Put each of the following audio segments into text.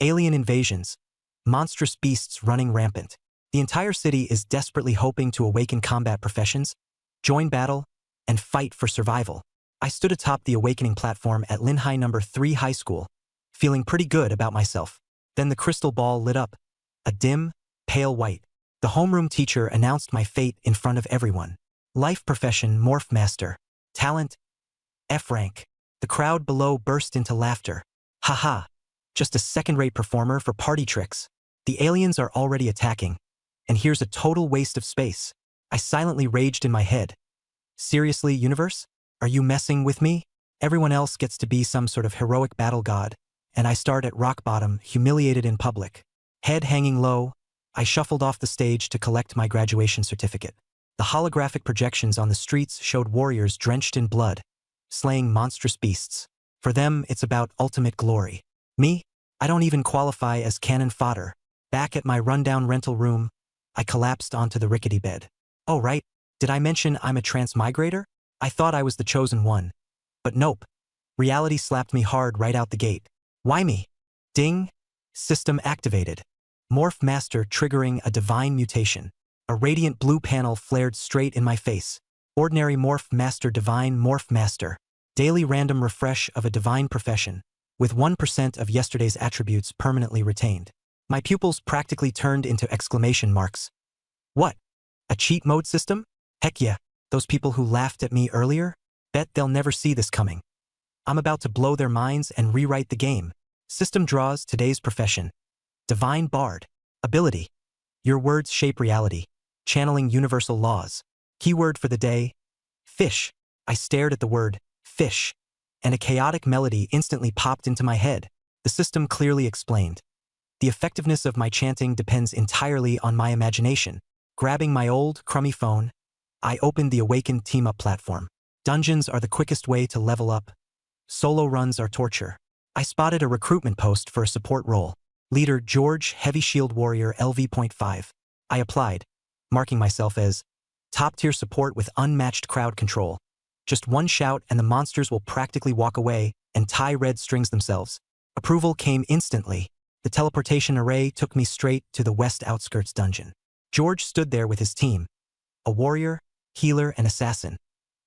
Alien invasions. Monstrous beasts running rampant. The entire city is desperately hoping to awaken combat professions, join battle, and fight for survival. I stood atop the awakening platform at Linhai No. 3 High School, feeling pretty good about myself. Then the crystal ball lit up, a dim, pale white. The homeroom teacher announced my fate in front of everyone. Life profession Morph Master. Talent F rank. The crowd below burst into laughter. Haha, just a second-rate performer for party tricks. The aliens are already attacking, and here's a total waste of space. I silently raged in my head. Seriously, universe? Are you messing with me? Everyone else gets to be some sort of heroic battle god, and I start at rock bottom, humiliated in public. Head hanging low, I shuffled off the stage to collect my graduation certificate. The holographic projections on the streets showed warriors drenched in blood, slaying monstrous beasts. For them, it's about ultimate glory. Me? I don't even qualify as cannon fodder. Back at my rundown rental room, I collapsed onto the rickety bed. Oh right, did I mention I'm a transmigrator? I thought I was the chosen one. But nope. Reality slapped me hard right out the gate. Why me? Ding. System activated. Morph Master triggering a divine mutation. A radiant blue panel flared straight in my face. Ordinary Morph Master Divine Morph Master. Daily random refresh of a divine profession, with 1% of yesterday's attributes permanently retained. My pupils practically turned into exclamation marks. What? A cheat mode system? Heck yeah, those people who laughed at me earlier? Bet they'll never see this coming. I'm about to blow their minds and rewrite the game. System draws today's profession. Divine Bard. Ability. Your words shape reality. Channeling universal laws. Keyword for the day. Fish. I stared at the word, fish, and a chaotic melody instantly popped into my head. The system clearly explained. The effectiveness of my chanting depends entirely on my imagination. Grabbing my old, crummy phone, I opened the Awakened Team-Up platform. Dungeons are the quickest way to level up. Solo runs are torture. I spotted a recruitment post for a support role. Leader George Heavy Shield Warrior LV.5. I applied, marking myself as top-tier support with unmatched crowd control. Just one shout and the monsters will practically walk away and tie red strings themselves. Approval came instantly. The teleportation array took me straight to the west outskirts dungeon. George stood there with his team. A warrior, healer, and assassin,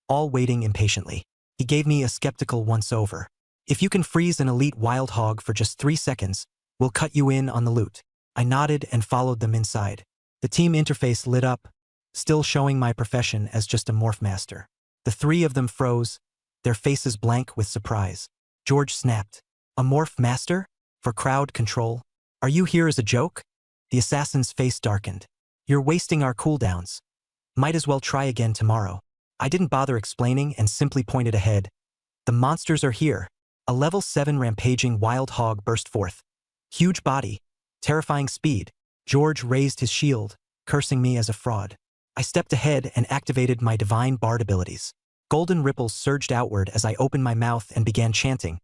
all waiting impatiently. He gave me a skeptical once-over. If you can freeze an elite wild hog for just 3 seconds, we'll cut you in on the loot. I nodded and followed them inside. The team interface lit up, still showing my profession as just a morph master. The 3 of them froze, their faces blank with surprise. George snapped. A morph master? For crowd control? Are you here as a joke? The assassin's face darkened. You're wasting our cooldowns. Might as well try again tomorrow. I didn't bother explaining and simply pointed ahead. The monsters are here. A level 7 rampaging wild hog burst forth. Huge body, terrifying speed. George raised his shield, cursing me as a fraud. I stepped ahead and activated my divine bard abilities. Golden ripples surged outward as I opened my mouth and began chanting,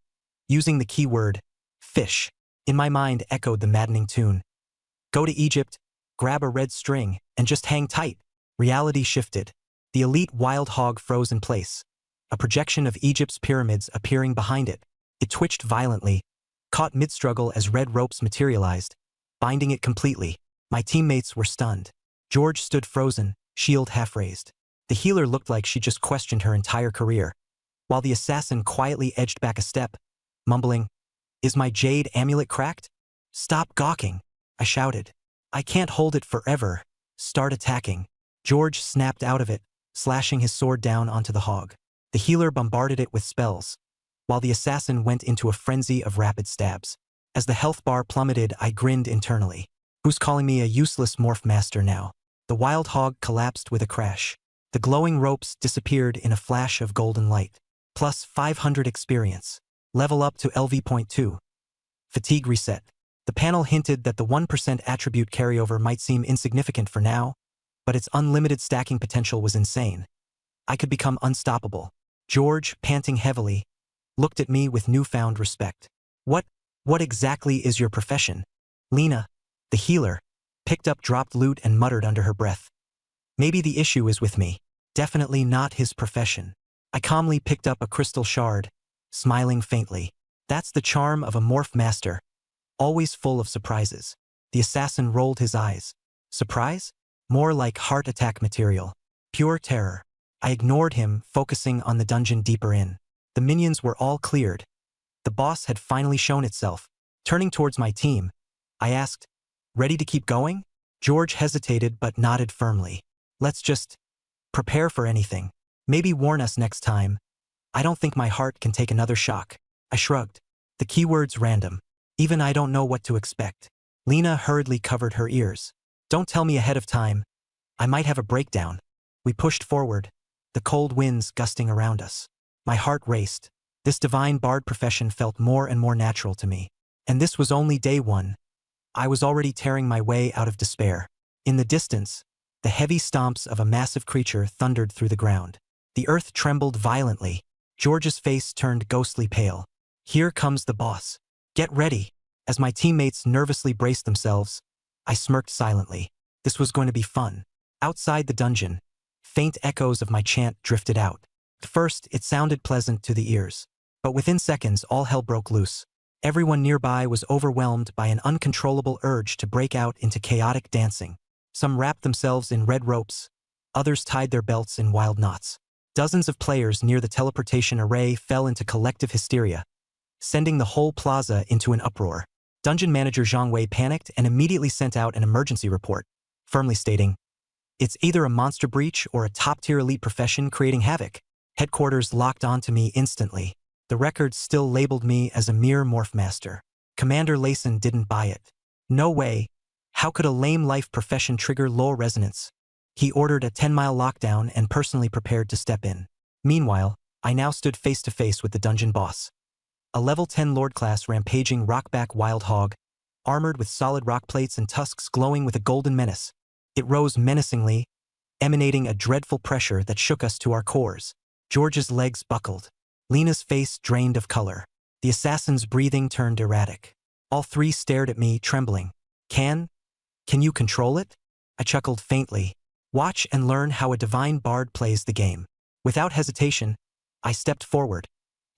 using the keyword, fish. In my mind echoed the maddening tune. Go to Egypt, grab a red string, and just hang tight. Reality shifted. The elite wild hog froze in place, a projection of Egypt's pyramids appearing behind it. It twitched violently, caught mid-struggle as red ropes materialized, binding it completely. My teammates were stunned. George stood frozen, shield half-raised. The healer looked like she just questioned her entire career, while the assassin quietly edged back a step, mumbling, "Is my jade amulet cracked? Stop gawking," I shouted. "I can't hold it forever. Start attacking." George snapped out of it, slashing his sword down onto the hog. The healer bombarded it with spells, while the assassin went into a frenzy of rapid stabs. As the health bar plummeted, I grinned internally. Who's calling me a useless morph master now? The wild hog collapsed with a crash. The glowing ropes disappeared in a flash of golden light. Plus 500 experience. Level up to LV.2. Fatigue reset. The panel hinted that the 1% attribute carryover might seem insignificant for now, but its unlimited stacking potential was insane. I could become unstoppable. George, panting heavily, looked at me with newfound respect. What exactly is your profession? Lena, the healer, picked up dropped loot and muttered under her breath. Maybe the issue is with me. Definitely not his profession. I calmly picked up a crystal shard, smiling faintly. That's the charm of a morph master. always full of surprises. The assassin rolled his eyes. Surprise? More like heart attack material. Pure terror. I ignored him, focusing on the dungeon deeper in. The minions were all cleared. The boss had finally shown itself. Turning towards my team, I asked, "Ready to keep going?" George hesitated but nodded firmly. "Let's just prepare for anything. Maybe warn us next time. I don't think my heart can take another shock." I shrugged. The keyword's random. Even I don't know what to expect. Lena hurriedly covered her ears. "Don't tell me ahead of time. I might have a breakdown." We pushed forward, the cold winds gusting around us. My heart raced. This divine bard profession felt more and more natural to me. And this was only day one. I was already tearing my way out of despair. In the distance, the heavy stomps of a massive creature thundered through the ground. The earth trembled violently. George's face turned ghostly pale. "Here comes the boss. Get ready." As my teammates nervously braced themselves, I smirked silently. This was going to be fun. Outside the dungeon, faint echoes of my chant drifted out. At first, it sounded pleasant to the ears. But within seconds, all hell broke loose. Everyone nearby was overwhelmed by an uncontrollable urge to break out into chaotic dancing. Some wrapped themselves in red ropes. Others tied their belts in wild knots. Dozens of players near the teleportation array fell into collective hysteria, sending the whole plaza into an uproar. Dungeon manager Zhang Wei panicked and immediately sent out an emergency report, firmly stating, "It's either a monster breach or a top-tier elite profession creating havoc." Headquarters locked onto me instantly. The records still labeled me as a mere morph master. Commander Layson didn't buy it. No way. How could a lame life profession trigger low resonance? He ordered a 10-mile lockdown and personally prepared to step in. Meanwhile, I now stood face to face with the dungeon boss. A level 10 Lord-class rampaging rockback wild hog, armored with solid rock plates and tusks glowing with a golden menace. It rose menacingly, emanating a dreadful pressure that shook us to our cores. George's legs buckled. Lena's face drained of color. The assassin's breathing turned erratic. All three stared at me, trembling. Can you control it?" I chuckled faintly. "Watch and learn how a divine bard plays the game." Without hesitation, I stepped forward,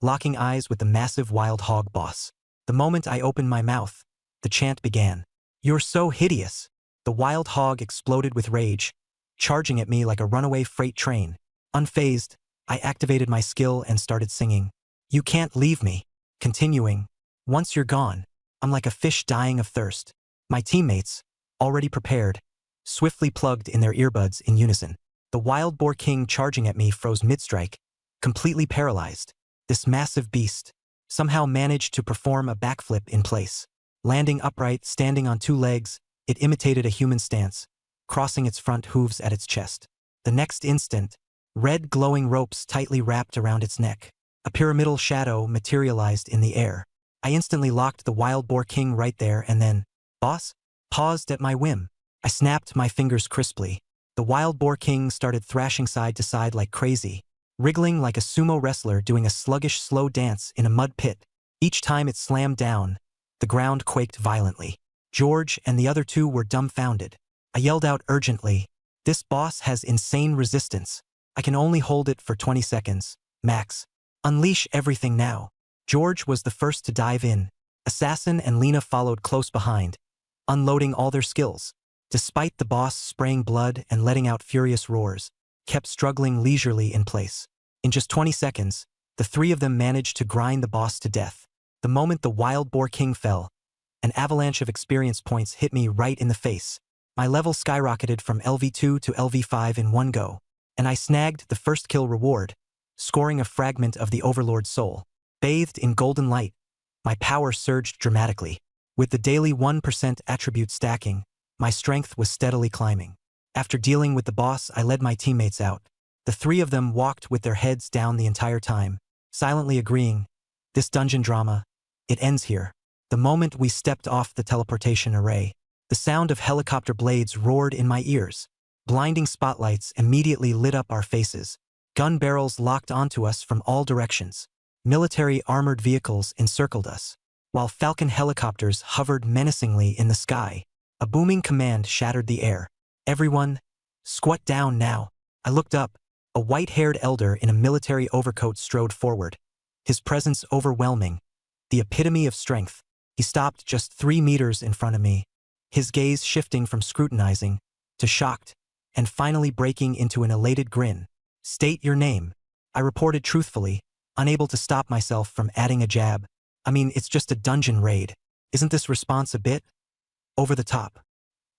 locking eyes with the massive wild hog boss. The moment I opened my mouth, the chant began. "You're so hideous." The wild hog exploded with rage, charging at me like a runaway freight train. Unfazed, I activated my skill and started singing. "You can't leave me." Continuing, "Once you're gone, I'm like a fish dying of thirst." My teammates, already prepared, swiftly plugged in their earbuds in unison. The wild boar king charging at me froze mid-strike, completely paralyzed. This massive beast somehow managed to perform a backflip in place. Landing upright, standing on two legs, it imitated a human stance, crossing its front hooves at its chest. The next instant, red glowing ropes tightly wrapped around its neck. A pyramidal shadow materialized in the air. I instantly locked the wild boar king right there and then, "Boss?" paused at my whim. I snapped my fingers crisply. The wild boar king started thrashing side to side like crazy, wriggling like a sumo wrestler doing a sluggish slow dance in a mud pit. Each time it slammed down, the ground quaked violently. George and the other two were dumbfounded. I yelled out urgently, "This boss has insane resistance. I can only hold it for 20 seconds, max. Unleash everything now." George was the first to dive in. Assassin and Lena followed close behind, unloading all their skills. Despite the boss spraying blood and letting out furious roars, kept struggling leisurely in place. In just 20 seconds, the three of them managed to grind the boss to death. The moment the wild boar king fell, an avalanche of experience points hit me right in the face. My level skyrocketed from LV2 to LV5 in one go, and I snagged the first kill reward, scoring a fragment of the Overlord's soul. Bathed in golden light, my power surged dramatically. With the daily 1% attribute stacking, my strength was steadily climbing. After dealing with the boss, I led my teammates out. The three of them walked with their heads down the entire time, silently agreeing, "This dungeon drama, it ends here." The moment we stepped off the teleportation array, the sound of helicopter blades roared in my ears. Blinding spotlights immediately lit up our faces. Gun barrels locked onto us from all directions. Military armored vehicles encircled us, while Falcon helicopters hovered menacingly in the sky. A booming command shattered the air. "Everyone, squat down now." I looked up. A white-haired elder in a military overcoat strode forward, his presence overwhelming, the epitome of strength. He stopped just 3 meters in front of me, his gaze shifting from scrutinizing to shocked, and finally breaking into an elated grin. "State your name," I reported truthfully, unable to stop myself from adding a jab. "I mean, it's just a dungeon raid. Isn't this response a bit over the top?"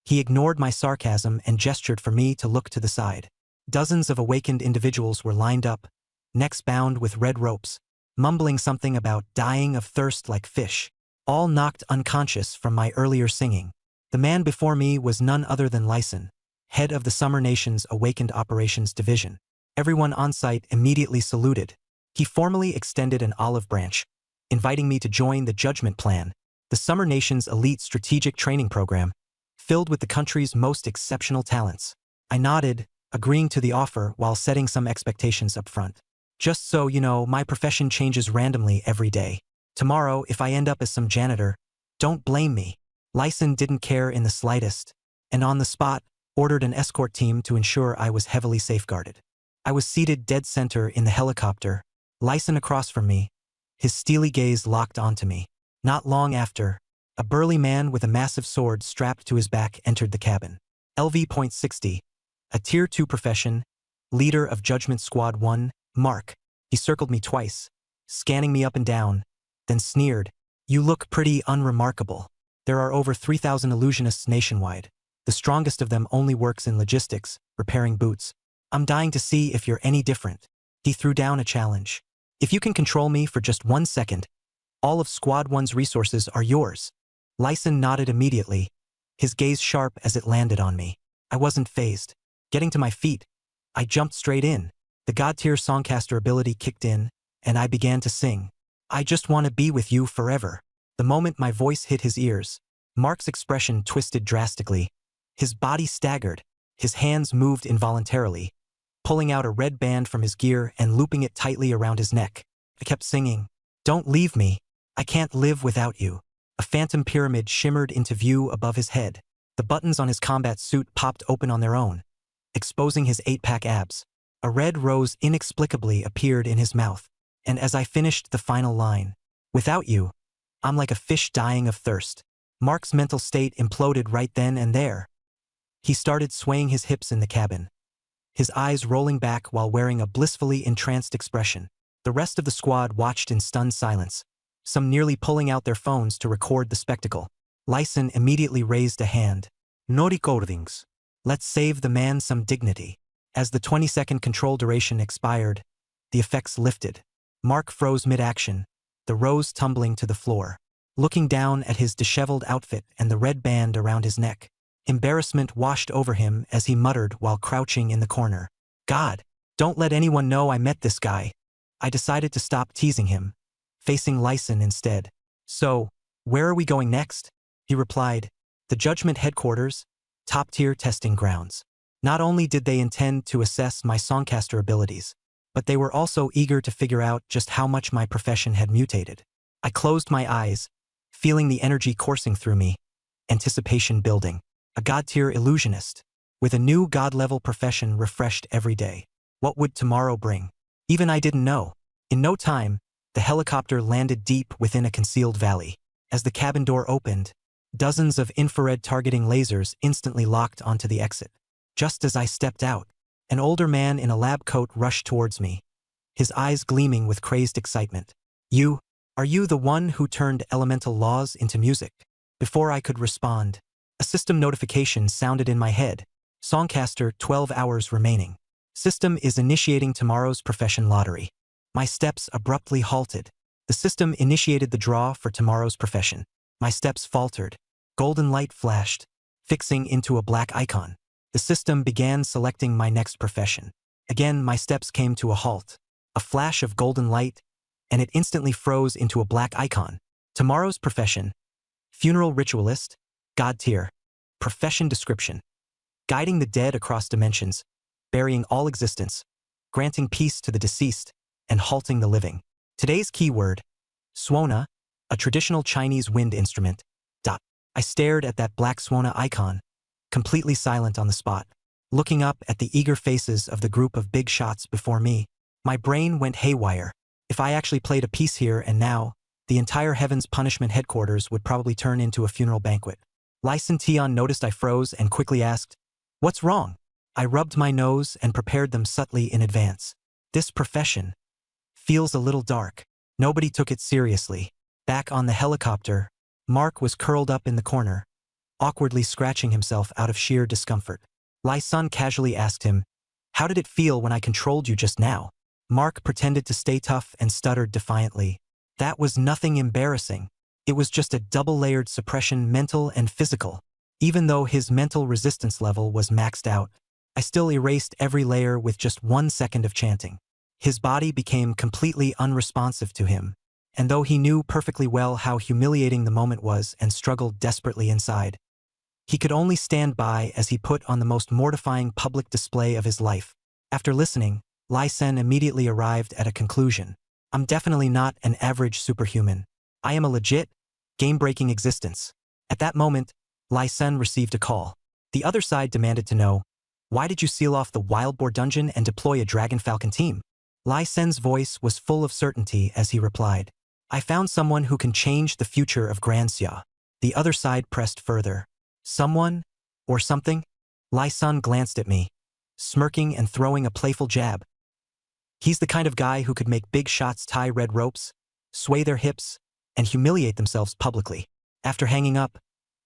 He ignored my sarcasm and gestured for me to look to the side. Dozens of awakened individuals were lined up, necks bound with red ropes, mumbling something about dying of thirst like fish, all knocked unconscious from my earlier singing. The man before me was none other than Lyson, head of the Summer Nation's Awakened Operations Division. Everyone on site immediately saluted. He formally extended an olive branch, inviting me to join the Judgment Plan, the Summer Nation's elite strategic training program, filled with the country's most exceptional talents. I nodded, agreeing to the offer while setting some expectations up front. "Just so you know, my profession changes randomly every day. Tomorrow, if I end up as some janitor, don't blame me." Lyson didn't care in the slightest, and on the spot, ordered an escort team to ensure I was heavily safeguarded. I was seated dead center in the helicopter, Lyson across from me, his steely gaze locked onto me. Not long after, a burly man with a massive sword strapped to his back entered the cabin. LV.60, a Tier 2 profession, leader of Judgment Squad 1, Mark. He circled me twice, scanning me up and down, then sneered, "You look pretty unremarkable. There are over 3,000 illusionists nationwide. The strongest of them only works in logistics, repairing boots. I'm dying to see if you're any different." He threw down a challenge. "If you can control me for just 1 second, all of Squad 1's resources are yours." Lyson nodded immediately, his gaze sharp as it landed on me. I wasn't fazed. Getting to my feet, I jumped straight in. The God-tier Songcaster ability kicked in, and I began to sing. "I just want to be with you forever." The moment my voice hit his ears, Mark's expression twisted drastically. His body staggered, his hands moved involuntarily, pulling out a red band from his gear and looping it tightly around his neck. I kept singing, "Don't leave me. I can't live without you." A phantom pyramid shimmered into view above his head. The buttons on his combat suit popped open on their own, exposing his 8-pack abs. A red rose inexplicably appeared in his mouth, and as I finished the final line, "Without you, I'm like a fish dying of thirst." Mark's mental state imploded right then and there. He started swaying his hips in the cabin, his eyes rolling back while wearing a blissfully entranced expression. The rest of the squad watched in stunned silence, some nearly pulling out their phones to record the spectacle. Lyson immediately raised a hand. "No recordings. Let's save the man some dignity." As the 20-second control duration expired, the effects lifted. Mark froze mid-action, the rose tumbling to the floor, looking down at his disheveled outfit and the red band around his neck. Embarrassment washed over him as he muttered while crouching in the corner, "God, don't let anyone know I met this guy." I decided to stop teasing him, facing Lyson instead. "So, where are we going next?" He replied, "The Judgment Headquarters, top-tier testing grounds." Not only did they intend to assess my Songcaster abilities, but they were also eager to figure out just how much my profession had mutated. I closed my eyes, feeling the energy coursing through me, anticipation building. A God-tier illusionist, with a new God-level profession refreshed every day. What would tomorrow bring? Even I didn't know. In no time, the helicopter landed deep within a concealed valley. As the cabin door opened, dozens of infrared targeting lasers instantly locked onto the exit. Just as I stepped out, an older man in a lab coat rushed towards me, his eyes gleaming with crazed excitement. Are you the one who turned elemental laws into music?" Before I could respond, a system notification sounded in my head. "Songcaster, 12 hours remaining. System is initiating tomorrow's profession lottery." My steps abruptly halted. The system initiated the draw for tomorrow's profession. My steps faltered. Golden light flashed, fixing into a black icon. The system began selecting my next profession. Again, my steps came to a halt. A flash of golden light, and it instantly froze into a black icon. Tomorrow's profession: funeral ritualist, God-tier. Profession description: guiding the dead across dimensions, burying all existence, granting peace to the deceased, and halting the living. Today's keyword: Swona, a traditional Chinese wind instrument. I stared at that black Swona icon, completely silent on the spot. Looking up at the eager faces of the group of big shots before me, my brain went haywire. If I actually played a piece here and now, the entire Heaven's Punishment headquarters would probably turn into a funeral banquet. Lyson Tion noticed I froze and quickly asked, "What's wrong?" I rubbed my nose and prepared them subtly in advance. This profession feels a little dark. Nobody took it seriously. Back on the helicopter, Mark was curled up in the corner, awkwardly scratching himself out of sheer discomfort. Lyson casually asked him, "How did it feel when I controlled you just now?" Mark pretended to stay tough and stuttered defiantly. "That was nothing embarrassing. It was just a double-layered suppression, mental and physical." Even though his mental resistance level was maxed out, I still erased every layer with just 1 second of chanting. His body became completely unresponsive to him, and though he knew perfectly well how humiliating the moment was and struggled desperately inside, he could only stand by as he put on the most mortifying public display of his life. After listening, Lyson immediately arrived at a conclusion. "I'm definitely not an average superhuman. I am a legit, game-breaking existence." At that moment, Lyson received a call. The other side demanded to know, "Why did you seal off the Wild Boar dungeon and deploy a Dragon Falcon team?" Lyson's voice was full of certainty as he replied, "I found someone who can change the future of Granxia." The other side pressed further. "Someone? Or something?" Lyson glanced at me, smirking and throwing a playful jab. "He's the kind of guy who could make big shots tie red ropes, sway their hips, and humiliate themselves publicly." After hanging up,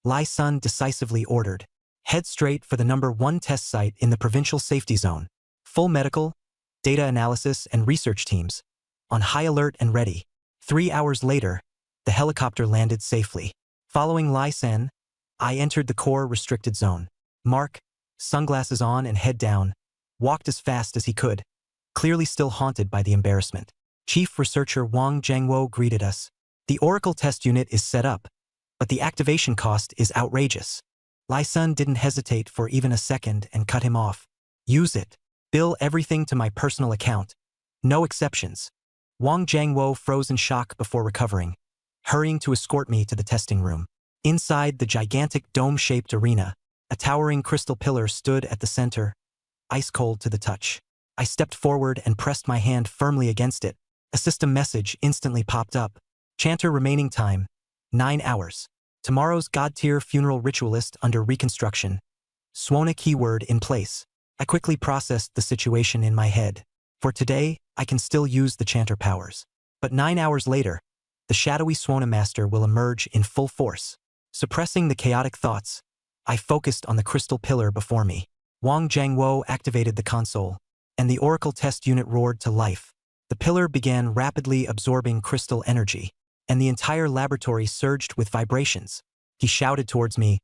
Lyson decisively ordered, "Head straight for the #1 test site in the provincial safety zone. Full medical, data analysis, and research teams, on high alert and ready." 3 hours later, the helicopter landed safely. Following Lyson, I entered the core restricted zone. Mark, sunglasses on and head down, walked as fast as he could, clearly still haunted by the embarrassment. Chief Researcher Wang Zhengwo greeted us. "The Oracle test unit is set up, but the activation cost is outrageous." Lyson didn't hesitate for even a second and cut him off. "Use it. Bill everything to my personal account. No exceptions." Wang Zhengwo froze in shock before recovering, hurrying to escort me to the testing room. Inside the gigantic dome-shaped arena, a towering crystal pillar stood at the center, ice-cold to the touch. I stepped forward and pressed my hand firmly against it. A system message instantly popped up. "Chanter remaining time, 9 hours. Tomorrow's God-tier funeral ritualist under reconstruction. Swana keyword in place." I quickly processed the situation in my head. For today, I can still use the Chanter powers. But 9 hours later, the shadowy Swana Master will emerge in full force. Suppressing the chaotic thoughts, I focused on the crystal pillar before me. Wang Zhengwo activated the console, and the Oracle test unit roared to life. The pillar began rapidly absorbing crystal energy, and the entire laboratory surged with vibrations. He shouted towards me,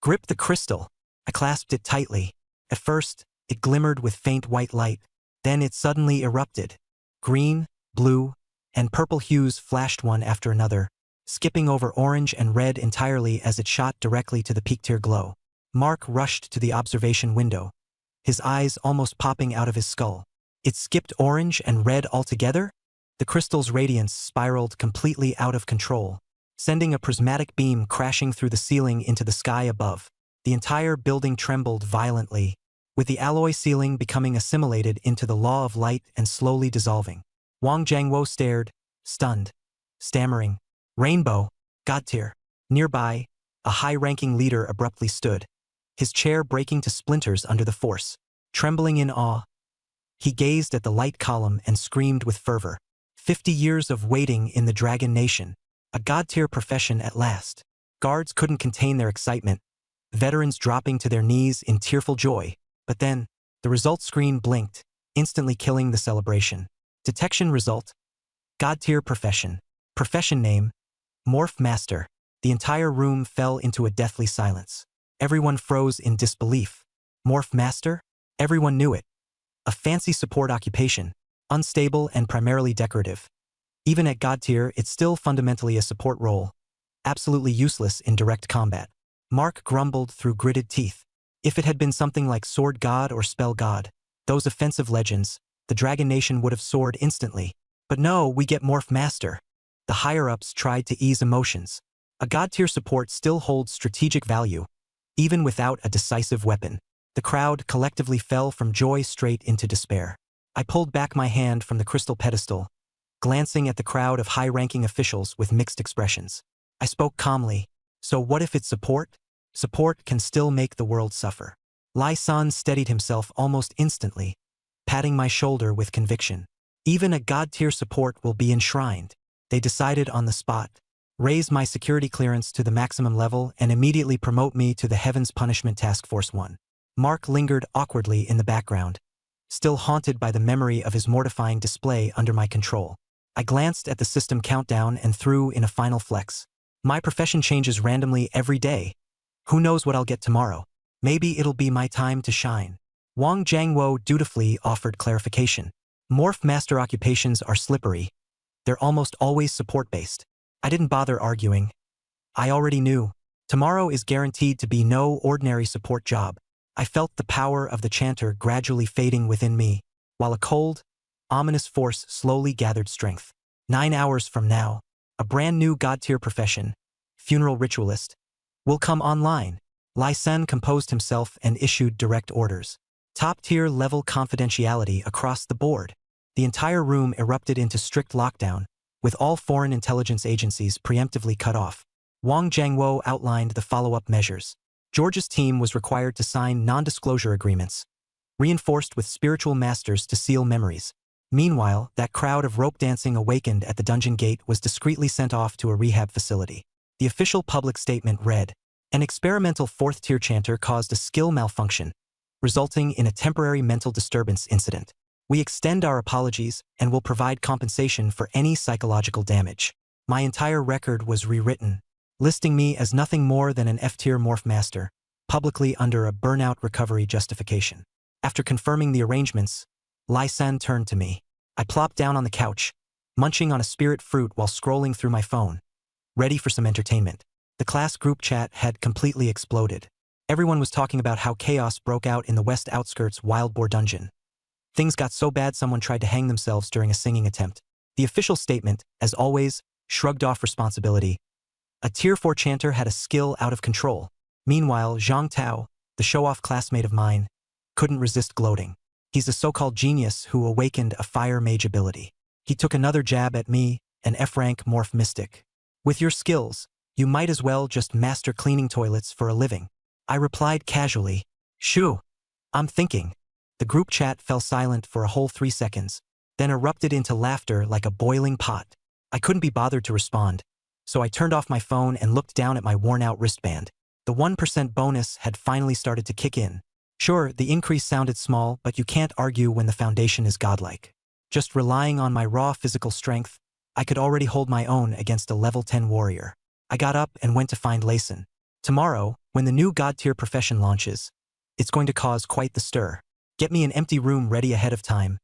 "Grip the crystal." I clasped it tightly. At first, it glimmered with faint white light. Then it suddenly erupted. Green, blue, and purple hues flashed one after another, skipping over orange and red entirely as it shot directly to the peak-tier glow. Mark rushed to the observation window, his eyes almost popping out of his skull. It skipped orange and red altogether? The crystal's radiance spiraled completely out of control, sending a prismatic beam crashing through the ceiling into the sky above. The entire building trembled violently, with the alloy ceiling becoming assimilated into the law of light and slowly dissolving. Wang Zhengwo stared, stunned, stammering, "Rainbow, God-tier." Nearby, a high-ranking leader abruptly stood, his chair breaking to splinters under the force. Trembling in awe, he gazed at the light column and screamed with fervor. 50 years of waiting in the Dragon Nation. A God-tier profession at last. Guards couldn't contain their excitement, veterans dropping to their knees in tearful joy. But then, the result screen blinked, instantly killing the celebration. Detection result: God-tier profession. Profession name: Morph Master. The entire room fell into a deathly silence. Everyone froze in disbelief. Morph Master? Everyone knew it. A fancy support occupation, unstable and primarily decorative. Even at God-tier, it's still fundamentally a support role, absolutely useless in direct combat. Mark grumbled through gritted teeth. If it had been something like Sword God or Spell God, those offensive legends, the Dragon Nation would have soared instantly. But no, we get Morph Master. The higher-ups tried to ease emotions. A God-tier support still holds strategic value, even without a decisive weapon. The crowd collectively fell from joy straight into despair. I pulled back my hand from the crystal pedestal, glancing at the crowd of high-ranking officials with mixed expressions. I spoke calmly. So what if it's support? Support can still make the world suffer. Lai San steadied himself almost instantly, patting my shoulder with conviction. Even a God-tier support will be enshrined. They decided on the spot. Raise my security clearance to the maximum level and immediately promote me to the Heavens Punishment Task Force 1. Mark lingered awkwardly in the background, still haunted by the memory of his mortifying display under my control. I glanced at the system countdown and threw in a final flex. My profession changes randomly every day. Who knows what I'll get tomorrow? Maybe it'll be my time to shine. Wang Jiangwo dutifully offered clarification. Morph master occupations are slippery. They're almost always support-based. I didn't bother arguing. I already knew. Tomorrow is guaranteed to be no ordinary support job. I felt the power of the chanter gradually fading within me, while a cold, ominous force slowly gathered strength. 9 hours from now, a brand new God-tier profession, funeral ritualist, will come online. Lai Sen composed himself and issued direct orders. Top-tier level confidentiality across the board. The entire room erupted into strict lockdown, with all foreign intelligence agencies preemptively cut off. Wang Jiangwo outlined the follow-up measures. George's team was required to sign non-disclosure agreements, reinforced with spiritual masters to seal memories. Meanwhile, that crowd of rope dancing awakened at the dungeon gate was discreetly sent off to a rehab facility. The official public statement read, "An experimental fourth-tier chanter caused a skill malfunction, resulting in a temporary mental disturbance incident. We extend our apologies and will provide compensation for any psychological damage." My entire record was rewritten, listing me as nothing more than an F-tier morph master, publicly under a burnout recovery justification. After confirming the arrangements, Lai San turned to me. I plopped down on the couch, munching on a spirit fruit while scrolling through my phone, ready for some entertainment. The class group chat had completely exploded. Everyone was talking about how chaos broke out in the west outskirts Wild Boar Dungeon. Things got so bad someone tried to hang themselves during a singing attempt. The official statement, as always, shrugged off responsibility. A Tier 4 chanter had a skill out of control. Meanwhile, Zhang Tao, the show-off classmate of mine, couldn't resist gloating. He's a so-called genius who awakened a fire mage ability. He took another jab at me, an F-rank morph mystic. "With your skills, you might as well just master cleaning toilets for a living." I replied casually, "Shoo, I'm thinking." The group chat fell silent for a whole 3 seconds, then erupted into laughter like a boiling pot. I couldn't be bothered to respond, so I turned off my phone and looked down at my worn-out wristband. The 1% bonus had finally started to kick in. Sure, the increase sounded small, but you can't argue when the foundation is godlike. Just relying on my raw physical strength, I could already hold my own against a level 10 warrior. I got up and went to find Layson. Tomorrow, when the new God-tier profession launches, it's going to cause quite the stir. Get me an empty room ready ahead of time.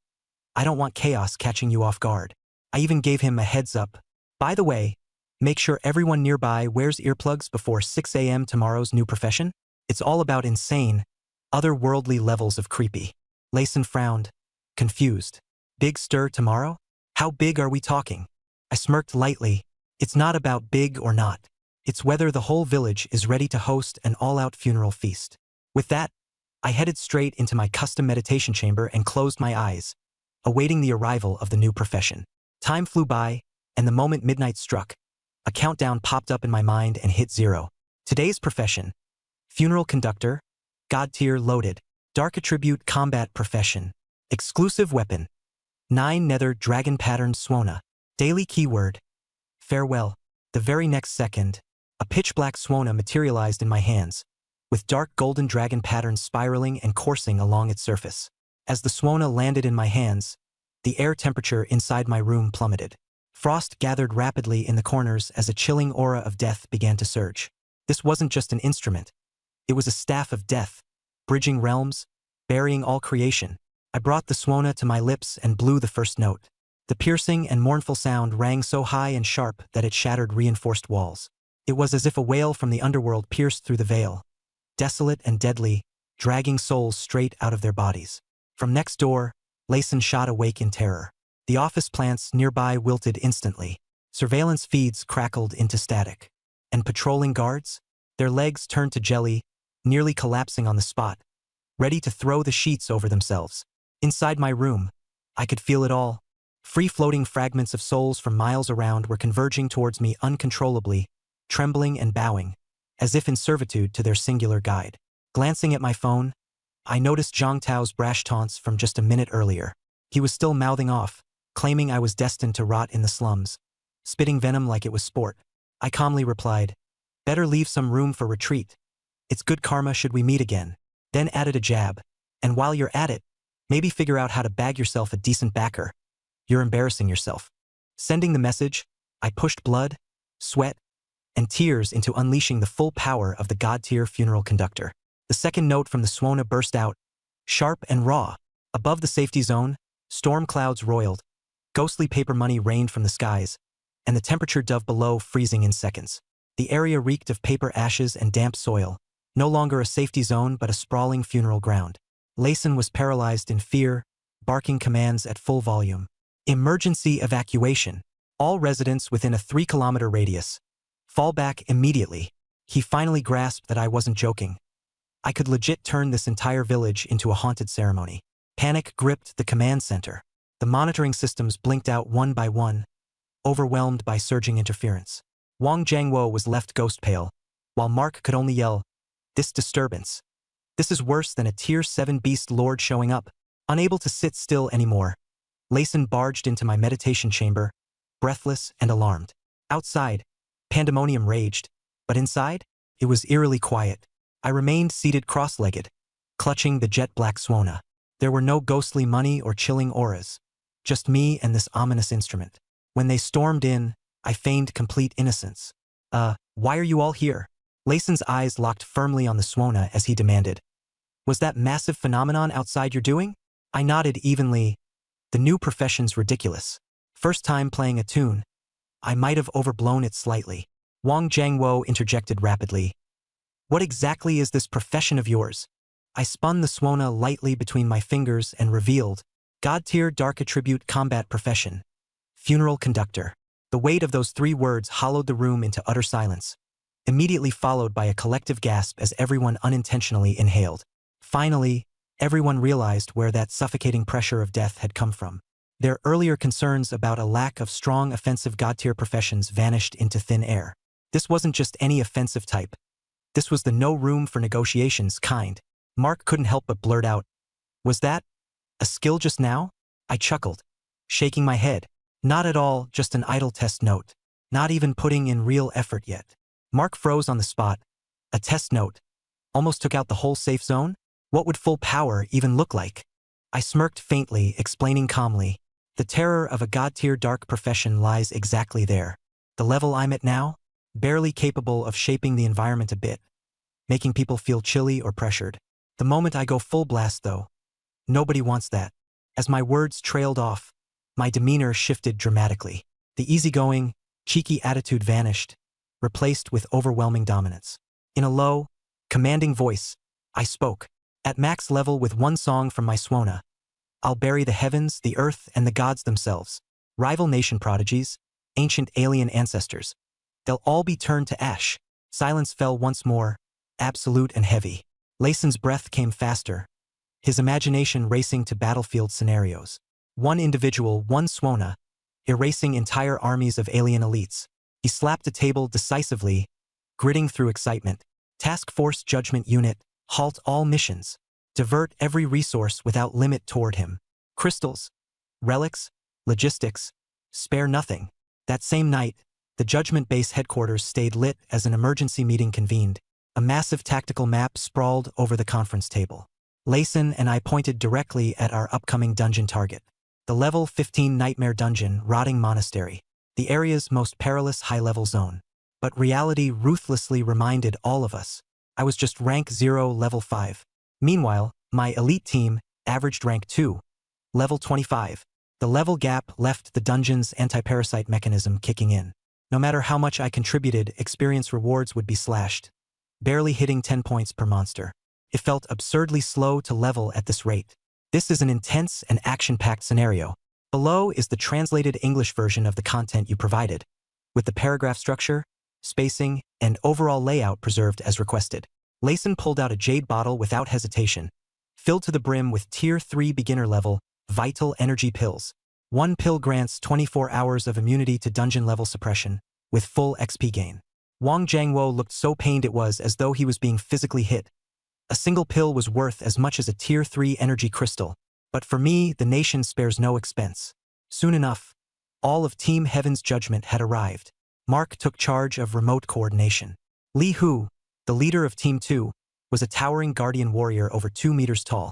I don't want chaos catching you off guard. I even gave him a heads up. By the way, make sure everyone nearby wears earplugs before 6 a.m. tomorrow's new profession. It's all about insane, otherworldly levels of creepy. Layson frowned, confused. Big stir tomorrow? How big are we talking? I smirked lightly. It's not about big or not. It's whether the whole village is ready to host an all-out funeral feast. With that, I headed straight into my custom meditation chamber and closed my eyes, awaiting the arrival of the new profession. Time flew by, and the moment midnight struck, a countdown popped up in my mind and hit 0. Today's profession: funeral conductor, God-tier loaded, dark attribute combat profession, exclusive weapon, 9 nether dragon patterned swona, daily keyword, farewell. The very next second, a pitch-black swona materialized in my hands, with dark golden dragon patterns spiraling and coursing along its surface. As the swona landed in my hands, the air temperature inside my room plummeted. Frost gathered rapidly in the corners as a chilling aura of death began to surge. This wasn't just an instrument. It was a staff of death, bridging realms, burying all creation. I brought the swona to my lips and blew the first note. The piercing and mournful sound rang so high and sharp that it shattered reinforced walls. It was as if a wail from the underworld pierced through the veil, desolate and deadly, dragging souls straight out of their bodies. From next door, Layson shot awake in terror. The office plants nearby wilted instantly. Surveillance feeds crackled into static. And patrolling guards? Their legs turned to jelly, nearly collapsing on the spot, ready to throw the sheets over themselves. Inside my room, I could feel it all. Free-floating fragments of souls from miles around were converging towards me uncontrollably, trembling and bowing, as if in servitude to their singular guide. Glancing at my phone, I noticed Zhang Tao's brash taunts from just a minute earlier. He was still mouthing off, claiming I was destined to rot in the slums, spitting venom like it was sport. I calmly replied, "Better leave some room for retreat. It's good karma should we meet again." Then added a jab, "And while you're at it, maybe figure out how to bag yourself a decent backer. You're embarrassing yourself." Sending the message, I pushed blood, sweat, and tears into unleashing the full power of the God-tier funeral conductor. The second note from the Suona burst out, sharp and raw. Above the safety zone, storm clouds roiled, ghostly paper money rained from the skies, and the temperature dove below freezing in seconds. The area reeked of paper ashes and damp soil, no longer a safety zone but a sprawling funeral ground. Layson was paralyzed in fear, barking commands at full volume. Emergency evacuation. All residents within a 3-kilometer radius. Fall back immediately. He finally grasped that I wasn't joking. I could legit turn this entire village into a haunted ceremony. Panic gripped the command center. The monitoring systems blinked out one by one, overwhelmed by surging interference. Wang Jiangwo was left ghost pale, while Mark could only yell, "This disturbance. This is worse than a Tier 7 beast lord showing up." Unable to sit still anymore, Layson barged into my meditation chamber, breathless and alarmed. Outside, pandemonium raged, but inside, it was eerily quiet. I remained seated cross-legged, clutching the jet-black Suona. There were no ghostly money or chilling auras, just me and this ominous instrument. When they stormed in, I feigned complete innocence. Why are you all here?" Layson's eyes locked firmly on the Suona as he demanded. "Was that massive phenomenon outside your doing?" I nodded evenly. The new profession's ridiculous. First time playing a tune. I might have overblown it slightly. Wang Jiangwo interjected rapidly. "What exactly is this profession of yours?" I spun the Suona lightly between my fingers and revealed, God-tier dark attribute combat profession. Funeral conductor. The weight of those 3 words hollowed the room into utter silence, immediately followed by a collective gasp as everyone unintentionally inhaled. Finally, everyone realized where that suffocating pressure of death had come from. Their earlier concerns about a lack of strong offensive God-tier professions vanished into thin air. This wasn't just any offensive type. This was the no room for negotiations kind. Mark couldn't help but blurt out, "Was that a skill just now?" I chuckled, shaking my head. "Not at all, just an idle test note. Not even putting in real effort yet." Mark froze on the spot. A test note. Almost took out the whole safe zone? What would full power even look like? I smirked faintly, explaining calmly. The terror of a God-tier dark profession lies exactly there. The level I'm at now? Barely capable of shaping the environment a bit, making people feel chilly or pressured. The moment I go full blast, though, nobody wants that. As my words trailed off, my demeanor shifted dramatically. The easygoing, cheeky attitude vanished, replaced with overwhelming dominance. In a low, commanding voice, I spoke. At max level with one song from my Suona, I'll bury the heavens, the earth, and the gods themselves. Rival nation prodigies, ancient alien ancestors. They'll all be turned to ash. Silence fell once more, absolute and heavy. Layson's breath came faster, his imagination racing to battlefield scenarios. One individual, one Suona, erasing entire armies of alien elites. He slapped a table decisively, gritting through excitement. Task Force Judgment Unit, halt all missions. Divert every resource without limit toward him. Crystals, relics, logistics, spare nothing. That same night, the Judgment Base headquarters stayed lit as an emergency meeting convened. A massive tactical map sprawled over the conference table. Layson and I pointed directly at our upcoming dungeon target. The level 15 Nightmare Dungeon, Rotting Monastery. The area's most perilous high-level zone. But reality ruthlessly reminded all of us. I was just rank 0, level 5. Meanwhile, my elite team averaged rank 2, level 25. The level gap left the dungeon's anti-parasite mechanism kicking in. No matter how much I contributed, experience rewards would be slashed, barely hitting 10 points per monster. It felt absurdly slow to level at this rate. This is an intense and action-packed scenario. Below is the translated English version of the content you provided, with the paragraph structure, spacing, and overall layout preserved as requested. Layson pulled out a jade bottle without hesitation, filled to the brim with Tier 3 beginner level, vital energy pills. One pill grants 24 hours of immunity to dungeon-level suppression, with full XP gain. Wang Jiangwo looked so pained it was as though he was being physically hit. A single pill was worth as much as a Tier 3 energy crystal, but for me, the nation spares no expense. Soon enough, all of Team Heaven's judgment had arrived. Mark took charge of remote coordination. Li Hu, the leader of Team 2, was a towering guardian warrior over 2 meters tall,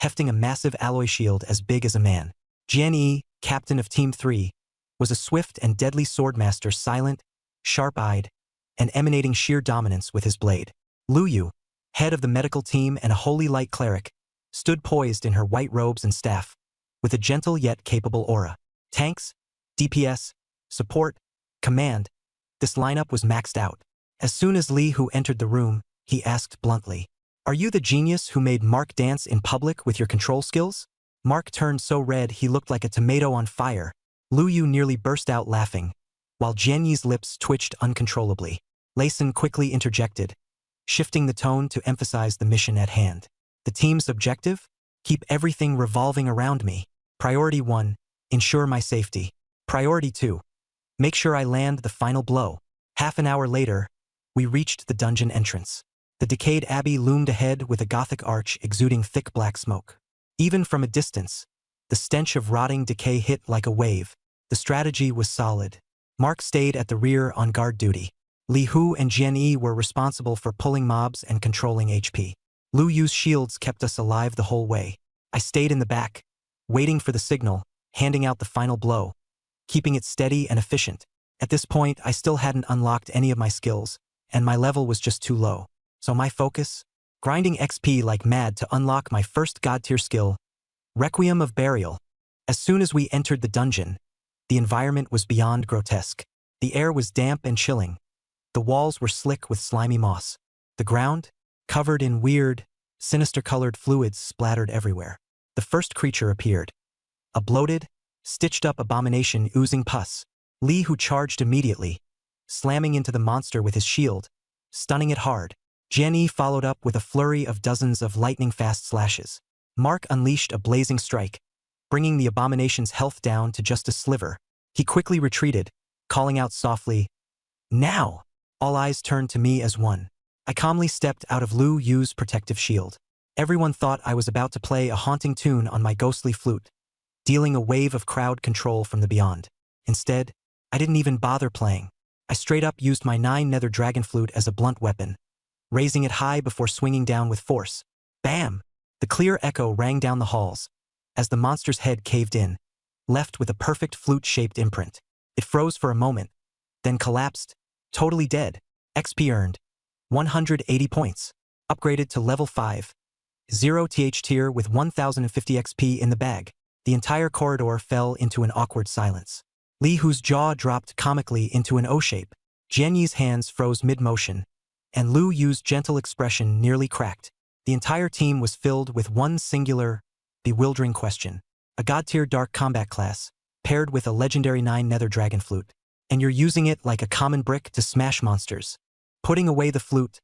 hefting a massive alloy shield as big as a man. Jian Yi, captain of Team 3, was a swift and deadly swordmaster, silent, sharp-eyed, and emanating sheer dominance with his blade. Lu Yu, head of the medical team and a holy light cleric, stood poised in her white robes and staff, with a gentle yet capable aura. Tanks, DPS, support, command, this lineup was maxed out. As soon as Li Hu entered the room, he asked bluntly, "Are you the genius who made Mark dance in public with your control skills?" Mark turned so red he looked like a tomato on fire. Lu Yu nearly burst out laughing, while Jian Yi's lips twitched uncontrollably. Lei Sun quickly interjected, shifting the tone to emphasize the mission at hand. The team's objective? Keep everything revolving around me. Priority 1, ensure my safety. Priority 2, make sure I land the final blow. Half an hour later, we reached the dungeon entrance. The decayed abbey loomed ahead with a Gothic arch exuding thick black smoke. Even from a distance, the stench of rotting decay hit like a wave. The strategy was solid. Mark stayed at the rear on guard duty. Li Hu and Jian Yi were responsible for pulling mobs and controlling HP. Lu Yu's shields kept us alive the whole way. I stayed in the back, waiting for the signal, handing out the final blow, keeping it steady and efficient. At this point, I still hadn't unlocked any of my skills, and my level was just too low. So my focus? Grinding XP like mad to unlock my first God-tier skill, Requiem of Burial. As soon as we entered the dungeon, the environment was beyond grotesque. The air was damp and chilling. The walls were slick with slimy moss. The ground, covered in weird, sinister-colored fluids splattered everywhere. The first creature appeared. A bloated, stitched-up abomination oozing pus. Li Hu charged immediately, slamming into the monster with his shield, stunning it hard. Jian Yi followed up with a flurry of dozens of lightning-fast slashes. Mark unleashed a blazing strike, bringing the abomination's health down to just a sliver. He quickly retreated, calling out softly, "Now!" All eyes turned to me as one. I calmly stepped out of Lu Yu's protective shield. Everyone thought I was about to play a haunting tune on my ghostly flute, dealing a wave of crowd control from the beyond. Instead, I didn't even bother playing. I straight up used my 9 nether dragon flute as a blunt weapon, raising it high before swinging down with force. Bam! The clear echo rang down the halls, as the monster's head caved in, left with a perfect flute-shaped imprint. It froze for a moment, then collapsed, totally dead. XP earned, 180 points. Upgraded to level 5. 0 TH tier with 1050 XP in the bag. The entire corridor fell into an awkward silence. Li Hu's jaw dropped comically into an O shape. Jian Yi's hands froze mid-motion, and Lu Yu's gentle expression nearly cracked. The entire team was filled with one singular, bewildering question. A God-tier dark combat class, paired with a legendary 9 nether dragon flute. And you're using it like a common brick to smash monsters. Putting away the flute,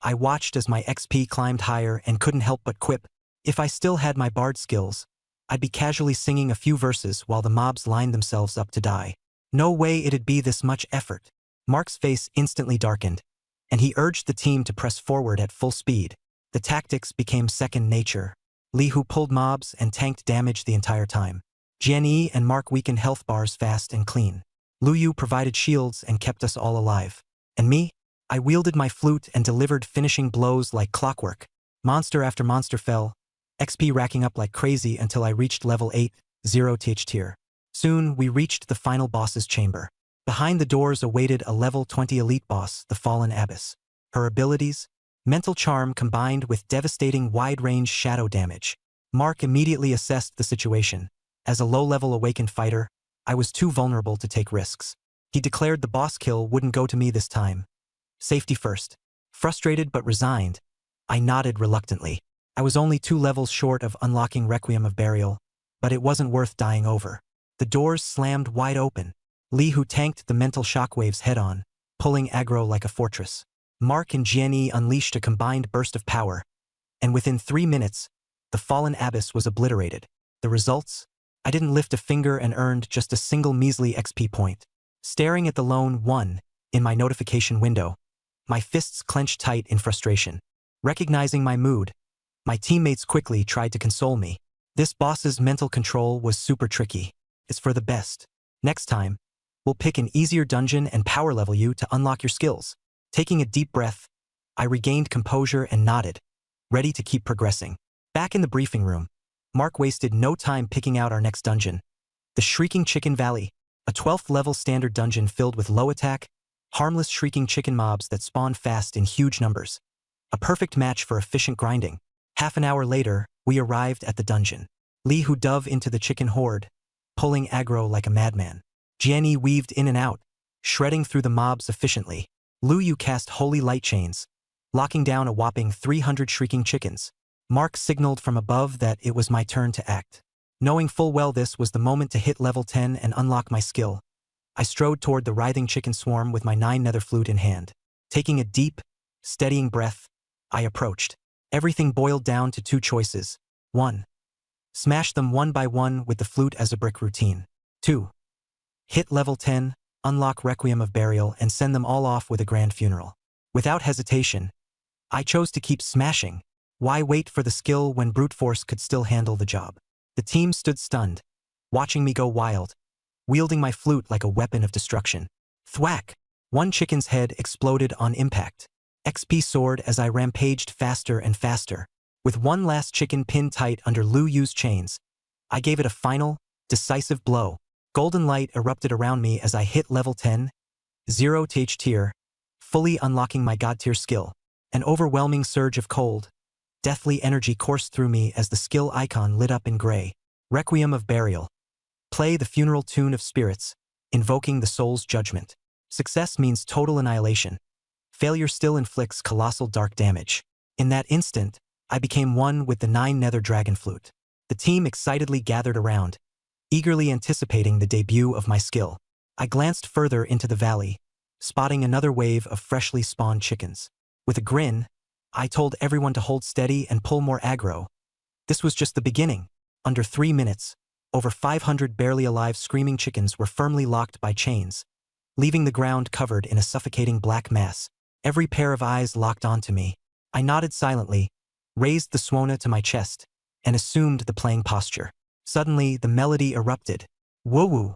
I watched as my XP climbed higher and couldn't help but quip. If I still had my bard skills, I'd be casually singing a few verses while the mobs lined themselves up to die. No way it'd be this much effort. Mark's face instantly darkened, and he urged the team to press forward at full speed. The tactics became second nature. Li Hu pulled mobs and tanked damage the entire time. Jian Yi and Mark weakened health bars fast and clean. Lu Yu provided shields and kept us all alive. And me? I wielded my flute and delivered finishing blows like clockwork. Monster after monster fell, XP racking up like crazy until I reached level 8, 0 TH tier. Soon, we reached the final boss's chamber. Behind the doors awaited a level 20 elite boss, the Fallen Abbess. Her abilities? Mental charm combined with devastating wide-range shadow damage. Mark immediately assessed the situation. As a low-level awakened fighter, I was too vulnerable to take risks. He declared the boss kill wouldn't go to me this time. Safety first. Frustrated but resigned, I nodded reluctantly. I was only 2 levels short of unlocking Requiem of Burial, but it wasn't worth dying over. The doors slammed wide open. Li Hu tanked the mental shockwaves head-on, pulling aggro like a fortress. Mark and Jian Yi unleashed a combined burst of power, and within 3 minutes, the Fallen Abbess was obliterated. The results? I didn't lift a finger and earned just a single measly XP point. Staring at the lone 1 in my notification window, my fists clenched tight in frustration. Recognizing my mood, my teammates quickly tried to console me. This boss's mental control was super tricky. It's for the best. Next time, we'll pick an easier dungeon and power level you to unlock your skills. Taking a deep breath, I regained composure and nodded, ready to keep progressing. Back in the briefing room, Mark wasted no time picking out our next dungeon. The Shrieking Chicken Valley, a 12th level standard dungeon filled with low attack, harmless shrieking chicken mobs that spawn fast in huge numbers. A perfect match for efficient grinding. Half an hour later, we arrived at the dungeon. Lee Hu dove into the chicken horde, pulling aggro like a madman. Jianyi weaved in and out, shredding through the mobs efficiently. Lu Yu cast holy light chains, locking down a whopping 300 shrieking chickens. Mark signaled from above that it was my turn to act. Knowing full well this was the moment to hit level 10 and unlock my skill, I strode toward the writhing chicken swarm with my 9 nether flute in hand. Taking a deep, steadying breath, I approached. Everything boiled down to 2 choices. 1. Smash them one by one with the flute as a brick routine. 2. Hit level 10, unlock Requiem of Burial and send them all off with a grand funeral. Without hesitation, I chose to keep smashing. Why wait for the skill when brute force could still handle the job? The team stood stunned, watching me go wild, wielding my flute like a weapon of destruction. Thwack! One chicken's head exploded on impact. XP soared as I rampaged faster and faster. With one last chicken pinned tight under Lu Yu's chains, I gave it a final, decisive blow. Golden light erupted around me as I hit level 10, 0 th tier, fully unlocking my God-tier skill. An overwhelming surge of cold, deathly energy coursed through me as the skill icon lit up in gray. Requiem of Burial. Play the funeral tune of spirits, invoking the soul's judgment. Success means total annihilation. Failure still inflicts colossal dark damage. In that instant, I became one with the 9 nether dragon flute. The team excitedly gathered around, eagerly anticipating the debut of my skill. I glanced further into the valley, spotting another wave of freshly spawned chickens. With a grin, I told everyone to hold steady and pull more aggro. This was just the beginning. Under 3 minutes, over 500 barely alive screaming chickens were firmly locked by chains, leaving the ground covered in a suffocating black mass. Every pair of eyes locked onto me. I nodded silently, raised the Swona to my chest, and assumed the playing posture. Suddenly, the melody erupted. Woo-woo!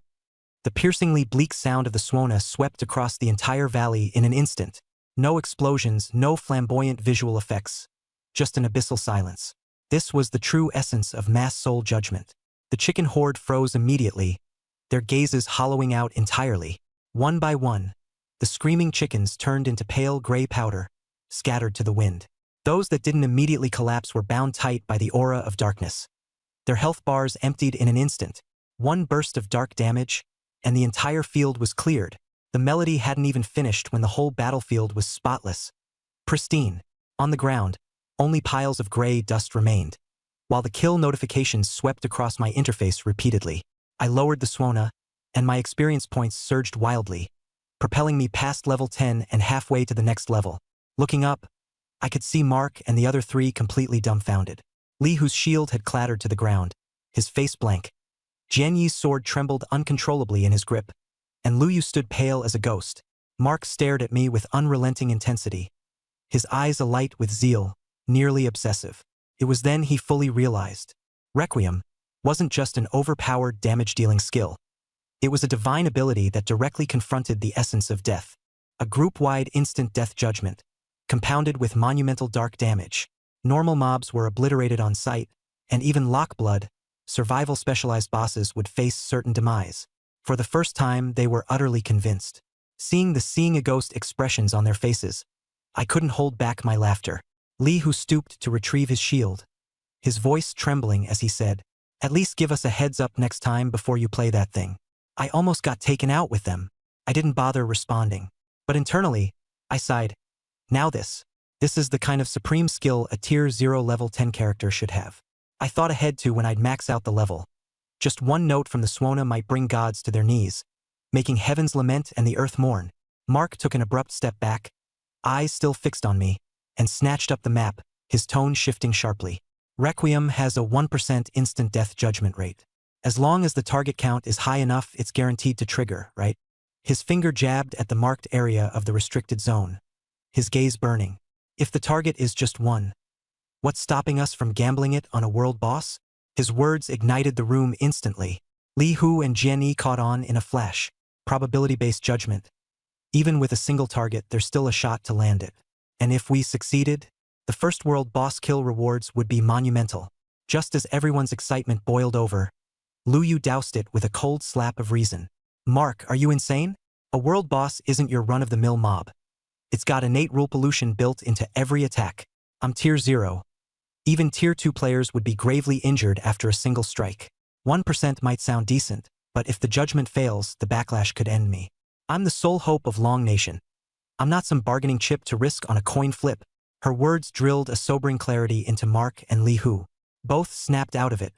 The piercingly bleak sound of the Swona swept across the entire valley in an instant. No explosions, no flamboyant visual effects, just an abyssal silence. This was the true essence of mass soul judgment. The chicken horde froze immediately, their gazes hollowing out entirely. One by one, the screaming chickens turned into pale gray powder, scattered to the wind. Those that didn't immediately collapse were bound tight by the aura of darkness. Their health bars emptied in an instant. One burst of dark damage, and the entire field was cleared. The melody hadn't even finished when the whole battlefield was spotless, pristine. On the ground, only piles of gray dust remained, while the kill notifications swept across my interface repeatedly. I lowered the Swona, and my experience points surged wildly, propelling me past level 10 and halfway to the next level. Looking up, I could see Mark and the other 3 completely dumbfounded. Lee Hu's shield had clattered to the ground, his face blank. Jianyi's sword trembled uncontrollably in his grip, and Lu Yu stood pale as a ghost. Mark stared at me with unrelenting intensity, his eyes alight with zeal, nearly obsessive. It was then he fully realized. Requiem wasn't just an overpowered damage-dealing skill. It was a divine ability that directly confronted the essence of death. A group-wide instant death judgment, compounded with monumental dark damage. Normal mobs were obliterated on sight, and even Lockblood, survival-specialized bosses would face certain demise. For the first time, they were utterly convinced. Seeing the seeing a ghost expressions on their faces, I couldn't hold back my laughter. Lee Hu stooped to retrieve his shield, his voice trembling as he said, "At least give us a heads up next time before you play that thing." I almost got taken out with them. I didn't bother responding. But internally, I sighed. Now this is the kind of supreme skill a tier 0 level 10 character should have. I thought ahead to when I'd max out the level. Just one note from the Swona might bring gods to their knees, making heavens lament and the earth mourn. Mark took an abrupt step back, eyes still fixed on me, and snatched up the map, his tone shifting sharply. Requiem has a 1% instant death judgment rate. As long as the target count is high enough, it's guaranteed to trigger, right? His finger jabbed at the marked area of the restricted zone, his gaze burning. If the target is just one, what's stopping us from gambling it on a world boss? His words ignited the room instantly. Li Hu and Jian Yi caught on in a flash. Probability-based judgment. Even with a single target, there's still a shot to land it. And if we succeeded, the first world boss kill rewards would be monumental. Just as everyone's excitement boiled over, Lu Yu doused it with a cold slap of reason. Mark, are you insane? A world boss isn't your run-of-the-mill mob. It's got innate rule pollution built into every attack. I'm tier 0. Even tier 2 players would be gravely injured after a single strike. 1% might sound decent, but if the judgment fails, the backlash could end me. I'm the sole hope of Long Nation. I'm not some bargaining chip to risk on a coin flip. Her words drilled a sobering clarity into Mark and Li Hu. Both snapped out of it,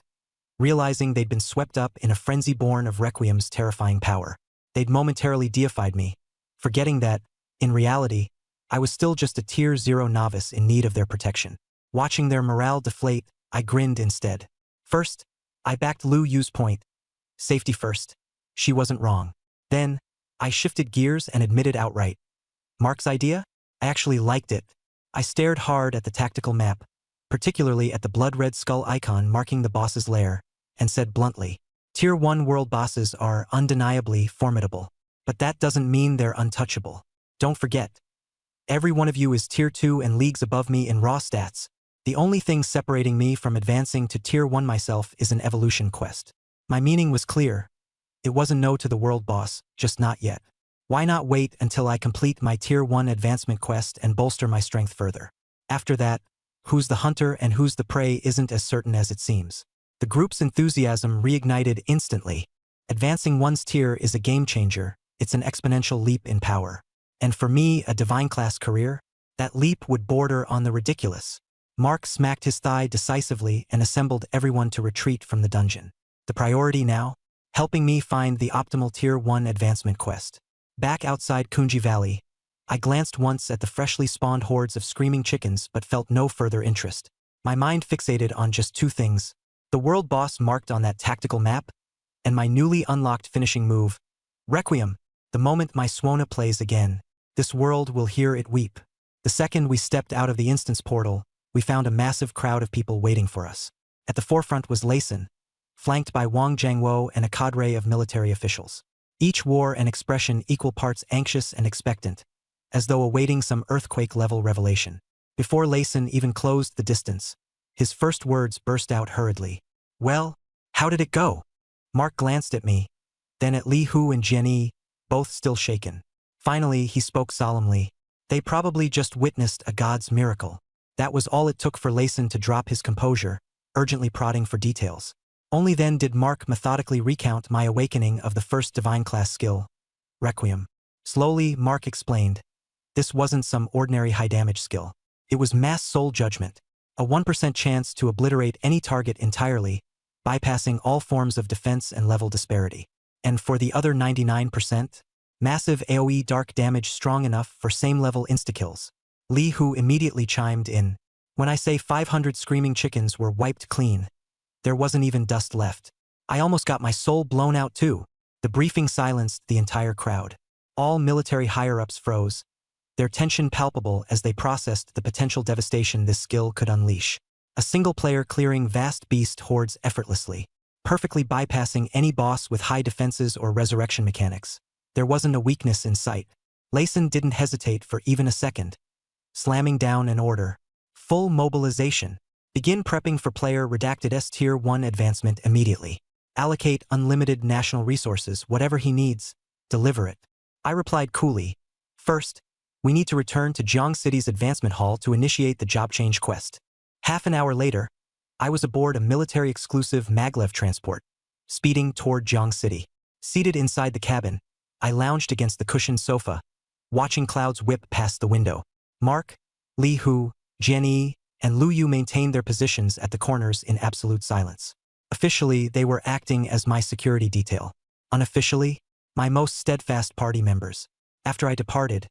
realizing they'd been swept up in a frenzy born of Requiem's terrifying power. They'd momentarily deified me, forgetting that, in reality, I was still just a tier 0 novice in need of their protection. Watching their morale deflate, I grinned instead. First, I backed Lu Yu's point. Safety first. She wasn't wrong. Then, I shifted gears and admitted outright. Mark's idea? I actually liked it. I stared hard at the tactical map, particularly at the blood-red skull icon marking the boss's lair, and said bluntly, Tier 1 world bosses are undeniably formidable, but that doesn't mean they're untouchable. Don't forget, every one of you is Tier 2 and leagues above me in raw stats. The only thing separating me from advancing to Tier 1 myself is an evolution quest. My meaning was clear. It wasn't no to the world boss, just not yet. Why not wait until I complete my Tier 1 advancement quest and bolster my strength further? After that, who's the hunter and who's the prey isn't as certain as it seems. The group's enthusiasm reignited instantly. Advancing one's tier is a game changer. It's an exponential leap in power. And for me, a divine class career, that leap would border on the ridiculous. Mark smacked his thigh decisively and assembled everyone to retreat from the dungeon. The priority now? Helping me find the optimal Tier 1 advancement quest. Back outside Kunji Valley, I glanced once at the freshly spawned hordes of screaming chickens but felt no further interest. My mind fixated on just two things: the world boss marked on that tactical map, and my newly unlocked finishing move, Requiem. The moment my Swona plays again, this world will hear it weep. The second we stepped out of the instance portal, we found a massive crowd of people waiting for us. At the forefront was Layson, flanked by Wang Jiangwo and a cadre of military officials. Each wore an expression equal parts anxious and expectant, as though awaiting some earthquake-level revelation. Before Layson even closed the distance, his first words burst out hurriedly. Well, how did it go? Mark glanced at me, then at Li Hu and Jian Yi, both still shaken. Finally, he spoke solemnly. They probably just witnessed a god's miracle. That was all it took for Layson to drop his composure, urgently prodding for details. Only then did Mark methodically recount my awakening of the first divine class skill, Requiem. Slowly, Mark explained. This wasn't some ordinary high-damage skill. It was mass soul judgment, a 1% chance to obliterate any target entirely, bypassing all forms of defense and level disparity. And for the other 99%, massive AoE dark damage strong enough for same-level insta-kills. Li Hu immediately chimed in. When I say 500 screaming chickens were wiped clean, there wasn't even dust left. I almost got my soul blown out too. The briefing silenced the entire crowd. All military higher-ups froze, their tension palpable as they processed the potential devastation this skill could unleash. A single player clearing vast beast hordes effortlessly, perfectly bypassing any boss with high defenses or resurrection mechanics. There wasn't a weakness in sight. Layson didn't hesitate for even a second, slamming down an order. Full mobilization. Begin prepping for player redacted S Tier 1 advancement immediately. Allocate unlimited national resources, whatever he needs. Deliver it. I replied coolly. First, we need to return to Jiang City's advancement hall to initiate the job change quest. Half an hour later, I was aboard a military-exclusive maglev transport, speeding toward Jiang City. Seated inside the cabin, I lounged against the cushioned sofa, watching clouds whip past the window. Mark, Li Hu, Jian Yi, and Lu Yu maintained their positions at the corners in absolute silence. Officially, they were acting as my security detail. Unofficially, my most steadfast party members. After I departed,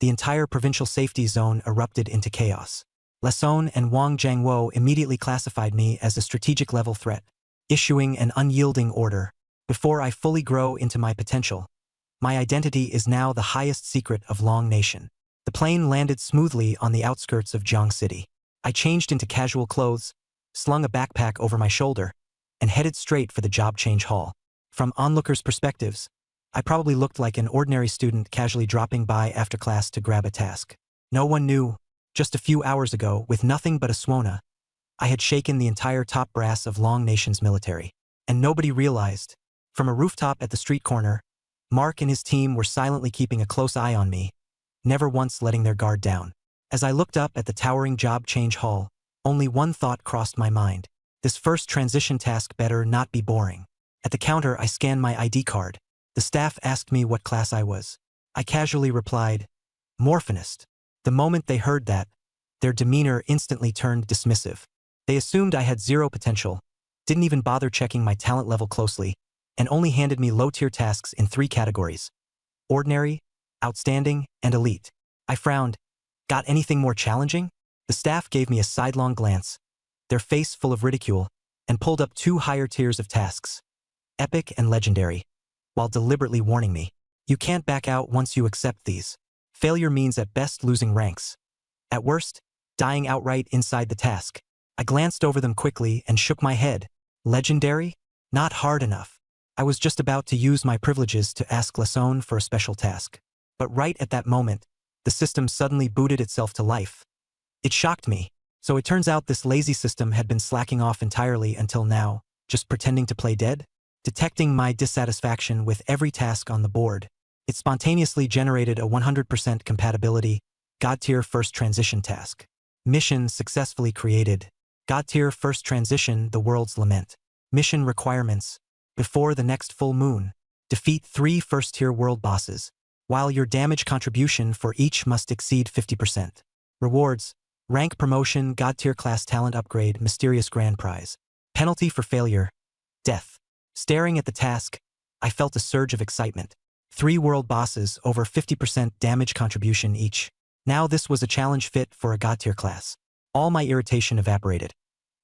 the entire provincial safety zone erupted into chaos. Layson and Wang Jiangwo immediately classified me as a strategic level threat. issuing an unyielding order. Before I fully grow into my potential, my identity is now the highest secret of Long Nation. The plane landed smoothly on the outskirts of Jiang City. I changed into casual clothes, slung a backpack over my shoulder, and headed straight for the job change hall. From onlookers' perspectives, I probably looked like an ordinary student casually dropping by after class to grab a task. No one knew, just a few hours ago, with nothing but a swona, I had shaken the entire top brass of Long Nation's military. And nobody realized. From a rooftop at the street corner, Mark and his team were silently keeping a close eye on me, never once letting their guard down. As I looked up at the towering job change hall, only one thought crossed my mind. This first transition task better not be boring. At the counter, I scanned my ID card. The staff asked me what class I was. I casually replied, Morphinist. The moment they heard that, their demeanor instantly turned dismissive. They assumed I had zero potential, didn't even bother checking my talent level closely, and only handed me low-tier tasks in 3 categories: ordinary, outstanding, and elite. I frowned. Got anything more challenging? The staff gave me a sidelong glance, their face full of ridicule, and pulled up 2 higher tiers of tasks: epic and legendary, while deliberately warning me, you can't back out once you accept these. Failure means at best losing ranks. At worst, dying outright inside the task. I glanced over them quickly and shook my head. Legendary? Not hard enough. I was just about to use my privileges to ask Lasone for a special task. But right at that moment, the system suddenly booted itself to life. It shocked me. So it turns out this lazy system had been slacking off entirely until now, just pretending to play dead? Detecting my dissatisfaction with every task on the board, it spontaneously generated a 100% compatibility God-tier first transition task. Mission successfully created. God-tier first transition, the world's lament. Mission requirements. Before the next full moon, defeat 3 first-tier world bosses, while your damage contribution for each must exceed 50%. Rewards: rank promotion, God-tier class talent upgrade, mysterious grand prize. Penalty for failure: death. Staring at the task, I felt a surge of excitement. 3 world bosses, over 50% damage contribution each. Now this was a challenge fit for a God-tier class. All my irritation evaporated.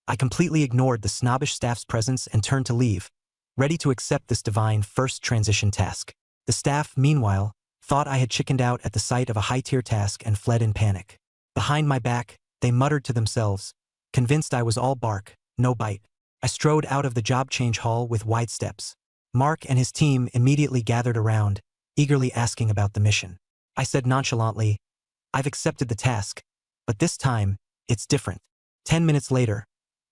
I completely ignored the snobbish staff's presence and turned to leave, ready to accept this divine first transition task. The staff, meanwhile, thought I had chickened out at the sight of a high-tier task and fled in panic. Behind my back, they muttered to themselves, convinced I was all bark, no bite. I strode out of the job change hall with wide steps. Mark and his team immediately gathered around, eagerly asking about the mission. I said nonchalantly, I've accepted the task, but this time, it's different. 10 minutes later,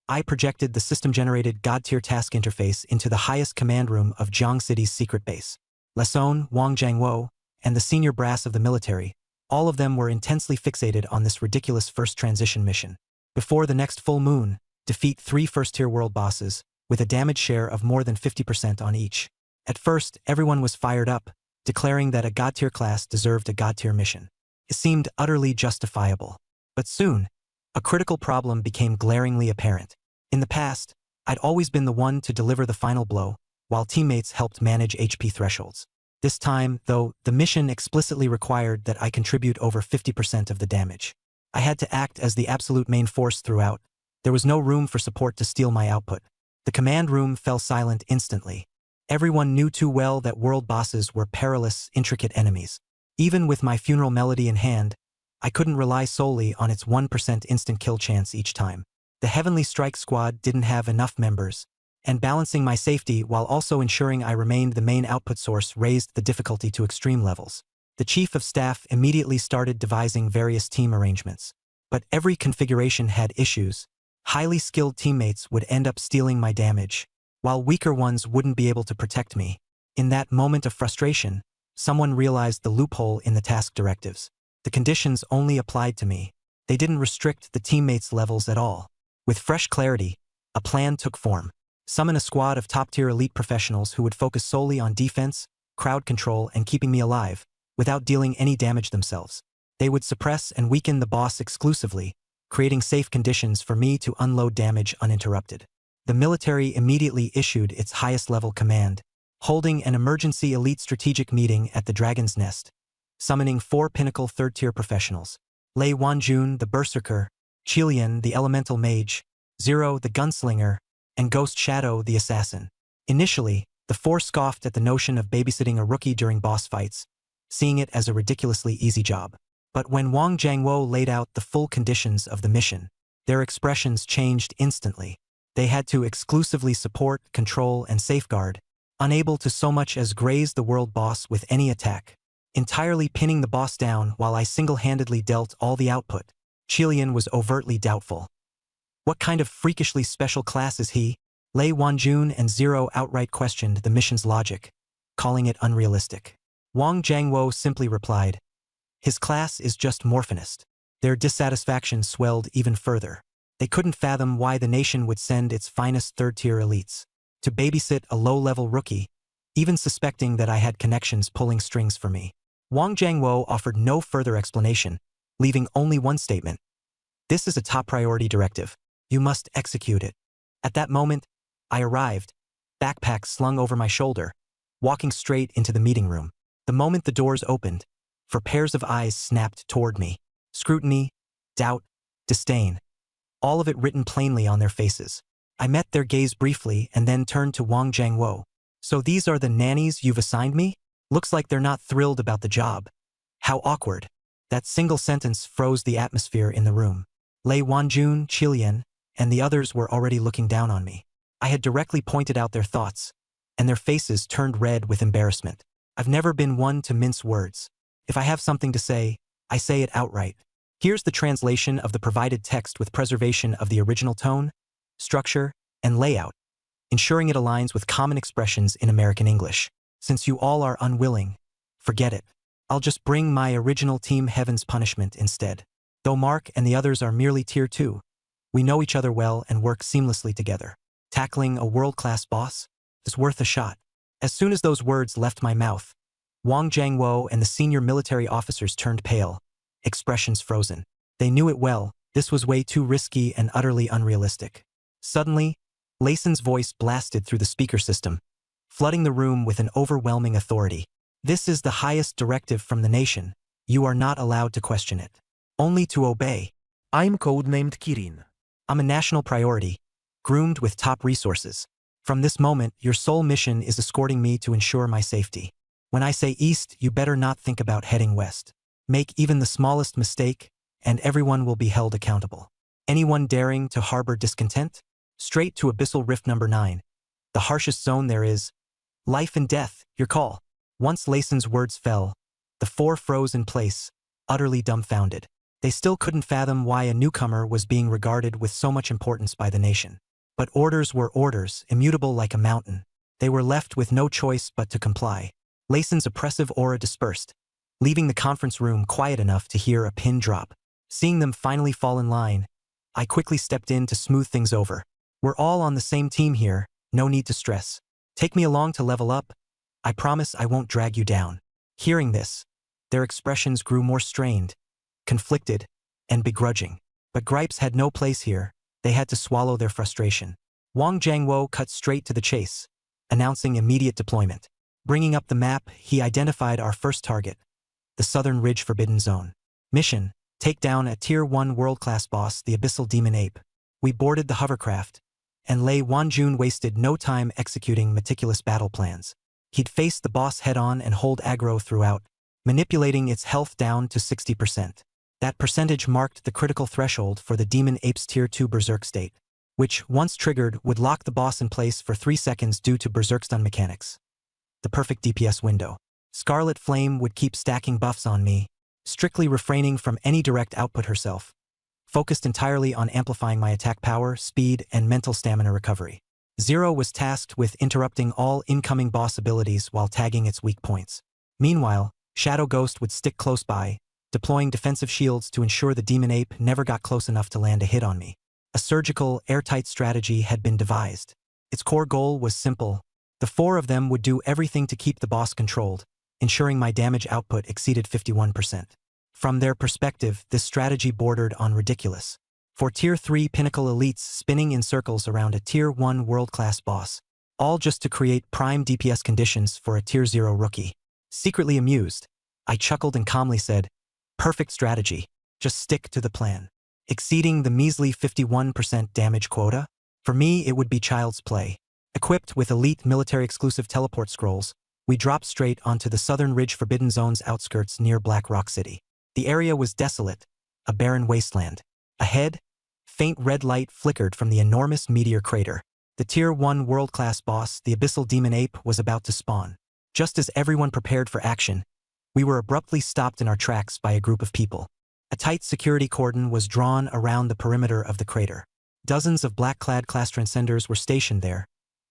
I projected the system-generated God-tier task interface into the highest command room of Jiang City's secret base. Lasone, Wang Jiangwo, and the senior brass of the military, all of them were intensely fixated on this ridiculous first transition mission. Before the next full moon, defeat 3 first-tier world bosses, with a damage share of more than 50% on each. At first, everyone was fired up, declaring that a God-tier class deserved a God-tier mission. It seemed utterly justifiable. But soon, a critical problem became glaringly apparent. In the past, I'd always been the one to deliver the final blow, while teammates helped manage HP thresholds. This time, though, the mission explicitly required that I contribute over 50% of the damage. I had to act as the absolute main force throughout. There was no room for support to steal my output. The command room fell silent instantly. Everyone knew too well that world bosses were perilous, intricate enemies. Even with my funeral melody in hand, I couldn't rely solely on its 1% instant kill chance each time. The Heavenly Strike Squad didn't have enough members, and balancing my safety while also ensuring I remained the main output source raised the difficulty to extreme levels. The Chief of Staff immediately started devising various team arrangements. But every configuration had issues. Highly skilled teammates would end up stealing my damage, while weaker ones wouldn't be able to protect me. In that moment of frustration, someone realized the loophole in the task directives. The conditions only applied to me. They didn't restrict the teammates' levels at all. With fresh clarity, a plan took form. Summon a squad of top-tier elite professionals who would focus solely on defense, crowd control, and keeping me alive, without dealing any damage themselves. They would suppress and weaken the boss exclusively, creating safe conditions for me to unload damage uninterrupted. The military immediately issued its highest-level command, holding an emergency elite strategic meeting at the Dragon's Nest, summoning 4 pinnacle third-tier professionals: Lei Wanjun, the Berserker; Qilian, the Elemental Mage; Zero, the Gunslinger; and Ghost Shadow the assassin. Initially, the four scoffed at the notion of babysitting a rookie during boss fights, seeing it as a ridiculously easy job. But when Wang Jiangwo laid out the full conditions of the mission, their expressions changed instantly. They had to exclusively support, control, and safeguard, unable to so much as graze the world boss with any attack, entirely pinning the boss down while I single-handedly dealt all the output. Qilian was overtly doubtful. What kind of freakishly special class is he? Lei Wanjun and Zero outright questioned the mission's logic, calling it unrealistic. Wang Jiangwo simply replied, "His class is just Morphinist." Their dissatisfaction swelled even further. They couldn't fathom why the nation would send its finest third-tier elites to babysit a low-level rookie, even suspecting that I had connections pulling strings for me. Wang Jiangwo offered no further explanation, leaving only one statement. "This is a top priority directive. You must execute it." At that moment, I arrived, backpack slung over my shoulder, walking straight into the meeting room. The moment the doors opened, four pairs of eyes snapped toward me. Scrutiny, doubt, disdain. All of it written plainly on their faces. I met their gaze briefly and then turned to Wang Jiangwo. "So these are the nannies you've assigned me? Looks like they're not thrilled about the job. How awkward." That single sentence froze the atmosphere in the room. Lei Wanjun, Qilian, and the others were already looking down on me. I had directly pointed out their thoughts, and their faces turned red with embarrassment. I've never been one to mince words. If I have something to say, I say it outright. Here's the translation of the provided text with preservation of the original tone, structure, and layout, ensuring it aligns with common expressions in American English. Since you all are unwilling, forget it. I'll just bring my original Team Heaven's punishment instead. Though Mark and the others are merely Tier 2, we know each other well and work seamlessly together. Tackling a world-class boss is worth a shot. As soon as those words left my mouth, Wang Jiangwo and the senior military officers turned pale, expressions frozen. They knew it well, this was way too risky and utterly unrealistic. Suddenly, Lason's voice blasted through the speaker system, flooding the room with an overwhelming authority. "This is the highest directive from the nation. You are not allowed to question it. Only to obey." I'm codenamed Kirin. "I'm a national priority, groomed with top resources. From this moment, your sole mission is escorting me to ensure my safety. When I say east, you better not think about heading west. Make even the smallest mistake, and everyone will be held accountable. Anyone daring to harbor discontent? Straight to Abyssal Rift number 9. The harshest zone there is. Life and death, your call." Once Lason's words fell, the four froze in place, utterly dumbfounded. They still couldn't fathom why a newcomer was being regarded with so much importance by the nation. But orders were orders, immutable like a mountain. They were left with no choice but to comply. Lason's oppressive aura dispersed, leaving the conference room quiet enough to hear a pin drop. Seeing them finally fall in line, I quickly stepped in to smooth things over. "We're all on the same team here, no need to stress. Take me along to level up. I promise I won't drag you down." Hearing this, their expressions grew more strained, conflicted, and begrudging. But gripes had no place here. They had to swallow their frustration. Wang Jiangwo cut straight to the chase, announcing immediate deployment. Bringing up the map, he identified our first target, the Southern Ridge Forbidden Zone. Mission: take down a Tier 1 world-class boss, the Abyssal Demon Ape. We boarded the hovercraft, and Lei Wanjun wasted no time executing meticulous battle plans. He'd face the boss head-on and hold aggro throughout, manipulating its health down to 60%. That percentage marked the critical threshold for the Demon Ape's Tier 2 Berserk state, which, once triggered, would lock the boss in place for 3 seconds due to Berserk stun mechanics. The perfect DPS window. Scarlet Flame would keep stacking buffs on me, strictly refraining from any direct output herself, focused entirely on amplifying my attack power, speed, and mental stamina recovery. Zero was tasked with interrupting all incoming boss abilities while tagging its weak points. Meanwhile, Shadow Ghost would stick close by, deploying defensive shields to ensure the Demon Ape never got close enough to land a hit on me. A surgical, airtight strategy had been devised. Its core goal was simple. The four of them would do everything to keep the boss controlled, ensuring my damage output exceeded 51%. From their perspective, this strategy bordered on ridiculous. For Tier 3 pinnacle elites spinning in circles around a Tier 1 world-class boss, all just to create prime DPS conditions for a Tier 0 rookie. Secretly amused, I chuckled and calmly said, "Perfect strategy, just stick to the plan." Exceeding the measly 51% damage quota? For me, it would be child's play. Equipped with elite military-exclusive teleport scrolls, we dropped straight onto the Southern Ridge Forbidden Zone's outskirts near Black Rock City. The area was desolate, a barren wasteland. Ahead, faint red light flickered from the enormous meteor crater. The Tier 1 world-class boss, the Abyssal Demon Ape, was about to spawn. Just as everyone prepared for action, we were abruptly stopped in our tracks by a group of people. A tight security cordon was drawn around the perimeter of the crater. Dozens of black-clad class transcenders were stationed there,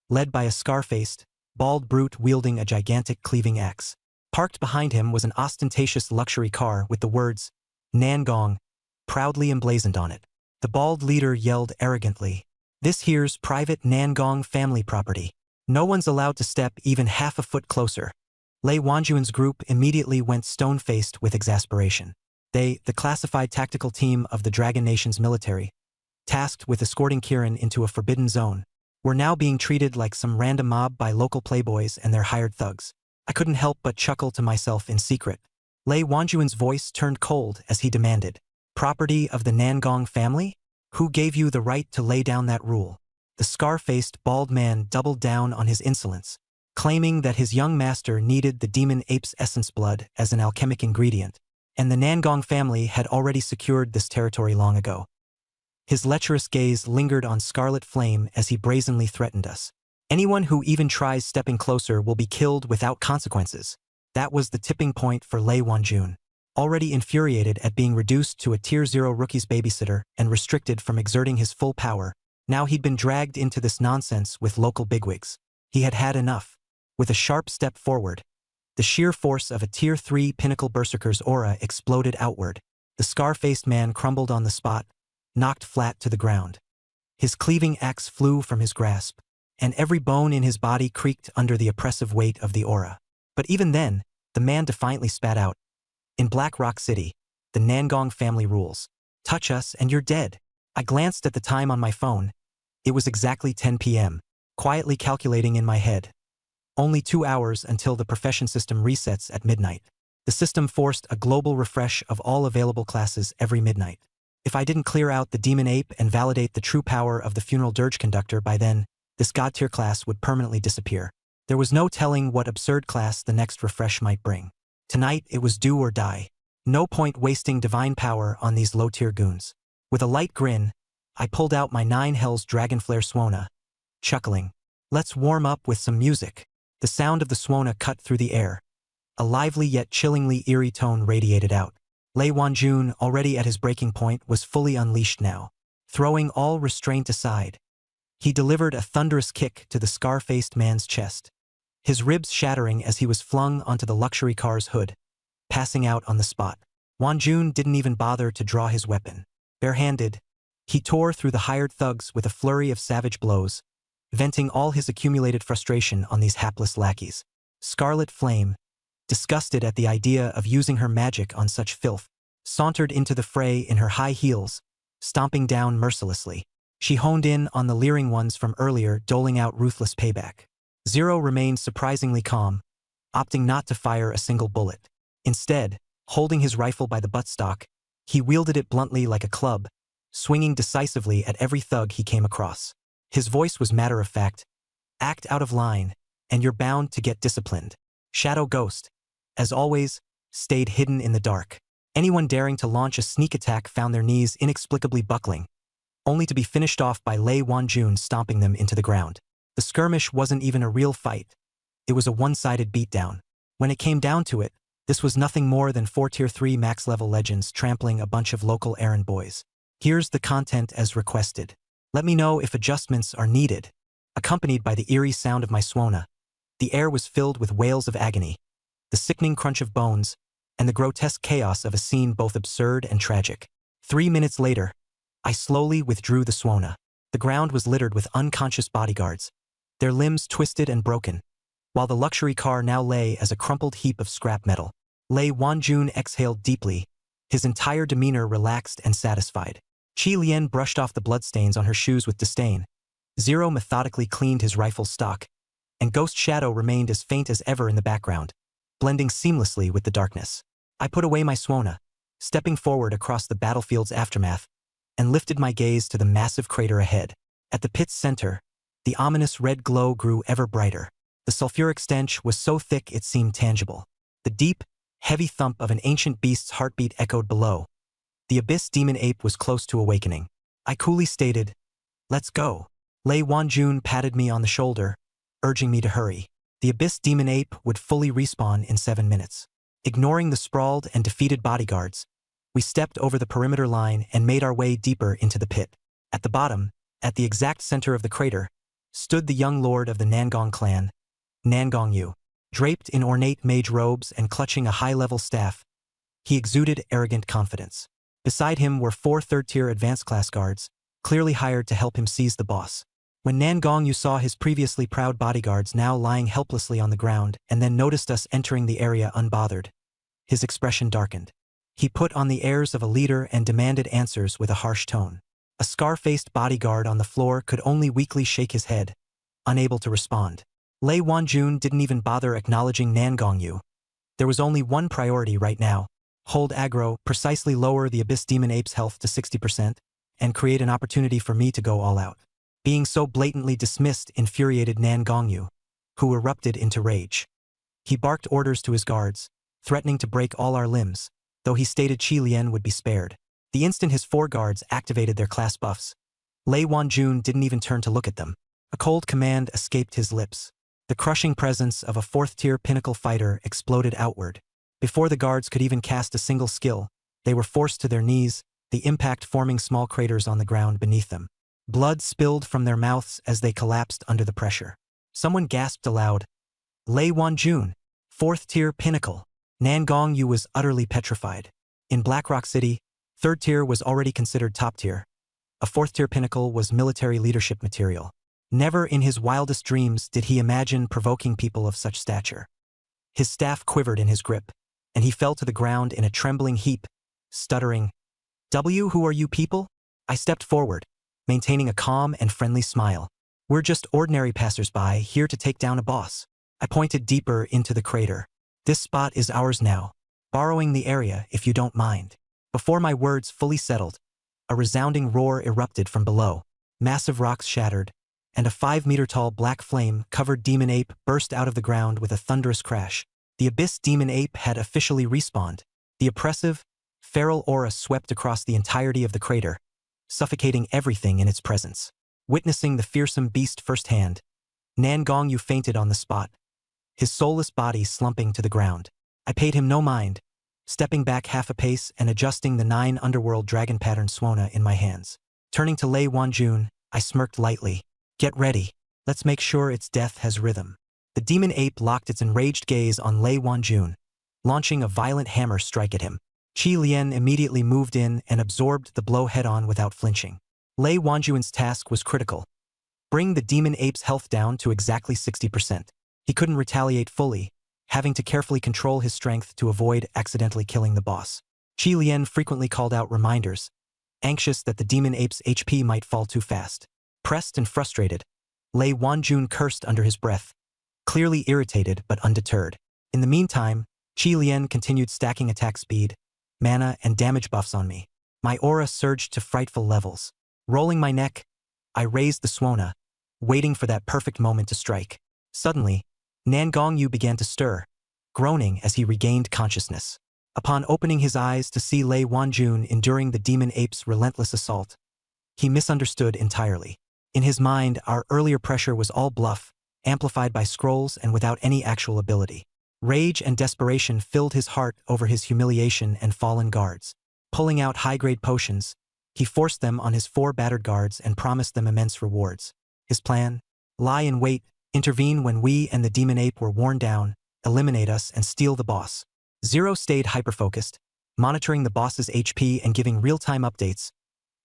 led by a scar-faced, bald brute wielding a gigantic cleaving axe. Parked behind him was an ostentatious luxury car with the words, Nangong, proudly emblazoned on it. The bald leader yelled arrogantly, "This here's private Nangong family property. No one's allowed to step even half a foot closer." Lei Wanjuan's group immediately went stone-faced with exasperation. They, the classified tactical team of the Dragon Nation's military, tasked with escorting Kirin into a forbidden zone, were now being treated like some random mob by local playboys and their hired thugs. I couldn't help but chuckle to myself in secret. Lei Wanjuan's voice turned cold as he demanded, "Property of the Nangong family? Who gave you the right to lay down that rule?" The scar-faced, bald man doubled down on his insolence, claiming that his young master needed the demon ape's essence blood as an alchemic ingredient, and the Nangong family had already secured this territory long ago. His lecherous gaze lingered on Scarlet Flame as he brazenly threatened us. "Anyone who even tries stepping closer will be killed without consequences." That was the tipping point for Lei Wanjun. Already infuriated at being reduced to a Tier 0 rookie's babysitter and restricted from exerting his full power, now he'd been dragged into this nonsense with local bigwigs. He had had enough. With a sharp step forward, the sheer force of a Tier 3 pinnacle berserker's aura exploded outward. The scar-faced man crumbled on the spot, knocked flat to the ground. His cleaving axe flew from his grasp, and every bone in his body creaked under the oppressive weight of the aura. But even then, the man defiantly spat out, "In Black Rock City, the Nangong family rules. Touch us and you're dead." I glanced at the time on my phone. It was exactly 10 p.m., quietly calculating in my head. Only 2 hours until the profession system resets at midnight. The system forced a global refresh of all available classes every midnight. If I didn't clear out the Demon Ape and validate the true power of the Funeral Dirge Conductor by then, this God-tier class would permanently disappear. There was no telling what absurd class the next refresh might bring. Tonight, it was do or die. No point wasting divine power on these low-tier goons. With a light grin, I pulled out my 9 Hells Dragonflare Swona, chuckling. "Let's warm up with some music." The sound of the Swona cut through the air. A lively yet chillingly eerie tone radiated out. Lei Wanjun, already at his breaking point, was fully unleashed now. Throwing all restraint aside, he delivered a thunderous kick to the scar-faced man's chest, his ribs shattering as he was flung onto the luxury car's hood, passing out on the spot. Wanjun didn't even bother to draw his weapon. Barehanded, he tore through the hired thugs with a flurry of savage blows, venting all his accumulated frustration on these hapless lackeys. Scarlet Flame, disgusted at the idea of using her magic on such filth, sauntered into the fray in her high heels, stomping down mercilessly. She honed in on the leering ones from earlier, doling out ruthless payback. Zero remained surprisingly calm, opting not to fire a single bullet. Instead, holding his rifle by the buttstock, he wielded it bluntly like a club, swinging decisively at every thug he came across. His voice was matter-of-fact, "Act out of line, and you're bound to get disciplined." Shadow Ghost, as always, stayed hidden in the dark. Anyone daring to launch a sneak attack found their knees inexplicably buckling, only to be finished off by Lei Wanjun stomping them into the ground. The skirmish wasn't even a real fight. It was a one-sided beatdown. When it came down to it, this was nothing more than 4 Tier 3 max-level legends trampling a bunch of local errand boys. Here's the content as requested. Let me know if adjustments are needed. Accompanied by the eerie sound of my Swona, the air was filled with wails of agony, the sickening crunch of bones, and the grotesque chaos of a scene both absurd and tragic. 3 minutes later, I slowly withdrew the Swona. The ground was littered with unconscious bodyguards, their limbs twisted and broken, while the luxury car now lay as a crumpled heap of scrap metal. Lei Wanjun exhaled deeply, his entire demeanor relaxed and satisfied. Qi Lian brushed off the bloodstains on her shoes with disdain. Zero methodically cleaned his rifle's stock, and Ghost Shadow remained as faint as ever in the background, blending seamlessly with the darkness. I put away my Swona, stepping forward across the battlefield's aftermath, and lifted my gaze to the massive crater ahead. At the pit's center, the ominous red glow grew ever brighter. The sulfuric stench was so thick it seemed tangible. The deep, heavy thump of an ancient beast's heartbeat echoed below. The abyss demon ape was close to awakening. I coolly stated, "Let's go." Lei Wanjun patted me on the shoulder, urging me to hurry. The abyss demon ape would fully respawn in 7 minutes. Ignoring the sprawled and defeated bodyguards, we stepped over the perimeter line and made our way deeper into the pit. At the bottom, at the exact center of the crater, stood the young lord of the Nangong clan, Nangong Yu. Draped in ornate mage robes and clutching a high-level staff, he exuded arrogant confidence. Beside him were 4 third-tier advanced class guards, clearly hired to help him seize the boss. When Nangong Yu saw his previously proud bodyguards now lying helplessly on the ground and then noticed us entering the area unbothered, his expression darkened. He put on the airs of a leader and demanded answers with a harsh tone. A scar-faced bodyguard on the floor could only weakly shake his head, unable to respond. Lei Wanjun didn't even bother acknowledging Nangong Yu. There was only one priority right now: hold aggro, precisely lower the Abyss Demon Ape's health to 60%, and create an opportunity for me to go all out. Being so blatantly dismissed infuriated Nangong Yu, who erupted into rage. He barked orders to his guards, threatening to break all our limbs, though he stated Qi Lian would be spared. The instant his 4 guards activated their class buffs, Lei Wanjun didn't even turn to look at them. A cold command escaped his lips. The crushing presence of a 4th-tier pinnacle fighter exploded outward. Before the guards could even cast a single skill, they were forced to their knees, the impact forming small craters on the ground beneath them. Blood spilled from their mouths as they collapsed under the pressure. Someone gasped aloud, "Lei Wanjun, 4th-tier pinnacle." Nangong Yu was utterly petrified. In Blackrock City, 3rd tier was already considered top tier. A 4th-tier pinnacle was military leadership material. Never in his wildest dreams did he imagine provoking people of such stature. His staff quivered in his grip, and he fell to the ground in a trembling heap, stuttering, "Who are you people?" I stepped forward, maintaining a calm and friendly smile. "We're just ordinary passers-by here to take down a boss." I pointed deeper into the crater. "This spot is ours now. Borrowing the area if you don't mind." Before my words fully settled, a resounding roar erupted from below. Massive rocks shattered, and a 5-meter-tall black flame-covered demon ape burst out of the ground with a thunderous crash. The Abyss Demon Ape had officially respawned. The oppressive, feral aura swept across the entirety of the crater, suffocating everything in its presence. Witnessing the fearsome beast firsthand, Nangong Yu fainted on the spot, his soulless body slumping to the ground. I paid him no mind, stepping back half a pace and adjusting the 9 underworld dragon pattern Suona in my hands. Turning to Lei Wanjun, I smirked lightly. "Get ready. Let's make sure its death has rhythm." The demon ape locked its enraged gaze on Lei Wanjun, launching a violent hammer strike at him. Qi Lian immediately moved in and absorbed the blow head-on without flinching. Lei Wanjun's task was critical. Bring the demon ape's health down to exactly 60%. He couldn't retaliate fully, having to carefully control his strength to avoid accidentally killing the boss. Qi Lian frequently called out reminders, anxious that the demon ape's HP might fall too fast. Pressed and frustrated, Lei Wanjun cursed under his breath, clearly irritated but undeterred. In the meantime, Qi Lian continued stacking attack speed, mana, and damage buffs on me. My aura surged to frightful levels. Rolling my neck, I raised the Suona, waiting for that perfect moment to strike. Suddenly, Nangong Yu began to stir, groaning as he regained consciousness. Upon opening his eyes to see Lei Wanjun enduring the demon ape's relentless assault, he misunderstood entirely. In his mind, our earlier pressure was all bluff, amplified by scrolls and without any actual ability. Rage and desperation filled his heart over his humiliation and fallen guards. Pulling out high-grade potions, he forced them on his 4 battered guards and promised them immense rewards. His plan? Lie in wait, intervene when we and the demon ape were worn down, eliminate us and steal the boss. Zero stayed hyper-focused, monitoring the boss's HP and giving real-time updates.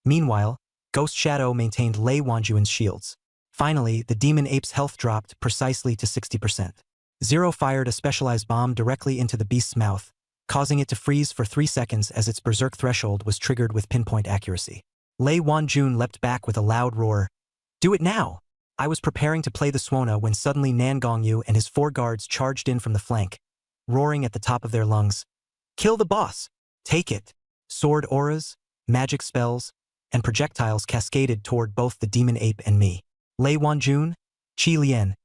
Meanwhile, Ghost Shadow maintained Lei Wanjun's shields. Finally, the demon ape's health dropped precisely to 60%. Zero fired a specialized bomb directly into the beast's mouth, causing it to freeze for 3 seconds as its berserk threshold was triggered with pinpoint accuracy. Lei Wanjun leapt back with a loud roar. "Do it now!" I was preparing to play the Suona when suddenly Nangong Yu and his 4 guards charged in from the flank, roaring at the top of their lungs. "Kill the boss! Take it!" Sword auras, magic spells, and projectiles cascaded toward both the demon ape and me. Lei Wanjun, Qi Lian,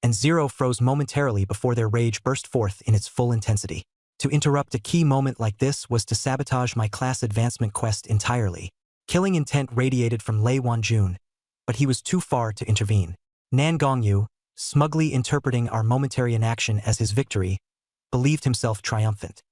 and Zero froze momentarily before their rage burst forth in its full intensity. To interrupt a key moment like this was to sabotage my class advancement quest entirely. Killing intent radiated from Lei Wanjun, but he was too far to intervene. Nan Gongyu, smugly interpreting our momentary inaction as his victory, believed himself triumphant.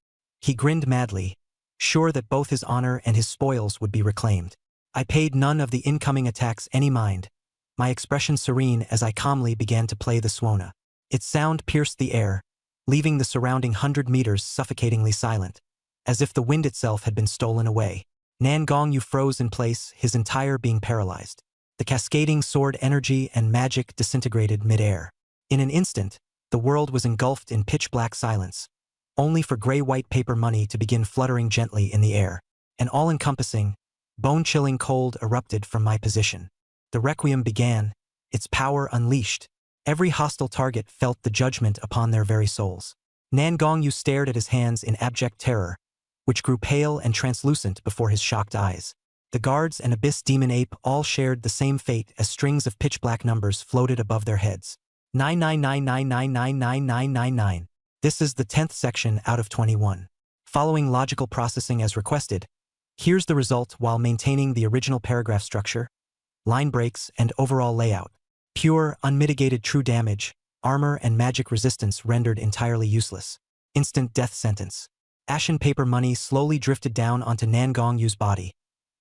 He grinned madly, sure that both his honor and his spoils would be reclaimed. I paid none of the incoming attacks any mind, my expression serene as I calmly began to play the suona. Its sound pierced the air, leaving the surrounding 100 meters suffocatingly silent, as if the wind itself had been stolen away. Nan Gongyu froze in place, his entire being paralyzed. The cascading sword energy and magic disintegrated mid-air. In an instant, the world was engulfed in pitch-black silence, only for gray-white paper money to begin fluttering gently in the air. An all-encompassing, bone-chilling cold erupted from my position. The requiem began, its power unleashed. Every hostile target felt the judgment upon their very souls. Nan Gongyu stared at his hands in abject terror, which grew pale and translucent before his shocked eyes. The guards and abyss demon ape all shared the same fate as strings of pitch-black numbers floated above their heads. 999999999. This is the 10th section out of 21. Following logical processing as requested, here's the result while maintaining the original paragraph structure, line breaks, and overall layout. Pure, unmitigated true damage, armor and magic resistance rendered entirely useless. Instant death sentence. Ashen paper money slowly drifted down onto Nan Gongyu's body,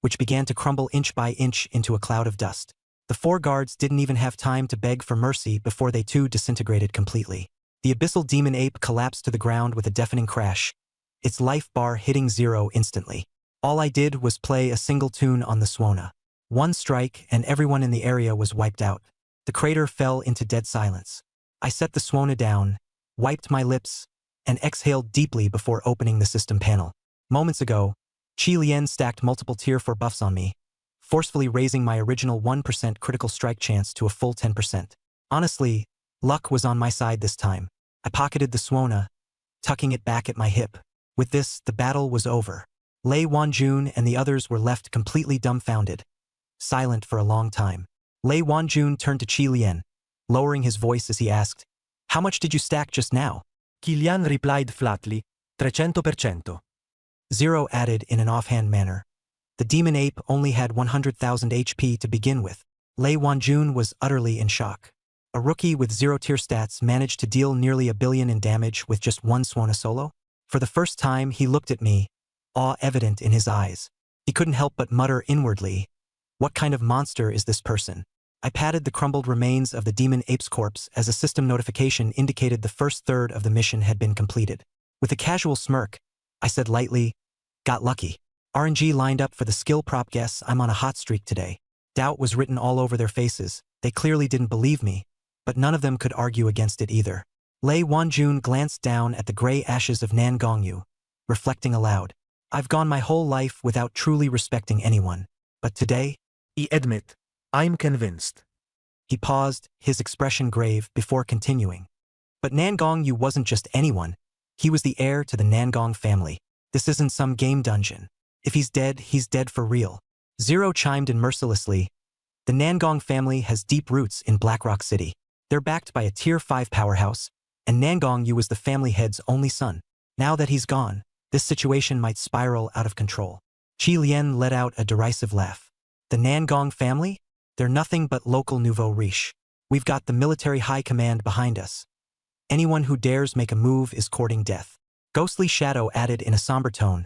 which began to crumble inch by inch into a cloud of dust. The 4 guards didn't even have time to beg for mercy before they too disintegrated completely. The abyssal demon ape collapsed to the ground with a deafening crash, its life bar hitting 0 instantly. All I did was play a single tune on the suona. One strike and everyone in the area was wiped out. The crater fell into dead silence. I set the suona down, wiped my lips, and exhaled deeply before opening the system panel. Moments ago, Qi Lian stacked multiple tier 4 buffs on me, forcefully raising my original 1% critical strike chance to a full 10%. Honestly, luck was on my side this time. I pocketed the suona, tucking it back at my hip. With this, the battle was over. Lei Wanjun and the others were left completely dumbfounded, silent for a long time. Lei Wanjun turned to Qi Lian, lowering his voice as he asked, "How much did you stack just now?" Qi Lian replied flatly, 300%. Zero added in an offhand manner, "The demon ape only had 100,000 HP to begin with." Lei Wanjun was utterly in shock. A rookie with 0 tier stats managed to deal nearly $1 billion in damage with just one suona solo? For the first time, he looked at me, awe evident in his eyes. He couldn't help but mutter inwardly, "What kind of monster is this person?" I patted the crumbled remains of the demon ape's corpse as a system notification indicated the first third of the mission had been completed. With a casual smirk, I said lightly, "Got lucky. RNG lined up for the skill prop guess. I'm on a hot streak today." Doubt was written all over their faces. They clearly didn't believe me, but none of them could argue against it either. Lei Wanjun glanced down at the gray ashes of Nan Gongyu, reflecting aloud, "I've gone my whole life without truly respecting anyone, but today..." I admit, I'm convinced. He paused, his expression grave, before continuing. But Nan Gongyu wasn't just anyone. He was the heir to the Nangong family. This isn't some game dungeon. If he's dead for real. Zero chimed in mercilessly. The Nangong family has deep roots in Blackrock City. They're backed by a tier 5 powerhouse, and Nangongyu was the family head's only son. Now that he's gone, this situation might spiral out of control. Qi Lian let out a derisive laugh. The Nangong family? They're nothing but local nouveau riche. We've got the military high command behind us. Anyone who dares make a move is courting death. Ghostly Shadow added in a somber tone,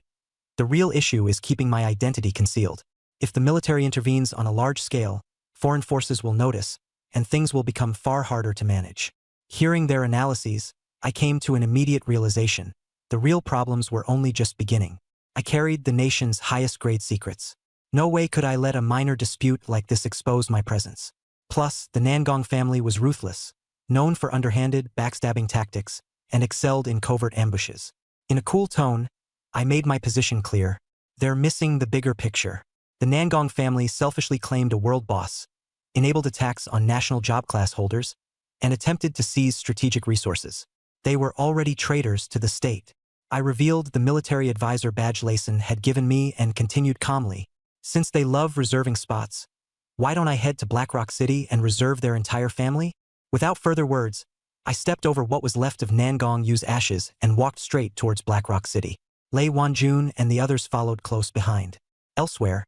"The real issue is keeping my identity concealed. If the military intervenes on a large scale, foreign forces will notice, and things will become far harder to manage." Hearing their analyses, I came to an immediate realization. The real problems were only just beginning. I carried the nation's highest grade secrets. No way could I let a minor dispute like this expose my presence. Plus, the Nangong family was ruthless, known for underhanded, backstabbing tactics, and excelled in covert ambushes. In a cool tone, I made my position clear. They're missing the bigger picture. The Nangong family selfishly claimed a world boss, enabled attacks on national job class holders, and attempted to seize strategic resources. They were already traitors to the state. I revealed the military advisor badge Layson had given me and continued calmly, Since they love reserving spots, why don't I head to Blackrock City and reserve their entire family? Without further words, I stepped over what was left of Nangong Yu's ashes and walked straight towards Blackrock City. Lei Wanjun and the others followed close behind. Elsewhere,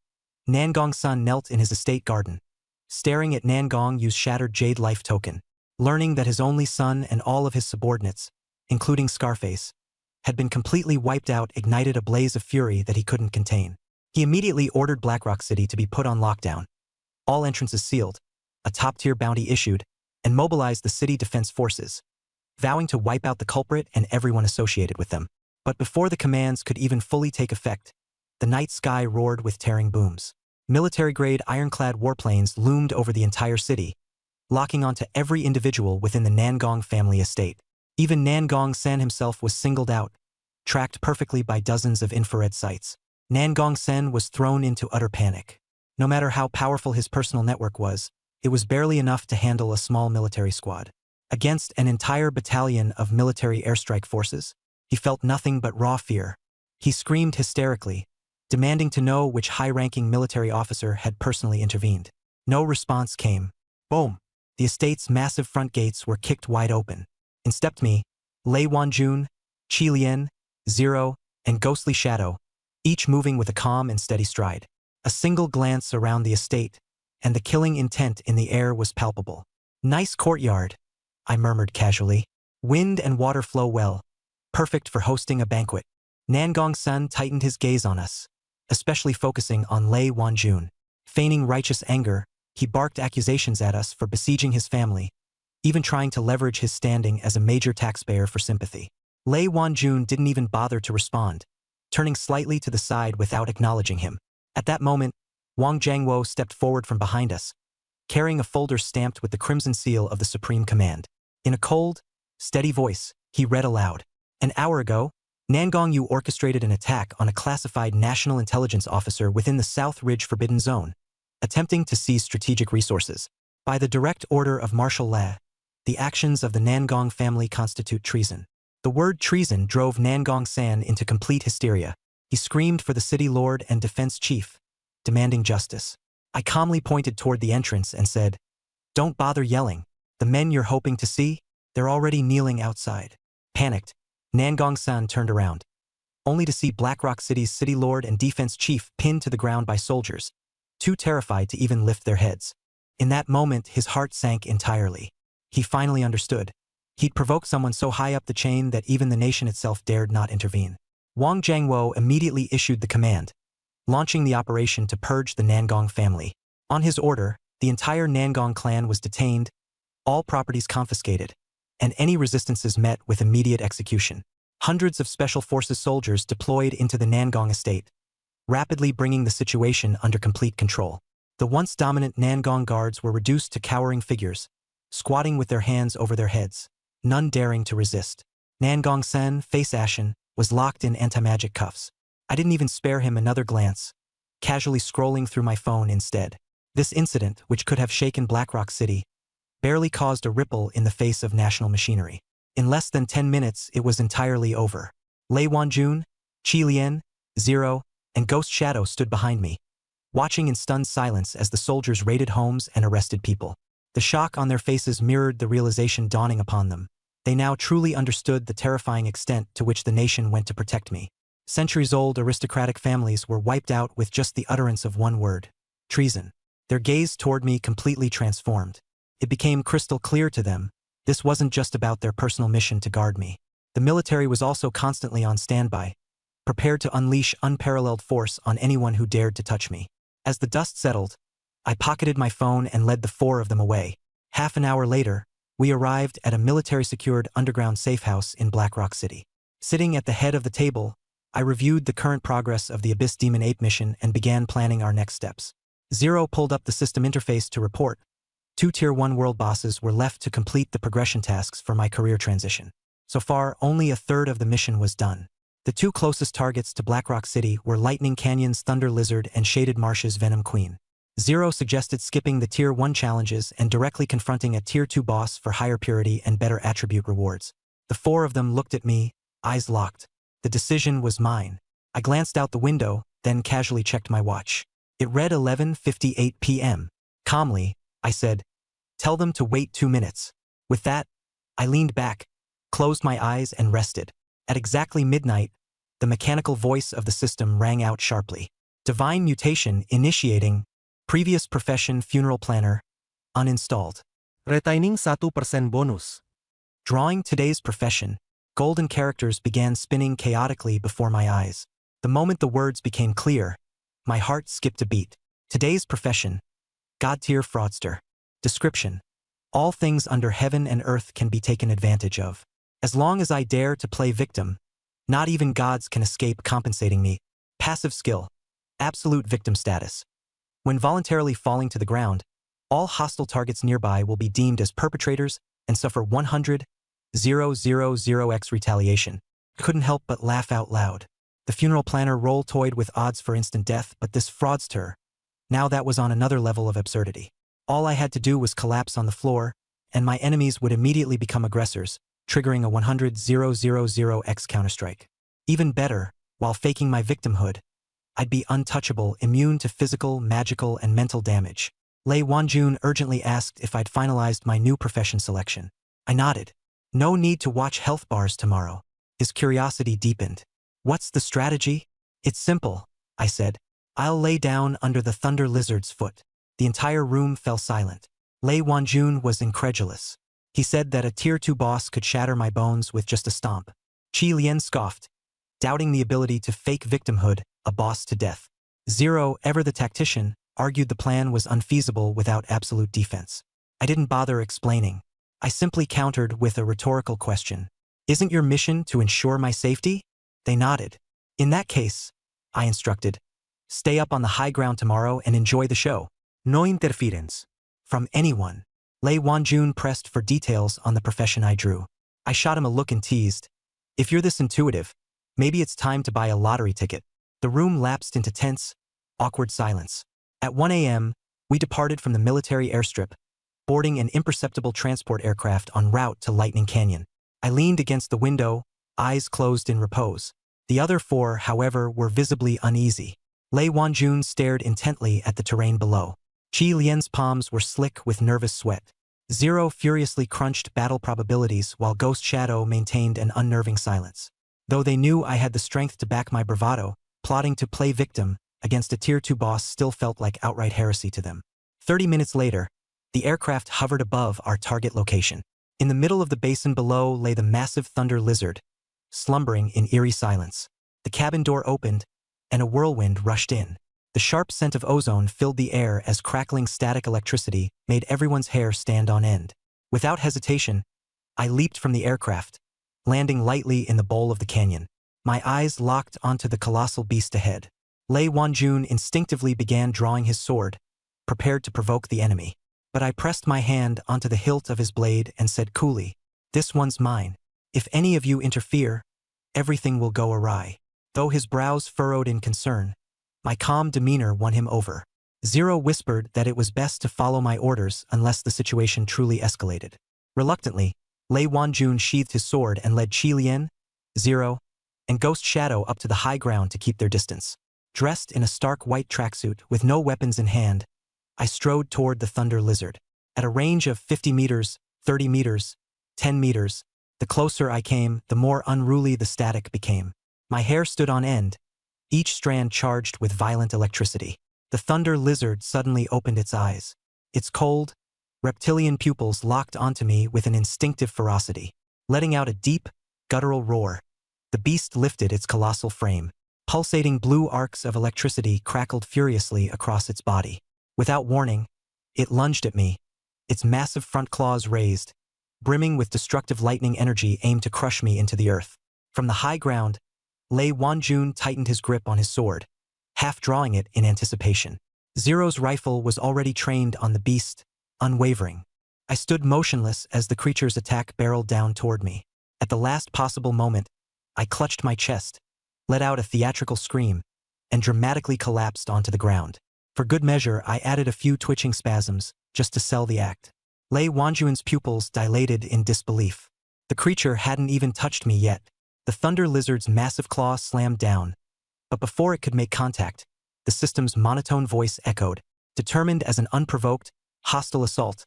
Nangong's son knelt in his estate garden, staring at Nangong Yu's shattered jade life token. Learning that his only son and all of his subordinates, including Scarface, had been completely wiped out ignited a blaze of fury that he couldn't contain. He immediately ordered Blackrock City to be put on lockdown, all entrances sealed, a top-tier bounty issued, and mobilized the city defense forces, vowing to wipe out the culprit and everyone associated with them. But before the commands could even fully take effect, the night sky roared with tearing booms. Military-grade ironclad warplanes loomed over the entire city, locking onto every individual within the Nangong family estate. Even Nangong Sen himself was singled out, tracked perfectly by dozens of infrared sights. Nangong Sen was thrown into utter panic. No matter how powerful his personal network was, it was barely enough to handle a small military squad. Against an entire battalion of military airstrike forces, he felt nothing but raw fear. He screamed hysterically, demanding to know which high-ranking military officer had personally intervened. No response came. Boom! The estate's massive front gates were kicked wide open. In stepped me, Lei Wanjun, Qi Lian, Zero, and Ghostly Shadow, each moving with a calm and steady stride. A single glance around the estate, and the killing intent in the air was palpable. "Nice courtyard," I murmured casually. "Wind and water flow well. Perfect for hosting a banquet." Nangong Sun tightened his gaze on us, especially focusing on Lei Wanjun. Feigning righteous anger, he barked accusations at us for besieging his family, even trying to leverage his standing as a major taxpayer for sympathy. Lei Wanjun didn't even bother to respond, turning slightly to the side without acknowledging him. At that moment, Wang Jiangwo stepped forward from behind us, carrying a folder stamped with the crimson seal of the Supreme Command. In a cold, steady voice, he read aloud. "An hour ago, Nangong Yu orchestrated an attack on a classified national intelligence officer within the South Ridge Forbidden Zone, attempting to seize strategic resources. By the direct order of Marshal La, the actions of the Nangong family constitute treason." The word treason drove Nangong San into complete hysteria. He screamed for the city lord and defense chief, demanding justice. I calmly pointed toward the entrance and said, "Don't bother yelling. The men you're hoping to see, they're already kneeling outside." Panicked, Nangong San turned around, only to see Blackrock City's city lord and defense chief pinned to the ground by soldiers, too terrified to even lift their heads. In that moment, his heart sank entirely. He finally understood. He'd provoked someone so high up the chain that even the nation itself dared not intervene. Wang Jiangwo immediately issued the command, launching the operation to purge the Nangong family. On his order, the entire Nangong clan was detained, all properties confiscated, and any resistances met with immediate execution. Hundreds of Special Forces soldiers deployed into the Nangong estate, rapidly bringing the situation under complete control. The once dominant Nangong guards were reduced to cowering figures, squatting with their hands over their heads, none daring to resist. Nangong Sen, face ashen, was locked in anti-magic cuffs. I didn't even spare him another glance, casually scrolling through my phone instead. This incident, which could have shaken Blackrock City, barely caused a ripple in the face of national machinery. In less than 10 minutes, it was entirely over. Lei Wanjun, Qi Lian, Zero, and Ghost Shadow stood behind me, watching in stunned silence as the soldiers raided homes and arrested people. The shock on their faces mirrored the realization dawning upon them. They now truly understood the terrifying extent to which the nation went to protect me. Centuries-old aristocratic families were wiped out with just the utterance of one word: treason. Their gaze toward me completely transformed. It became crystal clear to them, this wasn't just about their personal mission to guard me. The military was also constantly on standby, prepared to unleash unparalleled force on anyone who dared to touch me. As the dust settled, I pocketed my phone and led the four of them away. Half an hour later, we arrived at a military-secured underground safe house in Blackrock City. Sitting at the head of the table, I reviewed the current progress of the Abyss Demon Ape mission and began planning our next steps. Zero pulled up the system interface to report. 2 Tier 1 world bosses were left to complete the progression tasks for my career transition. So far, only a third of the mission was done. The 2 closest targets to Blackrock City were Lightning Canyon's Thunder Lizard and Shaded Marsh's Venom Queen. Zero suggested skipping the Tier 1 challenges and directly confronting a Tier 2 boss for higher purity and better attribute rewards. The 4 of them looked at me, eyes locked. The decision was mine. I glanced out the window, then casually checked my watch. It read 11:58 p.m. Calmly, I said, "Tell them to wait 2 minutes." With that, I leaned back, closed my eyes and rested. At exactly midnight, the mechanical voice of the system rang out sharply. Divine mutation initiating. Previous profession funeral planner. Uninstalled. Retaining 1% bonus. Drawing today's profession. Golden characters began spinning chaotically before my eyes. The moment the words became clear, my heart skipped a beat. Today's profession. God-tier fraudster. Description. All things under heaven and earth can be taken advantage of. As long as I dare to play victim, not even gods can escape compensating me. Passive skill. Absolute victim status. When voluntarily falling to the ground, all hostile targets nearby will be deemed as perpetrators and suffer 100,000x retaliation. Couldn't help but laugh out loud. The funeral planner roll-toyed with odds for instant death, but this fraudster, now that was on another level of absurdity. All I had to do was collapse on the floor, and my enemies would immediately become aggressors, triggering a 100,000x counterstrike. Even better, while faking my victimhood, I'd be untouchable, immune to physical, magical, and mental damage. Lei Wanjun urgently asked if I'd finalized my new profession selection. I nodded. No need to watch health bars tomorrow. His curiosity deepened. What's the strategy? It's simple, I said. I'll lay down under the thunder lizard's foot. The entire room fell silent. Lei Wanjun was incredulous. He said that a tier 2 boss could shatter my bones with just a stomp. Qi Lian scoffed, doubting the ability to fake victimhood, a boss to death. Zero, ever the tactician, argued the plan was unfeasible without absolute defense. I didn't bother explaining. I simply countered with a rhetorical question. Isn't your mission to ensure my safety? They nodded. In that case, I instructed, stay up on the high ground tomorrow and enjoy the show. No interference. From anyone. Lei Wanjun pressed for details on the profession I drew. I shot him a look and teased. If you're this intuitive, maybe it's time to buy a lottery ticket. The room lapsed into tense, awkward silence. At 1 a.m., we departed from the military airstrip, boarding an imperceptible transport aircraft en route to Lightning Canyon. I leaned against the window, eyes closed in repose. The other 4, however, were visibly uneasy. Lei Wanjun stared intently at the terrain below. Qi Lian's palms were slick with nervous sweat. Zero furiously crunched battle probabilities while Ghost Shadow maintained an unnerving silence. Though they knew I had the strength to back my bravado, plotting to play victim against a tier 2 boss still felt like outright heresy to them. 30 minutes later, the aircraft hovered above our target location. In the middle of the basin below lay the massive thunder lizard, slumbering in eerie silence. The cabin door opened, and a whirlwind rushed in. The sharp scent of ozone filled the air as crackling static electricity made everyone's hair stand on end. Without hesitation, I leaped from the aircraft, landing lightly in the bowl of the canyon. My eyes locked onto the colossal beast ahead. Lei Wanjun instinctively began drawing his sword, prepared to provoke the enemy. But I pressed my hand onto the hilt of his blade and said coolly, "This one's mine. If any of you interfere, everything will go awry." Though his brows furrowed in concern, my calm demeanor won him over. Zero whispered that it was best to follow my orders unless the situation truly escalated. Reluctantly, Lei Wanjun sheathed his sword and led Qi Lian, Zero, and Ghost Shadow up to the high ground to keep their distance. Dressed in a stark white tracksuit with no weapons in hand, I strode toward the thunder lizard. At a range of 50 meters, 30 meters, 10 meters, the closer I came, the more unruly the static became. My hair stood on end, each strand charged with violent electricity. The thunder lizard suddenly opened its eyes. Its cold, reptilian pupils locked onto me with an instinctive ferocity. Letting out a deep, guttural roar, the beast lifted its colossal frame. Pulsating blue arcs of electricity crackled furiously across its body. Without warning, it lunged at me, its massive front claws raised, brimming with destructive lightning energy aimed to crush me into the earth. From the high ground, Lei Wanjun tightened his grip on his sword, half drawing it in anticipation. Zero's rifle was already trained on the beast, unwavering. I stood motionless as the creature's attack barreled down toward me. At the last possible moment, I clutched my chest, let out a theatrical scream, and dramatically collapsed onto the ground. For good measure, I added a few twitching spasms, just to sell the act. Lei Wanjun's pupils dilated in disbelief. The creature hadn't even touched me yet. The thunder lizard's massive claw slammed down, but before it could make contact, the system's monotone voice echoed. Determined as an unprovoked, hostile assault,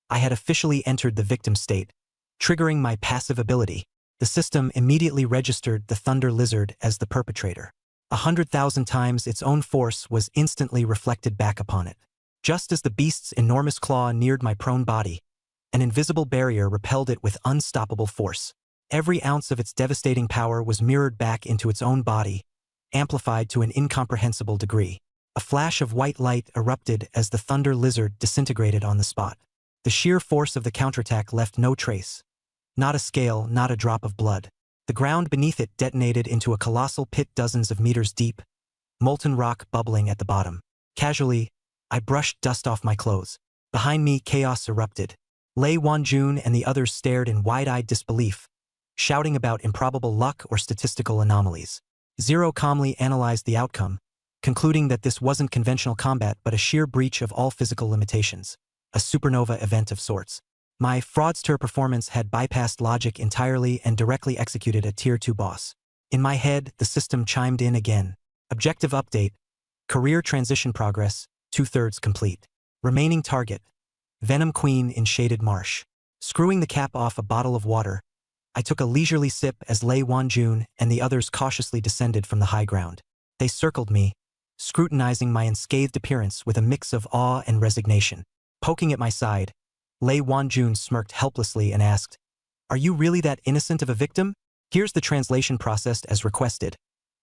I had officially entered the victim state, triggering my passive ability. The system immediately registered the Thunder Lizard as the perpetrator. 100,000 times its own force was instantly reflected back upon it. Just as the beast's enormous claw neared my prone body, an invisible barrier repelled it with unstoppable force. Every ounce of its devastating power was mirrored back into its own body, amplified to an incomprehensible degree. A flash of white light erupted as the Thunder Lizard disintegrated on the spot. The sheer force of the counterattack left no trace. Not a scale, not a drop of blood. The ground beneath it detonated into a colossal pit dozens of meters deep, molten rock bubbling at the bottom. Casually, I brushed dust off my clothes. Behind me, chaos erupted. Lei Wanjun and the others stared in wide-eyed disbelief, shouting about improbable luck or statistical anomalies. Zero calmly analyzed the outcome, concluding that this wasn't conventional combat but a sheer breach of all physical limitations. A supernova event of sorts. My fraudster performance had bypassed logic entirely and directly executed a Tier 2 boss. In my head, the system chimed in again. Objective update. Career transition progress, 2/3 complete. Remaining target. Venom Queen in Shaded Marsh. Screwing the cap off a bottle of water, I took a leisurely sip as Lei Wanjun and the others cautiously descended from the high ground. They circled me, scrutinizing my unscathed appearance with a mix of awe and resignation. Poking at my side, Lei Wanjun smirked helplessly and asked, "Are you really that innocent of a victim?" Here's the translation processed as requested,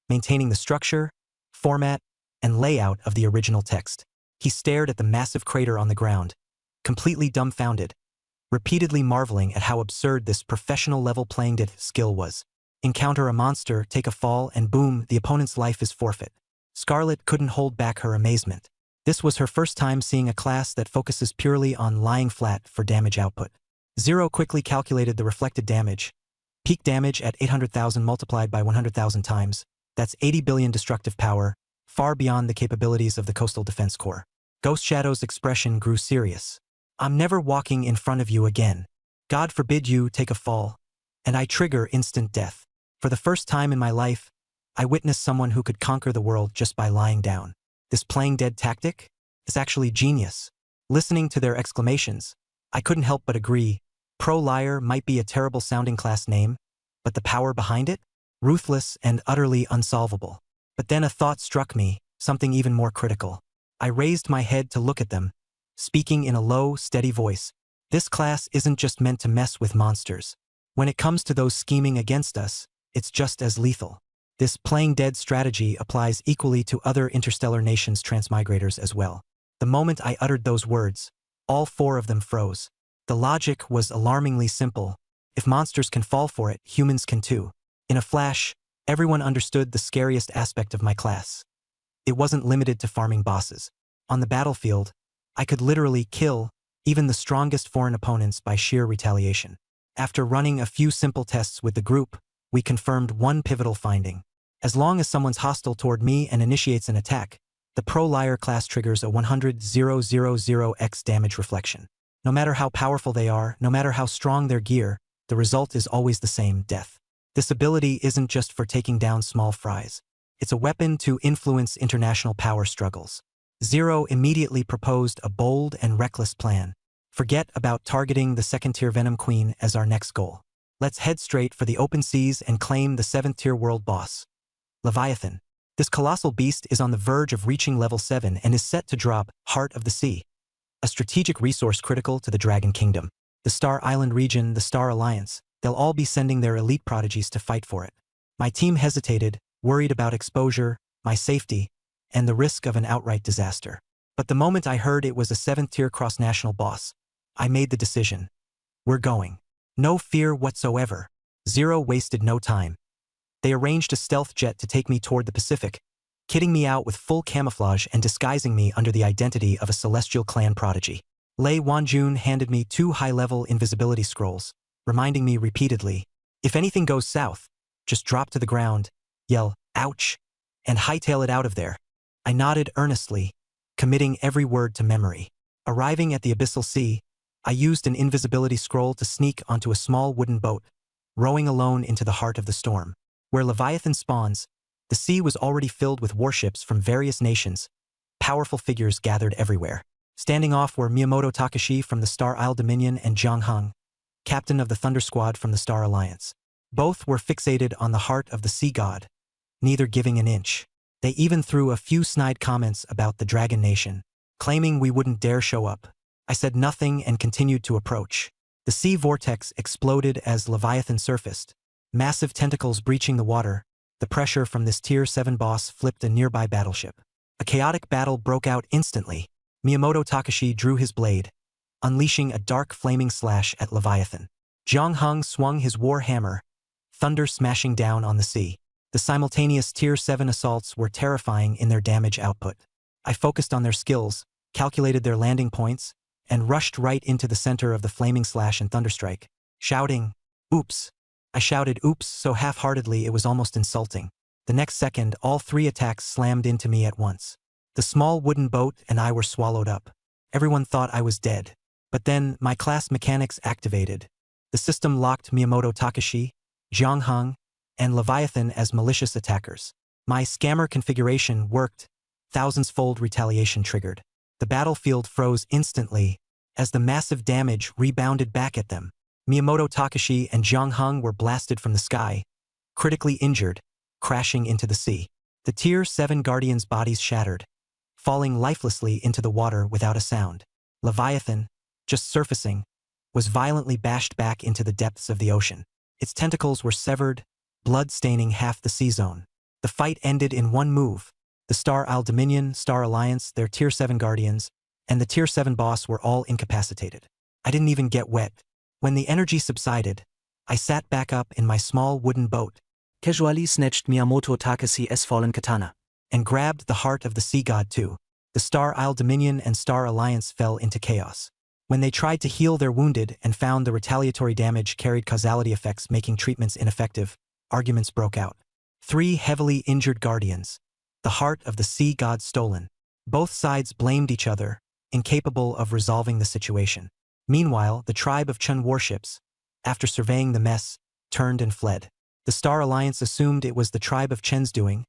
maintaining the structure, format, and layout of the original text. He stared at the massive crater on the ground, completely dumbfounded, repeatedly marveling at how absurd this professional-level playing dead skill was. Encounter a monster, take a fall, and boom, the opponent's life is forfeit. Scarlet couldn't hold back her amazement. This was her first time seeing a class that focuses purely on lying flat for damage output. Zero quickly calculated the reflected damage. Peak damage at 800,000 multiplied by 100,000 times. That's 80 billion destructive power, far beyond the capabilities of the Coastal Defense Corps. Ghost Shadow's expression grew serious. "I'm never walking in front of you again. God forbid you take a fall, and I trigger instant death." For the first time in my life, I witnessed someone who could conquer the world just by lying down. This playing dead tactic is actually genius. Listening to their exclamations, I couldn't help but agree. Pro-liar might be a terrible sounding class name, but the power behind it? Ruthless and utterly unsolvable. But then a thought struck me, something even more critical. I raised my head to look at them, speaking in a low, steady voice. This class isn't just meant to mess with monsters. When it comes to those scheming against us, it's just as lethal. This playing dead strategy applies equally to other interstellar nations' transmigrators as well. The moment I uttered those words, all 4 of them froze. The logic was alarmingly simple. If monsters can fall for it, humans can too. In a flash, everyone understood the scariest aspect of my class. It wasn't limited to farming bosses. On the battlefield, I could literally kill even the strongest foreign opponents by sheer retaliation. After running a few simple tests with the group, we confirmed one pivotal finding. As long as someone's hostile toward me and initiates an attack, the Pro-Liar class triggers a 100,000x damage reflection. No matter how powerful they are, no matter how strong their gear, the result is always the same: death. This ability isn't just for taking down small fries. It's a weapon to influence international power struggles. Zero immediately proposed a bold and reckless plan. Forget about targeting the 2nd-tier Venom Queen as our next goal. Let's head straight for the open seas and claim the 7th-tier world boss, Leviathan. This colossal beast is on the verge of reaching level 7 and is set to drop Heart of the Sea, a strategic resource critical to the Dragon Kingdom. The Star Island region, the Star Alliance, they'll all be sending their elite prodigies to fight for it. My team hesitated, worried about exposure, my safety, and the risk of an outright disaster. But the moment I heard it was a 7th-tier cross-national boss, I made the decision. We're going. No fear whatsoever. Zero wasted no time. They arranged a stealth jet to take me toward the Pacific, kitting me out with full camouflage and disguising me under the identity of a Celestial Clan prodigy. Lei Wanjun handed me 2 high-level invisibility scrolls, reminding me repeatedly, if anything goes south, just drop to the ground, yell, "Ouch," and hightail it out of there. I nodded earnestly, committing every word to memory. Arriving at the Abyssal Sea, I used an invisibility scroll to sneak onto a small wooden boat, rowing alone into the heart of the storm. Where Leviathan spawns, The sea was already filled with warships from various nations. Powerful figures gathered everywhere. Standing off were Miyamoto Takashi from the Star Isle Dominion and Jiang Heng, captain of the Thunder Squad from the Star Alliance. Both were fixated on the heart of the sea god, neither giving an inch. They even threw a few snide comments about the Dragon Nation, claiming we wouldn't dare show up. I said nothing and continued to approach. The sea vortex exploded as Leviathan surfaced, massive tentacles breaching the water. The pressure from this Tier 7 boss flipped a nearby battleship. A chaotic battle broke out instantly. Miyamoto Takashi drew his blade, unleashing a dark flaming slash at Leviathan. Jiang Heng swung his war hammer, thunder smashing down on the sea. The simultaneous Tier 7 assaults were terrifying in their damage output. I focused on their skills, calculated their landing points, and rushed right into the center of the flaming slash and thunderstrike, shouting, "Oops!" I shouted oops so half-heartedly it was almost insulting. The next second, all three attacks slammed into me at once. The small wooden boat and I were swallowed up. Everyone thought I was dead. But then, my class mechanics activated. The system locked Miyamoto Takashi, Jiang Heng, and Leviathan as malicious attackers. My scammer configuration worked, thousands-fold retaliation triggered. The battlefield froze instantly as the massive damage rebounded back at them. Miyamoto Takashi and Jiang Heng were blasted from the sky, critically injured, crashing into the sea. The Tier 7 Guardians' bodies shattered, falling lifelessly into the water without a sound. Leviathan, just surfacing, was violently bashed back into the depths of the ocean. Its tentacles were severed, blood staining half the sea zone. The fight ended in one move. The Star Isle Dominion, Star Alliance, their Tier 7 Guardians, and the Tier 7 boss were all incapacitated. I didn't even get wet. When the energy subsided, I sat back up in my small wooden boat, Casually snatched Miyamoto Takashi's fallen katana, and grabbed the heart of the sea god too. The Star Isle Dominion and Star Alliance fell into chaos. When they tried to heal their wounded and found the retaliatory damage carried causality effects making treatments ineffective, arguments broke out. 3 heavily injured guardians, the heart of the sea god stolen. Both sides blamed each other, incapable of resolving the situation. Meanwhile, the tribe of Chun warships, after surveying the mess, turned and fled. The Star Alliance assumed it was the tribe of Chen's doing,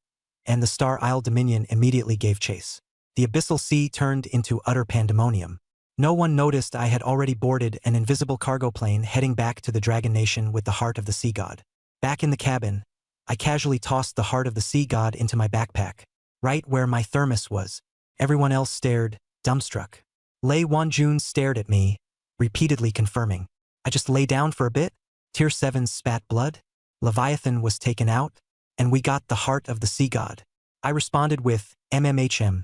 and the Star Isle Dominion immediately gave chase. The abyssal sea turned into utter pandemonium. No one noticed I had already boarded an invisible cargo plane heading back to the Dragon Nation with the heart of the sea god. Back in the cabin, I casually tossed the heart of the sea god into my backpack, right where my thermos was. Everyone else stared, dumbstruck. Lei Wanjun stared at me, repeatedly confirming. I just lay down for a bit, Tier 7 spat blood, Leviathan was taken out, and we got the heart of the sea god. I responded with MMHM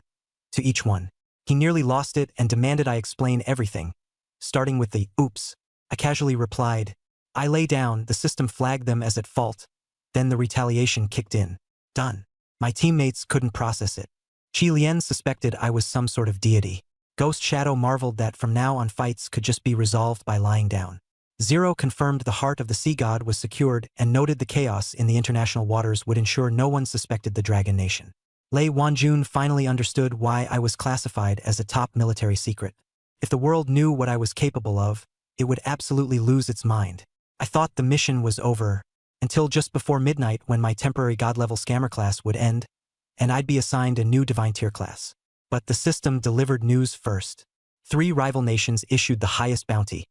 to each one. He nearly lost it and demanded I explain everything, starting with the oops. I casually replied, I lay down, the system flagged them as at fault. Then the retaliation kicked in. Done. My teammates couldn't process it. Qi Lian suspected I was some sort of deity. Ghost Shadow marveled that from now on fights could just be resolved by lying down. Zero confirmed the heart of the sea god was secured and noted the chaos in the international waters would ensure no one suspected the Dragon Nation. Lei Wanjun finally understood why I was classified as a top military secret. If the world knew what I was capable of, it would absolutely lose its mind. I thought the mission was over, until just before midnight when my temporary god-level scammer class would end, and I'd be assigned a new divine tier class. But the system delivered news first. 3 rival nations issued the highest bounty,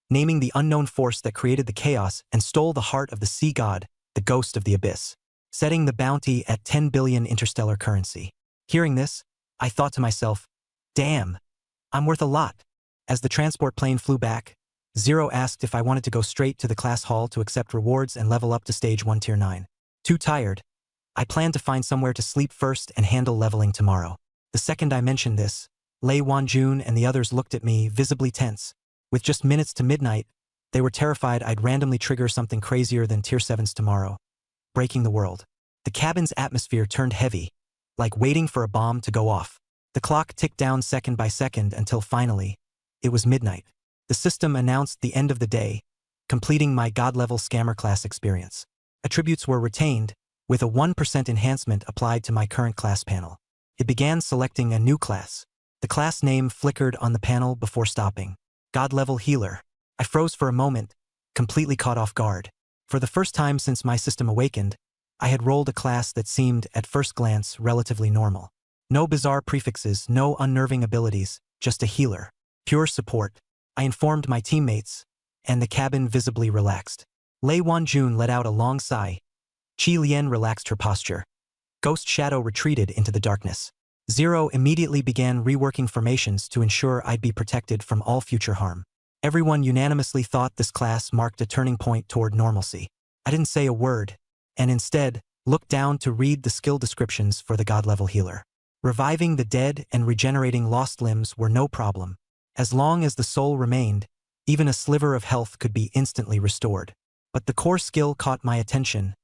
naming the unknown force that created the chaos and stole the heart of the sea god, the ghost of the abyss, setting the bounty at 10 billion interstellar currency. Hearing this, I thought to myself, damn, I'm worth a lot. As the transport plane flew back, Zero asked if I wanted to go straight to the class hall to accept rewards and level up to stage 1 tier 9. Too tired. I planned to find somewhere to sleep first and handle leveling tomorrow. The second I mentioned this, Lei Wanjun and the others looked at me, visibly tense. With just minutes to midnight, they were terrified I'd randomly trigger something crazier than Tier 7s tomorrow, breaking the world. The cabin's atmosphere turned heavy, like waiting for a bomb to go off. The clock ticked down second by second until finally, it was midnight. The system announced the end of the day, completing my god-level scammer class experience. Attributes were retained, with a 1% enhancement applied to my current class panel. It began selecting a new class. The class name flickered on the panel before stopping. God-level healer. I froze for a moment, completely caught off guard. For the first time since my system awakened, I had rolled a class that seemed, at first glance, relatively normal. No bizarre prefixes, no unnerving abilities, just a healer. Pure support. I informed my teammates, and the cabin visibly relaxed. Lei Wanjun let out a long sigh. Qi Lian relaxed her posture. Ghost Shadow retreated into the darkness. Zero immediately began reworking formations to ensure I'd be protected from all future harm. Everyone unanimously thought this class marked a turning point toward normalcy. I didn't say a word, and instead, looked down to read the skill descriptions for the God-level healer. Reviving the dead and regenerating lost limbs were no problem. As long as the soul remained, even a sliver of health could be instantly restored. But the core skill caught my attention: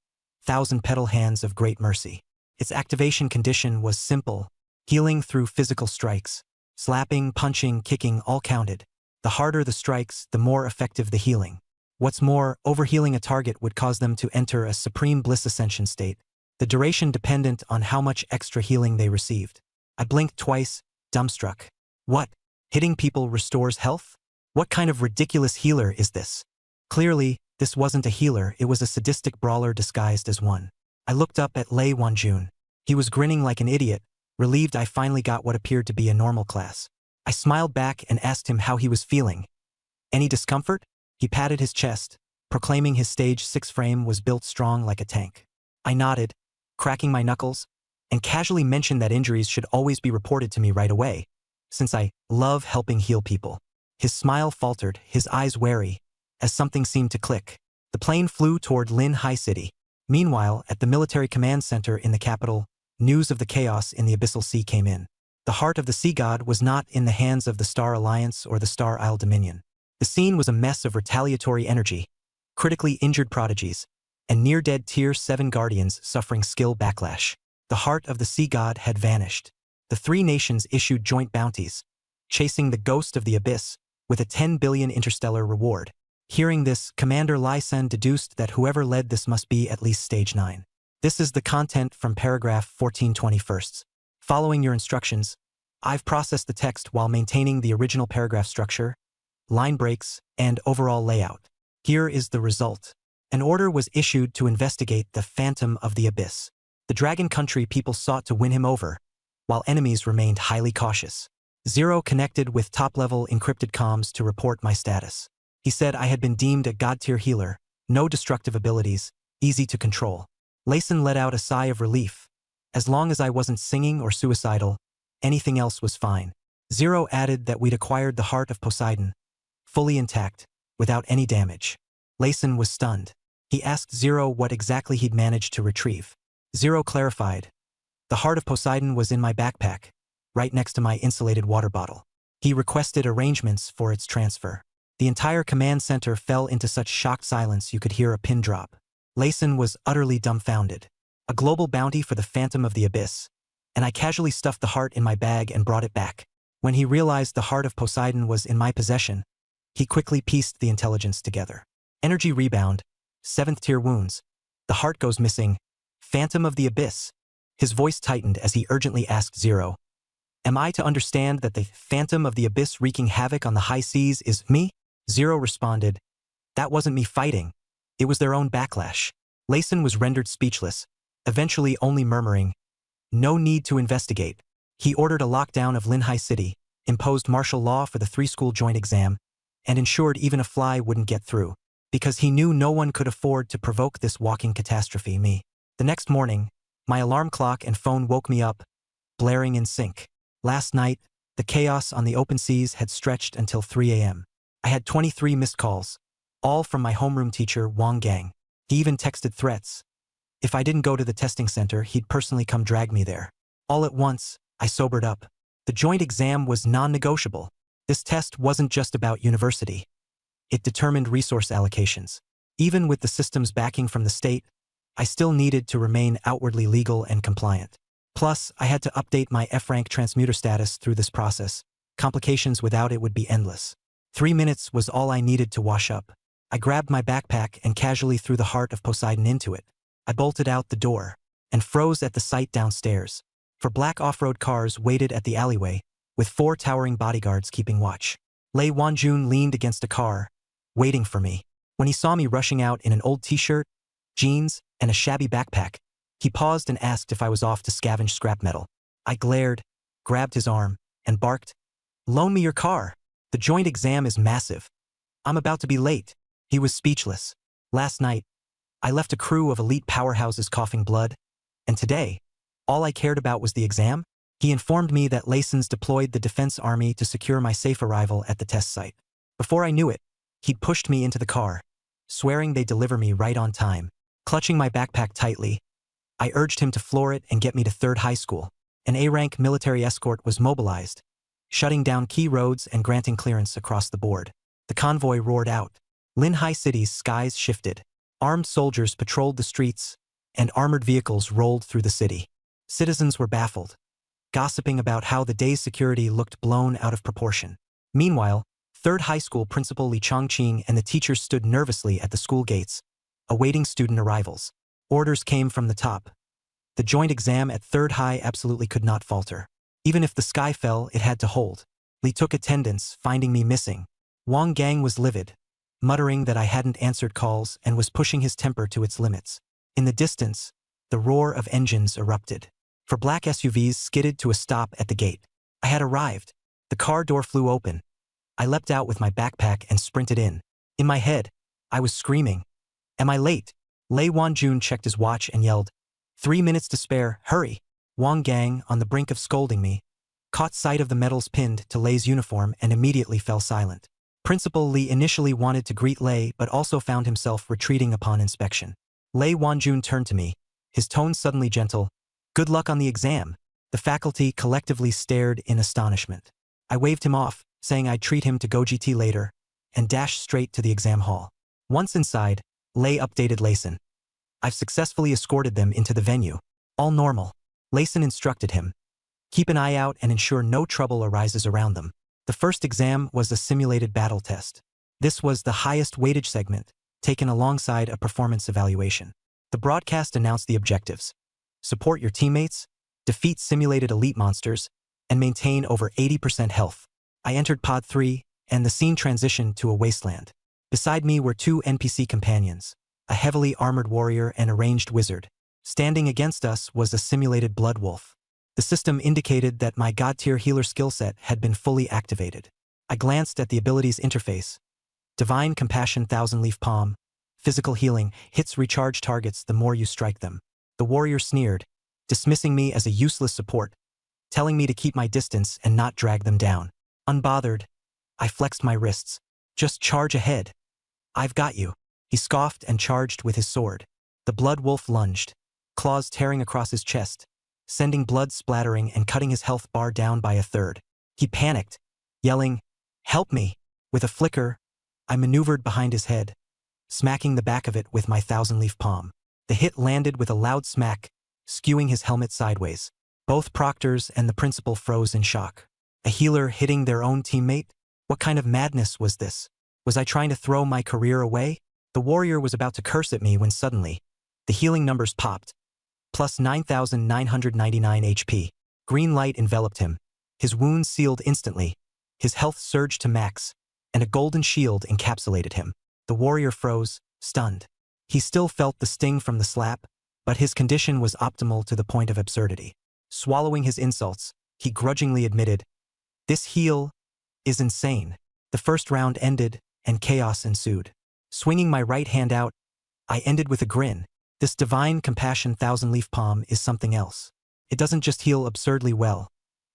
Thousand Petal Hands of Great Mercy. Its activation condition was simple: healing through physical strikes. Slapping, punching, kicking all counted. The harder the strikes, the more effective the healing. What's more, overhealing a target would cause them to enter a supreme bliss ascension state, the duration dependent on how much extra healing they received. I blinked twice, dumbstruck. What? Hitting people restores health? What kind of ridiculous healer is this? Clearly, this wasn't a healer, it was a sadistic brawler disguised as one. I looked up at Lei Wanjun. He was grinning like an idiot, relieved I finally got what appeared to be a normal class. I smiled back and asked him how he was feeling. Any discomfort? He patted his chest, proclaiming his stage 6 frame was built strong like a tank. I nodded, cracking my knuckles, and casually mentioned that injuries should always be reported to me right away, since I love helping heal people. His smile faltered, his eyes wary, as something seemed to click. The plane flew toward Lin Hai City. Meanwhile, at the military command center in the capital, news of the chaos in the Abyssal Sea came in. The heart of the sea god was not in the hands of the Star Alliance or the Star Isle Dominion. The scene was a mess of retaliatory energy, critically injured prodigies, and near-dead Tier 7 guardians suffering skill backlash. The heart of the sea god had vanished. The three nations issued joint bounties, chasing the ghost of the abyss, with a 10 billion interstellar reward. Hearing this, Commander Lai Sen deduced that whoever led this must be at least stage 9. This is the content from paragraph 1421. Following your instructions, I've processed the text while maintaining the original paragraph structure, line breaks, and overall layout. Here is the result. An order was issued to investigate the Phantom of the Abyss. The Dragon Country people sought to win him over, while enemies remained highly cautious. Zero connected with top-level encrypted comms to report my status. He said I had been deemed a God-tier healer, no destructive abilities, easy to control. Layson let out a sigh of relief. As long as I wasn't singing or suicidal, anything else was fine. Zero added that we'd acquired the heart of Poseidon, fully intact, without any damage. Layson was stunned. He asked Zero what exactly he'd managed to retrieve. Zero clarified. The heart of Poseidon was in my backpack, right next to my insulated water bottle. He requested arrangements for its transfer. The entire command center fell into such shocked silence you could hear a pin drop. Layson was utterly dumbfounded. A global bounty for the Phantom of the Abyss, and I casually stuffed the heart in my bag and brought it back. When he realized the heart of Poseidon was in my possession, he quickly pieced the intelligence together. Energy rebound, 7th tier wounds, the heart goes missing, Phantom of the Abyss. His voice tightened as he urgently asked Zero, am I to understand that the Phantom of the Abyss wreaking havoc on the high seas is me? Zero responded, that wasn't me fighting. It was their own backlash. Layson was rendered speechless, eventually only murmuring, no need to investigate. He ordered a lockdown of Linhai City, imposed martial law for the 3-school joint exam, and ensured even a fly wouldn't get through, because he knew no one could afford to provoke this walking catastrophe, me. The next morning, my alarm clock and phone woke me up, blaring in sync. Last night, the chaos on the open seas had stretched until 3 a.m. I had 23 missed calls, all from my homeroom teacher, Wang Gang. He even texted threats. If I didn't go to the testing center, he'd personally come drag me there. All at once, I sobered up. The joint exam was non-negotiable. This test wasn't just about university. It determined resource allocations. Even with the system's backing from the state, I still needed to remain outwardly legal and compliant. Plus, I had to update my F-rank transmuter status through this process. Complications without it would be endless. 3 minutes was all I needed to wash up. I grabbed my backpack and casually threw the heart of Poseidon into it. I bolted out the door and froze at the sight downstairs. For black off-road cars waited at the alleyway, with 4 towering bodyguards keeping watch. Lei Wanjun leaned against a car, waiting for me. When he saw me rushing out in an old t-shirt, jeans, and a shabby backpack. He paused and asked if I was off to scavenge scrap metal. I glared, grabbed his arm, and barked, "Loan me your car. The joint exam is massive. I'm about to be late." He was speechless. Last night, I left a crew of elite powerhouses coughing blood, and today, all I cared about was the exam. He informed me that Lason's deployed the Defense Army to secure my safe arrival at the test site. Before I knew it, he'd pushed me into the car, swearing they'd deliver me right on time. Clutching my backpack tightly, I urged him to floor it and get me to 3rd High School. An A-rank military escort was mobilized, shutting down key roads and granting clearance across the board. The convoy roared out. Lynn High City's skies shifted. Armed soldiers patrolled the streets, and armored vehicles rolled through the city. Citizens were baffled, gossiping about how the day's security looked blown out of proportion. Meanwhile, 3rd High School Principal Li Chongqing and the teachers stood nervously at the school gates, awaiting student arrivals. Orders came from the top. The joint exam at 3rd High absolutely could not falter. Even if the sky fell, it had to hold. Li took attendance, finding me missing. Wang Gang was livid, muttering that I hadn't answered calls and was pushing his temper to its limits. In the distance, the roar of engines erupted. 4 black SUVs skidded to a stop at the gate. I had arrived. The car door flew open. I leapt out with my backpack and sprinted in. In my head, I was screaming, "Am I late?" Lei Wanjun checked his watch and yelled, "3 minutes to spare, hurry!" Wang Gang, on the brink of scolding me, caught sight of the medals pinned to Lei's uniform and immediately fell silent. Principal Li initially wanted to greet Lei but also found himself retreating upon inspection. Lei Wanjun turned to me, his tone suddenly gentle, "Good luck on the exam." The faculty collectively stared in astonishment. I waved him off, saying I'd treat him to GoGT later, and dashed straight to the exam hall. Once inside, Lei updated Layson. "I've successfully escorted them into the venue. All normal." Layson instructed him, "Keep an eye out and ensure no trouble arises around them." The first exam was a simulated battle test. This was the highest weightage segment, taken alongside a performance evaluation. The broadcast announced the objectives: support your teammates, defeat simulated elite monsters, and maintain over 80% health. I entered Pod 3, and the scene transitioned to a wasteland. Beside me were 2 NPC companions, a heavily armored warrior and a ranged wizard. Standing against us was a simulated blood wolf. The system indicated that my God-tier healer skill set had been fully activated. I glanced at the abilities interface. Divine Compassion 1000-leaf palm. Physical healing, hits recharge targets the more you strike them. The warrior sneered, dismissing me as a useless support, telling me to keep my distance and not drag them down. Unbothered, I flexed my wrists. "Just charge ahead. I've got you." He scoffed and charged with his sword. The blood wolf lunged, claws tearing across his chest, sending blood splattering and cutting his health bar down by 1/3. He panicked, yelling, "Help me!" With a flicker, I maneuvered behind his head, smacking the back of it with my 1000-leaf palm. The hit landed with a loud smack, skewing his helmet sideways. Both proctors and the principal froze in shock. A healer hitting their own teammate? What kind of madness was this? Was I trying to throw my career away? The warrior was about to curse at me when suddenly, the healing numbers popped. Plus 9,999 HP. Green light enveloped him. His wounds sealed instantly. His health surged to max, and a golden shield encapsulated him. The warrior froze, stunned. He still felt the sting from the slap, but his condition was optimal to the point of absurdity. Swallowing his insults, he grudgingly admitted, "This heal is insane." The first round ended, and chaos ensued. Swinging my right hand out, I ended with a grin. This Divine Compassion 1000-leaf palm is something else. It doesn't just heal absurdly well.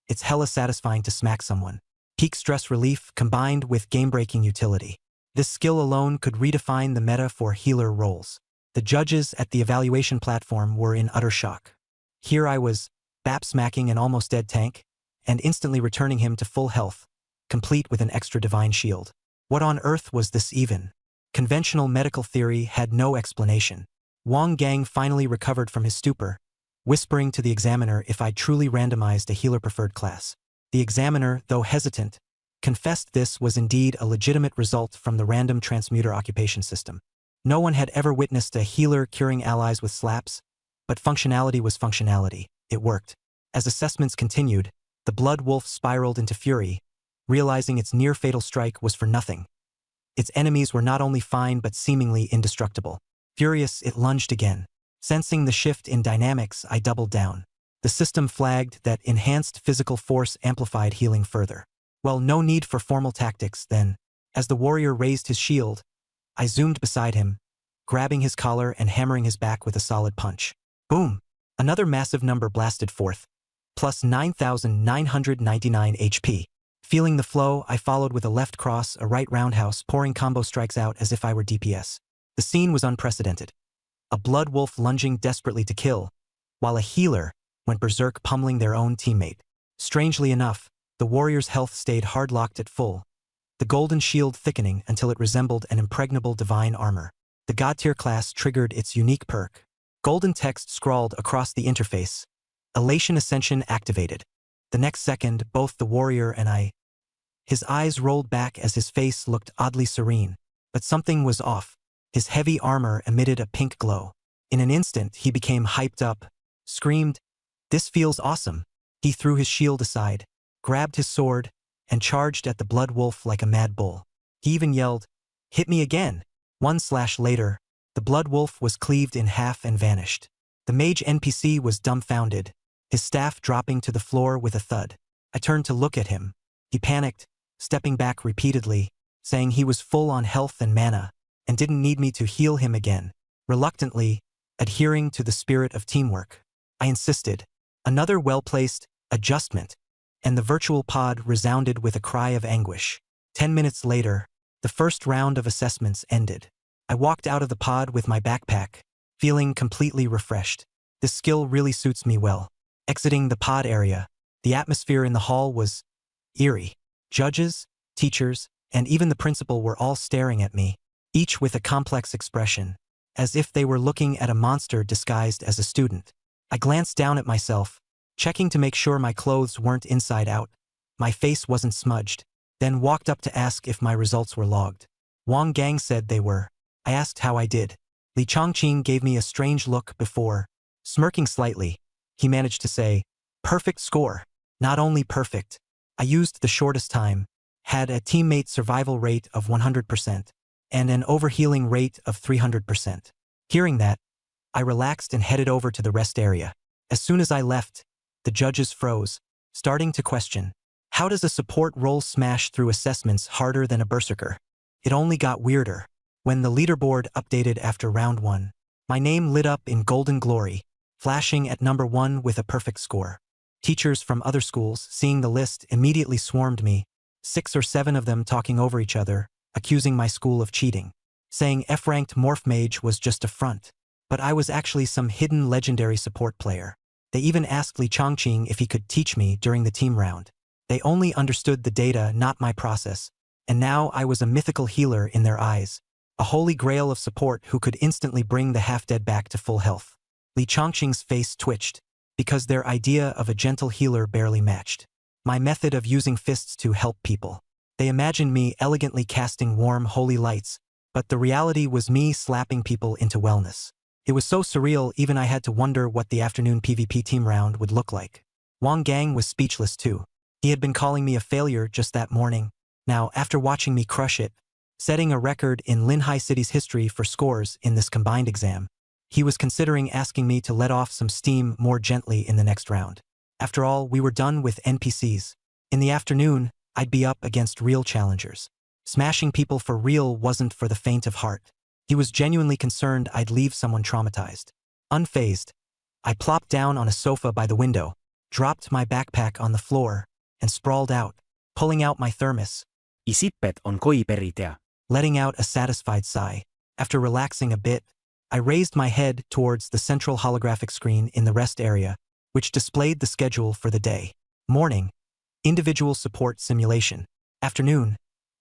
It's hella satisfying to smack someone. Peak stress relief combined with game-breaking utility. This skill alone could redefine the meta for healer roles. The judges at the evaluation platform were in utter shock. Here I was, bap-smacking an almost dead tank, and instantly returning him to full health, complete with an extra divine shield. What on earth was this even? Conventional medical theory had no explanation. Wang Gang finally recovered from his stupor, whispering to the examiner if I'd truly randomized a healer-preferred class. The examiner, though hesitant, confessed this was indeed a legitimate result from the random transmuter occupation system. No one had ever witnessed a healer curing allies with slaps, but functionality was functionality. It worked. As assessments continued, the blood wolf spiraled into fury, realizing its near-fatal strike was for nothing. Its enemies were not only fine but seemingly indestructible. Furious, it lunged again. Sensing the shift in dynamics, I doubled down. The system flagged that enhanced physical force amplified healing further. Well, no need for formal tactics, then. As the warrior raised his shield, I zoomed beside him, grabbing his collar and hammering his back with a solid punch. Boom! Another massive number blasted forth, plus 9,999 HP. Feeling the flow, I followed with a left cross, a right roundhouse, pouring combo strikes out as if I were DPS. The scene was unprecedented. A blood wolf lunging desperately to kill, while a healer went berserk pummeling their own teammate. Strangely enough, the warrior's health stayed hard-locked at full, the golden shield thickening until it resembled an impregnable divine armor. The God-tier class triggered its unique perk. Golden text scrawled across the interface. Elation Ascension activated. The next second, both the warrior and I. His eyes rolled back as his face looked oddly serene, but something was off. His heavy armor emitted a pink glow. In an instant, he became hyped up, screamed, "This feels awesome." He threw his shield aside, grabbed his sword, and charged at the blood wolf like a mad bull. He even yelled, "Hit me again!" 1/ later, the blood wolf was cleaved in half and vanished. The mage NPC was dumbfounded, his staff dropping to the floor with a thud. I turned to look at him. He panicked, stepping back repeatedly, saying he was full on health and mana, and didn't need me to heal him again. Reluctantly, adhering to the spirit of teamwork, I insisted. Another well-placed adjustment, and the virtual pod resounded with a cry of anguish. 10 minutes later, the first round of assessments ended. I walked out of the pod with my backpack, feeling completely refreshed. This skill really suits me well. Exiting the pod area, the atmosphere in the hall was eerie. Judges, teachers, and even the principal were all staring at me, each with a complex expression, as if they were looking at a monster disguised as a student. I glanced down at myself, checking to make sure my clothes weren't inside out, my face wasn't smudged, then walked up to ask if my results were logged. Wang Gang said they were. I asked how I did. Li Chongqing gave me a strange look before, smirking slightly, he managed to say, "Perfect score." Not only perfect, I used the shortest time, had a teammate survival rate of 100%, and an overhealing rate of 300%. Hearing that, I relaxed and headed over to the rest area. As soon as I left, the judges froze, starting to question, how does a support role smash through assessments harder than a berserker? It only got weirder. When the leaderboard updated after round 1, my name lit up in golden glory, flashing at number 1 with a perfect score. Teachers from other schools, seeing the list, immediately swarmed me, 6 or 7 of them talking over each other, accusing my school of cheating, saying F-ranked Morph Mage was just a front, but I was actually some hidden legendary support player. They even asked Li Chongqing if he could teach me during the team round. They only understood the data, not my process, and now I was a mythical healer in their eyes, a holy grail of support who could instantly bring the half-dead back to full health. Li Chongqing's face twitched, because their idea of a gentle healer barely matched my method of using fists to help people. They imagined me elegantly casting warm, holy lights, but the reality was me slapping people into wellness. It was so surreal, even I had to wonder what the afternoon PvP team round would look like. Wang Gang was speechless too. He had been calling me a failure just that morning. Now, after watching me crush it, setting a record in Linhai City's history for scores in this combined exam, he was considering asking me to let off some steam more gently in the next round. After all, we were done with NPCs. In the afternoon, I'd be up against real challengers. Smashing people for real wasn't for the faint of heart. He was genuinely concerned I'd leave someone traumatized. Unfazed, I plopped down on a sofa by the window, dropped my backpack on the floor, and sprawled out, pulling out my thermos. Isipet on koi peritea. Letting out a satisfied sigh. After relaxing a bit, I raised my head towards the central holographic screen in the rest area, which displayed the schedule for the day. Morning, individual support simulation. Afternoon,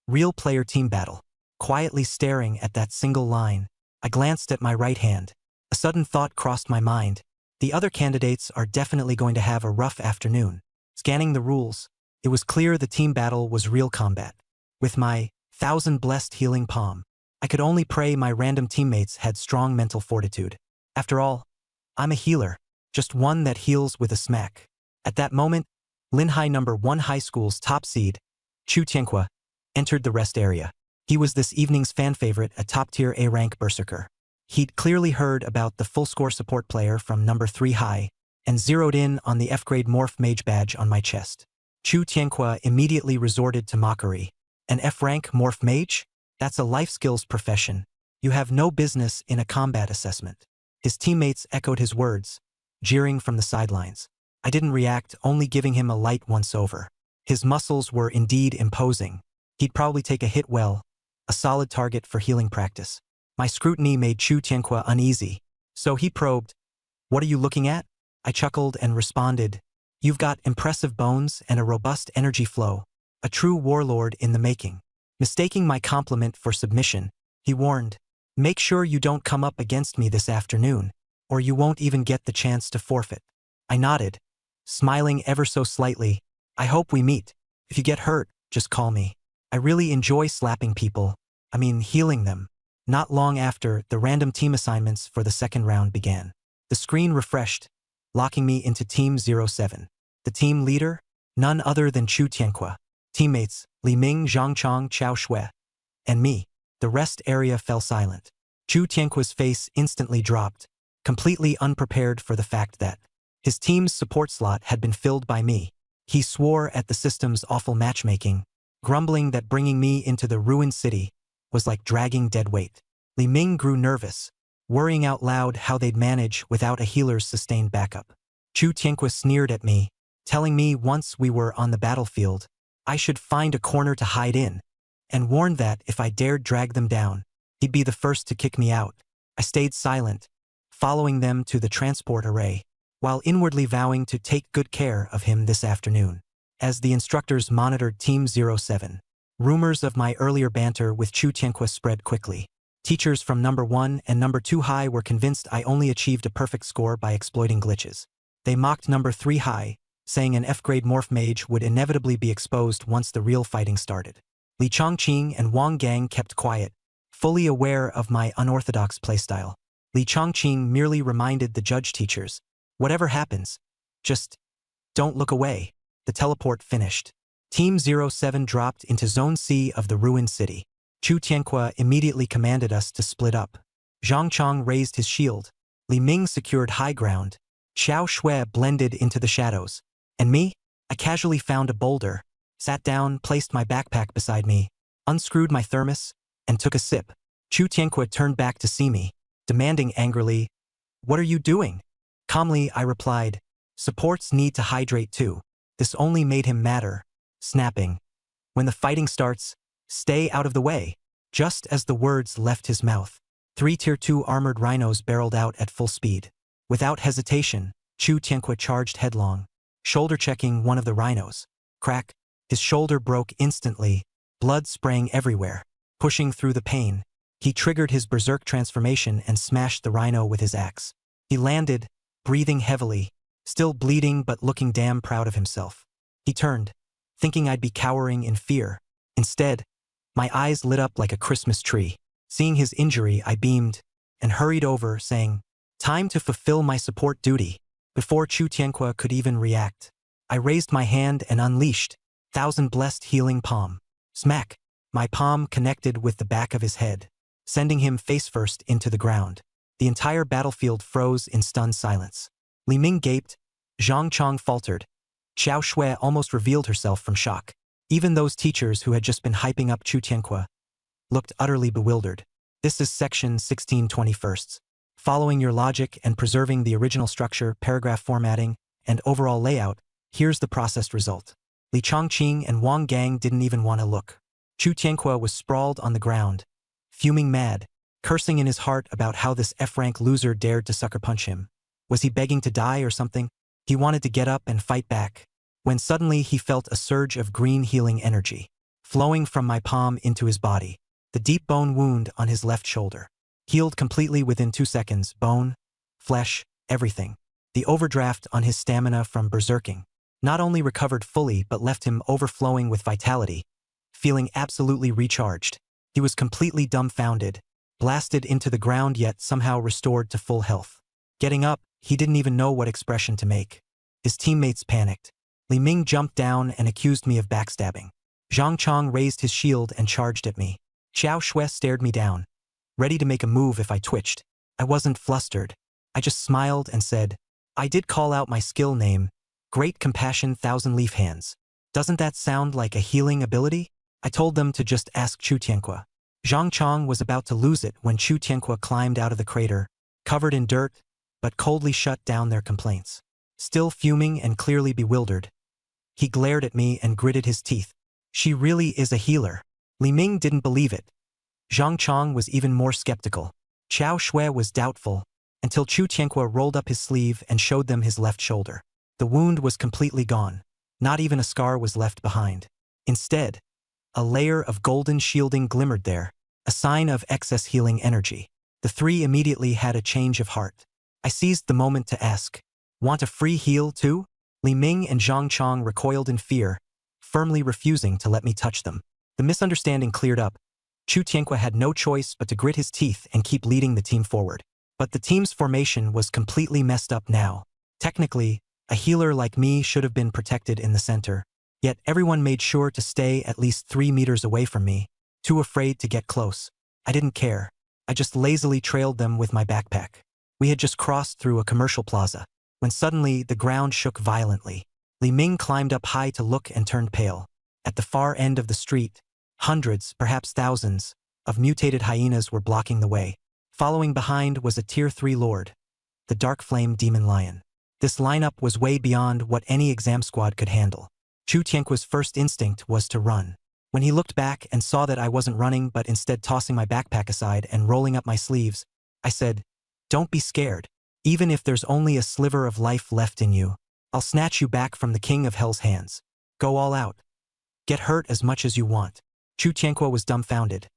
real player team battle. Quietly staring at that single line, I glanced at my right hand. A sudden thought crossed my mind. The other candidates are definitely going to have a rough afternoon. Scanning the rules, it was clear the team battle was real combat. With my 1,000 blessed healing palm, I could only pray my random teammates had strong mental fortitude. After all, I'm a healer, just one that heals with a smack. At that moment, Linhai No. 1 High School's top seed, Chu Tianhua, entered the rest area. He was this evening's fan favorite, a top-tier A-rank berserker. He'd clearly heard about the full-score support player from number 3 high and zeroed in on the F-grade Morph Mage badge on my chest. Chu Tianqua immediately resorted to mockery. An F-rank Morph Mage? That's a life skills profession. You have no business in a combat assessment. His teammates echoed his words, jeering from the sidelines. I didn't react, only giving him a light once-over. His muscles were indeed imposing. He'd probably take a hit well, a solid target for healing practice. My scrutiny made Chu Tianqua uneasy, so he probed, "What are you looking at?" I chuckled and responded, "You've got impressive bones and a robust energy flow, a true warlord in the making." Mistaking my compliment for submission, he warned, "Make sure you don't come up against me this afternoon, or you won't even get the chance to forfeit." I nodded, smiling ever so slightly. "I hope we meet. If you get hurt, just call me. I really enjoy slapping people, healing them." Not long after, the random team assignments for the second round began. The screen refreshed, locking me into Team 07. The team leader? None other than Chu Tianqua. Teammates, Li Ming, Zhang Chong, Chao Shui, and me. The rest area fell silent. Chu Tianqua's face instantly dropped, completely unprepared for the fact that his team's support slot had been filled by me. He swore at the system's awful matchmaking, grumbling that bringing me into the ruined city was like dragging dead weight. Li Ming grew nervous, worrying out loud how they'd manage without a healer's sustained backup. Chu Tianqua sneered at me, telling me once we were on the battlefield, I should find a corner to hide in, and warned that if I dared drag them down, he'd be the first to kick me out. I stayed silent, following them to the transport array, while inwardly vowing to take good care of him this afternoon. As the instructors monitored Team 07, rumors of my earlier banter with Chu Tianqua spread quickly. Teachers from number 1 and number 2 high were convinced I only achieved a perfect score by exploiting glitches. They mocked number 3 high, saying an F-grade Morph Mage would inevitably be exposed once the real fighting started. Li Chongqing and Wang Gang kept quiet, fully aware of my unorthodox playstyle. Li Chongqing merely reminded the judge teachers, "Whatever happens, just don't look away." The teleport finished. Team 07 dropped into Zone C of the ruined city. Chu Tianqua immediately commanded us to split up. Zhang Chong raised his shield. Li Ming secured high ground. Chao Shui blended into the shadows. And me? I casually found a boulder, sat down, placed my backpack beside me, unscrewed my thermos, and took a sip. Chu Tianqua turned back to see me, demanding angrily, "What are you doing?" Calmly, I replied, "Supports need to hydrate too." This only made him madder, snapping, "When the fighting starts, stay out of the way." Just as the words left his mouth, 3 Tier 2 armored rhinos barreled out at full speed. Without hesitation, Chu Tianqua charged headlong, shoulder-checking one of the rhinos. Crack! His shoulder broke instantly, blood spraying everywhere. Pushing through the pain, he triggered his berserk transformation and smashed the rhino with his axe. He landed, breathing heavily, still bleeding but looking damn proud of himself. He turned, thinking I'd be cowering in fear. Instead, my eyes lit up like a Christmas tree. Seeing his injury, I beamed and hurried over, saying, "Time to fulfill my support duty." Before Chu Tianqua could even react, I raised my hand and unleashed, "Thousand-blessed healing palm." Smack! My palm connected with the back of his head, sending him face-first into the ground. The entire battlefield froze in stunned silence. Li Ming gaped, Zhang Chong faltered. Chao Shui almost revealed herself from shock. Even those teachers who had just been hyping up Chu Tianqua looked utterly bewildered. This is section 1621. Following your logic and preserving the original structure, paragraph formatting, and overall layout, here's the processed result. Li Chongqing and Wang Gang didn't even want to look. Chu Tianqua was sprawled on the ground, fuming mad, cursing in his heart about how this F-rank loser dared to sucker punch him. Was he begging to die or something? He wanted to get up and fight back, when suddenly he felt a surge of green healing energy, flowing from my palm into his body. The deep bone wound on his left shoulder healed completely within 2 seconds, bone, flesh, everything. The overdraft on his stamina from berserking not only recovered fully but left him overflowing with vitality, feeling absolutely recharged. He was completely dumbfounded, blasted into the ground yet somehow restored to full health. Getting up, he didn't even know what expression to make. His teammates panicked. Li Ming jumped down and accused me of backstabbing. Zhang Chong raised his shield and charged at me. Chao Shui stared me down, ready to make a move if I twitched. I wasn't flustered. I just smiled and said, I did call out my skill name, Great Compassion Thousand Leaf Hands. Doesn't that sound like a healing ability? I told them to just ask Chu Tianque. Zhang Chong was about to lose it when Chu Tianque climbed out of the crater, covered in dirt, but coldly shut down their complaints. Still fuming and clearly bewildered, he glared at me and gritted his teeth. She really is a healer. Li Ming didn't believe it. Zhang Chong was even more skeptical. Qiao Shui was doubtful, until Chu Tianque rolled up his sleeve and showed them his left shoulder. The wound was completely gone. Not even a scar was left behind. Instead, a layer of golden shielding glimmered there, a sign of excess healing energy. The three immediately had a change of heart. I seized the moment to ask, want a free heal too? Li Ming and Zhang Chong recoiled in fear, firmly refusing to let me touch them. The misunderstanding cleared up. Chu Tianque had no choice but to grit his teeth and keep leading the team forward. But the team's formation was completely messed up now. Technically, a healer like me should have been protected in the center, yet everyone made sure to stay at least 3 meters away from me, too afraid to get close. I didn't care. I just lazily trailed them with my backpack. We had just crossed through a commercial plaza, when suddenly the ground shook violently. Li Ming climbed up high to look and turned pale. At the far end of the street, hundreds, perhaps thousands, of mutated hyenas were blocking the way. Following behind was a Tier 3 Lord, the Dark Flame Demon Lion. This lineup was way beyond what any exam squad could handle. Chu Tianque's first instinct was to run. When he looked back and saw that I wasn't running but instead tossing my backpack aside and rolling up my sleeves, I said, don't be scared. Even if there's only a sliver of life left in you, I'll snatch you back from the King of Hell's hands. Go all out. Get hurt as much as you want. Chu Tianque was dumbfounded,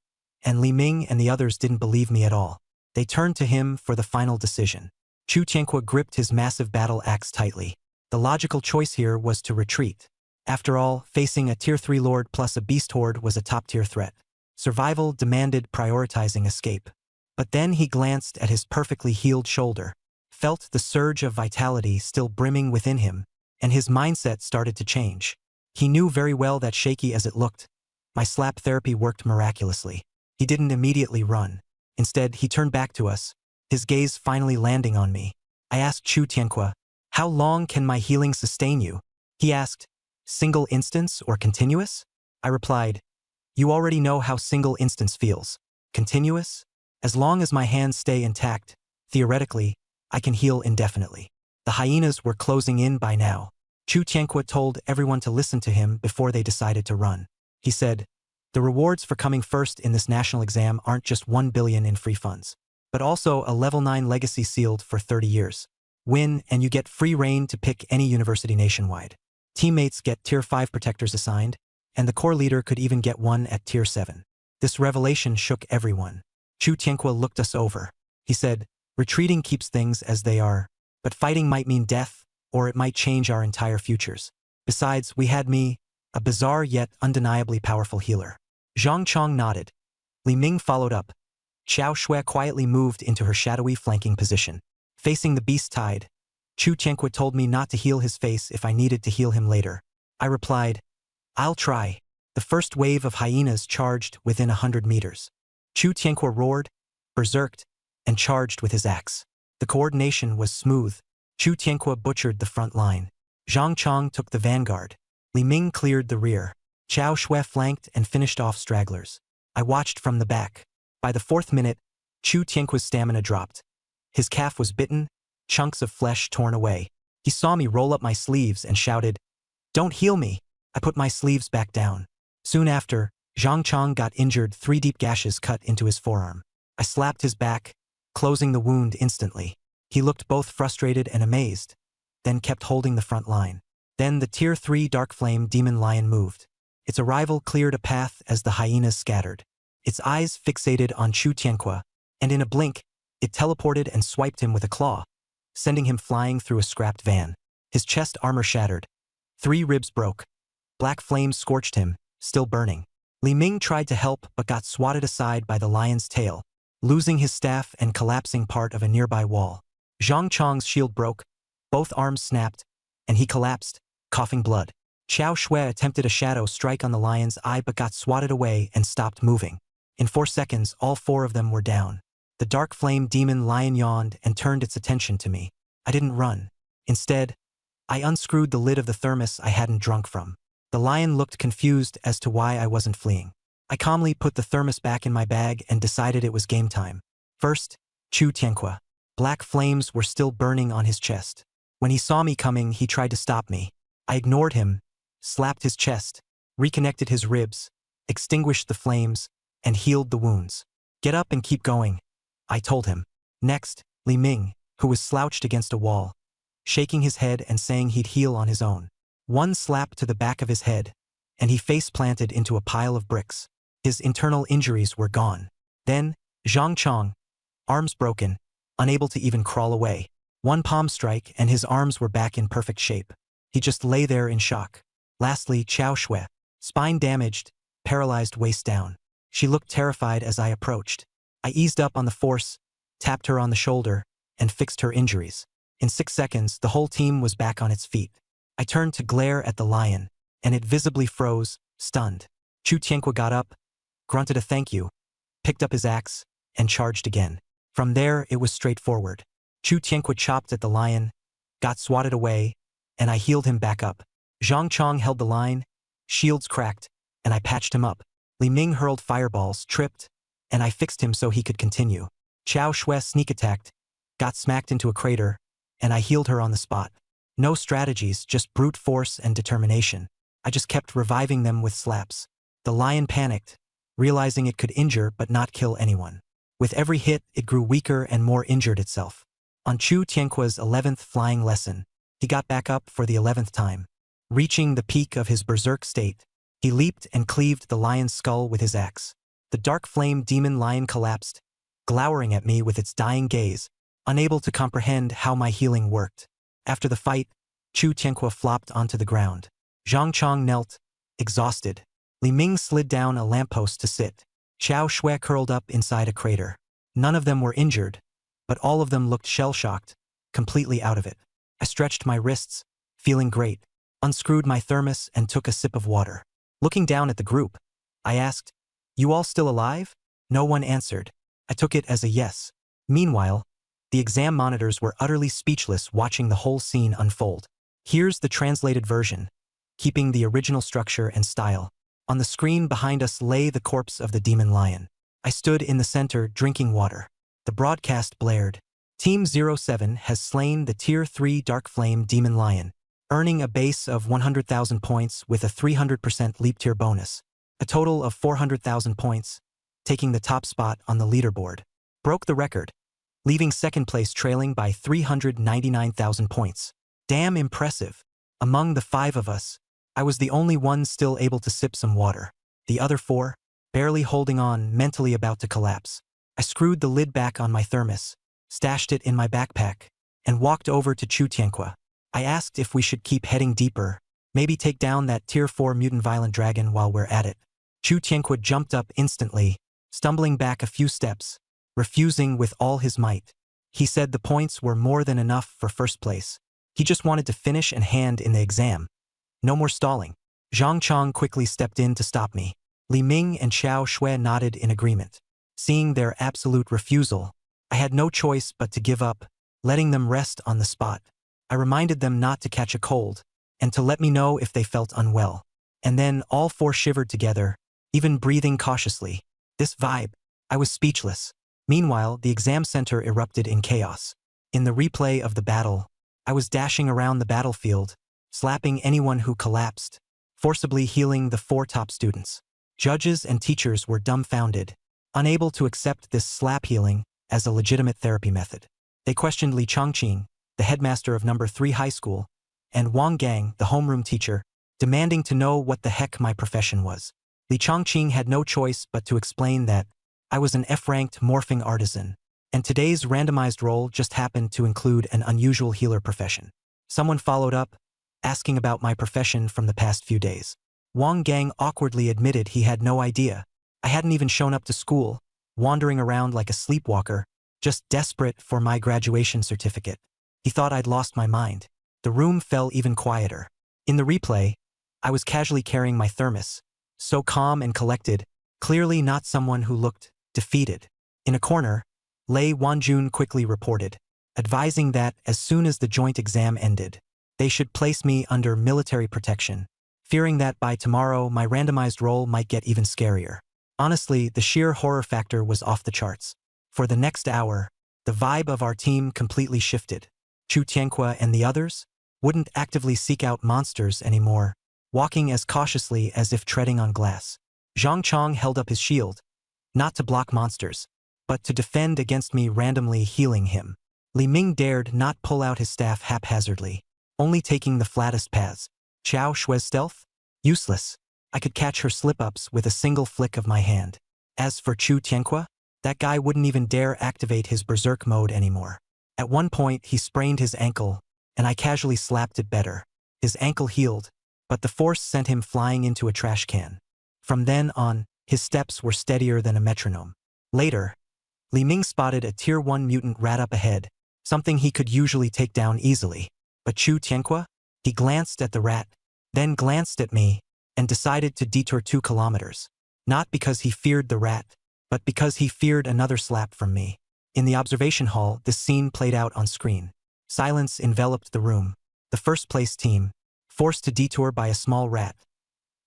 and Li Ming and the others didn't believe me at all. They turned to him for the final decision. Chu Tianque gripped his massive battle axe tightly. The logical choice here was to retreat. After all, facing a Tier 3 Lord plus a beast horde was a top-tier threat. Survival demanded prioritizing escape. But then he glanced at his perfectly healed shoulder, felt the surge of vitality still brimming within him, and his mindset started to change. He knew very well that, shaky as it looked, my slap therapy worked miraculously. He didn't immediately run. Instead, he turned back to us, his gaze finally landing on me. I asked Chu Tianque, how long can my healing sustain you? He asked, single instance or continuous? I replied, you already know how single instance feels. Continuous? As long as my hands stay intact, theoretically, I can heal indefinitely. The hyenas were closing in by now. Chu Tianque told everyone to listen to him before they decided to run. He said, the rewards for coming first in this national exam aren't just 1 billion in free funds, but also a level 9 legacy sealed for 30 years. Win and you get free reign to pick any university nationwide. Teammates get Tier 5 protectors assigned, and the core leader could even get one at Tier 7. This revelation shook everyone. Chu Tianque looked us over. He said, retreating keeps things as they are, but fighting might mean death, or it might change our entire futures. Besides, we had me, a bizarre yet undeniably powerful healer. Zhang Chong nodded. Li Ming followed up. Qiao Shui quietly moved into her shadowy flanking position. Facing the beast tide, Chu Tianque told me not to heal his face if I needed to heal him later. I replied, I'll try. The first wave of hyenas charged within 100 meters. Chu Tianque roared, berserked, and charged with his axe. The coordination was smooth. Chu Tianque butchered the front line. Zhang Chong took the vanguard. Li Ming cleared the rear. Qiao Shui flanked and finished off stragglers. I watched from the back. By the 4th minute, Chu Tianque's stamina dropped. His calf was bitten, chunks of flesh torn away. He saw me roll up my sleeves and shouted, don't heal me. I put my sleeves back down. Soon after, Zhang Chong got injured, 3 deep gashes cut into his forearm. I slapped his back, closing the wound instantly. He looked both frustrated and amazed, then kept holding the front line. Then the Tier 3 Dark Flame Demon Lion moved. Its arrival cleared a path as the hyenas scattered. Its eyes fixated on Chu Tianque, and in a blink, it teleported and swiped him with a claw, sending him flying through a scrapped van. His chest armor shattered. 3 ribs broke. Black flames scorched him, still burning. Li Ming tried to help but got swatted aside by the lion's tail, losing his staff and collapsing part of a nearby wall. Zhang Chong's shield broke, both arms snapped, and he collapsed, coughing blood. Qiao Shui attempted a shadow strike on the lion's eye but got swatted away and stopped moving. In 4 seconds, all 4 of them were down. The dark flame demon lion yawned and turned its attention to me. I didn't run. Instead, I unscrewed the lid of the thermos I hadn't drunk from. The lion looked confused as to why I wasn't fleeing. I calmly put the thermos back in my bag and decided it was game time. First, Chu Tianqua. Black flames were still burning on his chest. When he saw me coming, he tried to stop me. I ignored him, slapped his chest, reconnected his ribs, extinguished the flames, and healed the wounds. Get up and keep going, I told him. Next, Li Ming, who was slouched against a wall, shaking his head and saying he'd heal on his own. One slap to the back of his head, and he face-planted into a pile of bricks. His internal injuries were gone. Then, Zhang Chong, arms broken, unable to even crawl away. One palm strike and his arms were back in perfect shape. He just lay there in shock. Lastly, Qiao Shui, spine damaged, paralyzed waist down. She looked terrified as I approached. I eased up on the force, tapped her on the shoulder, and fixed her injuries. In 6 seconds, the whole team was back on its feet. I turned to glare at the lion, and it visibly froze, stunned. Chu Tianqua got up, grunted a thank you, picked up his axe, and charged again. From there, it was straightforward. Chu Tianqua chopped at the lion, got swatted away, and I healed him back up. Zhang Chong held the line, shields cracked, and I patched him up. Li Ming hurled fireballs, tripped, and I fixed him so he could continue. Qiao Shui sneak attacked, got smacked into a crater, and I healed her on the spot. No strategies, just brute force and determination. I just kept reviving them with slaps. The lion panicked, realizing it could injure but not kill anyone. With every hit, it grew weaker and more injured itself. On Chu Tianqua's 11th flying lesson, he got back up for the 11th time. Reaching the peak of his berserk state, he leaped and cleaved the lion's skull with his axe. The dark flame demon lion collapsed, glowering at me with its dying gaze, unable to comprehend how my healing worked. After the fight, Chu Tianqua flopped onto the ground. Zhang Chong knelt, exhausted. Li Ming slid down a lamppost to sit. Qiao Shui curled up inside a crater. None of them were injured, but all of them looked shell-shocked, completely out of it. I stretched my wrists, feeling great, unscrewed my thermos and took a sip of water. Looking down at the group, I asked, "You all still alive?" No one answered. I took it as a yes. Meanwhile, the exam monitors were utterly speechless watching the whole scene unfold. Here's the translated version, keeping the original structure and style. On the screen behind us lay the corpse of the demon lion. I stood in the center drinking water. The broadcast blared. Team 07 has slain the Tier 3 Dark Flame Demon Lion, earning a base of 100,000 points with a 300% leap tier bonus. A total of 400,000 points, taking the top spot on the leaderboard. Broke the record, leaving second place trailing by 399,000 points. Damn impressive. Among the 5 of us, I was the only one still able to sip some water. The other 4, barely holding on, mentally about to collapse. I screwed the lid back on my thermos, stashed it in my backpack, and walked over to Chu Tianqua. I asked if we should keep heading deeper, maybe take down that Tier 4 mutant violent dragon while we're at it. Chu Tianqua jumped up instantly, stumbling back a few steps, refusing with all his might. He said the points were more than enough for first place. He just wanted to finish and hand in the exam. No more stalling. Zhang Chong quickly stepped in to stop me. Li Ming and Qiao Shui nodded in agreement. Seeing their absolute refusal, I had no choice but to give up, letting them rest on the spot. I reminded them not to catch a cold, and to let me know if they felt unwell. And then all 4 shivered together, even breathing cautiously. This vibe, I was speechless. Meanwhile, the exam center erupted in chaos. In the replay of the battle, I was dashing around the battlefield, slapping anyone who collapsed, forcibly healing the 4 top students. Judges and teachers were dumbfounded, unable to accept this slap healing as a legitimate therapy method. They questioned Li Chongqing, the headmaster of number 3 high school, and Wang Gang, the homeroom teacher, demanding to know what the heck my profession was. Li Chongqing had no choice but to explain that I was an F-ranked morphing artisan, and today's randomized role just happened to include an unusual healer profession. Someone followed up, asking about my profession from the past few days. Wang Gang awkwardly admitted he had no idea. I hadn't even shown up to school, wandering around like a sleepwalker, just desperate for my graduation certificate. He thought I'd lost my mind. The room fell even quieter. In the replay, I was casually carrying my thermos, so calm and collected, clearly not someone who looked defeated. In a corner, Lei Wanjun quickly reported, advising that as soon as the joint exam ended, they should place me under military protection, fearing that by tomorrow my randomized roll might get even scarier. Honestly, the sheer horror factor was off the charts. For the next hour, the vibe of our team completely shifted. Chu Tianque and the others wouldn't actively seek out monsters anymore, walking as cautiously as if treading on glass. Zhang Chong held up his shield, not to block monsters, but to defend against me randomly healing him. Li Ming dared not pull out his staff haphazardly, only taking the flattest paths. Xiao Shui's stealth? Useless. I could catch her slip-ups with a single flick of my hand. As for Chu Tianque, that guy wouldn't even dare activate his berserk mode anymore. At one point, he sprained his ankle, and I casually slapped it better. His ankle healed, but the force sent him flying into a trash can. From then on, his steps were steadier than a metronome. Later, Li Ming spotted a Tier 1 mutant rat up ahead, something he could usually take down easily. But Chu Tianque? He glanced at the rat, then glanced at me, and decided to detour 2 kilometers. Not because he feared the rat, but because he feared another slap from me. In the observation hall, this scene played out on screen. Silence enveloped the room. The first-place team, forced to detour by a small rat.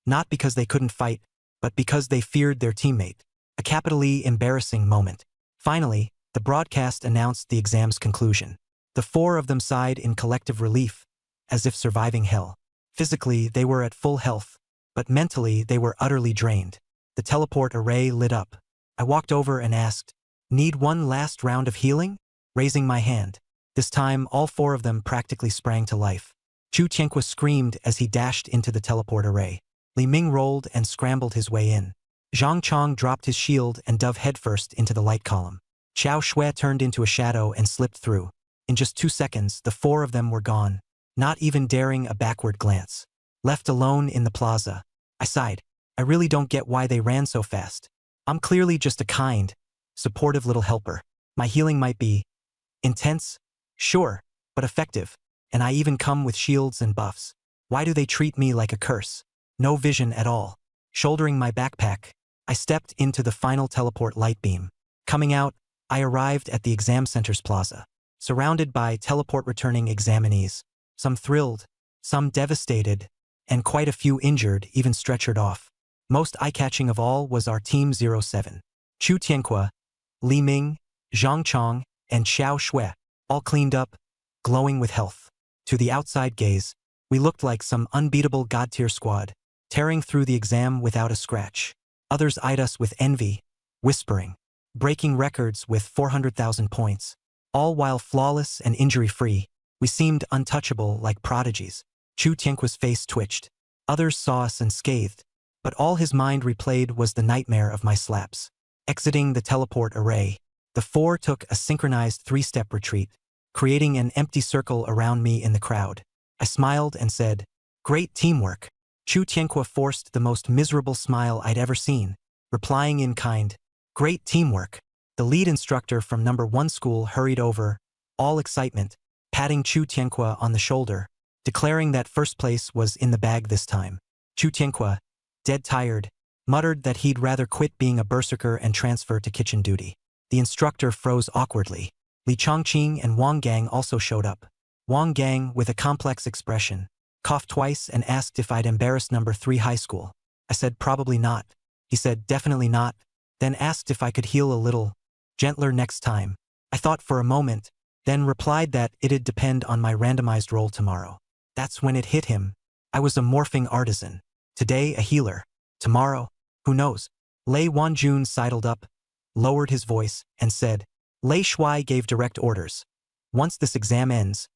Not because they couldn't fight, but because they feared their teammate. A capitally embarrassing moment. Finally, the broadcast announced the exam's conclusion. The 4 of them sighed in collective relief, as if surviving hell. Physically, they were at full health, but mentally they were utterly drained. The teleport array lit up. I walked over and asked, "Need one last round of healing?" Raising my hand. This time, all 4 of them practically sprang to life. Chu Tianque screamed as he dashed into the teleport array. Li Ming rolled and scrambled his way in. Zhang Chong dropped his shield and dove headfirst into the light column. Xiao Shui turned into a shadow and slipped through. In just 2 seconds, the 4 of them were gone, not even daring a backward glance. Left alone in the plaza, I sighed. I really don't get why they ran so fast. I'm clearly just a kind, supportive little helper. My healing might be intense, sure, but effective, and I even come with shields and buffs. Why do they treat me like a curse? No vision at all. Shouldering my backpack, I stepped into the final teleport light beam. Coming out, I arrived at the exam center's plaza, surrounded by teleport-returning examinees, some thrilled, some devastated, and quite a few injured, even stretchered off. Most eye-catching of all was our Team 07. Chu Tianque, Li Ming, Zhang Chong, and Xiao Shui, all cleaned up, glowing with health. To the outside gaze, we looked like some unbeatable God-tier squad, tearing through the exam without a scratch. Others eyed us with envy, whispering, breaking records with 400,000 points. All while flawless and injury-free, we seemed untouchable like prodigies. Chu Tianque's face twitched. Others saw us and scathed, but all his mind replayed was the nightmare of my slaps. Exiting the teleport array, the 4 took a synchronized 3-step retreat, creating an empty circle around me in the crowd. I smiled and said, "Great teamwork." Chu Tianque forced the most miserable smile I'd ever seen, replying in kind, "Great teamwork." The lead instructor from number 1 school hurried over, all excitement, patting Chu Tianque on the shoulder, declaring that first place was in the bag this time. Chu Tianque, dead tired, muttered that he'd rather quit being a berserker and transfer to kitchen duty. The instructor froze awkwardly. Li Chongqing and Wang Gang also showed up. Wang Gang, with a complex expression, coughed twice and asked if I'd embarrassed number 3 high school. I said probably not. He said definitely not, then asked if I could heal a little gentler next time. I thought for a moment, then replied that it'd depend on my randomized roll tomorrow. That's when it hit him. I was a morphing artisan. Today a healer. Tomorrow, who knows? Lei Wanjun sidled up, lowered his voice, and said, "Lei Shui gave direct orders. Once this exam ends,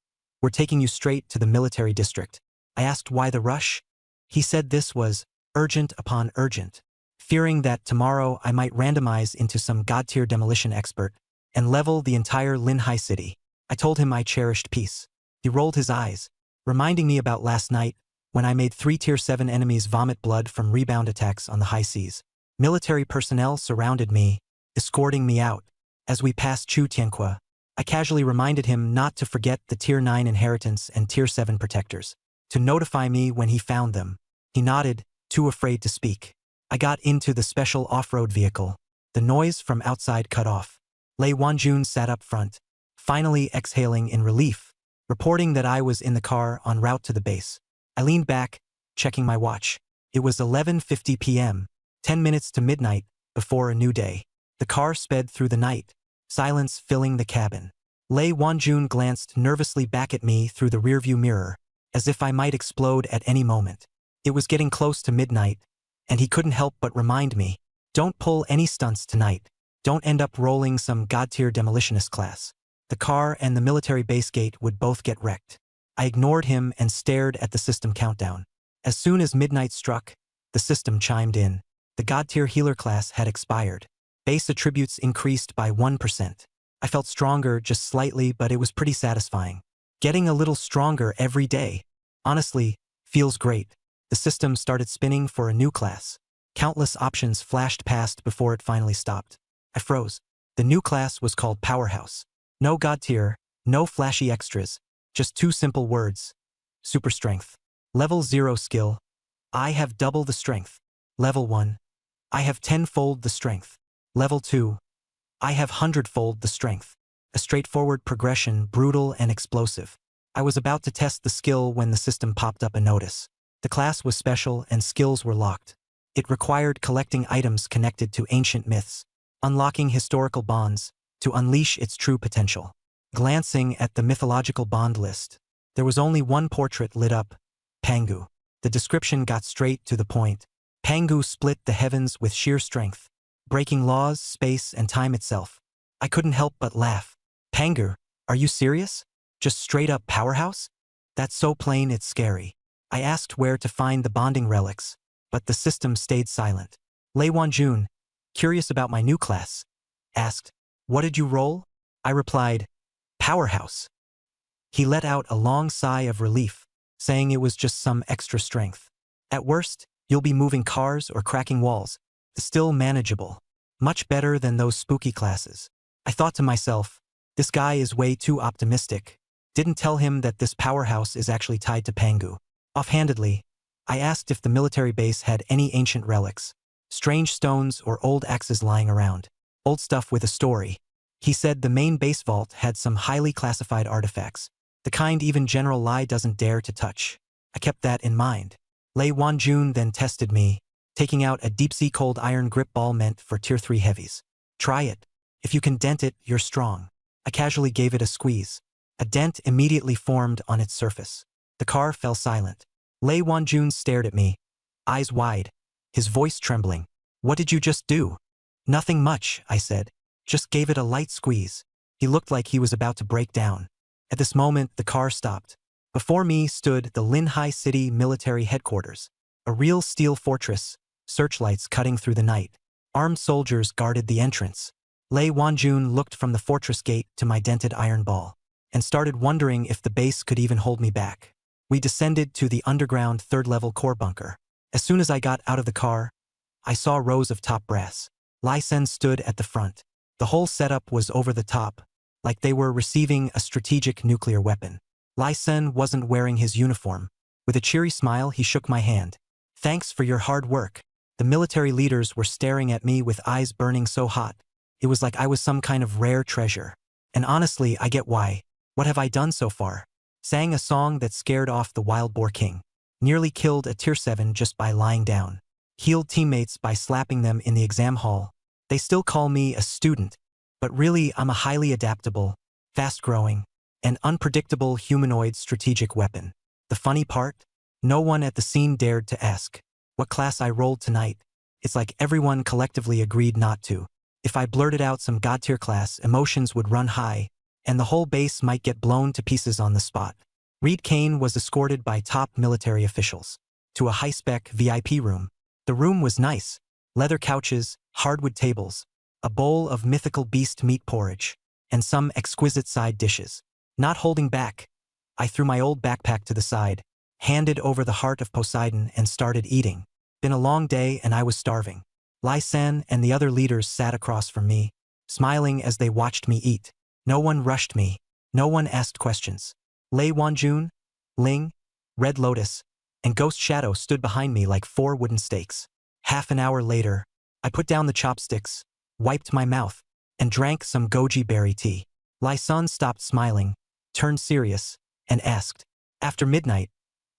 we're taking you straight to the military district." I asked why the rush. He said this was urgent upon urgent, fearing that tomorrow I might randomize into some God-tier demolition expert and level the entire Linhai city. I told him I cherished peace. He rolled his eyes, reminding me about last night when I made 3 Tier 7 enemies vomit blood from rebound attacks on the high seas. Military personnel surrounded me, escorting me out. As we passed Chu Tianque, I casually reminded him not to forget the Tier 9 inheritance and Tier 7 protectors, to notify me when he found them. He nodded, too afraid to speak. I got into the special off-road vehicle. The noise from outside cut off. Lei Wanjun sat up front, finally exhaling in relief, reporting that I was in the car en route to the base. I leaned back, checking my watch. It was 11:50 p.m., 10 minutes to midnight, before a new day. The car sped through the night, silence filling the cabin. Lei Wanjun glanced nervously back at me through the rearview mirror, as if I might explode at any moment. It was getting close to midnight, and he couldn't help but remind me, don't pull any stunts tonight. Don't end up rolling some God-tier demolitionist class. The car and the military base gate would both get wrecked. I ignored him and stared at the system countdown. As soon as midnight struck, the system chimed in. The God-tier healer class had expired. Base attributes increased by 1%. I felt stronger just slightly, but it was pretty satisfying. Getting a little stronger every day. Honestly, feels great. The system started spinning for a new class. Countless options flashed past before it finally stopped. I froze. The new class was called Powerhouse. No God tier, no flashy extras, just two simple words. Super strength. Level 0 skill. I have double the strength. Level 1. I have 10-fold the strength. Level 2. I have 100-fold the strength. A straightforward progression, brutal and explosive. I was about to test the skill when the system popped up a notice. The class was special and skills were locked. It required collecting items connected to ancient myths, unlocking historical bonds, to unleash its true potential. Glancing at the mythological bond list, there was only one portrait lit up, Pangu. The description got straight to the point. Pangu split the heavens with sheer strength, breaking laws, space, and time itself. I couldn't help but laugh. Pangu, are you serious? Just straight up powerhouse? That's so plain it's scary. I asked where to find the bonding relics, but the system stayed silent. Lei Wanjun, curious about my new class, asked, what did you roll? I replied, powerhouse. He let out a long sigh of relief, saying it was just some extra strength. At worst, you'll be moving cars or cracking walls. Still manageable. Much better than those spooky classes. I thought to myself, this guy is way too optimistic. Didn't tell him that this powerhouse is actually tied to Pangu. Offhandedly, I asked if the military base had any ancient relics, strange stones or old axes lying around. Old stuff with a story. He said the main base vault had some highly classified artifacts, the kind even General Lai doesn't dare to touch. I kept that in mind. Lei Wanjun then tested me, taking out a deep-sea cold iron grip ball meant for Tier 3 heavies. Try it. If you can dent it, you're strong. I casually gave it a squeeze. A dent immediately formed on its surface. The car fell silent. Lei Wanjun stared at me, eyes wide, his voice trembling. What did you just do? Nothing much, I said. Just gave it a light squeeze. He looked like he was about to break down. At this moment, the car stopped. Before me stood the Linhai City Military Headquarters, a real steel fortress, searchlights cutting through the night. Armed soldiers guarded the entrance. Lei Wanjun looked from the fortress gate to my dented iron ball, and started wondering if the base could even hold me back. We descended to the underground third-level core bunker. As soon as I got out of the car, I saw rows of top brass. Lai Sen stood at the front. The whole setup was over the top, like they were receiving a strategic nuclear weapon. Lai Sen wasn't wearing his uniform. With a cheery smile, he shook my hand. Thanks for your hard work. The military leaders were staring at me with eyes burning so hot. It was like I was some kind of rare treasure. And honestly, I get why. What have I done so far? Sang a song that scared off the wild boar king. Nearly killed a Tier 7 just by lying down. Healed teammates by slapping them in the exam hall. They still call me a student, but really I'm a highly adaptable, fast-growing, and unpredictable humanoid strategic weapon. The funny part? No one at the scene dared to ask what class I rolled tonight. It's like everyone collectively agreed not to. If I blurted out some God-tier class, emotions would run high, and the whole base might get blown to pieces on the spot. Reed Kane was escorted by top military officials to a high-spec VIP room. The room was nice. Leather couches, hardwood tables, a bowl of mythical beast meat porridge, and some exquisite side dishes. Not holding back, I threw my old backpack to the side, handed over the heart of Poseidon and started eating. Been a long day and I was starving. Lai San and the other leaders sat across from me, smiling as they watched me eat. No one rushed me. No one asked questions. Lei Wanjun, Ling, Red Lotus, and Ghost Shadow stood behind me like 4 wooden stakes. Half an hour later, I put down the chopsticks, wiped my mouth, and drank some goji berry tea. Lai Sun stopped smiling, turned serious, and asked, "After midnight,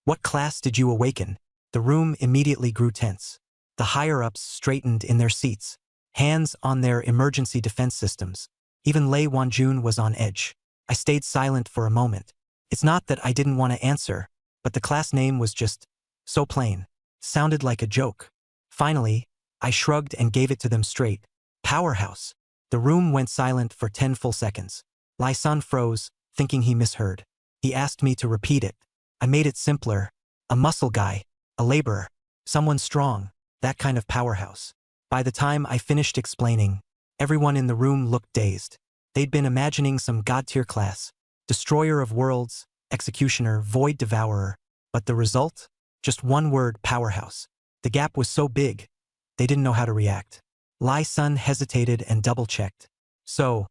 what class did you awaken?" The room immediately grew tense. The higher-ups straightened in their seats, hands on their emergency defense systems. Even Lei Wanjun was on edge. I stayed silent for a moment. It's not that I didn't want to answer, but the class name was just so plain. Sounded like a joke. Finally, I shrugged and gave it to them straight. Powerhouse. The room went silent for 10 full seconds. Lai Sun froze, thinking he misheard. He asked me to repeat it. I made it simpler. A muscle guy. A laborer. Someone strong. That kind of powerhouse. By the time I finished explaining, everyone in the room looked dazed. They'd been imagining some God-tier class. Destroyer of worlds, executioner, void devourer. But the result? Just one word, powerhouse. The gap was so big, they didn't know how to react. Lai Sun hesitated and double-checked. "So,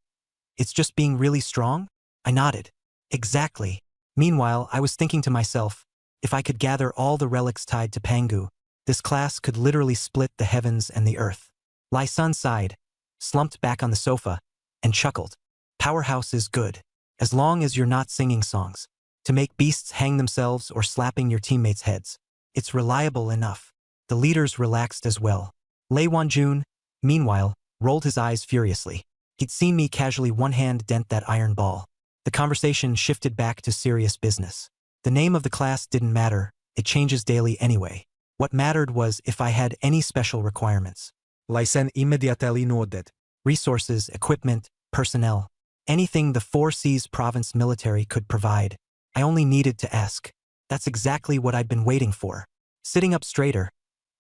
it's just being really strong?" I nodded. "Exactly." Meanwhile, I was thinking to myself, if I could gather all the relics tied to Pangu, this class could literally split the heavens and the earth. Lai Sun sighed, slumped back on the sofa, and chuckled. "Powerhouse is good, as long as you're not singing songs to make beasts hang themselves or slapping your teammates' heads. It's reliable enough." The leaders relaxed as well. Lei Wanjun, meanwhile, rolled his eyes furiously. He'd seen me casually one-hand dent that iron ball. The conversation shifted back to serious business. The name of the class didn't matter, it changes daily anyway. What mattered was if I had any special requirements. Lai Sun immediately nodded. Resources, equipment, personnel. Anything the 4C's province military could provide. I only needed to ask. That's exactly what I'd been waiting for. Sitting up straighter,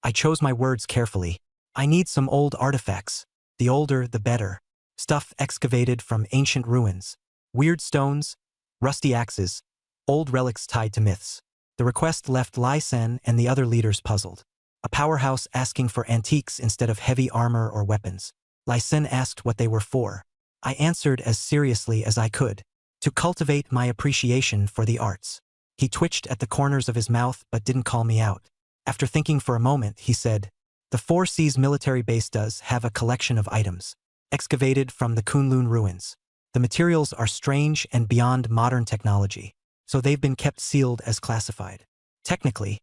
I chose my words carefully. I need some old artifacts. The older, the better. Stuff excavated from ancient ruins. Weird stones, rusty axes, old relics tied to myths. The request left Lai Sen and the other leaders puzzled. A powerhouse asking for antiques instead of heavy armor or weapons. Lai Sen asked what they were for. I answered as seriously as I could. To cultivate my appreciation for the arts. He twitched at the corners of his mouth but didn't call me out. After thinking for a moment, he said, "The 4C's military base does have a collection of items, excavated from the Kunlun ruins. The materials are strange and beyond modern technology, so they've been kept sealed as classified. Technically,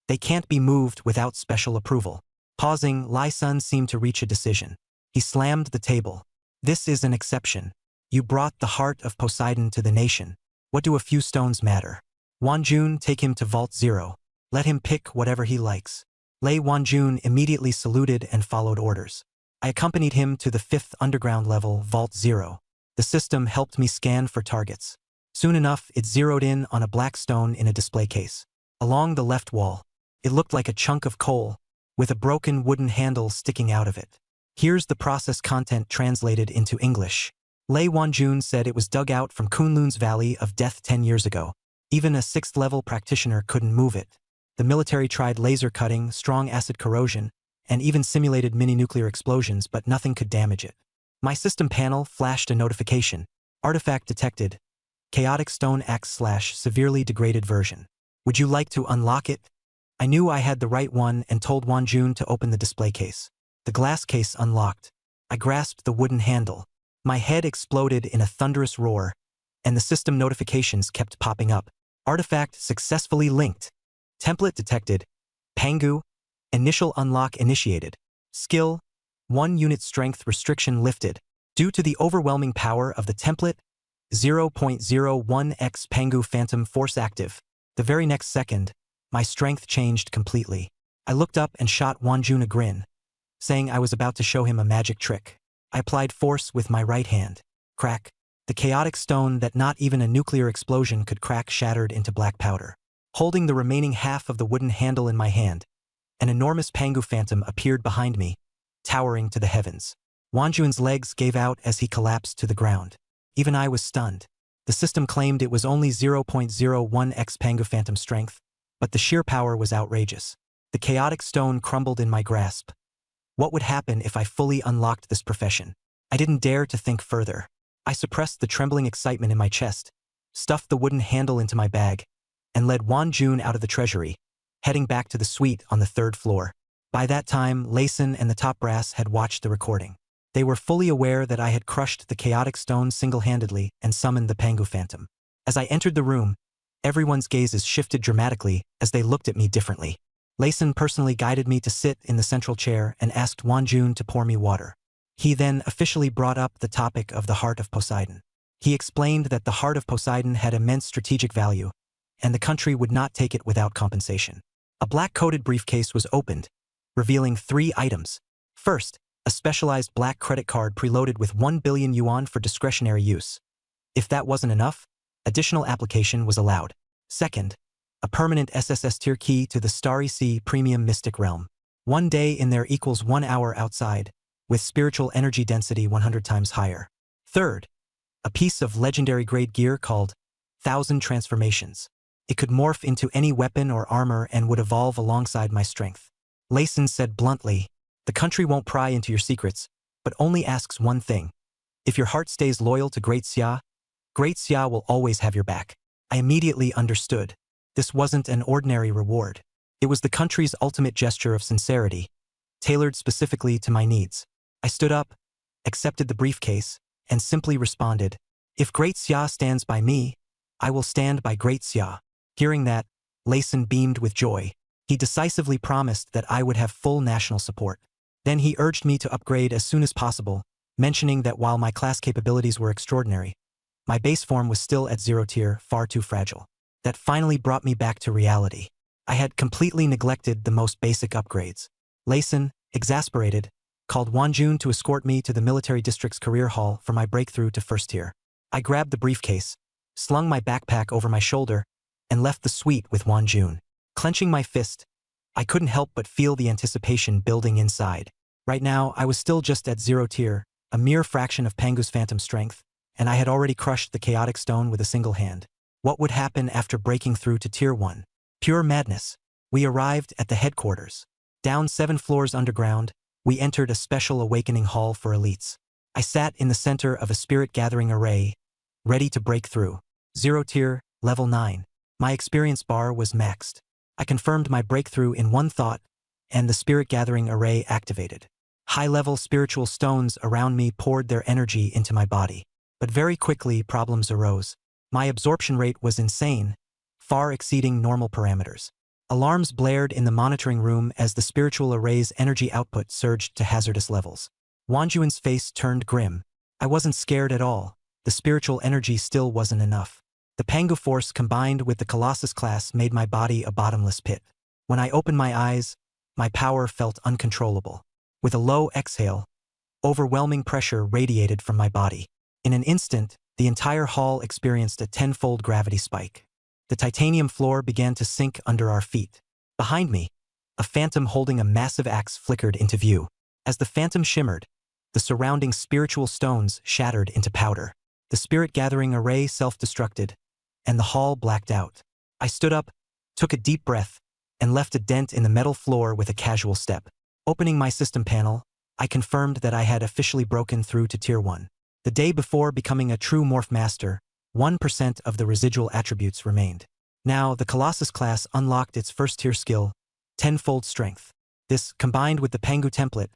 they can't be moved without special approval." Pausing, Lai Sun seemed to reach a decision. He slammed the table. "This is an exception. You brought the heart of Poseidon to the nation. What do a few stones matter? Wanjun, take him to Vault 0. Let him pick whatever he likes." Lei Wanjun immediately saluted and followed orders. I accompanied him to the 5th underground level, Vault 0. The system helped me scan for targets. Soon enough, it zeroed in on a black stone in a display case. Along the left wall, it looked like a chunk of coal, with a broken wooden handle sticking out of it. Here's the process content translated into English. Lei Wanjun said it was dug out from Kunlun's Valley of Death 10 years ago. Even a 6th-level practitioner couldn't move it. The military tried laser cutting, strong acid corrosion, and even simulated mini-nuclear explosions, but nothing could damage it. My system panel flashed a notification. Artifact detected. Chaotic Stone Axe/severely degraded version. Would you like to unlock it? I knew I had the right one and told Wanjun to open the display case. The glass case unlocked. I grasped the wooden handle. My head exploded in a thunderous roar, and the system notifications kept popping up. Artifact successfully linked. Template detected. Pangu. Initial unlock initiated. Skill. 1 unit strength restriction lifted. Due to the overwhelming power of the template, 0.01x Pangu Phantom Force active. The very next second, my strength changed completely. I looked up and shot Wanjun a grin, saying I was about to show him a magic trick. I applied force with my right hand. Crack. The chaotic stone that not even a nuclear explosion could crack shattered into black powder. Holding the remaining half of the wooden handle in my hand, an enormous Pangu Phantom appeared behind me, towering to the heavens. Wanjun's legs gave out as he collapsed to the ground. Even I was stunned. The system claimed it was only 0.01x Pangu Phantom strength, but the sheer power was outrageous. The chaotic stone crumbled in my grasp. What would happen if I fully unlocked this profession? I didn't dare to think further. I suppressed the trembling excitement in my chest, stuffed the wooden handle into my bag, and led Wanjun out of the treasury, heading back to the suite on the 3rd floor. By that time, Layson and the top brass had watched the recording. They were fully aware that I had crushed the chaotic stone single-handedly and summoned the Pangu Phantom. As I entered the room, everyone's gazes shifted dramatically as they looked at me differently. Layson personally guided me to sit in the central chair and asked Wanjun to pour me water. He then officially brought up the topic of the Heart of Poseidon. He explained that the Heart of Poseidon had immense strategic value, and the country would not take it without compensation. A black-coated briefcase was opened, revealing 3 items. First, a specialized black credit card preloaded with 1 billion yuan for discretionary use. If that wasn't enough, additional application was allowed. Second, a permanent SSS tier key to the Starry Sea Premium Mystic Realm. 1 day in there equals 1 hour outside, with spiritual energy density 100 times higher. Third, a piece of legendary grade gear called 1000 Transformations. It could morph into any weapon or armor and would evolve alongside my strength. Layson said bluntly, "The country won't pry into your secrets, but only asks one thing. If your heart stays loyal to Great Xia will always have your back." I immediately understood. This wasn't an ordinary reward. It was the country's ultimate gesture of sincerity, tailored specifically to my needs. I stood up, accepted the briefcase, and simply responded, "If Great Xia stands by me, I will stand by Great Xia." Hearing that, Layson beamed with joy. He decisively promised that I would have full national support. Then he urged me to upgrade as soon as possible, mentioning that while my class capabilities were extraordinary, my base form was still at 0 tier, far too fragile. That finally brought me back to reality. I had completely neglected the most basic upgrades. Layson, exasperated, called Wanjun to escort me to the military district's career hall for my breakthrough to 1st tier. I grabbed the briefcase, slung my backpack over my shoulder, and left the suite with Wanjun. Clenching my fist, I couldn't help but feel the anticipation building inside. Right now, I was still just at 0 tier, a mere fraction of Pangu's phantom strength, and I had already crushed the chaotic stone with a single hand. What would happen after breaking through to tier 1? Pure madness. We arrived at the headquarters. Down 7 floors underground, we entered a special awakening hall for elites. I sat in the center of a spirit-gathering array, ready to break through. 0 tier, level 9. My experience bar was maxed. I confirmed my breakthrough in one thought, and the spirit-gathering array activated. High-level spiritual stones around me poured their energy into my body. But very quickly, problems arose. My absorption rate was insane, far exceeding normal parameters. Alarms blared in the monitoring room as the spiritual array's energy output surged to hazardous levels. Wanjun's face turned grim. I wasn't scared at all. The spiritual energy still wasn't enough. The Pangu force combined with the Colossus class made my body a bottomless pit. When I opened my eyes, my power felt uncontrollable. With a low exhale, overwhelming pressure radiated from my body. In an instant, the entire hall experienced a 10-fold gravity spike. The titanium floor began to sink under our feet. Behind me, a phantom holding a massive axe flickered into view. As the phantom shimmered, the surrounding spiritual stones shattered into powder. The spirit-gathering array self-destructed, and the hall blacked out. I stood up, took a deep breath, and left a dent in the metal floor with a casual step. Opening my system panel, I confirmed that I had officially broken through to tier 1. The day before becoming a true morph master, 1% of the residual attributes remained. Now, the Colossus class unlocked its 1st tier skill, 10-fold strength. This, combined with the Pangu template,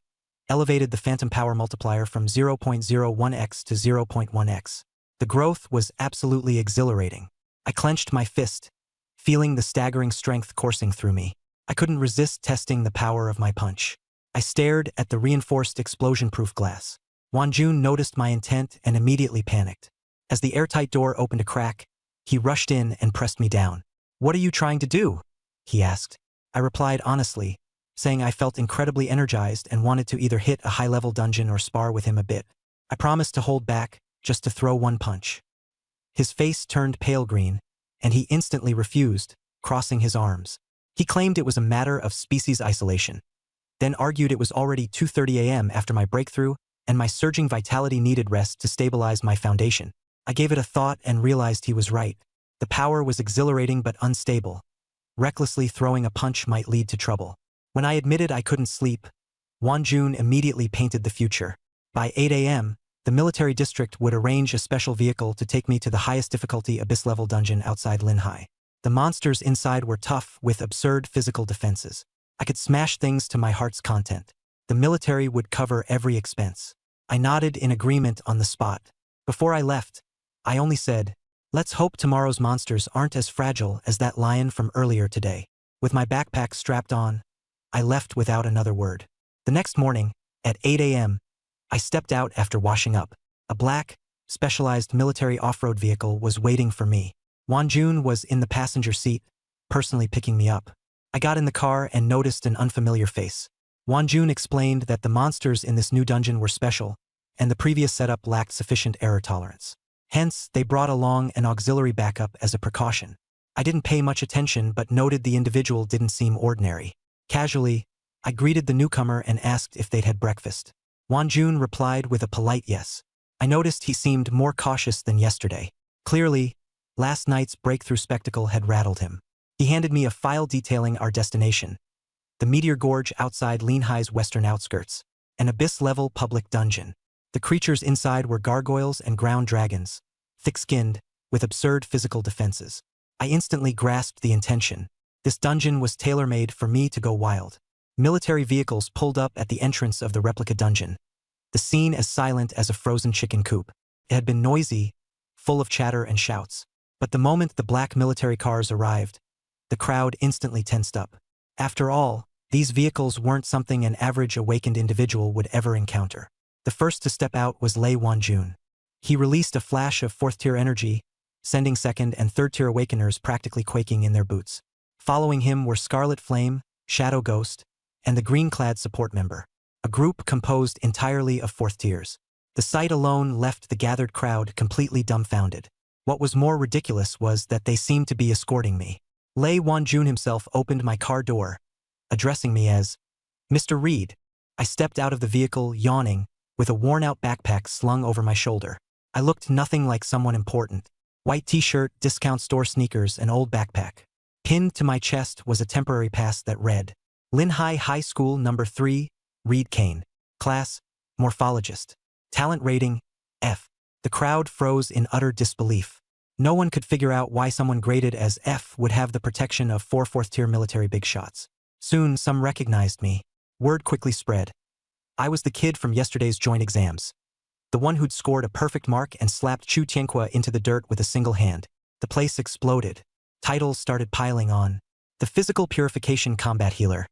elevated the phantom power multiplier from 0.01x to 0.1x. The growth was absolutely exhilarating. I clenched my fist, feeling the staggering strength coursing through me. I couldn't resist testing the power of my punch. I stared at the reinforced explosion-proof glass. Wanjun noticed my intent and immediately panicked. As the airtight door opened a crack, he rushed in and pressed me down. "What are you trying to do?" he asked. I replied honestly, saying I felt incredibly energized and wanted to either hit a high-level dungeon or spar with him a bit. I promised to hold back, just to throw one punch. His face turned pale green, and he instantly refused, crossing his arms. He claimed it was a matter of species isolation, then argued it was already 2:30 a.m. after my breakthrough, and my surging vitality needed rest to stabilize my foundation. I gave it a thought and realized he was right. The power was exhilarating but unstable. Recklessly throwing a punch might lead to trouble. When I admitted I couldn't sleep, Wanjun immediately painted the future. By 8 a.m., the military district would arrange a special vehicle to take me to the highest difficulty abyss-level dungeon outside Linhai. The monsters inside were tough with absurd physical defenses. I could smash things to my heart's content. The military would cover every expense. I nodded in agreement on the spot. Before I left, I only said, "Let's hope tomorrow's monsters aren't as fragile as that lion from earlier today." With my backpack strapped on, I left without another word. The next morning, at 8 a.m., I stepped out after washing up. A black, specialized military off-road vehicle was waiting for me. Wanjun was in the passenger seat, personally picking me up. I got in the car and noticed an unfamiliar face. Wanjun explained that the monsters in this new dungeon were special, and the previous setup lacked sufficient error tolerance. Hence, they brought along an auxiliary backup as a precaution. I didn't pay much attention but noted the individual didn't seem ordinary. Casually, I greeted the newcomer and asked if they'd had breakfast. Wanjun replied with a polite yes. I noticed he seemed more cautious than yesterday. Clearly, last night's breakthrough spectacle had rattled him. He handed me a file detailing our destination, the Meteor Gorge outside Linhai's western outskirts, an abyss-level public dungeon. The creatures inside were gargoyles and ground dragons, thick-skinned, with absurd physical defenses. I instantly grasped the intention. This dungeon was tailor-made for me to go wild. Military vehicles pulled up at the entrance of the replica dungeon, the scene as silent as a frozen chicken coop. It had been noisy, full of chatter and shouts. But the moment the black military cars arrived, the crowd instantly tensed up. After all, these vehicles weren't something an average awakened individual would ever encounter. The first to step out was Lei Wanjun. He released a flash of fourth-tier energy, sending second- and third-tier awakeners practically quaking in their boots. Following him were Scarlet Flame, Shadow Ghost, and the green-clad support member, a group composed entirely of fourth tiers. The sight alone left the gathered crowd completely dumbfounded. What was more ridiculous was that they seemed to be escorting me. Lei Wanjun himself opened my car door, addressing me as Mr. Reed. I stepped out of the vehicle, yawning, with a worn-out backpack slung over my shoulder. I looked nothing like someone important. White t-shirt, discount store sneakers, and old backpack. Pinned to my chest was a temporary pass that read, Linhai High School No. 3, Reed Kane. Class, Morphologist. Talent rating, F. The crowd froze in utter disbelief. No one could figure out why someone graded as F would have the protection of 4 fourth-tier military big shots. Soon, some recognized me. Word quickly spread. I was the kid from yesterday's joint exams. The one who'd scored a perfect mark and slapped Chu Tianqua into the dirt with a single hand. The place exploded. Titles started piling on. The Physical Purification Combat Healer,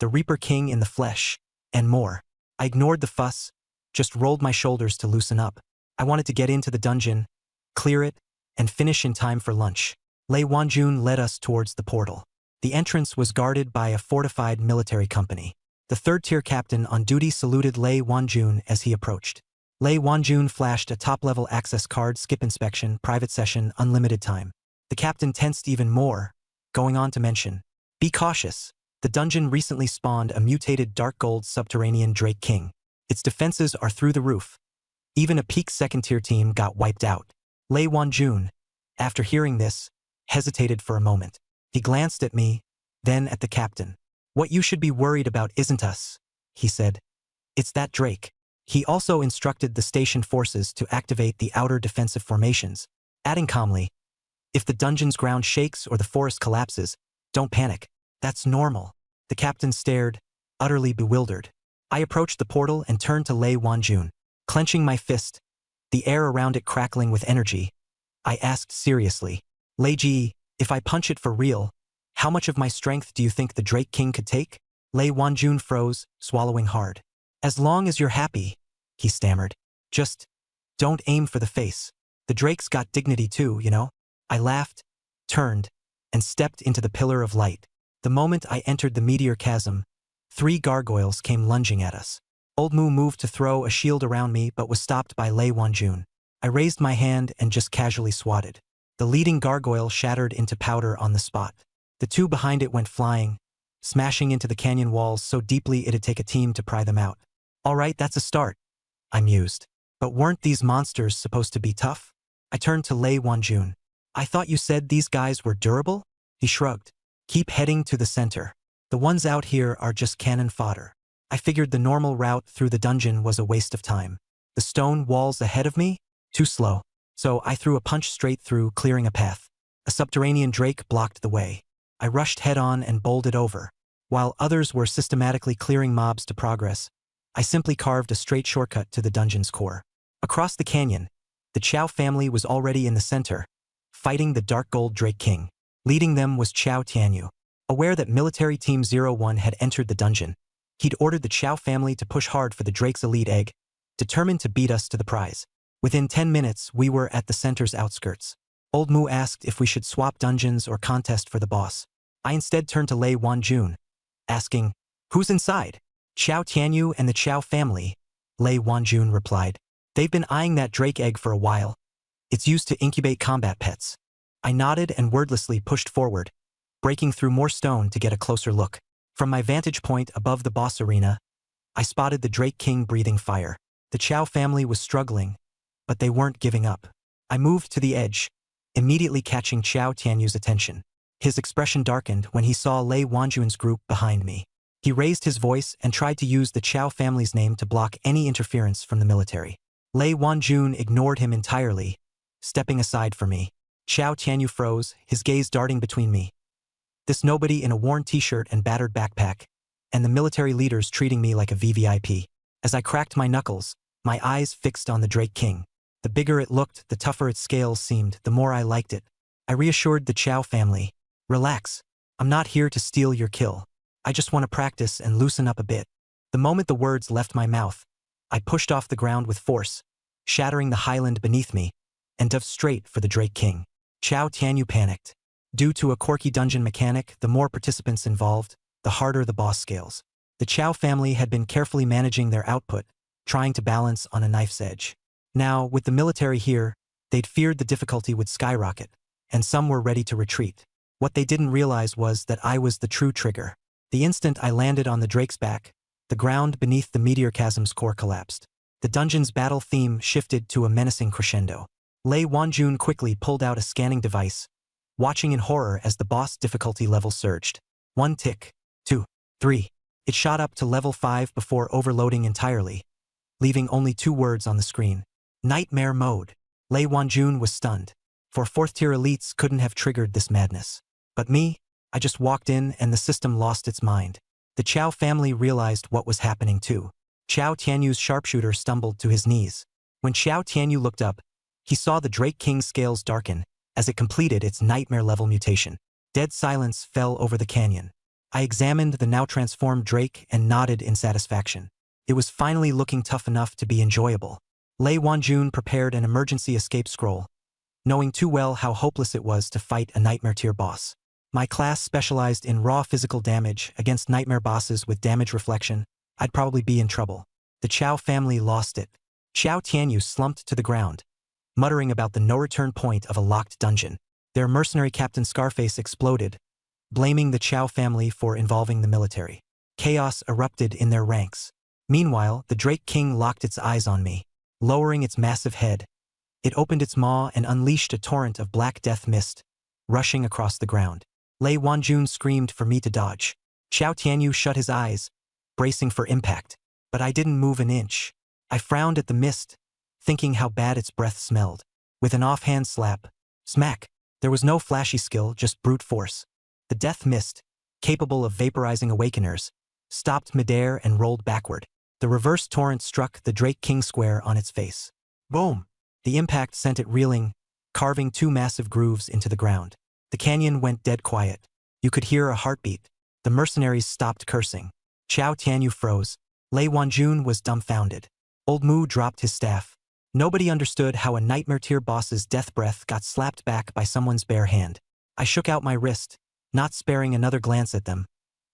the Reaper King in the Flesh, and more. I ignored the fuss, just rolled my shoulders to loosen up. I wanted to get into the dungeon, clear it, and finish in time for lunch. Lei Wanjun led us towards the portal. The entrance was guarded by a fortified military company. The third-tier captain on duty saluted Lei Wanjun as he approached. Lei Wanjun flashed a top-level access card, skip inspection, private session, unlimited time. The captain tensed even more, going on to mention, "Be cautious. The dungeon recently spawned a mutated dark gold subterranean Drake King. Its defenses are through the roof. Even a peak second-tier team got wiped out." Lei Wanjun, after hearing this, hesitated for a moment. He glanced at me, then at the captain. "What you should be worried about isn't us," he said. "It's that Drake." He also instructed the station forces to activate the outer defensive formations, adding calmly, "If the dungeon's ground shakes or the forest collapses, don't panic. That's normal." The captain stared, utterly bewildered. I approached the portal and turned to Lei Wanjun. Clenching my fist, the air around it crackling with energy, I asked seriously, "Lei Ji, if I punch it for real, how much of my strength do you think the Drake King could take?" Lei Wanjun froze, swallowing hard. "As long as you're happy," he stammered. "Just don't aim for the face. The Drake's got dignity too, you know." I laughed, turned, and stepped into the pillar of light. The moment I entered the meteor chasm, 3 gargoyles came lunging at us. Old Mu moved to throw a shield around me but was stopped by Lei Wanjun. I raised my hand and just casually swatted. The leading gargoyle shattered into powder on the spot. The 2 behind it went flying, smashing into the canyon walls so deeply it'd take a team to pry them out. "All right, that's a start," I mused. "But weren't these monsters supposed to be tough?" I turned to Lei Wanjun. "I thought you said these guys were durable?" He shrugged. "Keep heading to the center. The ones out here are just cannon fodder." I figured the normal route through the dungeon was a waste of time. The stone walls ahead of me? Too slow. So I threw a punch straight through, clearing a path. A subterranean drake blocked the way. I rushed head-on and bowled it over. While others were systematically clearing mobs to progress, I simply carved a straight shortcut to the dungeon's core. Across the canyon, the Chow family was already in the center, fighting the Dark Gold Drake King. Leading them was Chow Tianyu. Aware that Military Team 01 had entered the dungeon, he'd ordered the Chow family to push hard for the Drake's elite egg, determined to beat us to the prize. Within 10 minutes, we were at the center's outskirts. Old Mu asked if we should swap dungeons or contest for the boss. I instead turned to Lei Wanjun, asking, "Who's inside?" "Chow Tianyu and the Chow family," Lei Wanjun replied. "They've been eyeing that Drake egg for a while. It's used to incubate combat pets." I nodded and wordlessly pushed forward, breaking through more stone to get a closer look. From my vantage point above the boss arena, I spotted the Drake King breathing fire. The Chow family was struggling, but they weren't giving up. I moved to the edge, immediately catching Chow Tianyu's attention. His expression darkened when he saw Lei Wanjun's group behind me. He raised his voice and tried to use the Chow family's name to block any interference from the military. Lei Wanjun ignored him entirely, stepping aside for me. Chow Tianyu froze, his gaze darting between me. This nobody in a worn t-shirt and battered backpack, and the military leaders treating me like a VVIP. As I cracked my knuckles, my eyes fixed on the Drake King. The bigger it looked, the tougher its scales seemed, the more I liked it. I reassured the Chow family. "Relax. I'm not here to steal your kill. I just want to practice and loosen up a bit." The moment the words left my mouth, I pushed off the ground with force, shattering the highland beneath me, and dove straight for the Drake King. Chow Tianyu panicked. Due to a quirky dungeon mechanic, the more participants involved, the harder the boss scales. The Chow family had been carefully managing their output, trying to balance on a knife's edge. Now, with the military here, they'd feared the difficulty would skyrocket, and some were ready to retreat. What they didn't realize was that I was the true trigger. The instant I landed on the Drake's back, the ground beneath the meteor chasm's core collapsed. The dungeon's battle theme shifted to a menacing crescendo. Lei Wanjun quickly pulled out a scanning device, watching in horror as the boss difficulty level surged. 1 tick, 2, 3. It shot up to level 5 before overloading entirely, leaving only 2 words on the screen. Nightmare mode. Lei Wanjun was stunned. For 4th-tier elites couldn't have triggered this madness. But me? I just walked in and the system lost its mind. The Chow family realized what was happening too. Chow Tianyu's sharpshooter stumbled to his knees. When Chow Tianyu looked up, he saw the Drake King's scales darken as it completed its nightmare-level mutation. Dead silence fell over the canyon. I examined the now transformed Drake and nodded in satisfaction. It was finally looking tough enough to be enjoyable. Lei Wanjun prepared an emergency escape scroll, knowing too well how hopeless it was to fight a nightmare-tier boss. My class specialized in raw physical damage against nightmare bosses with damage reflection. I'd probably be in trouble. The Chow family lost it. Chow Tianyu slumped to the ground, muttering about the no-return point of a locked dungeon. Their mercenary captain Scarface exploded, blaming the Chow family for involving the military. Chaos erupted in their ranks. Meanwhile, the Drake King locked its eyes on me. Lowering its massive head, it opened its maw and unleashed a torrent of black death mist, rushing across the ground. Lei Wanjun screamed for me to dodge. Chow Tianyu shut his eyes, bracing for impact. But I didn't move an inch. I frowned at the mist, thinking how bad its breath smelled. With an offhand slap, smack, there was no flashy skill, just brute force. The death mist, capable of vaporizing awakeners, stopped midair and rolled backward. The reverse torrent struck the Drake King square on its face. Boom! The impact sent it reeling, carving 2 massive grooves into the ground. The canyon went dead quiet. You could hear a heartbeat. The mercenaries stopped cursing. Chow Tianyu froze. Lei Wanjun was dumbfounded. Old Mu dropped his staff. Nobody understood how a nightmare-tier boss's death breath got slapped back by someone's bare hand. I shook out my wrist, not sparing another glance at them,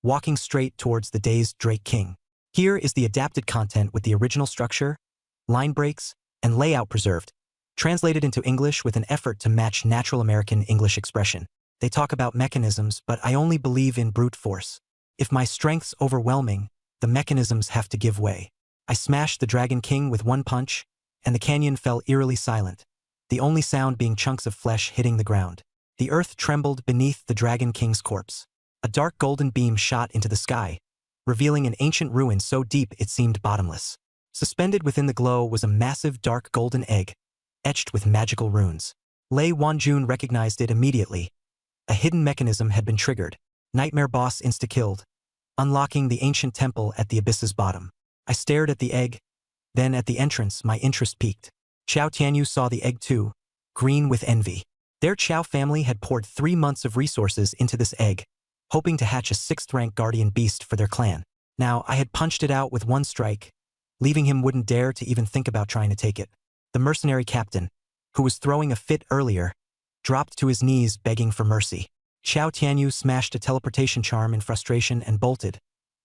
walking straight towards the dazed Drake King. Here is the adapted content with the original structure, line breaks, and layout preserved, translated into English with an effort to match natural American English expression. They talk about mechanisms, but I only believe in brute force. If my strength's overwhelming, the mechanisms have to give way. I smashed the Dragon King with 1 punch, and the canyon fell eerily silent, the only sound being chunks of flesh hitting the ground. The earth trembled beneath the Dragon King's corpse. A dark golden beam shot into the sky, revealing an ancient ruin so deep it seemed bottomless. Suspended within the glow was a massive dark golden egg, etched with magical runes. Lei Wanjun recognized it immediately. A hidden mechanism had been triggered. Nightmare boss insta-killed, unlocking the ancient temple at the abyss's bottom. I stared at the egg, then at the entrance. My interest peaked. Xiao Tianyu saw the egg too, green with envy. Their Qiao family had poured 3 months of resources into this egg, hoping to hatch a 6th-rank guardian beast for their clan. Now, I had punched it out with 1 strike, leaving him wouldn't dare to even think about trying to take it. The mercenary captain, who was throwing a fit earlier, dropped to his knees begging for mercy. Xiao Tianyu smashed a teleportation charm in frustration and bolted,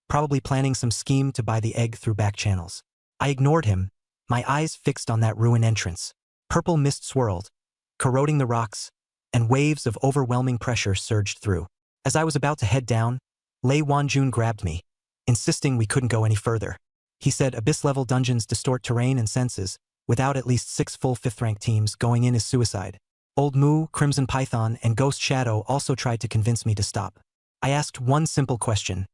probably planning some scheme to buy the egg through back channels. I ignored him, my eyes fixed on that ruin entrance. Purple mist swirled, corroding the rocks, and waves of overwhelming pressure surged through. As I was about to head down, Lei Wanjun grabbed me, insisting we couldn't go any further. He said abyss-level dungeons distort terrain and senses. Without at least 6 full 5th-rank teams, going in is suicide. Old Mu, Crimson Python, and Ghost Shadow also tried to convince me to stop. I asked one simple question.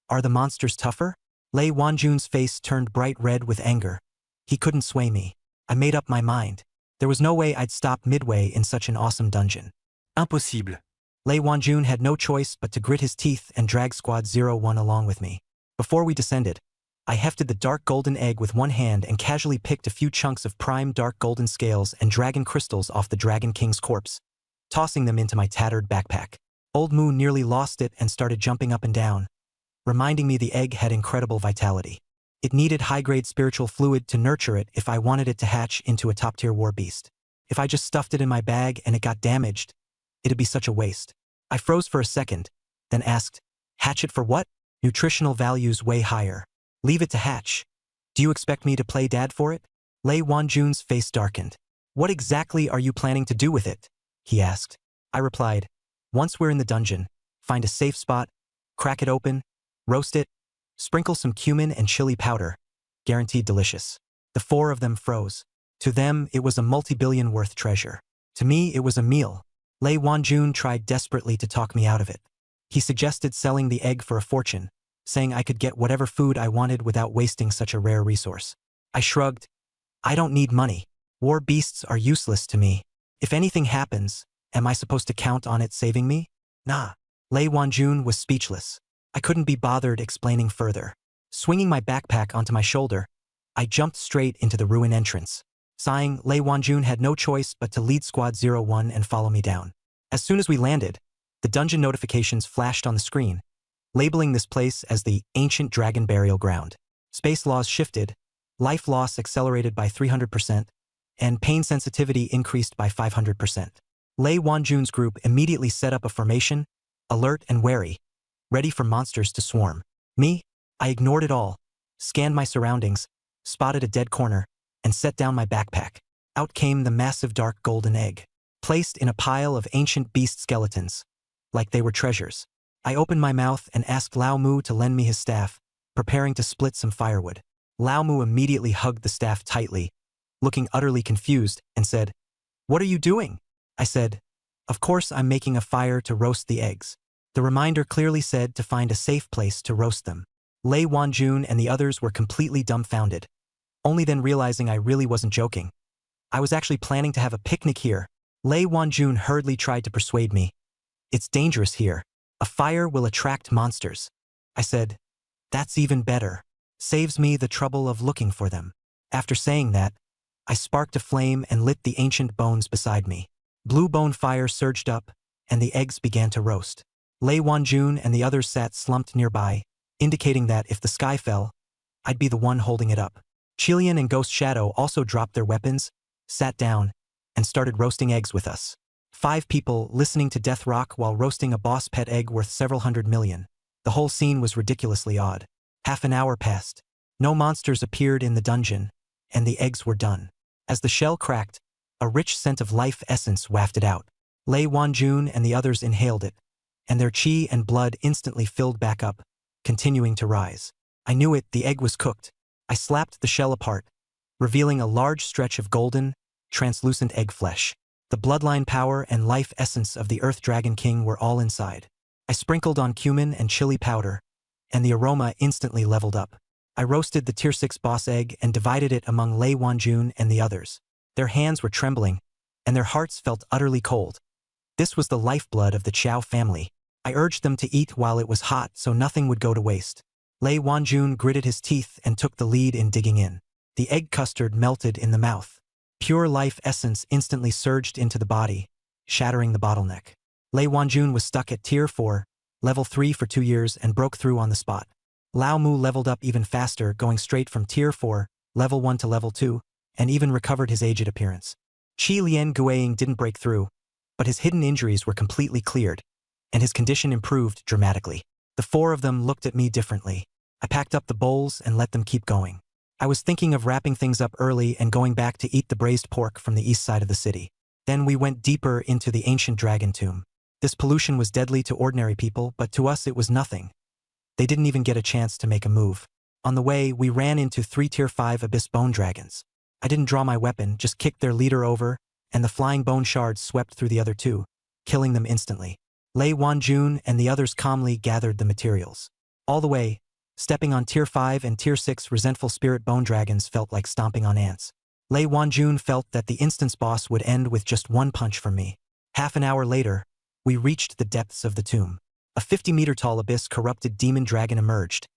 Are the monsters tougher? Lei Wanjun's face turned bright red with anger. He couldn't sway me. I made up my mind. There was no way I'd stop midway in such an awesome dungeon. Impossible. Lei Wanjun had no choice but to grit his teeth and drag Squad 01 along with me. Before we descended, I hefted the dark golden egg with 1 hand and casually picked a few chunks of prime dark golden scales and dragon crystals off the Dragon King's corpse, tossing them into my tattered backpack. Old Mu nearly lost it and started jumping up and down, reminding me the egg had incredible vitality. It needed high-grade spiritual fluid to nurture it if I wanted it to hatch into a top-tier war beast. If I just stuffed it in my bag and it got damaged, it'd be such a waste. I froze for a second, then asked, hatch it for what? Nutritional values way higher. Leave it to hatch. Do you expect me to play dad for it? Lei Wanjun's face darkened. What exactly are you planning to do with it? He asked. I replied, once we're in the dungeon, find a safe spot, crack it open, roast it, sprinkle some cumin and chili powder. Guaranteed delicious. The 4 of them froze. To them, it was a multi-billion worth treasure. To me, it was a meal. Lei Wanjun tried desperately to talk me out of it. He suggested selling the egg for a fortune, saying I could get whatever food I wanted without wasting such a rare resource. I shrugged. I don't need money. War beasts are useless to me. If anything happens, am I supposed to count on it saving me? Nah. Lei Wanjun was speechless. I couldn't be bothered explaining further. Swinging my backpack onto my shoulder, I jumped straight into the ruin entrance. Sighing, Lei Wanjun had no choice but to lead Squad 01 and follow me down. As soon as we landed, the dungeon notifications flashed on the screen, labeling this place as the Ancient Dragon Burial Ground. Space laws shifted, life loss accelerated by 300%, and pain sensitivity increased by 500%. Lei Wanjun's group immediately set up a formation, alert and wary, ready for monsters to swarm. Me? I ignored it all, scanned my surroundings, spotted a dead corner, and set down my backpack. Out came the massive dark golden egg, placed in a pile of ancient beast skeletons, like they were treasures. I opened my mouth and asked Lao Mu to lend me his staff, preparing to split some firewood. Lao Mu immediately hugged the staff tightly, looking utterly confused, and said, "What are you doing?" I said, "Of course I'm making a fire to roast the eggs." The reminder clearly said to find a safe place to roast them. Lei Wanjun and the others were completely dumbfounded, only then realizing I really wasn't joking. I was actually planning to have a picnic here. Lei Wanjun hurriedly tried to persuade me. "It's dangerous here. A fire will attract monsters." I said, "That's even better. Saves me the trouble of looking for them." After saying that, I sparked a flame and lit the ancient bones beside me. Blue bone fire surged up, and the eggs began to roast. Lei Wanjun and the others sat slumped nearby, indicating that if the sky fell, I'd be the one holding it up. Chilian and Ghost Shadow also dropped their weapons, sat down, and started roasting eggs with us. 5 people listening to death rock while roasting a boss pet egg worth several hundred million. The whole scene was ridiculously odd. Half an hour passed. No monsters appeared in the dungeon, and the eggs were done. As the shell cracked, a rich scent of life essence wafted out. Lei Wanjun and the others inhaled it, and their chi and blood instantly filled back up, continuing to rise. I knew it, the egg was cooked. I slapped the shell apart, revealing a large stretch of golden, translucent egg flesh. The bloodline power and life essence of the Earth Dragon King were all inside. I sprinkled on cumin and chili powder, and the aroma instantly leveled up. I roasted the Tier 6 boss egg and divided it among Lei Wanjun and the others. Their hands were trembling, and their hearts felt utterly cold. This was the lifeblood of the Qiao family. I urged them to eat while it was hot so nothing would go to waste. Lei Wanjun gritted his teeth and took the lead in digging in. The egg custard melted in the mouth. Pure life essence instantly surged into the body, shattering the bottleneck. Lei Wanjun was stuck at Tier 4, Level 3 for 2 years and broke through on the spot. Lao Mu leveled up even faster, going straight from Tier 4, Level 1 to Level 2, and even recovered his aged appearance. Qi Lian Guiying didn't break through, but his hidden injuries were completely cleared, and his condition improved dramatically. The four of them looked at me differently. I packed up the bowls and let them keep going. I was thinking of wrapping things up early and going back to eat the braised pork from the east side of the city. Then we went deeper into the ancient dragon tomb. This pollution was deadly to ordinary people, but to us it was nothing. They didn't even get a chance to make a move. On the way, we ran into 3 Tier 5 abyss bone dragons. I didn't draw my weapon, just kicked their leader over, and the flying bone shards swept through the other two, killing them instantly. Lei Wanjun and the others calmly gathered the materials. All the way, stepping on Tier 5 and Tier 6 resentful spirit bone dragons felt like stomping on ants. Lei Wanjun felt that the instance boss would end with just one punch from me. Half an hour later, we reached the depths of the tomb. A 50-meter-tall abyss corrupted demon dragon emerged,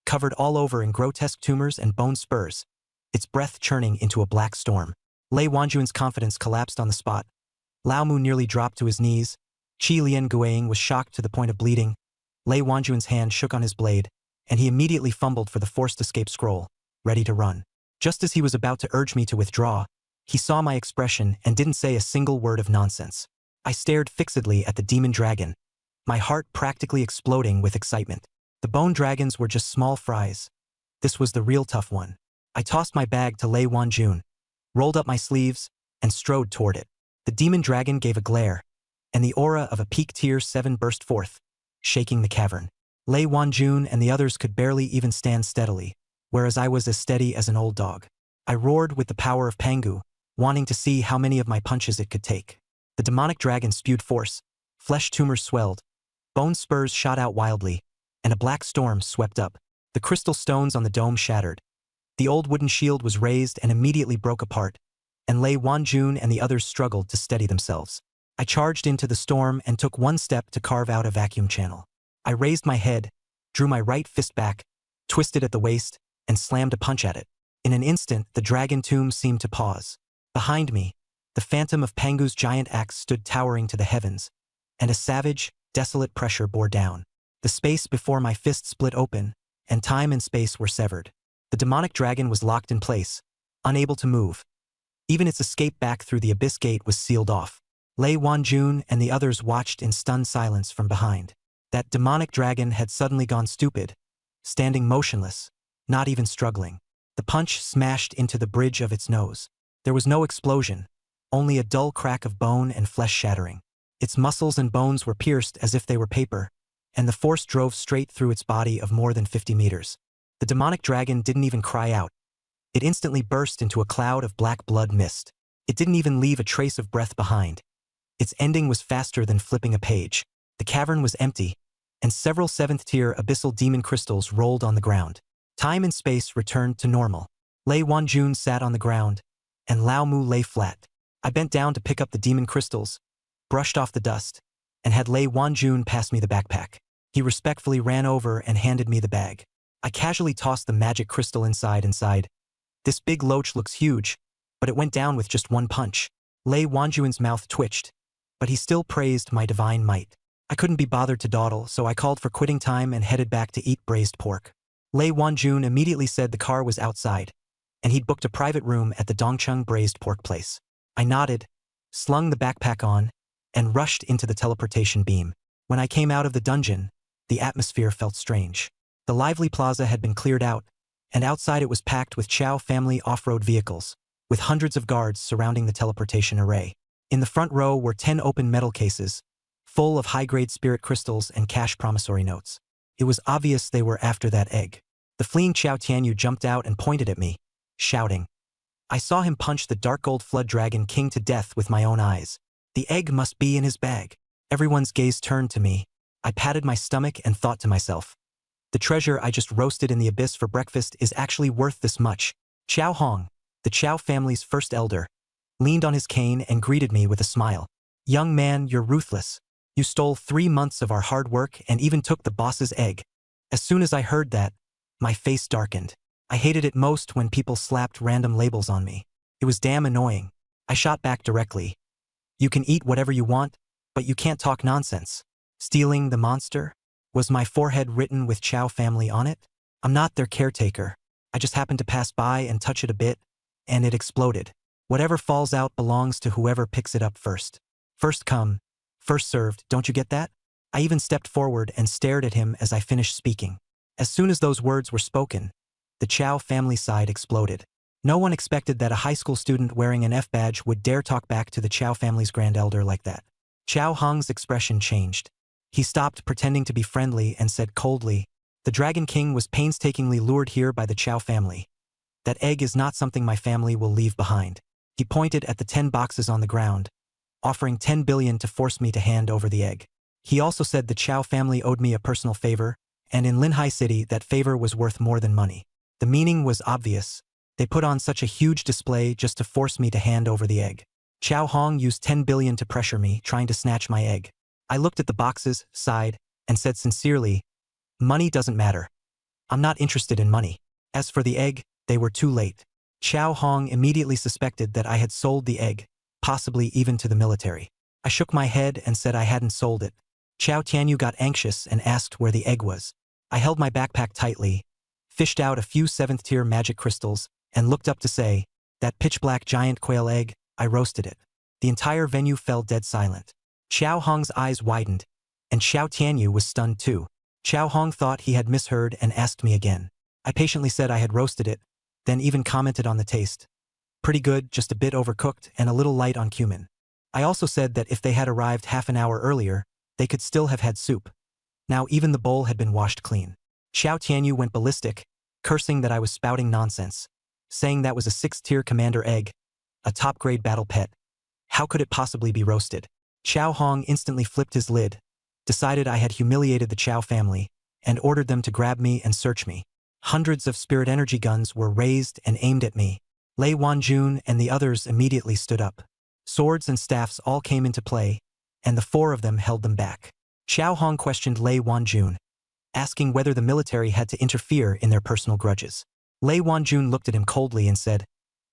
covered all over in grotesque tumors and bone spurs, its breath churning into a black storm. Lei Wanjun's confidence collapsed on the spot. Lao Mu nearly dropped to his knees. Qi Lian Guiying was shocked to the point of bleeding. Lei Wanjun's hand shook on his blade, and he immediately fumbled for the forced escape scroll, ready to run. Just as he was about to urge me to withdraw, he saw my expression and didn't say a single word of nonsense. I stared fixedly at the demon dragon, my heart practically exploding with excitement. The bone dragons were just small fries. This was the real tough one. I tossed my bag to Lei Wanjun, rolled up my sleeves, and strode toward it. The demon dragon gave a glare, and the aura of a peak Tier 7 burst forth, shaking the cavern. Lei Wanjun and the others could barely even stand steadily, whereas I was as steady as an old dog. I roared with the power of Pangu, wanting to see how many of my punches it could take. The demonic dragon spewed force, flesh tumors swelled, bone spurs shot out wildly, and a black storm swept up. The crystal stones on the dome shattered. The old wooden shield was raised and immediately broke apart, and Lei Wanjun and the others struggled to steady themselves. I charged into the storm and took one step to carve out a vacuum channel. I raised my head, drew my right fist back, twisted at the waist, and slammed a punch at it. In an instant, the dragon tomb seemed to pause. Behind me, the phantom of Pangu's giant axe stood towering to the heavens, and a savage, desolate pressure bore down. The space before my fist split open, and time and space were severed. The demonic dragon was locked in place, unable to move. Even its escape back through the abyss gate was sealed off. Lei Wanjun and the others watched in stunned silence from behind. That demonic dragon had suddenly gone stupid, standing motionless, not even struggling. The punch smashed into the bridge of its nose. There was no explosion, only a dull crack of bone and flesh shattering. Its muscles and bones were pierced as if they were paper, and the force drove straight through its body of more than 50 meters. The demonic dragon didn't even cry out. It instantly burst into a cloud of black blood mist. It didn't even leave a trace of breath behind. Its ending was faster than flipping a page. The cavern was empty, and several 7th-tier abyssal demon crystals rolled on the ground. Time and space returned to normal. Lei Wanjun sat on the ground, and Lao Mu lay flat. I bent down to pick up the demon crystals, brushed off the dust, and had Lei Wanjun pass me the backpack. He respectfully ran over and handed me the bag. I casually tossed the magic crystal inside. This big loach looks huge, but it went down with just one punch. Lei Wanjun's mouth twitched, but he still praised my divine might. I couldn't be bothered to dawdle, so I called for quitting time and headed back to eat braised pork. Lei Wanjun immediately said the car was outside, and he'd booked a private room at the Dongcheng braised pork place. I nodded, slung the backpack on, and rushed into the teleportation beam. When I came out of the dungeon, the atmosphere felt strange. The lively plaza had been cleared out, and outside it was packed with Chow family off-road vehicles, with hundreds of guards surrounding the teleportation array. In the front row were 10 open metal cases, full of high-grade spirit crystals and cash promissory notes. It was obvious they were after that egg. The fleeing Xiao Tianyu jumped out and pointed at me, shouting. I saw him punch the dark gold flood dragon king to death with my own eyes. The egg must be in his bag. Everyone's gaze turned to me. I patted my stomach and thought to myself, the treasure I just roasted in the abyss for breakfast is actually worth this much. Qiao Hong, the Qiao family's first elder, leaned on his cane and greeted me with a smile. Young man, you're ruthless. You stole 3 months of our hard work and even took the boss's egg. As soon as I heard that, My face darkened. I hated it most when people slapped random labels on me. It was damn annoying. I shot back directly. You can eat whatever you want, but you can't talk nonsense. Stealing the monster? Was my forehead written with Chow family on it? I'm not their caretaker. I just happened to pass by and touch it a bit, and it exploded. Whatever falls out belongs to whoever picks it up first. First come, first served, don't you get that? I even stepped forward and stared at him as I finished speaking. As soon as those words were spoken, the Chow family side exploded. No one expected that a high school student wearing an F badge would dare talk back to the Chow family's grand elder like that. Chow Hong's expression changed. He stopped pretending to be friendly and said coldly, "The Dragon King was painstakingly lured here by the Chow family. That egg is not something my family will leave behind." He pointed at the 10 boxes on the ground, offering 10 billion to force me to hand over the egg. He also said the Chow family owed me a personal favor, and in Linhai City that favor was worth more than money. The meaning was obvious. They put on such a huge display just to force me to hand over the egg. Chow Hong used 10 billion to pressure me, trying to snatch my egg. I looked at the boxes, sighed, and said sincerely, "Money doesn't matter. I'm not interested in money." As for the egg, they were too late. Chow Hong immediately suspected that I had sold the egg, possibly even to the military. I shook my head and said I hadn't sold it. Chow Tianyu got anxious and asked where the egg was. I held my backpack tightly, fished out a few 7th-tier magic crystals, and looked up to say, "That pitch-black giant quail egg, I roasted it." The entire venue fell dead silent. Chow Hong's eyes widened, and Chow Tianyu was stunned too. Chow Hong thought he had misheard and asked me again. I patiently said I had roasted it, then even commented on the taste. Pretty good, just a bit overcooked and a little light on cumin. I also said that if they had arrived half an hour earlier, they could still have had soup. Now even the bowl had been washed clean. Chow Tianyu went ballistic, cursing that I was spouting nonsense, saying that was a 6th-tier commander egg, a top-grade battle pet. How could it possibly be roasted? Chow Hong instantly flipped his lid, decided I had humiliated the Chow family, and ordered them to grab me and search me. Hundreds of spirit energy guns were raised and aimed at me. Lei Wanjun and the others immediately stood up. Swords and staffs all came into play, and the 4 of them held them back. Chow Hong questioned Lei Wanjun, asking whether the military had to interfere in their personal grudges. Lei Wanjun looked at him coldly and said,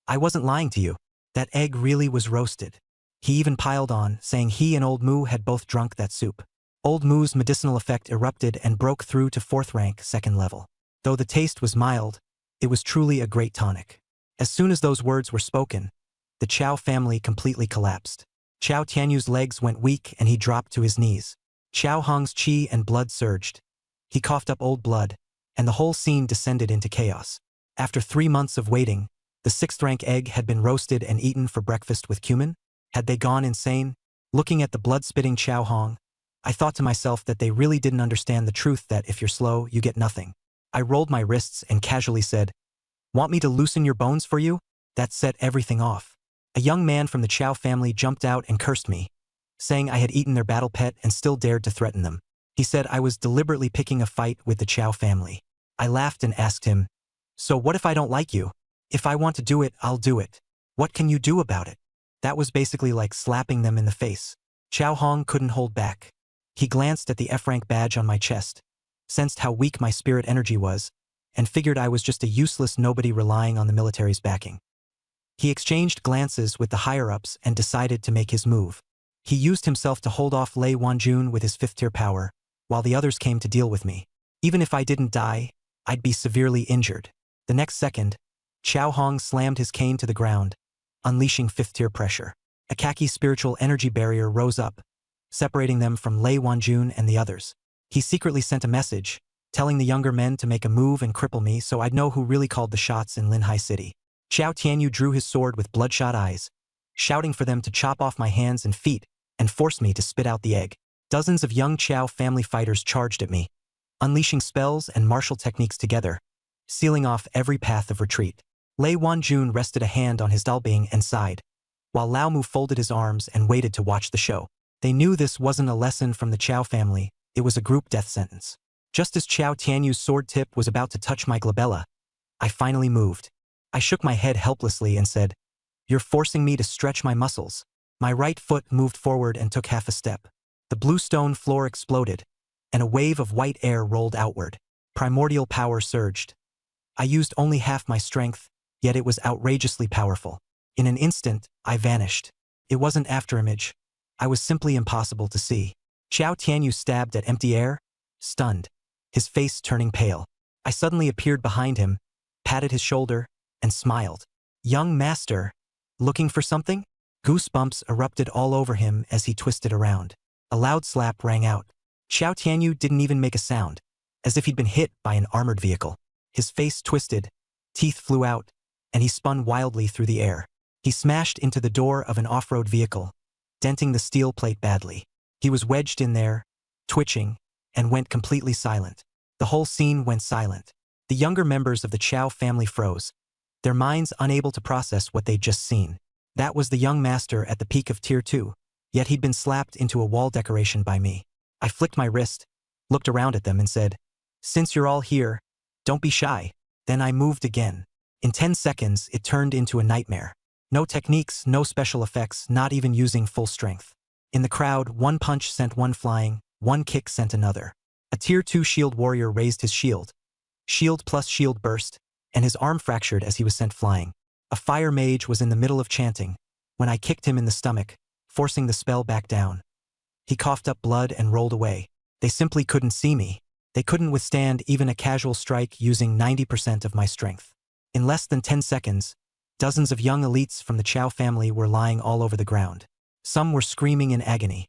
"I wasn't lying to you. That egg really was roasted." He even piled on, saying he and Old Moo had both drunk that soup. Old Moo's medicinal effect erupted and broke through to 4th rank, 2nd level. Though the taste was mild, it was truly a great tonic. As soon as those words were spoken, the Chow family completely collapsed. Chow Tianyu's legs went weak and he dropped to his knees. Chow Hong's chi and blood surged. He coughed up old blood, and the whole scene descended into chaos. After 3 months of waiting, the 6th-rank egg had been roasted and eaten for breakfast with cumin? Had they gone insane? Looking at the blood-spitting Chow Hong, I thought to myself that they really didn't understand the truth that if you're slow, you get nothing. I rolled my wrists and casually said, "Want me to loosen your bones for you?" That set everything off. A young man from the Chow family jumped out and cursed me, saying I had eaten their battle pet and still dared to threaten them. He said I was deliberately picking a fight with the Chow family. I laughed and asked him, "So what if I don't like you? If I want to do it, I'll do it. What can you do about it?" That was basically like slapping them in the face. Chow Hong couldn't hold back. He glanced at the F-rank badge on my chest, sensed how weak my spirit energy was, and figured I was just a useless nobody relying on the military's backing. He exchanged glances with the higher-ups and decided to make his move. He used himself to hold off Lei Wanjun with his 5th-tier power, while the others came to deal with me. Even if I didn't die, I'd be severely injured. The next second, Chow Hong slammed his cane to the ground, unleashing 5th-tier pressure. A khaki spiritual energy barrier rose up, separating them from Lei Wanjun and the others. He secretly sent a message, telling the younger men to make a move and cripple me so I'd know who really called the shots in Linhai City. Chow Tianyu drew his sword with bloodshot eyes, shouting for them to chop off my hands and feet and force me to spit out the egg. Dozens of young Chow family fighters charged at me, unleashing spells and martial techniques together, sealing off every path of retreat. Lei Wanjun rested a hand on his dalbing and sighed, while Lao Mu folded his arms and waited to watch the show. They knew this wasn't a lesson from the Chow family, it was a group death sentence. Just as Chow Tianyu's sword tip was about to touch my glabella, I finally moved. I shook my head helplessly and said, "You're forcing me to stretch my muscles." My right foot moved forward and took half a step. The blue stone floor exploded, and a wave of white air rolled outward. Primordial power surged. I used only half my strength, yet it was outrageously powerful. In an instant, I vanished. It wasn't afterimage. I was simply impossible to see. Xiao Tianyu stabbed at empty air, stunned, his face turning pale. I suddenly appeared behind him, patted his shoulder, and smiled. Young master, looking for something? Goosebumps erupted all over him as he twisted around. A loud slap rang out. Xiao Tianyu didn't even make a sound, as if he'd been hit by an armored vehicle. His face twisted, teeth flew out, and he spun wildly through the air. He smashed into the door of an off-road vehicle, denting the steel plate badly. He was wedged in there, twitching, and went completely silent. The whole scene went silent. The younger members of the Chao family froze, their minds unable to process what they'd just seen. That was the young master at the peak of Tier 2, yet he'd been slapped into a wall decoration by me. I flicked my wrist, looked around at them and said, "Since you're all here, don't be shy." Then I moved again. In 10 seconds, it turned into a nightmare. No techniques, no special effects, not even using full strength. In the crowd, one punch sent one flying, one kick sent another. A Tier 2 shield warrior raised his shield. Shield plus shield burst, and his arm fractured as he was sent flying. A fire mage was in the middle of chanting, when I kicked him in the stomach, forcing the spell back down. He coughed up blood and rolled away. They simply couldn't see me. They couldn't withstand even a casual strike using 90% of my strength. In less than 10 seconds, dozens of young elites from the Chao family were lying all over the ground. Some were screaming in agony.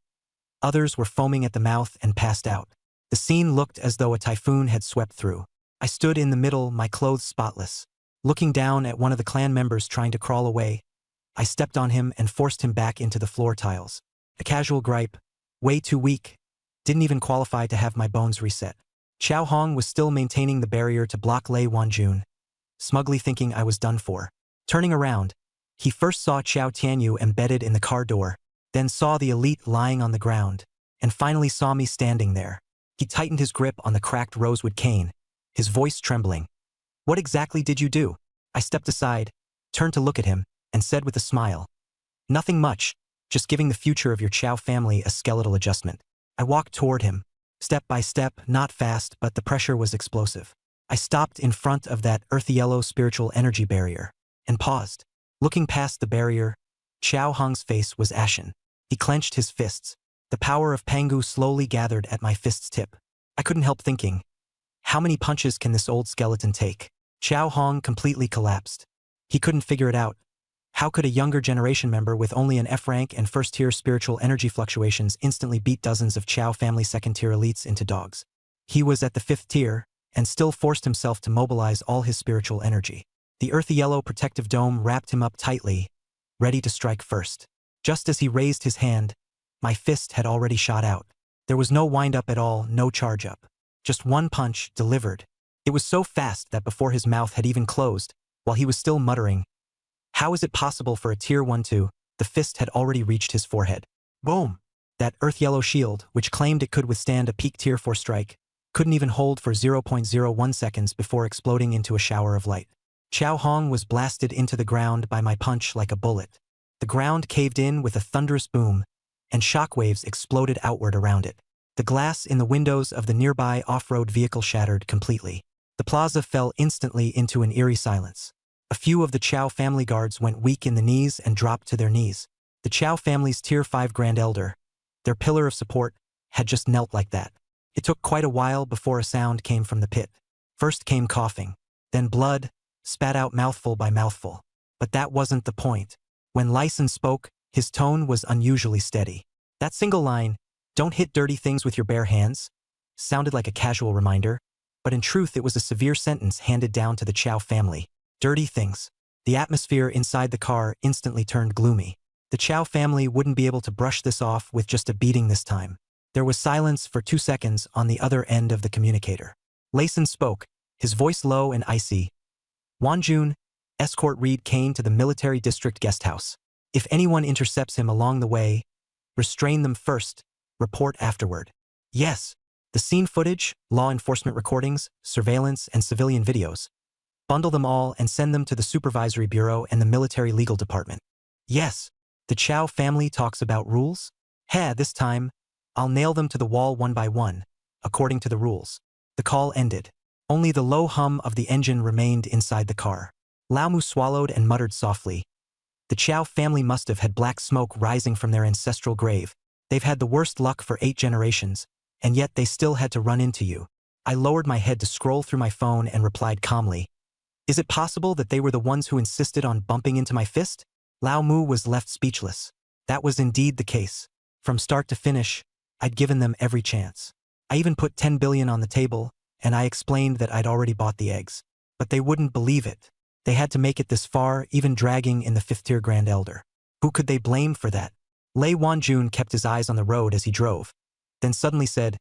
Others were foaming at the mouth and passed out. The scene looked as though a typhoon had swept through. I stood in the middle, my clothes spotless. Looking down at one of the clan members trying to crawl away, I stepped on him and forced him back into the floor tiles. A casual gripe, way too weak, didn't even qualify to have my bones reset. Xiao Hong was still maintaining the barrier to block Lei Wanjun, smugly thinking I was done for. Turning around, he first saw Xiao Tianyu embedded in the car door, then saw the elite lying on the ground, and finally saw me standing there. He tightened his grip on the cracked rosewood cane, his voice trembling. "What exactly did you do?" I stepped aside, turned to look at him, and said with a smile, "Nothing much, just giving the future of your Chao family a skeletal adjustment." I walked toward him, step by step, not fast, but the pressure was explosive. I stopped in front of that earthy yellow spiritual energy barrier, and paused. Looking past the barrier, Xiao Hong's face was ashen. He clenched his fists. The power of Pangu slowly gathered at my fist's tip. I couldn't help thinking, how many punches can this old skeleton take? Xiao Hong completely collapsed. He couldn't figure it out. How could a younger generation member with only an F rank and first-tier spiritual energy fluctuations instantly beat dozens of Chao family second-tier elites into dogs? He was at the 5th tier, and still forced himself to mobilize all his spiritual energy. The earthy yellow protective dome wrapped him up tightly, ready to strike first. Just as he raised his hand, my fist had already shot out. There was no wind-up at all, no charge-up. Just one punch, delivered. It was so fast that before his mouth had even closed, while he was still muttering, "How is it possible for a Tier 1-2, the fist had already reached his forehead." Boom! That earth-yellow shield, which claimed it could withstand a peak Tier 4 strike, couldn't even hold for 0.01 seconds before exploding into a shower of light. Xiao Hong was blasted into the ground by my punch like a bullet. The ground caved in with a thunderous boom, and shockwaves exploded outward around it. The glass in the windows of the nearby off-road vehicle shattered completely. The plaza fell instantly into an eerie silence. A few of the Chao family guards went weak in the knees and dropped to their knees. The Chao family's Tier 5 Grand Elder, their pillar of support, had just knelt like that. It took quite a while before a sound came from the pit. First came coughing, then blood, spat out mouthful by mouthful. But that wasn't the point. When Lyson spoke, his tone was unusually steady. That single line, "Don't hit dirty things with your bare hands," sounded like a casual reminder, but in truth it was a severe sentence handed down to the Chao family. Dirty things. The atmosphere inside the car instantly turned gloomy. The Chao family wouldn't be able to brush this off with just a beating this time. There was silence for 2 seconds on the other end of the communicator. Layson spoke, his voice low and icy. "Wanjun, escort Reed Kane to the military district guest house. If anyone intercepts him along the way, restrain them first, report afterward." Yes. The scene footage, law enforcement recordings, surveillance, and civilian videos. Bundle them all and send them to the Supervisory Bureau and the Military Legal Department. Yes. The Chao family talks about rules? This time, I'll nail them to the wall one by one, according to the rules. The call ended. Only the low hum of the engine remained inside the car. Lao Mu swallowed and muttered softly. The Chow family must have had black smoke rising from their ancestral grave. They've had the worst luck for 8 generations, and yet they still had to run into you. I lowered my head to scroll through my phone and replied calmly. Is it possible that they were the ones who insisted on bumping into my fist? Lao Mu was left speechless. That was indeed the case. From start to finish, I'd given them every chance. I even put 10 billion on the table, and I explained that I'd already bought the eggs. But they wouldn't believe it. They had to make it this far, even dragging in the 5th-tier Grand Elder. Who could they blame for that? Lei Wanjun kept his eyes on the road as he drove, then suddenly said,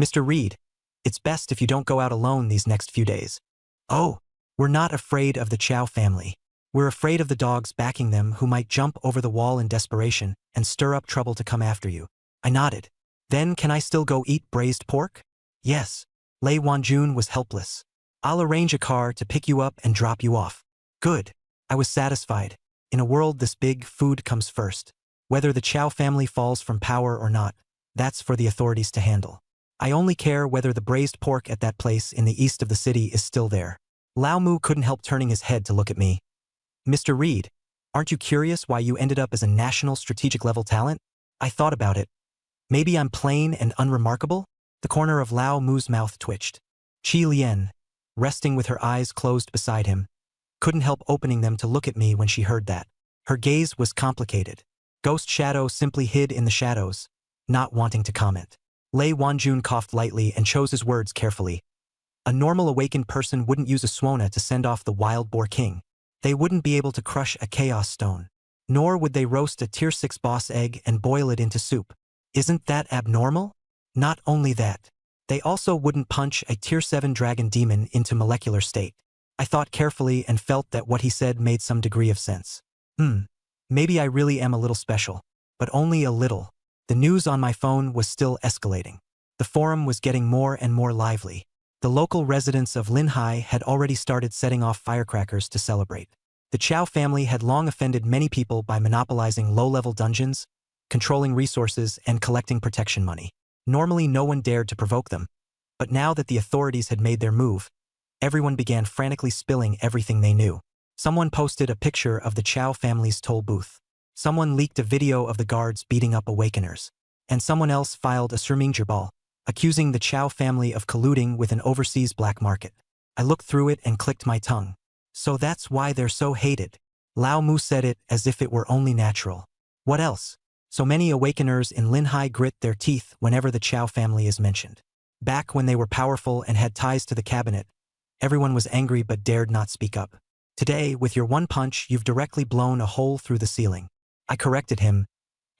Mr. Reed, it's best if you don't go out alone these next few days. Oh, we're not afraid of the Chow family. We're afraid of the dogs backing them who might jump over the wall in desperation and stir up trouble to come after you. I nodded. Then can I still go eat braised pork? Yes. Lei Wanjun was helpless. I'll arrange a car to pick you up and drop you off. Good. I was satisfied. In a world this big, food comes first. Whether the Chow family falls from power or not, that's for the authorities to handle. I only care whether the braised pork at that place in the east of the city is still there. Lao Mu couldn't help turning his head to look at me. Mr. Reed, aren't you curious why you ended up as a national strategic level talent? I thought about it. Maybe I'm plain and unremarkable? The corner of Lao Mu's mouth twitched. Qi Lian, resting with her eyes closed beside him, couldn't help opening them to look at me when she heard that. Her gaze was complicated. Ghost Shadow simply hid in the shadows, not wanting to comment. Lei Wanjun coughed lightly and chose his words carefully. A normal awakened person wouldn't use a Suona to send off the Wild Boar King. They wouldn't be able to crush a Chaos Stone. Nor would they roast a Tier 6 boss egg and boil it into soup. Isn't that abnormal? Not only that, they also wouldn't punch a Tier 7 Dragon Demon into molecular state. I thought carefully and felt that what he said made some degree of sense. Maybe I really am a little special. But only a little. The news on my phone was still escalating. The forum was getting more and more lively. The local residents of Linhai had already started setting off firecrackers to celebrate. The Chow family had long offended many people by monopolizing low-level dungeons, controlling resources, and collecting protection money. Normally no one dared to provoke them, but now that the authorities had made their move, everyone began frantically spilling everything they knew. Someone posted a picture of the Chow family's toll booth. Someone leaked a video of the guards beating up awakeners. And someone else filed a Surmingjirbal, accusing the Chow family of colluding with an overseas black market. I looked through it and clicked my tongue. So that's why they're so hated. Lao Mu said it as if it were only natural. What else? So many awakeners in Linhai grit their teeth whenever the Chow family is mentioned. Back when they were powerful and had ties to the cabinet, everyone was angry but dared not speak up. Today, with your one punch, you've directly blown a hole through the ceiling. I corrected him.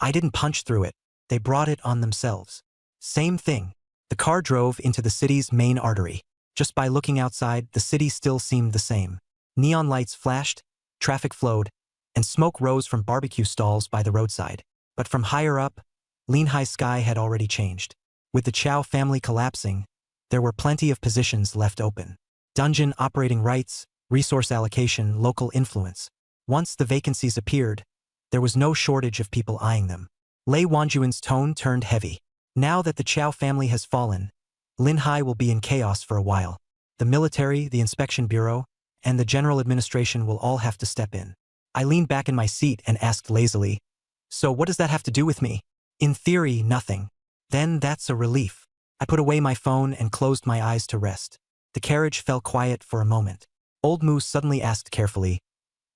I didn't punch through it. They brought it on themselves. Same thing. The car drove into the city's main artery. Just by looking outside, the city still seemed the same. Neon lights flashed, traffic flowed, and smoke rose from barbecue stalls by the roadside. But from higher up, Linhai's sky had already changed. With the Chow family collapsing, there were plenty of positions left open. Dungeon operating rights, resource allocation, local influence. Once the vacancies appeared, there was no shortage of people eyeing them. Lei Wanjun's tone turned heavy. Now that the Chow family has fallen, Linhai will be in chaos for a while. The military, the inspection bureau, and the general administration will all have to step in. I leaned back in my seat and asked lazily, so what does that have to do with me? In theory, nothing. Then that's a relief. I put away my phone and closed my eyes to rest. The carriage fell quiet for a moment. Old Moose suddenly asked carefully,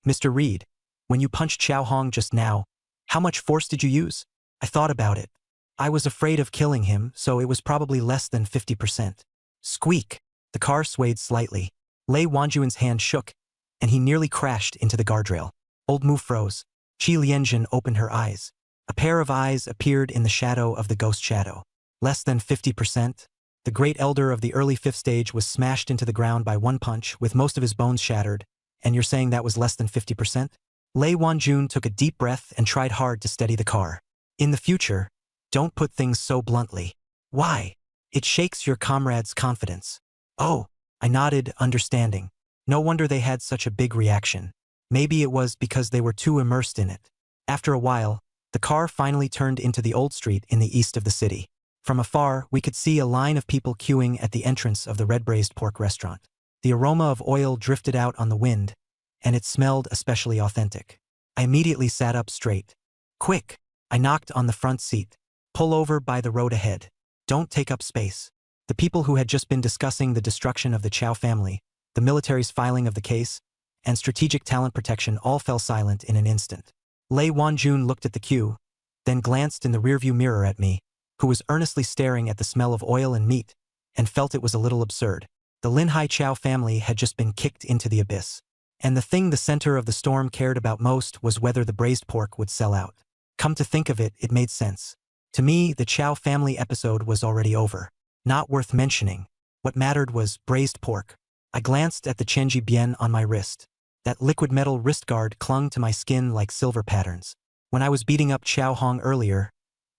Mr. Reed, when you punched Xiao Hong just now, how much force did you use? I thought about it. I was afraid of killing him, so it was probably less than 50%. Squeak! The car swayed slightly. Lei Wanjun's hand shook, and he nearly crashed into the guardrail. Old Mu froze. Qi Lianjun opened her eyes. A pair of eyes appeared in the shadow of the ghost shadow. Less than 50%? The great elder of the early 5th stage was smashed into the ground by one punch, with most of his bones shattered, and you're saying that was less than 50%? Lei Wanjun took a deep breath and tried hard to steady the car. In the future, don't put things so bluntly. Why? It shakes your comrades' confidence. Oh, I nodded, understanding. No wonder they had such a big reaction. Maybe it was because they were too immersed in it. After a while, the car finally turned into the old street in the east of the city. From afar, we could see a line of people queuing at the entrance of the red braised pork restaurant. The aroma of oil drifted out on the wind, and it smelled especially authentic. I immediately sat up straight. Quick! I knocked on the front seat. Pull over by the road ahead. Don't take up space. The people who had just been discussing the destruction of the Chow family, the military's filing of the case, and strategic talent protection all fell silent in an instant. Lei Wanjun looked at the queue, then glanced in the rearview mirror at me, who was earnestly staring at the smell of oil and meat, and felt it was a little absurd. The Lin Hai Chow family had just been kicked into the abyss. And the thing the center of the storm cared about most was whether the braised pork would sell out. Come to think of it, it made sense. To me, the Chow family episode was already over. Not worth mentioning. What mattered was braised pork. I glanced at the Chenji Bien on my wrist. That liquid metal wrist guard clung to my skin like silver patterns. When I was beating up Chow Hong earlier,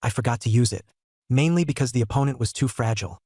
I forgot to use it. Mainly because the opponent was too fragile.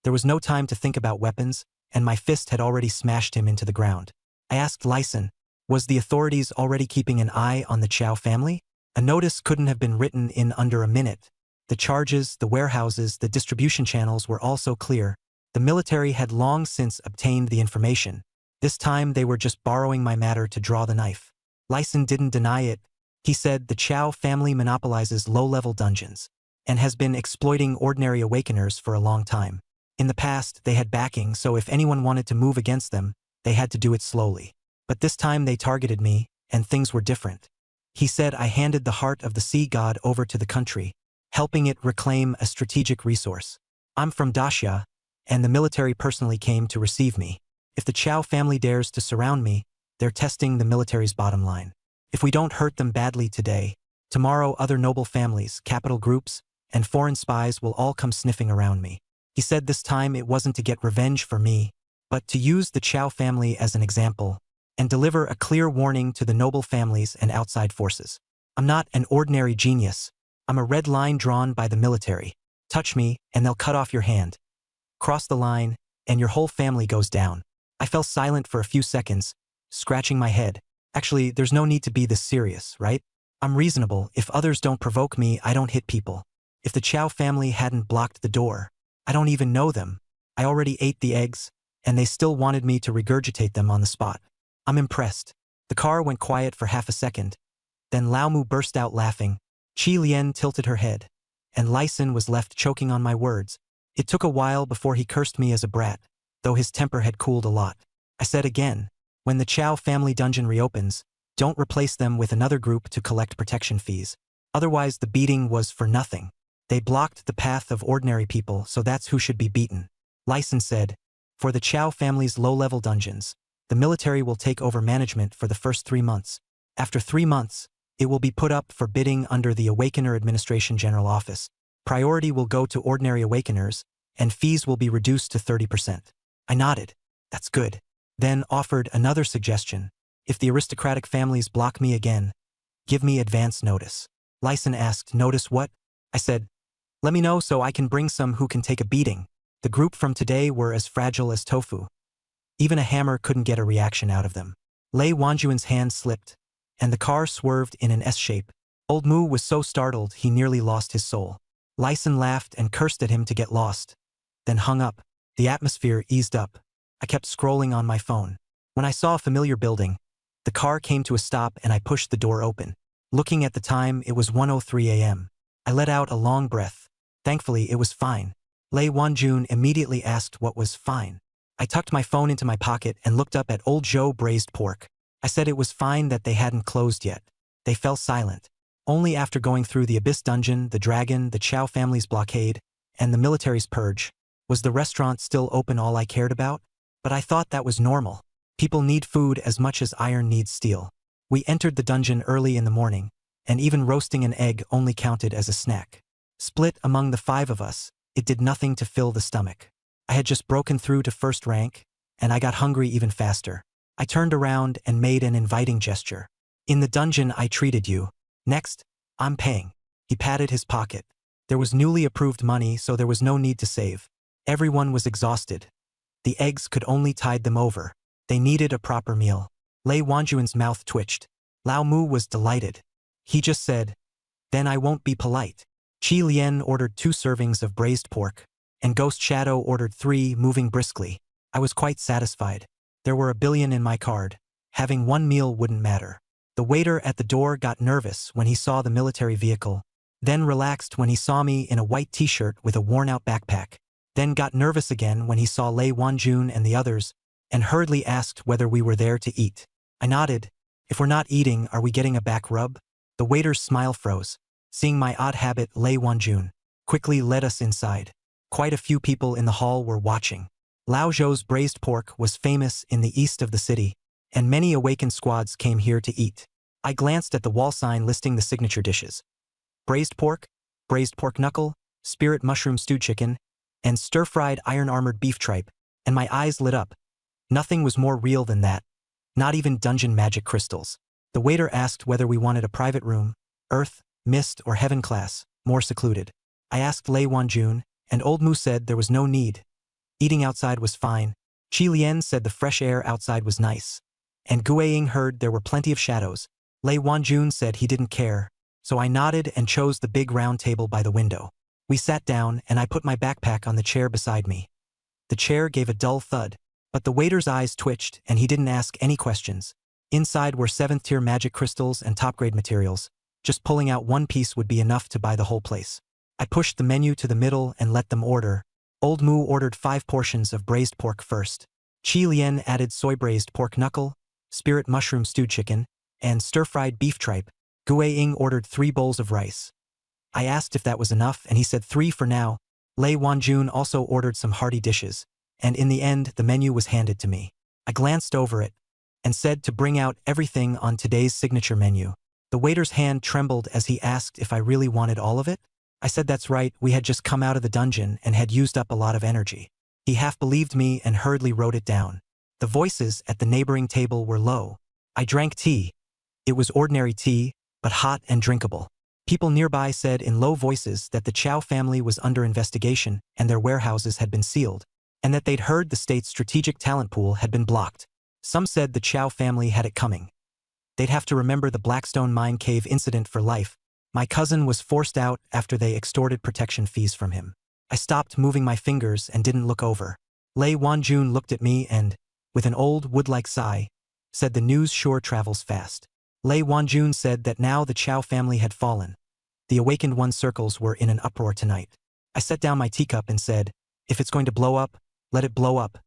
There was no time to think about weapons, and my fist had already smashed him into the ground. I asked Lyson, was the authorities already keeping an eye on the Chow family? A notice couldn't have been written in under a minute. The charges, the warehouses, the distribution channels were all so clear. The military had long since obtained the information. This time they were just borrowing my matter to draw the knife. Lyson didn't deny it. He said the Chow family monopolizes low-level dungeons and has been exploiting ordinary awakeners for a long time. In the past, they had backing, so if anyone wanted to move against them, they had to do it slowly. But this time they targeted me, and things were different. He said I handed the heart of the sea god over to the country, helping it reclaim a strategic resource. I'm from Daxia, and the military personally came to receive me. If the Chow family dares to surround me, they're testing the military's bottom line. If we don't hurt them badly today, tomorrow other noble families, capital groups, and foreign spies will all come sniffing around me. He said this time it wasn't to get revenge for me, but to use the Chow family as an example, and deliver a clear warning to the noble families and outside forces. I'm not an ordinary genius. I'm a red line drawn by the military. Touch me, and they'll cut off your hand. Cross the line, and your whole family goes down. I fell silent for a few seconds, scratching my head. Actually, there's no need to be this serious, right? I'm reasonable. If others don't provoke me, I don't hit people. If the Chow family hadn't blocked the door, I don't even know them. I already ate the eggs, and they still wanted me to regurgitate them on the spot. I'm impressed. The car went quiet for half a second. Then Lao Mu burst out laughing. Qi Lian tilted her head, and Lyson was left choking on my words. It took a while before he cursed me as a brat, though his temper had cooled a lot. I said again, when the Chow family dungeon reopens, don't replace them with another group to collect protection fees. Otherwise the beating was for nothing. They blocked the path of ordinary people, so that's who should be beaten. Lyson said, for the Chow family's low-level dungeons, the military will take over management for the first 3 months. After 3 months, it will be put up for bidding under the Awakener Administration General Office. Priority will go to ordinary awakeners, and fees will be reduced to 30%. I nodded. That's good. Then offered another suggestion. If the aristocratic families block me again, give me advance notice. Lyson asked, notice what? I said, let me know so I can bring some who can take a beating. The group from today were as fragile as tofu. Even a hammer couldn't get a reaction out of them. Lei Wanjuan's hand slipped, and the car swerved in an S shape. Old Mu was so startled he nearly lost his soul. Lyson laughed and cursed at him to get lost, then hung up. The atmosphere eased up. I kept scrolling on my phone. When I saw a familiar building, the car came to a stop and I pushed the door open. Looking at the time, it was 1:03 a.m. I let out a long breath. Thankfully, it was fine. Lei Wanjun immediately asked what was fine. I tucked my phone into my pocket and looked up at Old Joe braised pork. I said it was fine that they hadn't closed yet. They fell silent. Only after going through the Abyss Dungeon, the Dragon, the Chow family's blockade, and the military's purge, was the restaurant still open all I cared about? But I thought that was normal. People need food as much as iron needs steel. We entered the dungeon early in the morning, and even roasting an egg only counted as a snack. Split among the 5 of us, it did nothing to fill the stomach. I had just broken through to first rank, and I got hungry even faster. I turned around and made an inviting gesture. In the dungeon I treated you. Next, I'm paying. He patted his pocket. There was newly approved money, so there was no need to save. Everyone was exhausted. The eggs could only tide them over. They needed a proper meal. Lei Wanjuan's mouth twitched. Lao Mu was delighted. He just said, then I won't be polite. Qi Lian ordered 2 servings of braised pork, and Ghost Shadow ordered 3, moving briskly. I was quite satisfied. There were 1 billion in my card. Having 1 meal wouldn't matter. The waiter at the door got nervous when he saw the military vehicle, then relaxed when he saw me in a white t-shirt with a worn-out backpack, then got nervous again when he saw Lei Wanjun and the others, and hurriedly asked whether we were there to eat. I nodded. If we're not eating, are we getting a back rub? The waiter's smile froze. Seeing my odd habit, Lei Wanjun quickly led us inside. Quite a few people in the hall were watching. Lao Zhou's braised pork was famous in the east of the city, and many awakened squads came here to eat. I glanced at the wall sign listing the signature dishes. Braised pork knuckle, spirit mushroom stewed chicken, and stir-fried iron-armored beef tripe, and my eyes lit up. Nothing was more real than that. Not even dungeon magic crystals. The waiter asked whether we wanted a private room, earth, mist, or heaven class, more secluded. I asked Lei Wanjun, and Old Mu said there was no need. Eating outside was fine. Qi Lian said the fresh air outside was nice. And Guiying heard there were plenty of shadows. Lei Wanjun said he didn't care, so I nodded and chose the big round table by the window. We sat down, and I put my backpack on the chair beside me. The chair gave a dull thud, but the waiter's eyes twitched, and he didn't ask any questions. Inside were 7th-tier magic crystals and top-grade materials. Just pulling out 1 piece would be enough to buy the whole place. I pushed the menu to the middle and let them order. Old Mu ordered 5 portions of braised pork first. Qi Lian added soy-braised pork knuckle, spirit mushroom stewed chicken, and stir-fried beef tripe. Guiying ordered 3 bowls of rice. I asked if that was enough, and he said 3 for now. Lei Wanjun also ordered some hearty dishes, and in the end the menu was handed to me. I glanced over it, and said to bring out everything on today's signature menu. The waiter's hand trembled as he asked if I really wanted all of it. I said that's right, we had just come out of the dungeon and had used up a lot of energy. He half believed me and hurriedly wrote it down. The voices at the neighboring table were low. I drank tea. It was ordinary tea, but hot and drinkable. People nearby said in low voices that the Chow family was under investigation and their warehouses had been sealed, and that they'd heard the state's strategic talent pool had been blocked. Some said the Chow family had it coming. They'd have to remember the Blackstone Mine Cave incident for life. My cousin was forced out after they extorted protection fees from him. I stopped moving my fingers and didn't look over. Lei Wanjun looked at me and, with an old wood-like sigh, said the news sure travels fast. Lei Wanjun said that now the Chow family had fallen. The Awakened One circles were in an uproar tonight. I set down my teacup and said, if it's going to blow up, let it blow up.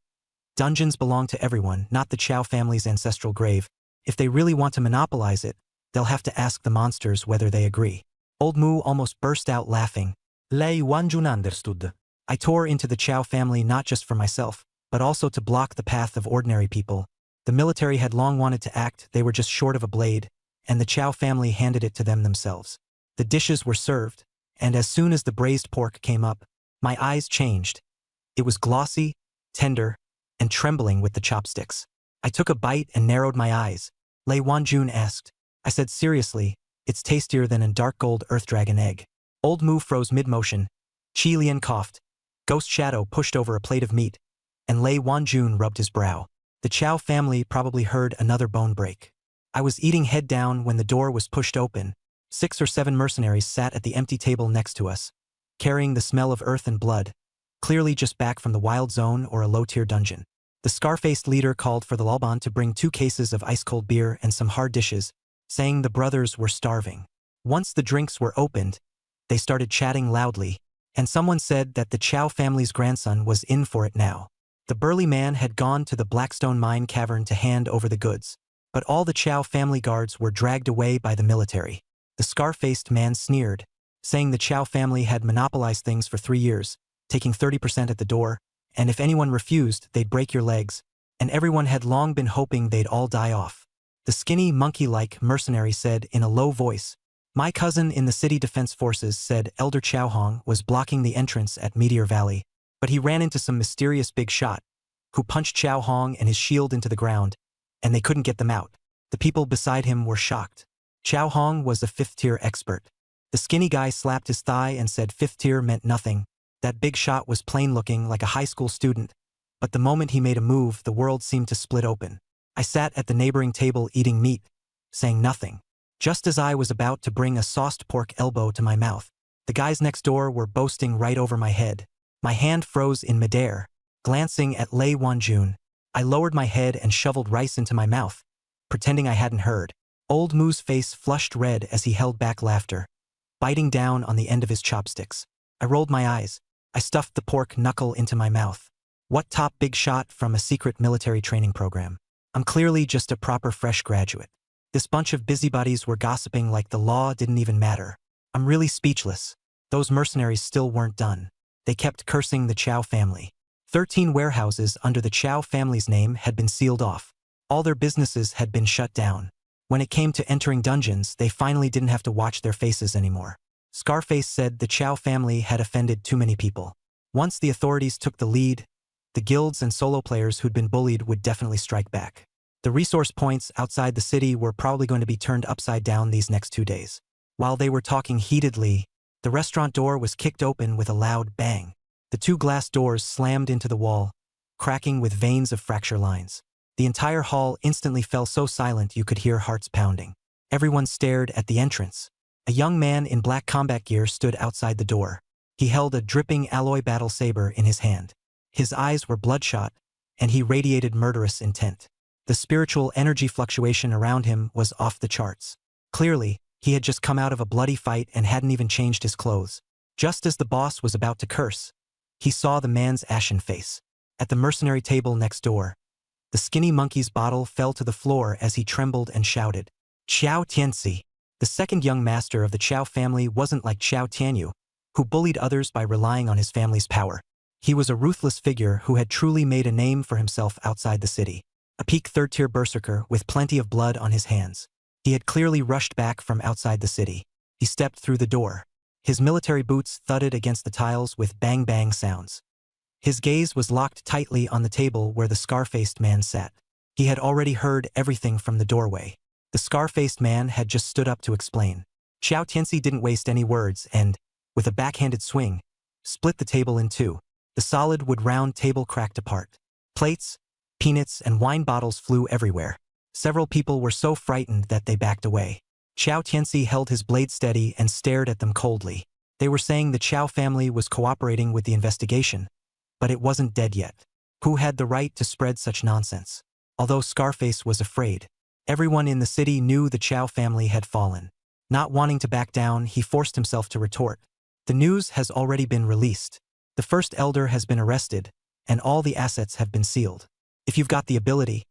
Dungeons belong to everyone, not the Chow family's ancestral grave. If they really want to monopolize it, they'll have to ask the monsters whether they agree. Old Mu almost burst out laughing. Lei Wanjun understood. I tore into the Chow family not just for myself, but also to block the path of ordinary people. The military had long wanted to act, they were just short of a blade, and the Chow family handed it to them themselves. The dishes were served, and as soon as the braised pork came up, my eyes changed. It was glossy, tender, and trembling with the chopsticks. I took a bite and narrowed my eyes. Lei Wanjun asked. I said seriously, it's tastier than a dark gold earth dragon egg. Old Mu froze mid-motion. Qi Lian coughed. Ghost Shadow pushed over a plate of meat, and Lei Wanjun rubbed his brow. The Chow family probably heard another bone break. I was eating head down when the door was pushed open. 6 or 7 mercenaries sat at the empty table next to us, carrying the smell of earth and blood, clearly just back from the wild zone or a low-tier dungeon. The scar-faced leader called for the Lalban to bring 2 cases of ice-cold beer and some hard dishes, saying the brothers were starving. Once the drinks were opened, they started chatting loudly, and someone said that the Chow family's grandson was in for it now. The burly man had gone to the Blackstone Mine cavern to hand over the goods, but all the Chow family guards were dragged away by the military. The scar-faced man sneered, saying the Chow family had monopolized things for 3 years, taking 30% at the door, and if anyone refused, they'd break your legs, and everyone had long been hoping they'd all die off. The skinny, monkey-like mercenary said in a low voice, my cousin in the city defense forces said Elder Chow Hong was blocking the entrance at Meteor Valley, but he ran into some mysterious big shot, who punched Chow Hong and his shield into the ground, and they couldn't get them out. The people beside him were shocked. Chow Hong was a 5th-tier expert. The skinny guy slapped his thigh and said 5th tier meant nothing. That big shot was plain-looking like a high school student, but the moment he made a move, the world seemed to split open. I sat at the neighboring table eating meat, saying nothing. Just as I was about to bring a sauced pork elbow to my mouth, The guys next door were boasting right over my head. My hand froze in midair. Glancing at Lei Wanjun, I lowered my head and shoveled rice into my mouth, pretending I hadn't heard. Old Moo's face flushed red as he held back laughter, biting down on the end of his chopsticks. I rolled my eyes. I stuffed the pork knuckle into my mouth. What top big shot from a secret military training program? I'm clearly just a proper fresh graduate. This bunch of busybodies were gossiping like the law didn't even matter. I'm really speechless. Those mercenaries still weren't done. They kept cursing the Chow family. 13 warehouses under the Chow family's name had been sealed off. All their businesses had been shut down. When it came to entering dungeons, they finally didn't have to watch their faces anymore. Scarface said the Chow family had offended too many people. Once the authorities took the lead, the guilds and solo players who'd been bullied would definitely strike back. The resource points outside the city were probably going to be turned upside down these next 2 days. While they were talking heatedly, the restaurant door was kicked open with a loud bang. The 2 glass doors slammed into the wall, cracking with veins of fracture lines. The entire hall instantly fell so silent you could hear hearts pounding. Everyone stared at the entrance. A young man in black combat gear stood outside the door. He held a dripping alloy battle saber in his hand. His eyes were bloodshot, and he radiated murderous intent. The spiritual energy fluctuation around him was off the charts. Clearly, he had just come out of a bloody fight and hadn't even changed his clothes. Just as the boss was about to curse, he saw the man's ashen face. At the mercenary table next door, the skinny monkey's bottle fell to the floor as he trembled and shouted, "Xiao Tianxi!" The second young master of the Chow family wasn't like Xiao Tianyu, who bullied others by relying on his family's power. He was a ruthless figure who had truly made a name for himself outside the city. A peak third-tier berserker with plenty of blood on his hands. He had clearly rushed back from outside the city. He stepped through the door. His military boots thudded against the tiles with bang-bang sounds. His gaze was locked tightly on the table where the scar-faced man sat. He had already heard everything from the doorway. The scar-faced man had just stood up to explain. Xiao Tianxi didn't waste any words and, with a backhanded swing, split the table in 2. The solid wood-round table cracked apart. Plates, peanuts, and wine bottles flew everywhere. Several people were so frightened that they backed away. Xiao Tianxi held his blade steady and stared at them coldly. They were saying the Chow family was cooperating with the investigation, but it wasn't dead yet. Who had the right to spread such nonsense? Although Scarface was afraid, everyone in the city knew the Chow family had fallen. Not wanting to back down, he forced himself to retort. The news has already been released. The first elder has been arrested, and all the assets have been sealed. If you've got the ability,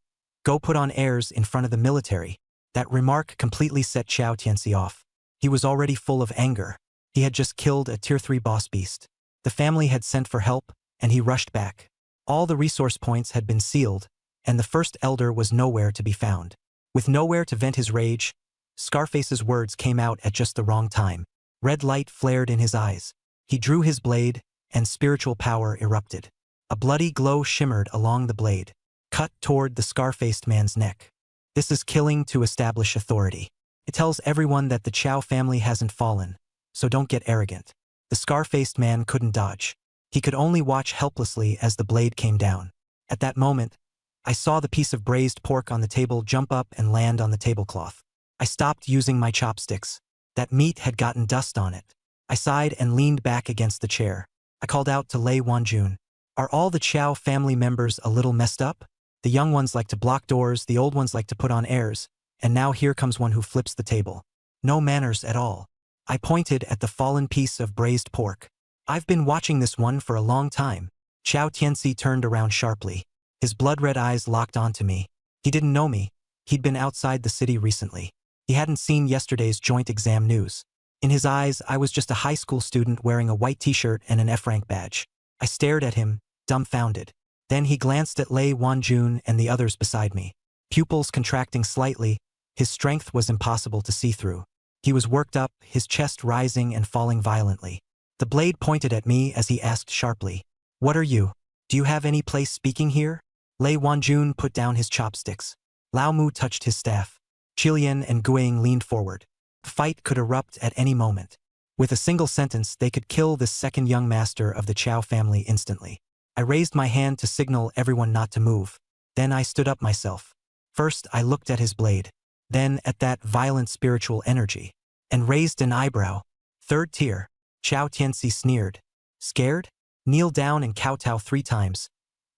go put on airs in front of the military. That remark completely set Xiao Tianxi off. He was already full of anger. He had just killed a tier 3 boss beast. The family had sent for help, and he rushed back. All the resource points had been sealed, and the first elder was nowhere to be found. With nowhere to vent his rage, Scarface's words came out at just the wrong time. Red light flared in his eyes. He drew his blade, and spiritual power erupted. A bloody glow shimmered along the blade, cut toward the scar-faced man's neck. This is killing to establish authority. It tells everyone that the Chow family hasn't fallen, so don't get arrogant. The scar-faced man couldn't dodge. He could only watch helplessly as the blade came down. At that moment, I saw the piece of braised pork on the table jump up and land on the tablecloth. I stopped using my chopsticks. That meat had gotten dust on it. I sighed and leaned back against the chair. I called out to Lei Wanjun. Are all the Chow family members a little messed up? The young ones like to block doors, the old ones like to put on airs, and now here comes one who flips the table. No manners at all. I pointed at the fallen piece of braised pork. I've been watching this one for a long time. Xiao Tianxi turned around sharply. His blood-red eyes locked onto me. He didn't know me. He'd been outside the city recently. He hadn't seen yesterday's joint exam news. In his eyes, I was just a high school student wearing a white t-shirt and an F-rank badge. I stared at him, dumbfounded. Then he glanced at Lei Wanjun and the others beside me. Pupils contracting slightly, his strength was impossible to see through. He was worked up, his chest rising and falling violently. The blade pointed at me as he asked sharply, "What are you? Do you have any place speaking here?" Lei Wanjun put down his chopsticks. Lao Mu touched his staff. Qilian and Guiying leaned forward. The fight could erupt at any moment. With a single sentence, they could kill this second young master of the Chow family instantly. I raised my hand to signal everyone not to move. Then I stood up myself. First, I looked at his blade. Then at that violent spiritual energy. And raised an eyebrow. Third tier. Chow Tianxi sneered. Scared? Kneel down and kowtow 3 times.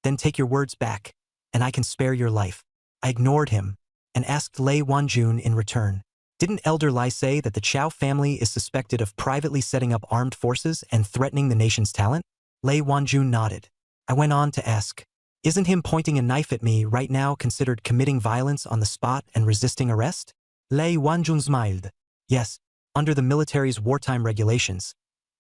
Then take your words back, and I can spare your life. I ignored him and asked Lei Wanjun in return. Didn't Elder Lai say that the Chow family is suspected of privately setting up armed forces and threatening the nation's talent? Lei Wanjun nodded. I went on to ask, isn't him pointing a knife at me right now considered committing violence on the spot and resisting arrest? Lei Wanjun smiled. Yes, under the military's wartime regulations.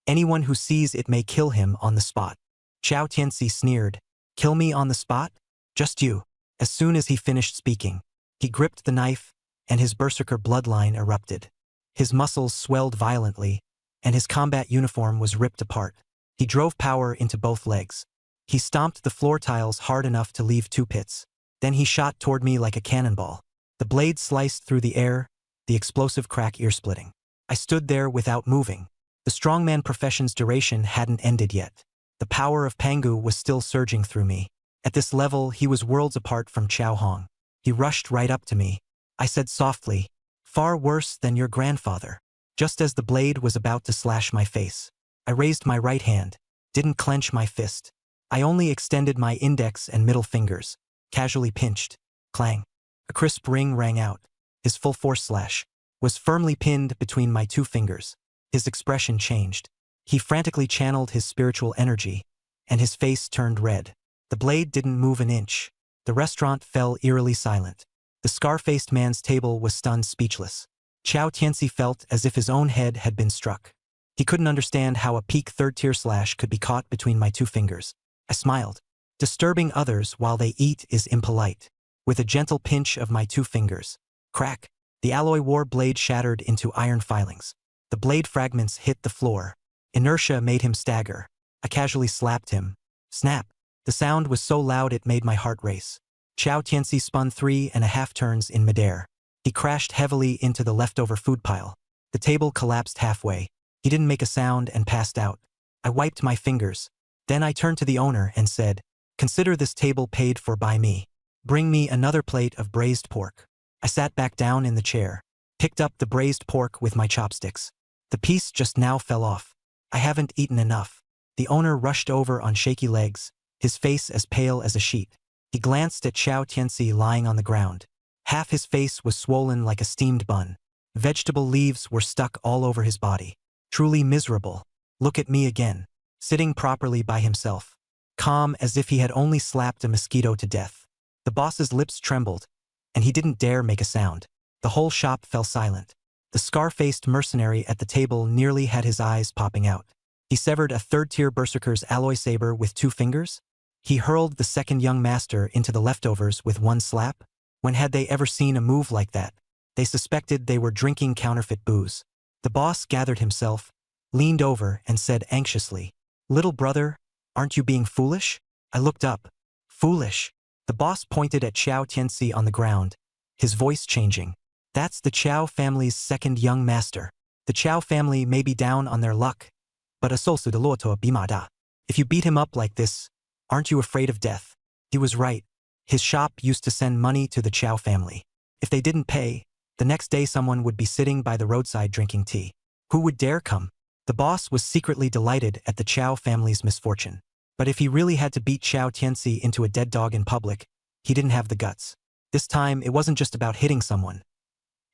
Anyone who sees it may kill him on the spot. Chow Tianxi sneered. Kill me on the spot? Just you. As soon as he finished speaking, he gripped the knife, and his berserker bloodline erupted. His muscles swelled violently, and his combat uniform was ripped apart. He drove power into both legs. He stomped the floor tiles hard enough to leave 2 pits. Then he shot toward me like a cannonball. The blade sliced through the air, the explosive crack ear-splitting. I stood there without moving. The strongman profession's duration hadn't ended yet. The power of Pangu was still surging through me. At this level, he was worlds apart from Chow Hong. He rushed right up to me. I said softly, far worse than your grandfather. Just as the blade was about to slash my face, I raised my right hand, didn't clench my fist. I only extended my index and middle fingers, casually pinched. Clang. A crisp ring rang out. His full force slash was firmly pinned between my 2 fingers. His expression changed. He frantically channeled his spiritual energy, and his face turned red. The blade didn't move an inch. The restaurant fell eerily silent. The scar-faced man's table was stunned speechless. Chow Tianxi felt as if his own head had been struck. He couldn't understand how a peak 3rd-tier slash could be caught between my 2 fingers. I smiled. Disturbing others while they eat is impolite. With a gentle pinch of my 2 fingers. Crack. The alloy war blade shattered into iron filings. The blade fragments hit the floor. Inertia made him stagger. I casually slapped him. Snap. The sound was so loud it made my heart race. Chow Tianxi spun 3.5 turns in midair. He crashed heavily into the leftover food pile. The table collapsed halfway. He didn't make a sound and passed out. I wiped my fingers. Then I turned to the owner and said, consider this table paid for by me. Bring me another plate of braised pork. I sat back down in the chair, picked up the braised pork with my chopsticks. The piece just now fell off. I haven't eaten enough. The owner rushed over on shaky legs, his face as pale as a sheet. He glanced at Chow Tianxi lying on the ground. Half his face was swollen like a steamed bun. Vegetable leaves were stuck all over his body. Truly miserable. Look at me again. Sitting properly by himself. Calm as if he had only slapped a mosquito to death. The boss's lips trembled, and he didn't dare make a sound. The whole shop fell silent. The scar-faced mercenary at the table nearly had his eyes popping out. He severed a 3rd-tier berserker's alloy saber with 2 fingers. He hurled the 2nd young master into the leftovers with 1 slap. When had they ever seen a move like that? They suspected they were drinking counterfeit booze. The boss gathered himself, leaned over and said anxiously, little brother, aren't you being foolish? I looked up. Foolish. The boss pointed at Chow Tianxi on the ground, his voice changing. That's the Chow family's 2nd young master. The Chow family may be down on their luck, but a solsu de loto bimada. If you beat him up like this, aren't you afraid of death? He was right. His shop used to send money to the Chow family. If they didn't pay, the next day someone would be sitting by the roadside drinking tea. Who would dare come? The boss was secretly delighted at the Chow family's misfortune. But if he really had to beat Chow Tianxi into a dead dog in public, he didn't have the guts. This time, it wasn't just about hitting someone.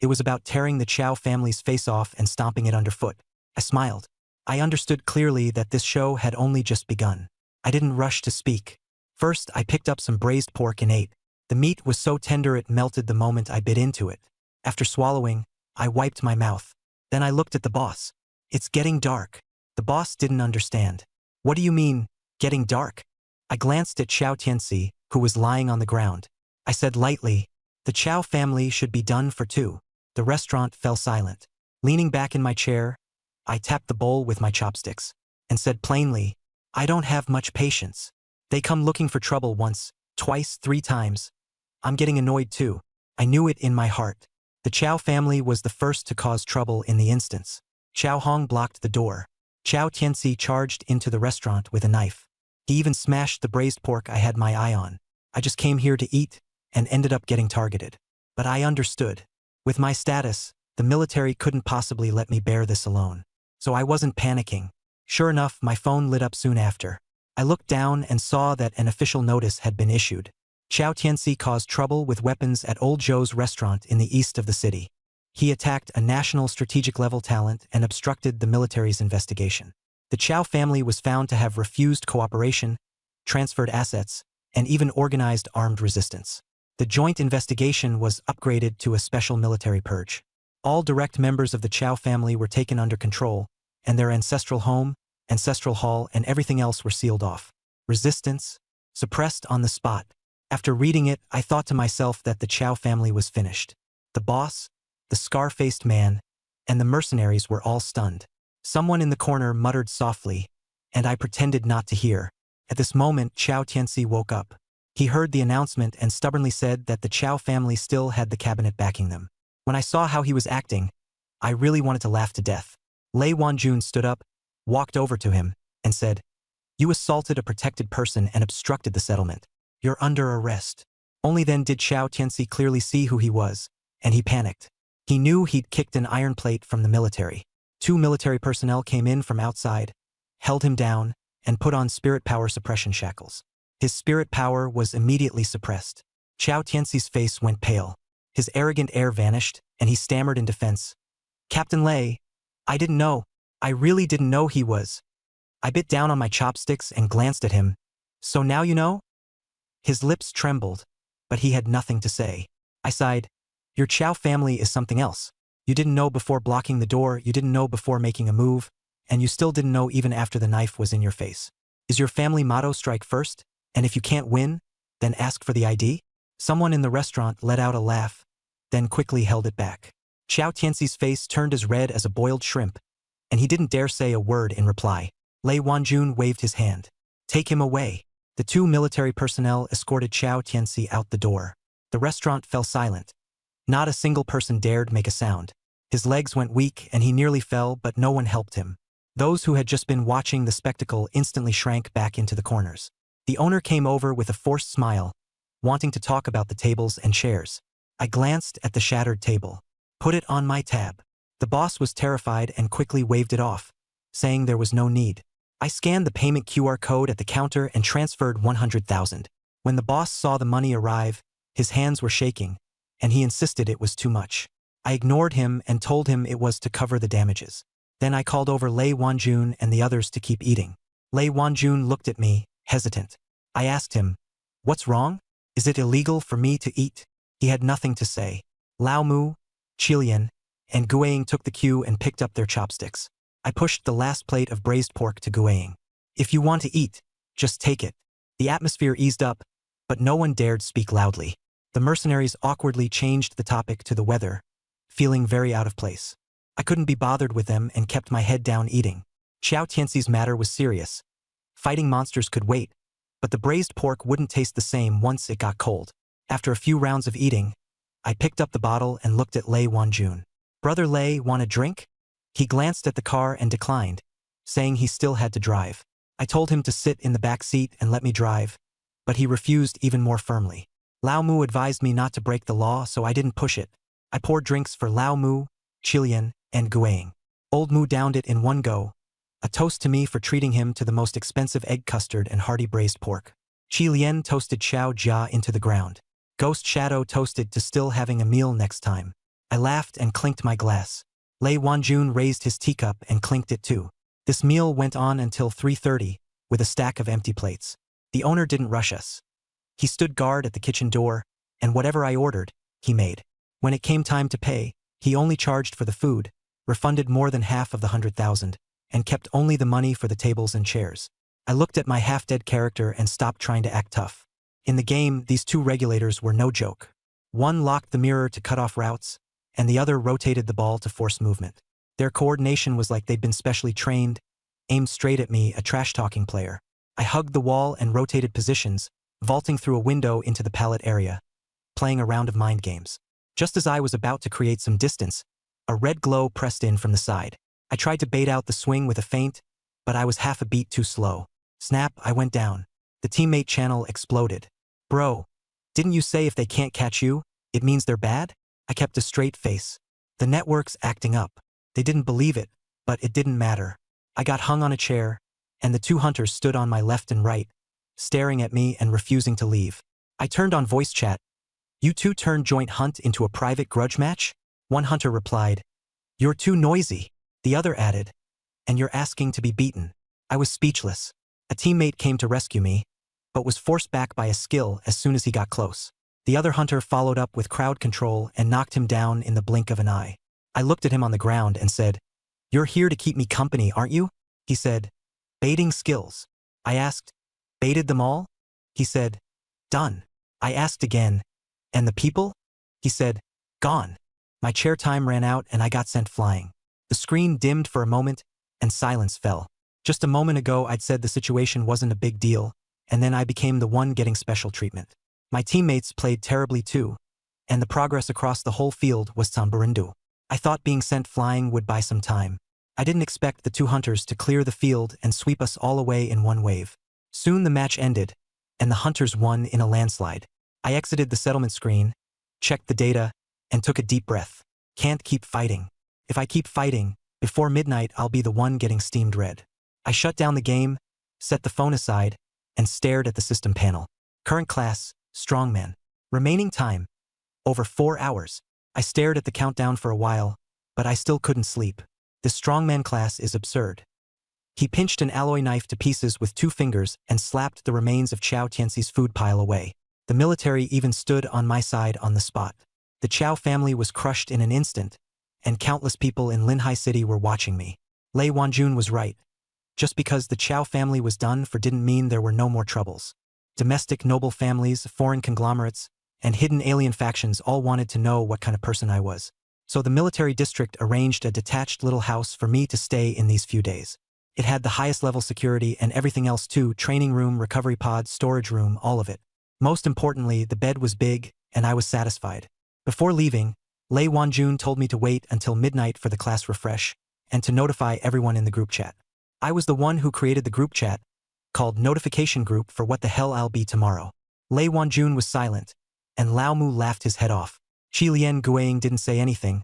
It was about tearing the Chow family's face off and stomping it underfoot. I smiled. I understood clearly that this show had only just begun. I didn't rush to speak. First, I picked up some braised pork and ate. The meat was so tender it melted the moment I bit into it. After swallowing, I wiped my mouth. Then I looked at the boss. It's getting dark. The boss didn't understand. What do you mean, getting dark? I glanced at Chow Tianxi, who was lying on the ground. I said lightly, the Chow family should be done for 2. The restaurant fell silent. Leaning back in my chair, I tapped the bowl with my chopsticks and said plainly, I don't have much patience. They come looking for trouble once, twice, 3 times. I'm getting annoyed too. I knew it in my heart. The Chow family was the first to cause trouble in the instance. Chow Hong blocked the door. Chow Tianxi charged into the restaurant with a knife. He even smashed the braised pork I had my eye on. I just came here to eat and ended up getting targeted. But I understood. With my status, the military couldn't possibly let me bear this alone. So I wasn't panicking. Sure enough, my phone lit up soon after. I looked down and saw that an official notice had been issued. Qiao Tianxi caused trouble with weapons at Old Zhou's restaurant in the east of the city. He attacked a national strategic-level talent and obstructed the military's investigation. The Qiao family was found to have refused cooperation, transferred assets, and even organized armed resistance. The joint investigation was upgraded to a special military purge. All direct members of the Qiao family were taken under control, and their ancestral home, ancestral hall, and everything else were sealed off. Resistance, suppressed on the spot. After reading it, I thought to myself that the Qiao family was finished. The boss, the scar-faced man, and the mercenaries were all stunned. Someone in the corner muttered softly, and I pretended not to hear. At this moment, Qiao Tianxi woke up. He heard the announcement and stubbornly said that the Qiao family still had the cabinet backing them. When I saw how he was acting, I really wanted to laugh to death. Lei Wanjun stood up, walked over to him, and said, "You assaulted a protected person and obstructed the settlement. You're under arrest." Only then did Qiao Tianxi clearly see who he was, and he panicked. He knew he'd kicked an iron plate from the military. 2 military personnel came in from outside, held him down, and put on spirit power suppression shackles. His spirit power was immediately suppressed. Qiao Tianxi's face went pale. His arrogant air vanished, and he stammered in defense. "Captain Lei, I didn't know. I really didn't know he was." I bit down on my chopsticks and glanced at him. "So now you know?" His lips trembled, but he had nothing to say. I sighed. "Your Qiao family is something else. You didn't know before blocking the door, you didn't know before making a move, and you still didn't know even after the knife was in your face. Is your family motto strike first? And if you can't win, then ask for the ID?" Someone in the restaurant let out a laugh, then quickly held it back. Qiao Tianxi's face turned as red as a boiled shrimp, and he didn't dare say a word in reply. Lei Wanjun waved his hand. "Take him away." The 2 military personnel escorted Qiao Tianxi out the door. The restaurant fell silent. Not a single person dared make a sound. His legs went weak and he nearly fell, but no one helped him. Those who had just been watching the spectacle instantly shrank back into the corners. The owner came over with a forced smile, wanting to talk about the tables and chairs. I glanced at the shattered table. "Put it on my tab." The boss was terrified and quickly waved it off, saying there was no need. I scanned the payment QR code at the counter and transferred 100,000. When the boss saw the money arrive, his hands were shaking, and he insisted it was too much. I ignored him and told him it was to cover the damages. Then I called over Lei Wanjun and the others to keep eating. Lei Wanjun looked at me, hesitant. I asked him, "What's wrong? Is it illegal for me to eat?" He had nothing to say. Lao Mu, Qilian, and Guiying took the cue and picked up their chopsticks. I pushed the last plate of braised pork to Guiying. "If you want to eat, just take it." The atmosphere eased up, but no one dared speak loudly. The mercenaries awkwardly changed the topic to the weather, feeling very out of place. I couldn't be bothered with them and kept my head down eating. Qiao Tianxi's matter was serious. Fighting monsters could wait, but the braised pork wouldn't taste the same once it got cold. After a few rounds of eating, I picked up the bottle and looked at Lei Wanjun. "Brother Lei, want a drink?" He glanced at the car and declined, saying he still had to drive. I told him to sit in the back seat and let me drive, but he refused even more firmly. Lao Mu advised me not to break the law, so I didn't push it. I poured drinks for Lao Mu, Qilian, and Guiying. Old Mu downed it in one go, a toast to me for treating him to the most expensive egg custard and hearty braised pork. Qilian toasted Xiao Jia into the ground. Ghost Shadow toasted to still having a meal next time. I laughed and clinked my glass. Lei Wanjun raised his teacup and clinked it too. This meal went on until 3:30, with a stack of empty plates. The owner didn't rush us. He stood guard at the kitchen door, and whatever I ordered, he made. When it came time to pay, he only charged for the food, refunded more than half of the 100,000, and kept only the money for the tables and chairs. I looked at my half-dead character and stopped trying to act tough. In the game, these 2 regulators were no joke. One locked the mirror to cut off routes, and the other rotated the ball to force movement. Their coordination was like they'd been specially trained, aimed straight at me, a trash-talking player. I hugged the wall and rotated positions, vaulting through a window into the pallet area, playing a round of mind games. Just as I was about to create some distance, a red glow pressed in from the side. I tried to bait out the swing with a feint, but I was half a beat too slow. Snap, I went down. The teammate channel exploded. "Bro, didn't you say if they can't catch you, it means they're bad?" I kept a straight face. The network's acting up. They didn't believe it, but it didn't matter. I got hung on a chair, and the two hunters stood on my left and right, staring at me and refusing to leave. I turned on voice chat. "You two turned joint hunt into a private grudge match?" One hunter replied, "You're too noisy." The other added, "And you're asking to be beaten." I was speechless. A teammate came to rescue me, but was forced back by a skill as soon as he got close. The other hunter followed up with crowd control and knocked him down in the blink of an eye. I looked at him on the ground and said, "You're here to keep me company, aren't you?" He said, "Baiting skills." I asked, "Baited them all?" He said, "Done." I asked again, "And the people?" He said, "Gone." My chair time ran out and I got sent flying. The screen dimmed for a moment and silence fell. Just a moment ago I'd said the situation wasn't a big deal, and then I became the one getting special treatment. My teammates played terribly too, and the progress across the whole field was tamburindu. I thought being sent flying would buy some time. I didn't expect the two hunters to clear the field and sweep us all away in one wave. Soon the match ended, and the hunters won in a landslide. I exited the settlement screen, checked the data, and took a deep breath. Can't keep fighting. If I keep fighting, before midnight I'll be the one getting steamed red. I shut down the game, set the phone aside, and stared at the system panel. Current class, Strongman. Remaining time, over 4 hours. I stared at the countdown for a while, but I still couldn't sleep. This Strongman class is absurd. He pinched an alloy knife to pieces with 2 fingers and slapped the remains of Chow Tianxi's food pile away. The military even stood on my side on the spot. The Chow family was crushed in an instant, and countless people in Linhai City were watching me. Lei Wanjun was right. Just because the Chow family was done for didn't mean there were no more troubles. Domestic noble families, foreign conglomerates, and hidden alien factions all wanted to know what kind of person I was. So the military district arranged a detached little house for me to stay in these few days. It had the highest level security and everything else too: training room, recovery pod, storage room, all of it. Most importantly, the bed was big, and I was satisfied. Before leaving, Lei Wanjun told me to wait until midnight for the class refresh, and to notify everyone in the group chat. I was the one who created the group chat, called Notification Group for What the Hell I'll Be Tomorrow. Lei Wanjun was silent, and Lao Mu laughed his head off. Chi Lian Guiying didn't say anything,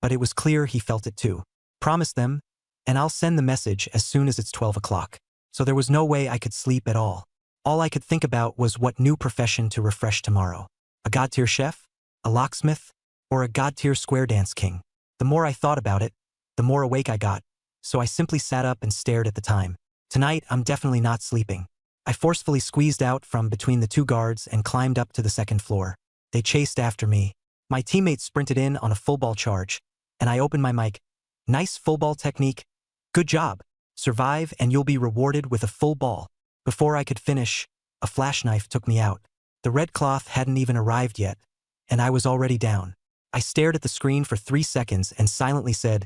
but it was clear he felt it too. Promise them, and I'll send the message as soon as it's 12 o'clock. So there was no way I could sleep at all. All I could think about was what new profession to refresh tomorrow. A God-tier chef? A locksmith? Or a God-tier square dance king? The more I thought about it, the more awake I got, so I simply sat up and stared at the time. Tonight, I'm definitely not sleeping. I forcefully squeezed out from between the 2 guards and climbed up to the 2nd floor. They chased after me. My teammates sprinted in on a full ball charge, and I opened my mic. "Nice full ball technique. Good job. Survive and you'll be rewarded with a full ball." Before I could finish, a flash knife took me out. The red cloth hadn't even arrived yet, and I was already down. I stared at the screen for 3 seconds and silently said,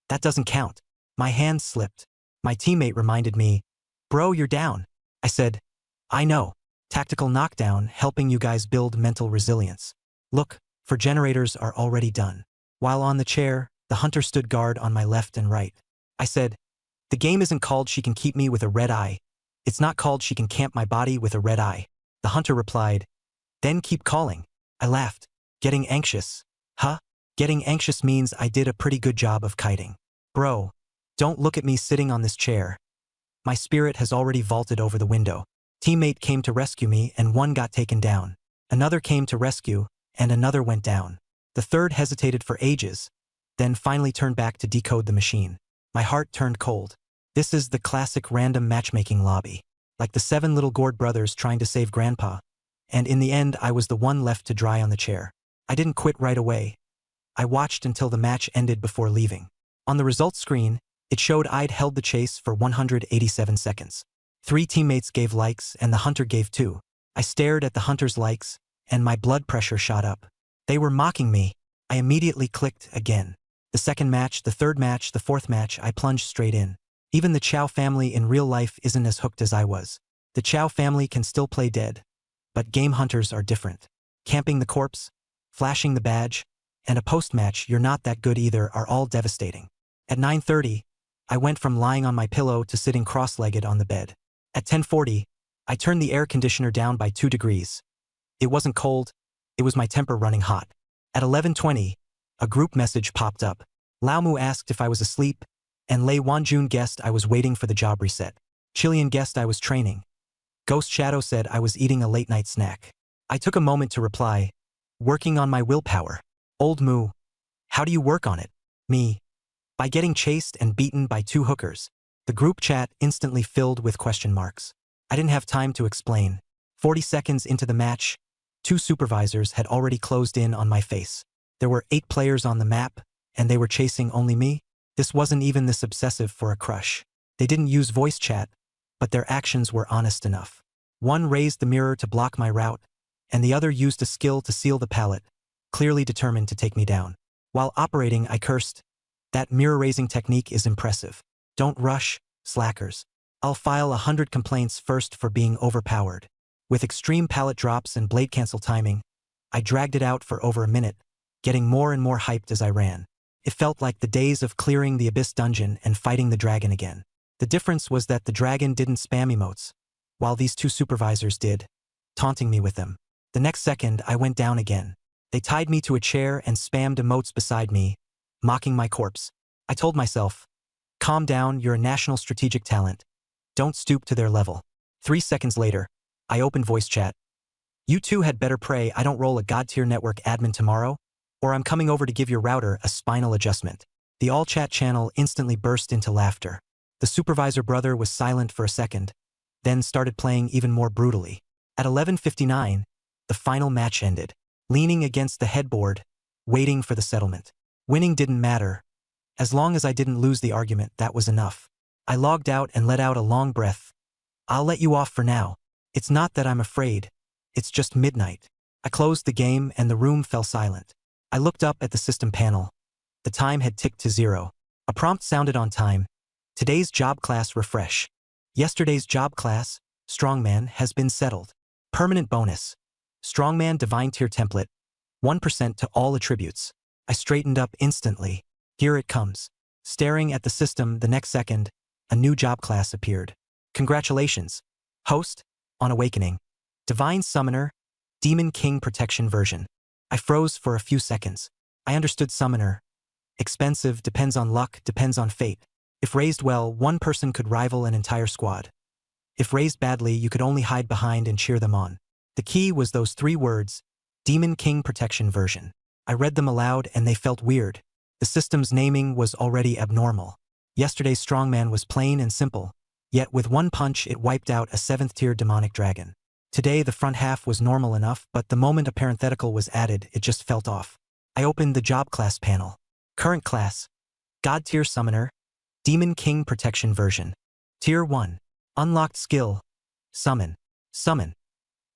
"That doesn't count." My hand slipped. My teammate reminded me, "Bro, you're down." I said, "I know. Tactical knockdown, helping you guys build mental resilience. Look, for generators are already done." While on the chair, the hunter stood guard on my left and right. I said, "The game isn't called She Can Keep Me with a Red Eye. It's not called She Can Camp My Body with a Red Eye." The hunter replied, "Then keep calling." I laughed. "Getting anxious? Huh? Getting anxious means I did a pretty good job of kiting. Bro, don't look at me sitting on this chair. My spirit has already vaulted over the window." Teammate came to rescue me and 1 got taken down. Another came to rescue and another went down. The 3rd hesitated for ages, then finally turned back to decode the machine. My heart turned cold. This is the classic random matchmaking lobby. Like the 7 little Gord brothers trying to save Grandpa. And in the end, I was the one left to dry on the chair. I didn't quit right away. I watched until the match ended before leaving. On the results screen, it showed I'd held the chase for 187 seconds. 3 teammates gave likes and the hunter gave 2. I stared at the hunter's likes, and my blood pressure shot up. They were mocking me. I immediately clicked again. The 2nd match, the 3rd match, the 4th match, I plunged straight in. Even the Chow family in real life isn't as hooked as I was. The Chow family can still play dead, but game hunters are different. Camping the corpse, flashing the badge, and a post-match "you're not that good either" are all devastating. At 9:30, I went from lying on my pillow to sitting cross-legged on the bed. At 10:40, I turned the air conditioner down by 2 degrees. It wasn't cold, it was my temper running hot. At 11:20, a group message popped up. Lao Mu asked if I was asleep, And Lei Wanjun guessed I was waiting for the job reset. Chilean guessed I was training. Ghost Shadow said I was eating a late-night snack. I took a moment to reply, working on my willpower. Old Moo, how do you work on it? Me. By getting chased and beaten by 2 hookers. The group chat instantly filled with question marks. I didn't have time to explain. 40 seconds into the match, 2 supervisors had already closed in on my face. There were 8 players on the map, and they were chasing only me. This wasn't even this obsessive for a crush. They didn't use voice chat, but their actions were honest enough. One raised the mirror to block my route, and the other used a skill to seal the pallet, clearly determined to take me down. While operating, I cursed, "That mirror-raising technique is impressive. Don't rush, slackers. I'll file 100 complaints first for being overpowered." With extreme pallet drops and blade cancel timing, I dragged it out for over a minute, getting more and more hyped as I ran. It felt like the days of clearing the Abyss dungeon and fighting the dragon again. The difference was that the dragon didn't spam emotes, while these 2 supervisors did, taunting me with them. The next second, I went down again. They tied me to a chair and spammed emotes beside me, mocking my corpse. I told myself, "Calm down, you're a national strategic talent. Don't stoop to their level." 3 seconds later, I opened voice chat. "You 2 had better pray I don't roll a God-tier network admin tomorrow, or I'm coming over to give your router a spinal adjustment." The all-chat channel instantly burst into laughter. The supervisor brother was silent for a second, then started playing even more brutally. At 11:59, the final match ended. Leaning against the headboard, waiting for the settlement. Winning didn't matter. As long as I didn't lose the argument, that was enough. I logged out and let out a long breath. "I'll let you off for now. It's not that I'm afraid. It's just midnight." I closed the game and the room fell silent. I looked up at the system panel. The time had ticked to 0. A prompt sounded on time. "Today's job class refresh. Yesterday's job class, Strongman, has been settled. Permanent bonus. Strongman Divine Tier Template, 1% to all attributes." I straightened up instantly. Here it comes. Staring at the system the next second, a new job class appeared. "Congratulations. Host, on Awakening. Divine Summoner, Demon King Protection version." I froze for a few seconds. I understood Summoner. Expensive, depends on luck, depends on fate. If raised well, one person could rival an entire squad. If raised badly, you could only hide behind and cheer them on. The key was those 3 words, Demon King Protection version. I read them aloud and they felt weird. The system's naming was already abnormal. Yesterday's Strongman was plain and simple, yet with one punch it wiped out a 7th-tier demonic dragon. Today the front half was normal enough, but the moment a parenthetical was added, it just felt off. I opened the job class panel. Current class, God-tier Summoner, Demon King Protection version. Tier 1. Unlocked skill, Summon. Summon.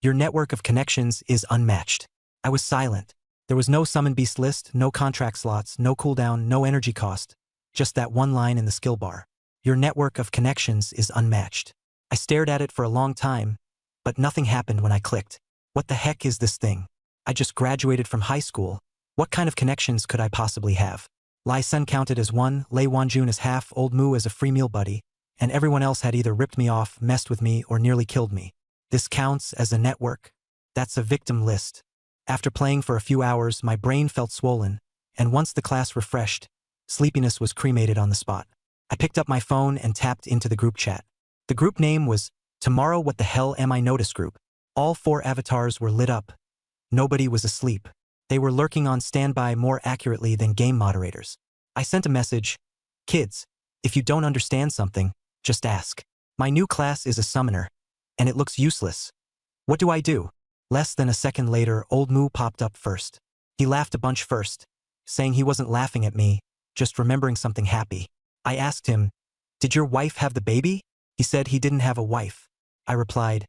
Your network of connections is unmatched. I was silent. There was no summon beast list, no contract slots, no cooldown, no energy cost. Just that one line in the skill bar. Your network of connections is unmatched. I stared at it for a long time, but nothing happened when I clicked. What the heck is this thing? I just graduated from high school. What kind of connections could I possibly have? Lai Sun counted as 1, Lei Wanjun as half, Old Moo as a free meal buddy, and everyone else had either ripped me off, messed with me, or nearly killed me. This counts as a network? That's a victim list. After playing for a few hours, my brain felt swollen, and once the class refreshed, sleepiness was cremated on the spot. I picked up my phone and tapped into the group chat. The group name was Tomorrow What the Hell Am I Notice Group. All 4 avatars were lit up. Nobody was asleep. They were lurking on standby more accurately than game moderators. I sent a message, "Kids, if you don't understand something, just ask. My new class is a summoner, and it looks useless. What do I do?" Less than a second later, Old Moo popped up first. He laughed a bunch first, saying he wasn't laughing at me, just remembering something happy. I asked him, "Did your wife have the baby?" He said he didn't have a wife. I replied,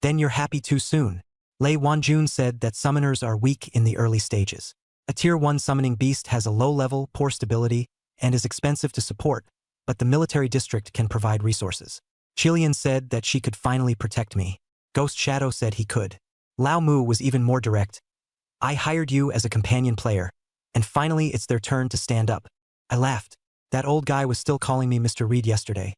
"Then you're happy too soon." Lei Wanjun said that summoners are weak in the early stages. A Tier 1 summoning beast has a low level, poor stability, and is expensive to support, but the military district can provide resources. Chilean said that she could finally protect me. Ghost Shadow said he could. Lao Mu was even more direct. "I hired you as a companion player, and finally it's their turn to stand up." I laughed. That old guy was still calling me Mr. Reed yesterday.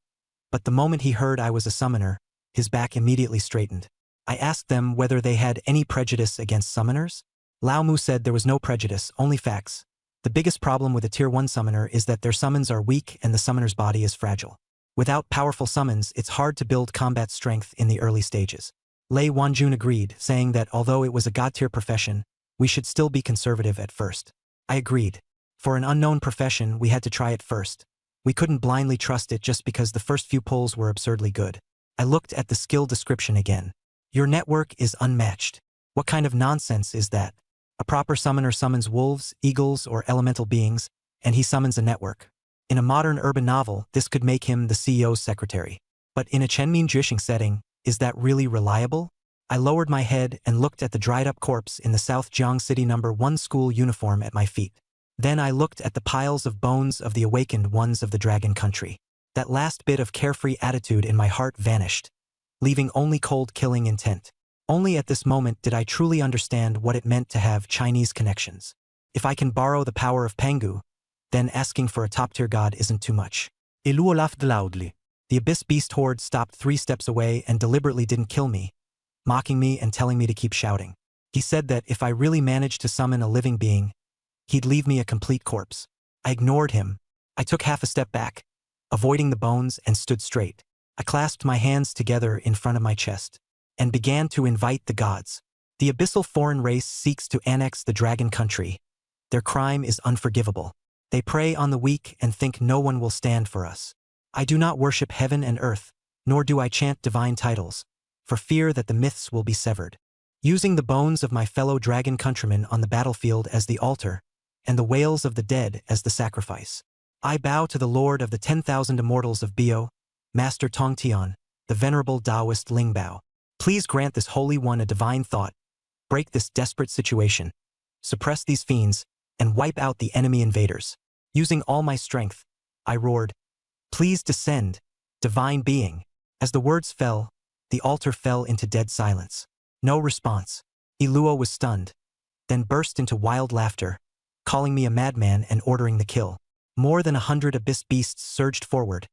But the moment he heard I was a summoner, his back immediately straightened. I asked them whether they had any prejudice against summoners. Lao Mu said there was no prejudice, only facts. The biggest problem with a Tier 1 summoner is that their summons are weak and the summoner's body is fragile. Without powerful summons, it's hard to build combat strength in the early stages. Lei Wanjun agreed, saying that although it was a god-tier profession, we should still be conservative at first. I agreed. For an unknown profession, we had to try it first. We couldn't blindly trust it just because the first few pulls were absurdly good. I looked at the skill description again. Your network is unmatched. What kind of nonsense is that? A proper summoner summons wolves, eagles, or elemental beings, and he summons a network. In a modern urban novel, this could make him the CEO's secretary. But in a Chenmin Juishing setting, is that really reliable? I lowered my head and looked at the dried-up corpse in the South Jiang City No. 1 school uniform at my feet. Then I looked at the piles of bones of the awakened ones of the Dragon Country. That last bit of carefree attitude in my heart vanished, leaving only cold killing intent. Only at this moment did I truly understand what it meant to have Chinese connections. If I can borrow the power of Pangu, then asking for a top-tier god isn't too much. Iluo laughed loudly. The Abyss Beast Horde stopped 3 steps away and deliberately didn't kill me, mocking me and telling me to keep shouting. He said that if I really managed to summon a living being, he'd leave me a complete corpse. I ignored him. I took half a step back, avoiding the bones, and stood straight. I clasped my hands together in front of my chest and began to invite the gods. The abyssal foreign race seeks to annex the Dragon Country. Their crime is unforgivable. They prey on the weak and think no one will stand for us. I do not worship heaven and earth, nor do I chant divine titles, for fear that the myths will be severed. Using the bones of my fellow dragon countrymen on the battlefield as the altar, and the wails of the dead as the sacrifice, I bow to the Lord of the 10,000 Immortals of Bio, Master Tongtian, the venerable Taoist Lingbao. Please grant this Holy One a divine thought, break this desperate situation, suppress these fiends, and wipe out the enemy invaders. Using all my strength, I roared, "Please descend, divine being." As the words fell, the altar fell into dead silence. No response. Iluo was stunned, then burst into wild laughter, calling me a madman and ordering the kill. More than 100 abyss beasts surged forward,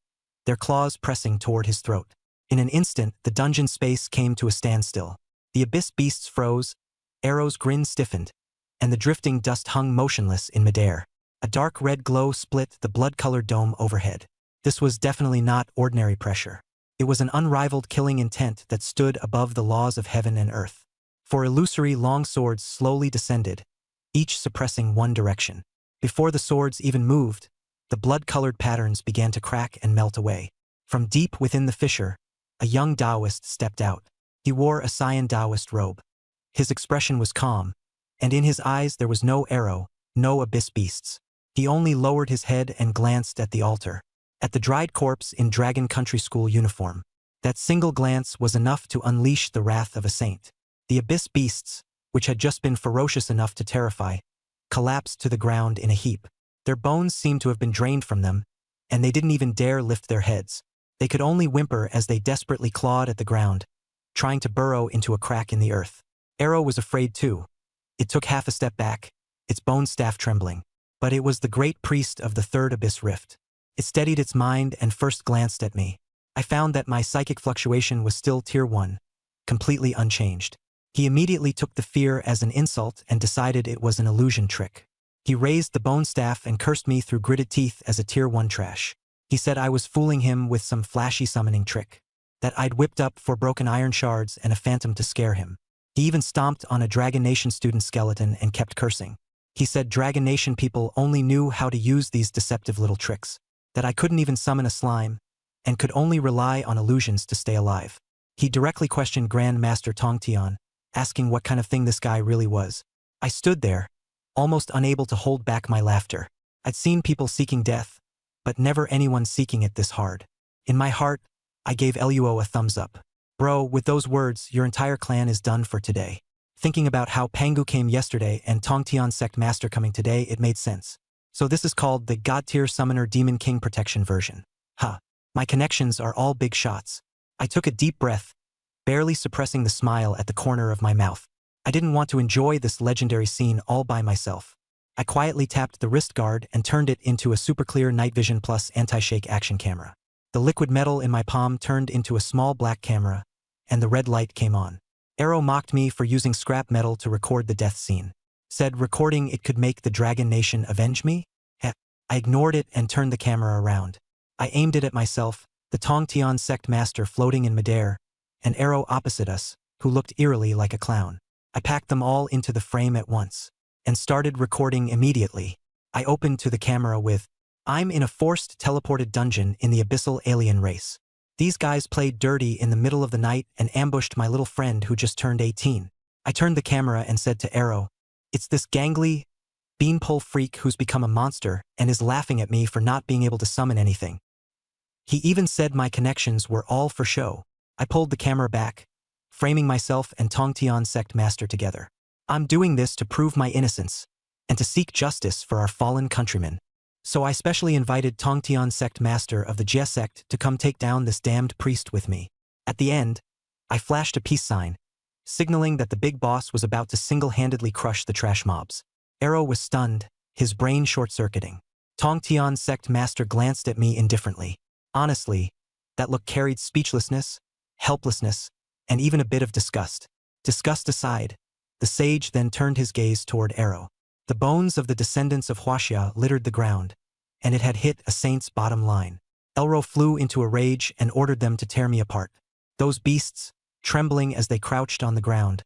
their claws pressing toward his throat. In an instant, the dungeon space came to a standstill. The abyss beasts froze, Arrow's grin stiffened, and the drifting dust hung motionless in midair. A dark red glow split the blood-colored dome overhead. This was definitely not ordinary pressure. It was an unrivaled killing intent that stood above the laws of heaven and earth. 4 illusory long swords slowly descended, each suppressing one direction. Before the swords even moved, the blood-colored patterns began to crack and melt away. From deep within the fissure, a young Taoist stepped out. He wore a cyan Taoist robe. His expression was calm, and in his eyes there was no arrow, no abyss beasts. He only lowered his head and glanced at the altar, at the dried corpse in Dragon Country School uniform. That single glance was enough to unleash the wrath of a saint. The abyss beasts, which had just been ferocious enough to terrify, collapsed to the ground in a heap. Their bones seemed to have been drained from them, and they didn't even dare lift their heads. They could only whimper as they desperately clawed at the ground, trying to burrow into a crack in the earth. Arrow was afraid too. It took half a step back, its bone staff trembling. But it was the great priest of the third abyss rift. It steadied its mind and first glanced at me. I found that my psychic fluctuation was still Tier 1, completely unchanged. He immediately took the fear as an insult and decided it was an illusion trick. He raised the bone staff and cursed me through gritted teeth as a Tier 1 trash. He said I was fooling him with some flashy summoning trick, that I'd whipped up 4 broken iron shards and a phantom to scare him. He even stomped on a Dragon Nation student skeleton and kept cursing. He said Dragon Nation people only knew how to use these deceptive little tricks, that I couldn't even summon a slime, and could only rely on illusions to stay alive. He directly questioned Grand Master Tongtian, asking what kind of thing this guy really was. I stood there, almost unable to hold back my laughter. I'd seen people seeking death, but never anyone seeking it this hard. In my heart, I gave Luo a thumbs up. Bro, with those words, your entire clan is done for today. Thinking about how Pangu came yesterday and Tongtian Sect Master coming today, it made sense. So this is called the God-tier Summoner Demon King Protection version. Huh. My connections are all big shots. I took a deep breath, barely suppressing the smile at the corner of my mouth. I didn't want to enjoy this legendary scene all by myself. I quietly tapped the wrist guard and turned it into a super clear night vision plus anti-shake action camera. The liquid metal in my palm turned into a small black camera, and the red light came on. Arrow mocked me for using scrap metal to record the death scene. said, recording it could make the Dragon Nation avenge me? I ignored it and turned the camera around. I aimed it at myself, the Tongtian sect master floating in midair, an arrow opposite us, who looked eerily like a clown. I packed them all into the frame at once and started recording immediately. I opened to the camera with, "I'm in a forced teleported dungeon in the abyssal alien race. These guys played dirty in the middle of the night and ambushed my little friend who just turned 18. I turned the camera and said to Arrow, "It's this gangly beanpole freak who's become a monster and is laughing at me for not being able to summon anything. He even said my connections were all for show." I pulled the camera back, framing myself and Tongtian sect master together. "I'm doing this to prove my innocence and to seek justice for our fallen countrymen. So I specially invited Tongtian sect master of the Jia sect to come take down this damned priest with me." At the end, I flashed a peace sign, signaling that the big boss was about to single-handedly crush the trash mobs. Arrow was stunned, his brain short-circuiting. Tongtian sect master glanced at me indifferently. Honestly, that look carried speechlessness, helplessness, and even a bit of disgust. Disgust aside, the sage then turned his gaze toward Arrow. The bones of the descendants of Huaxia littered the ground, and it had hit a saint's bottom line. Elro flew into a rage and ordered them to tear me apart. Those beasts, trembling as they crouched on the ground,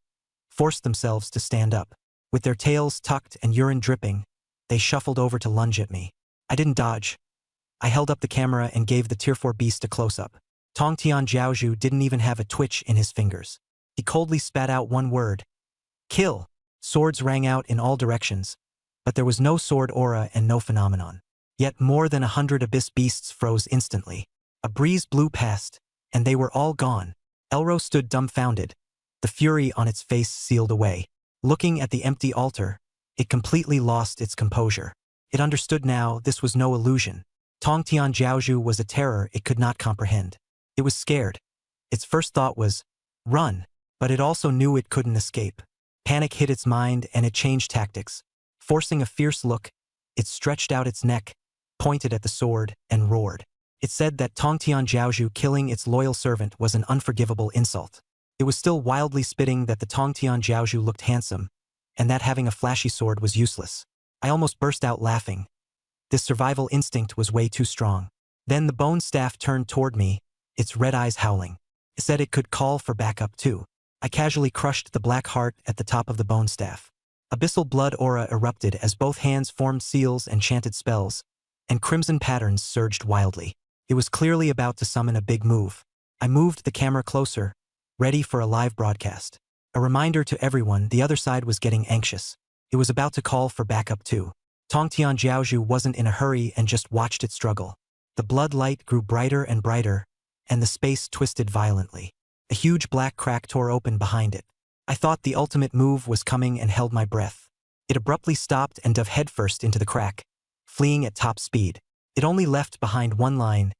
forced themselves to stand up. With their tails tucked and urine dripping, they shuffled over to lunge at me. I didn't dodge. I held up the camera and gave the Tier 4 beast a close-up. Tongtian Jiaozhu didn't even have a twitch in his fingers. He coldly spat out one word: "Kill!" Swords rang out in all directions, but there was no sword aura and no phenomenon. Yet more than 100 abyss beasts froze instantly. A breeze blew past, and they were all gone. Elro stood dumbfounded, the fury on its face sealed away. Looking at the empty altar, it completely lost its composure. It understood now this was no illusion. Tongtian Jiaozhu was a terror it could not comprehend. It was scared. Its first thought was, run, but it also knew it couldn't escape. Panic hit its mind and it changed tactics. Forcing a fierce look, it stretched out its neck, pointed at the sword, and roared. It said that Tongtian Jiaozhu killing its loyal servant was an unforgivable insult. It was still wildly spitting that the Tongtian Jiaozhu looked handsome, and that having a flashy sword was useless. I almost burst out laughing. This survival instinct was way too strong. Then the bone staff turned toward me, its red eyes howling. It said it could call for backup too. I casually crushed the black heart at the top of the bone staff. Abyssal blood aura erupted as both hands formed seals and chanted spells, and crimson patterns surged wildly. It was clearly about to summon a big move. I moved the camera closer, ready for a live broadcast. A reminder to everyone the other side was getting anxious. It was about to call for backup too. Tongtian Jiaozhu wasn't in a hurry and just watched it struggle. The blood light grew brighter and brighter, and the space twisted violently. A huge black crack tore open behind it. I thought the ultimate move was coming and held my breath. It abruptly stopped and dove headfirst into the crack, fleeing at top speed. It only left behind one line: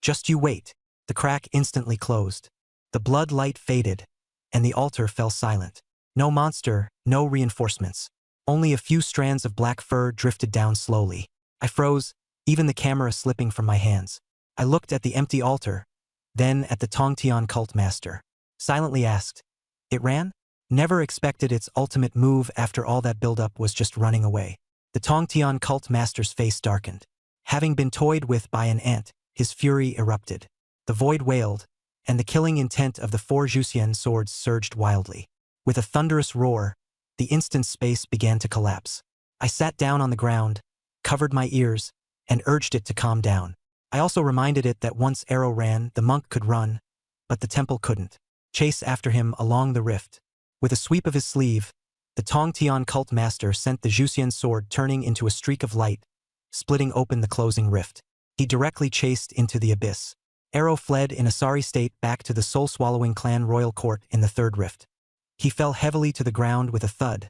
"Just you wait." The crack instantly closed. The blood light faded, and the altar fell silent. No monster, no reinforcements. Only a few strands of black fur drifted down slowly. I froze, even the camera slipping from my hands. I looked at the empty altar, then at the Tongtian cult master. Silently asked, "It ran?" Never expected its ultimate move after all that buildup was just running away. The Tongtian cult master's face darkened. Having been toyed with by an ant, his fury erupted. The void wailed, and the killing intent of the 4 Juxian swords surged wildly. With a thunderous roar, the instant space began to collapse. I sat down on the ground, covered my ears, and urged it to calm down. I also reminded it that once Arrow ran, the monk could run, but the temple couldn't. Chase after him along the rift. With a sweep of his sleeve, the Tongtian cult master sent the Juxian sword turning into a streak of light, splitting open the closing rift. He directly chased into the abyss. Arrow fled in a sorry state back to the soul-swallowing clan royal court in the third rift. He fell heavily to the ground with a thud,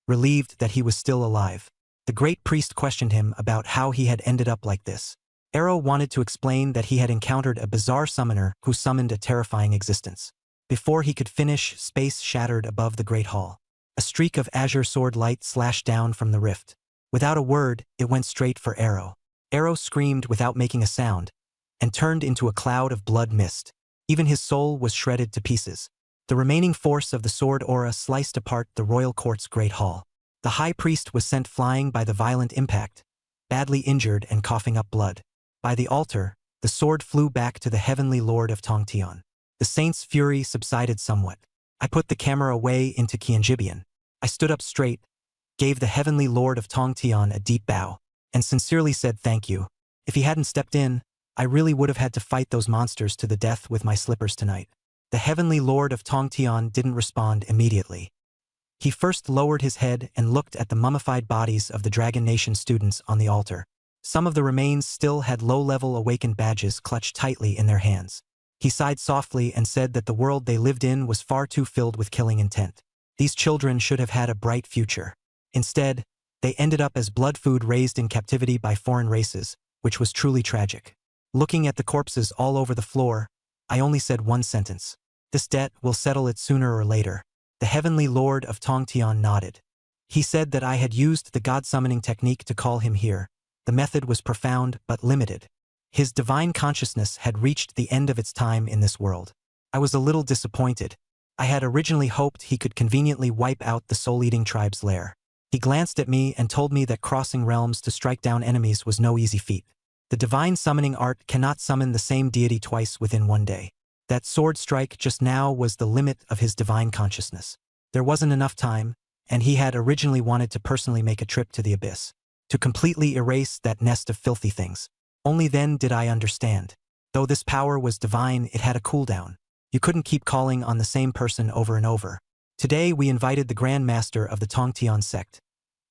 relieved that he was still alive. The great priest questioned him about how he had ended up like this. Arrow wanted to explain that he had encountered a bizarre summoner who summoned a terrifying existence. Before he could finish, space shattered above the great hall. A streak of azure sword light slashed down from the rift. Without a word, it went straight for Arrow. Arrow screamed without making a sound, and turned into a cloud of blood mist. Even his soul was shredded to pieces. The remaining force of the sword aura sliced apart the royal court's great hall. The high priest was sent flying by the violent impact, badly injured and coughing up blood. By the altar, the sword flew back to the heavenly lord of Tongtian. The saint's fury subsided somewhat. I put the camera away into Qianjibian. I stood up straight, gave the heavenly lord of Tongtian a deep bow, and sincerely said thank you. If he hadn't stepped in, I really would have had to fight those monsters to the death with my slippers tonight. The heavenly lord of Tongtian didn't respond immediately. He first lowered his head and looked at the mummified bodies of the Dragon Nation students on the altar. Some of the remains still had low-level awakened badges clutched tightly in their hands. He sighed softly and said that the world they lived in was far too filled with killing intent. These children should have had a bright future. Instead, they ended up as blood food raised in captivity by foreign races, which was truly tragic. Looking at the corpses all over the floor, I only said one sentence. This debt will settle it sooner or later. The heavenly lord of Tongtian nodded. He said that I had used the god-summoning technique to call him here. The method was profound but limited. His divine consciousness had reached the end of its time in this world. I was a little disappointed. I had originally hoped he could conveniently wipe out the soul-eating tribe's lair. He glanced at me and told me that crossing realms to strike down enemies was no easy feat. The divine summoning art cannot summon the same deity twice within one day. That sword strike just now was the limit of his divine consciousness. There wasn't enough time, and he had originally wanted to personally make a trip to the abyss, to completely erase that nest of filthy things. Only then did I understand. Though this power was divine, it had a cooldown. You couldn't keep calling on the same person over and over. Today we invited the Grand Master of the Tongtian sect.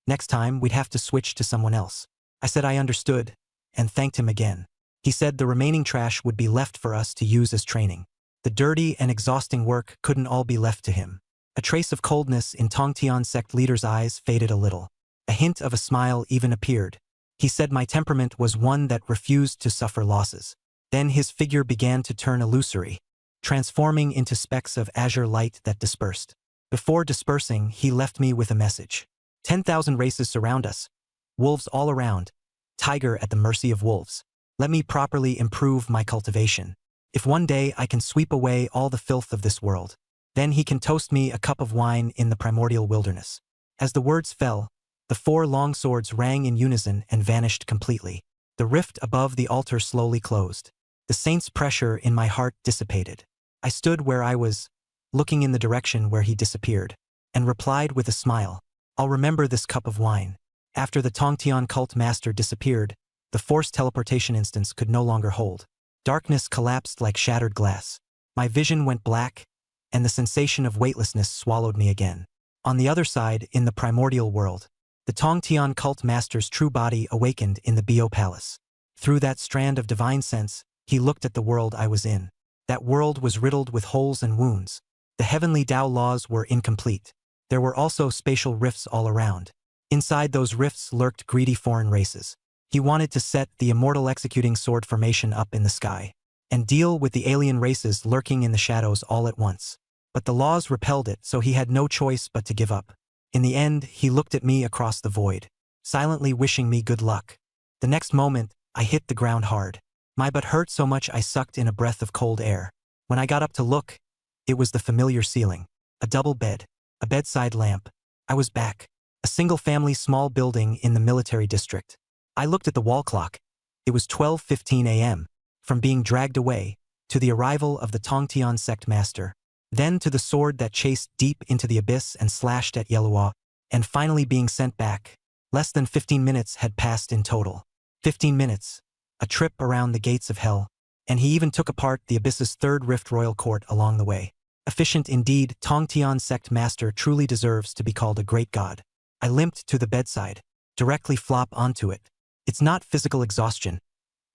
Next time we'd have to switch to someone else. I said I understood, and thanked him again. He said the remaining trash would be left for us to use as training. The dirty and exhausting work couldn't all be left to him. A trace of coldness in Tongtian sect leader's eyes faded a little. A hint of a smile even appeared. He said my temperament was one that refused to suffer losses. Then his figure began to turn illusory, transforming into specks of azure light that dispersed. Before dispersing, he left me with a message. 10,000 races surround us. Wolves all around. Tiger at the mercy of wolves. Let me properly improve my cultivation. If one day I can sweep away all the filth of this world, then he can toast me a cup of wine in the primordial wilderness. As the words fell, the 4 long swords rang in unison and vanished completely. The rift above the altar slowly closed. The saint's pressure in my heart dissipated. I stood where I was, looking in the direction where he disappeared, and replied with a smile, I'll remember this cup of wine. After the Tongtian cult master disappeared, the forced teleportation instance could no longer hold. Darkness collapsed like shattered glass. My vision went black, and the sensation of weightlessness swallowed me again. On the other side, in the primordial world, the Tongtian cult master's true body awakened in the Bio Palace. Through that strand of divine sense, he looked at the world I was in. That world was riddled with holes and wounds. The heavenly Tao laws were incomplete. There were also spatial rifts all around. Inside those rifts lurked greedy foreign races. He wanted to set the immortal executing sword formation up in the sky, and deal with the alien races lurking in the shadows all at once. But the laws repelled it, so he had no choice but to give up. In the end, he looked at me across the void, silently wishing me good luck. The next moment, I hit the ground hard. My butt hurt so much I sucked in a breath of cold air. When I got up to look, it was the familiar ceiling. A double bed, a bedside lamp. I was back. A single-family small building in the military district. I looked at the wall clock. It was 12:15 a.m. From being dragged away, to the arrival of the Tongtian sect master, then to the sword that chased deep into the abyss and slashed at Yelua, and finally being sent back. Less than 15 minutes had passed in total. 15 minutes. A trip around the gates of hell. And he even took apart the abyss's 3rd rift royal court along the way. Efficient indeed, Tongtian sect master truly deserves to be called a great god. I limped to the bedside, directly flop onto it. It's not physical exhaustion.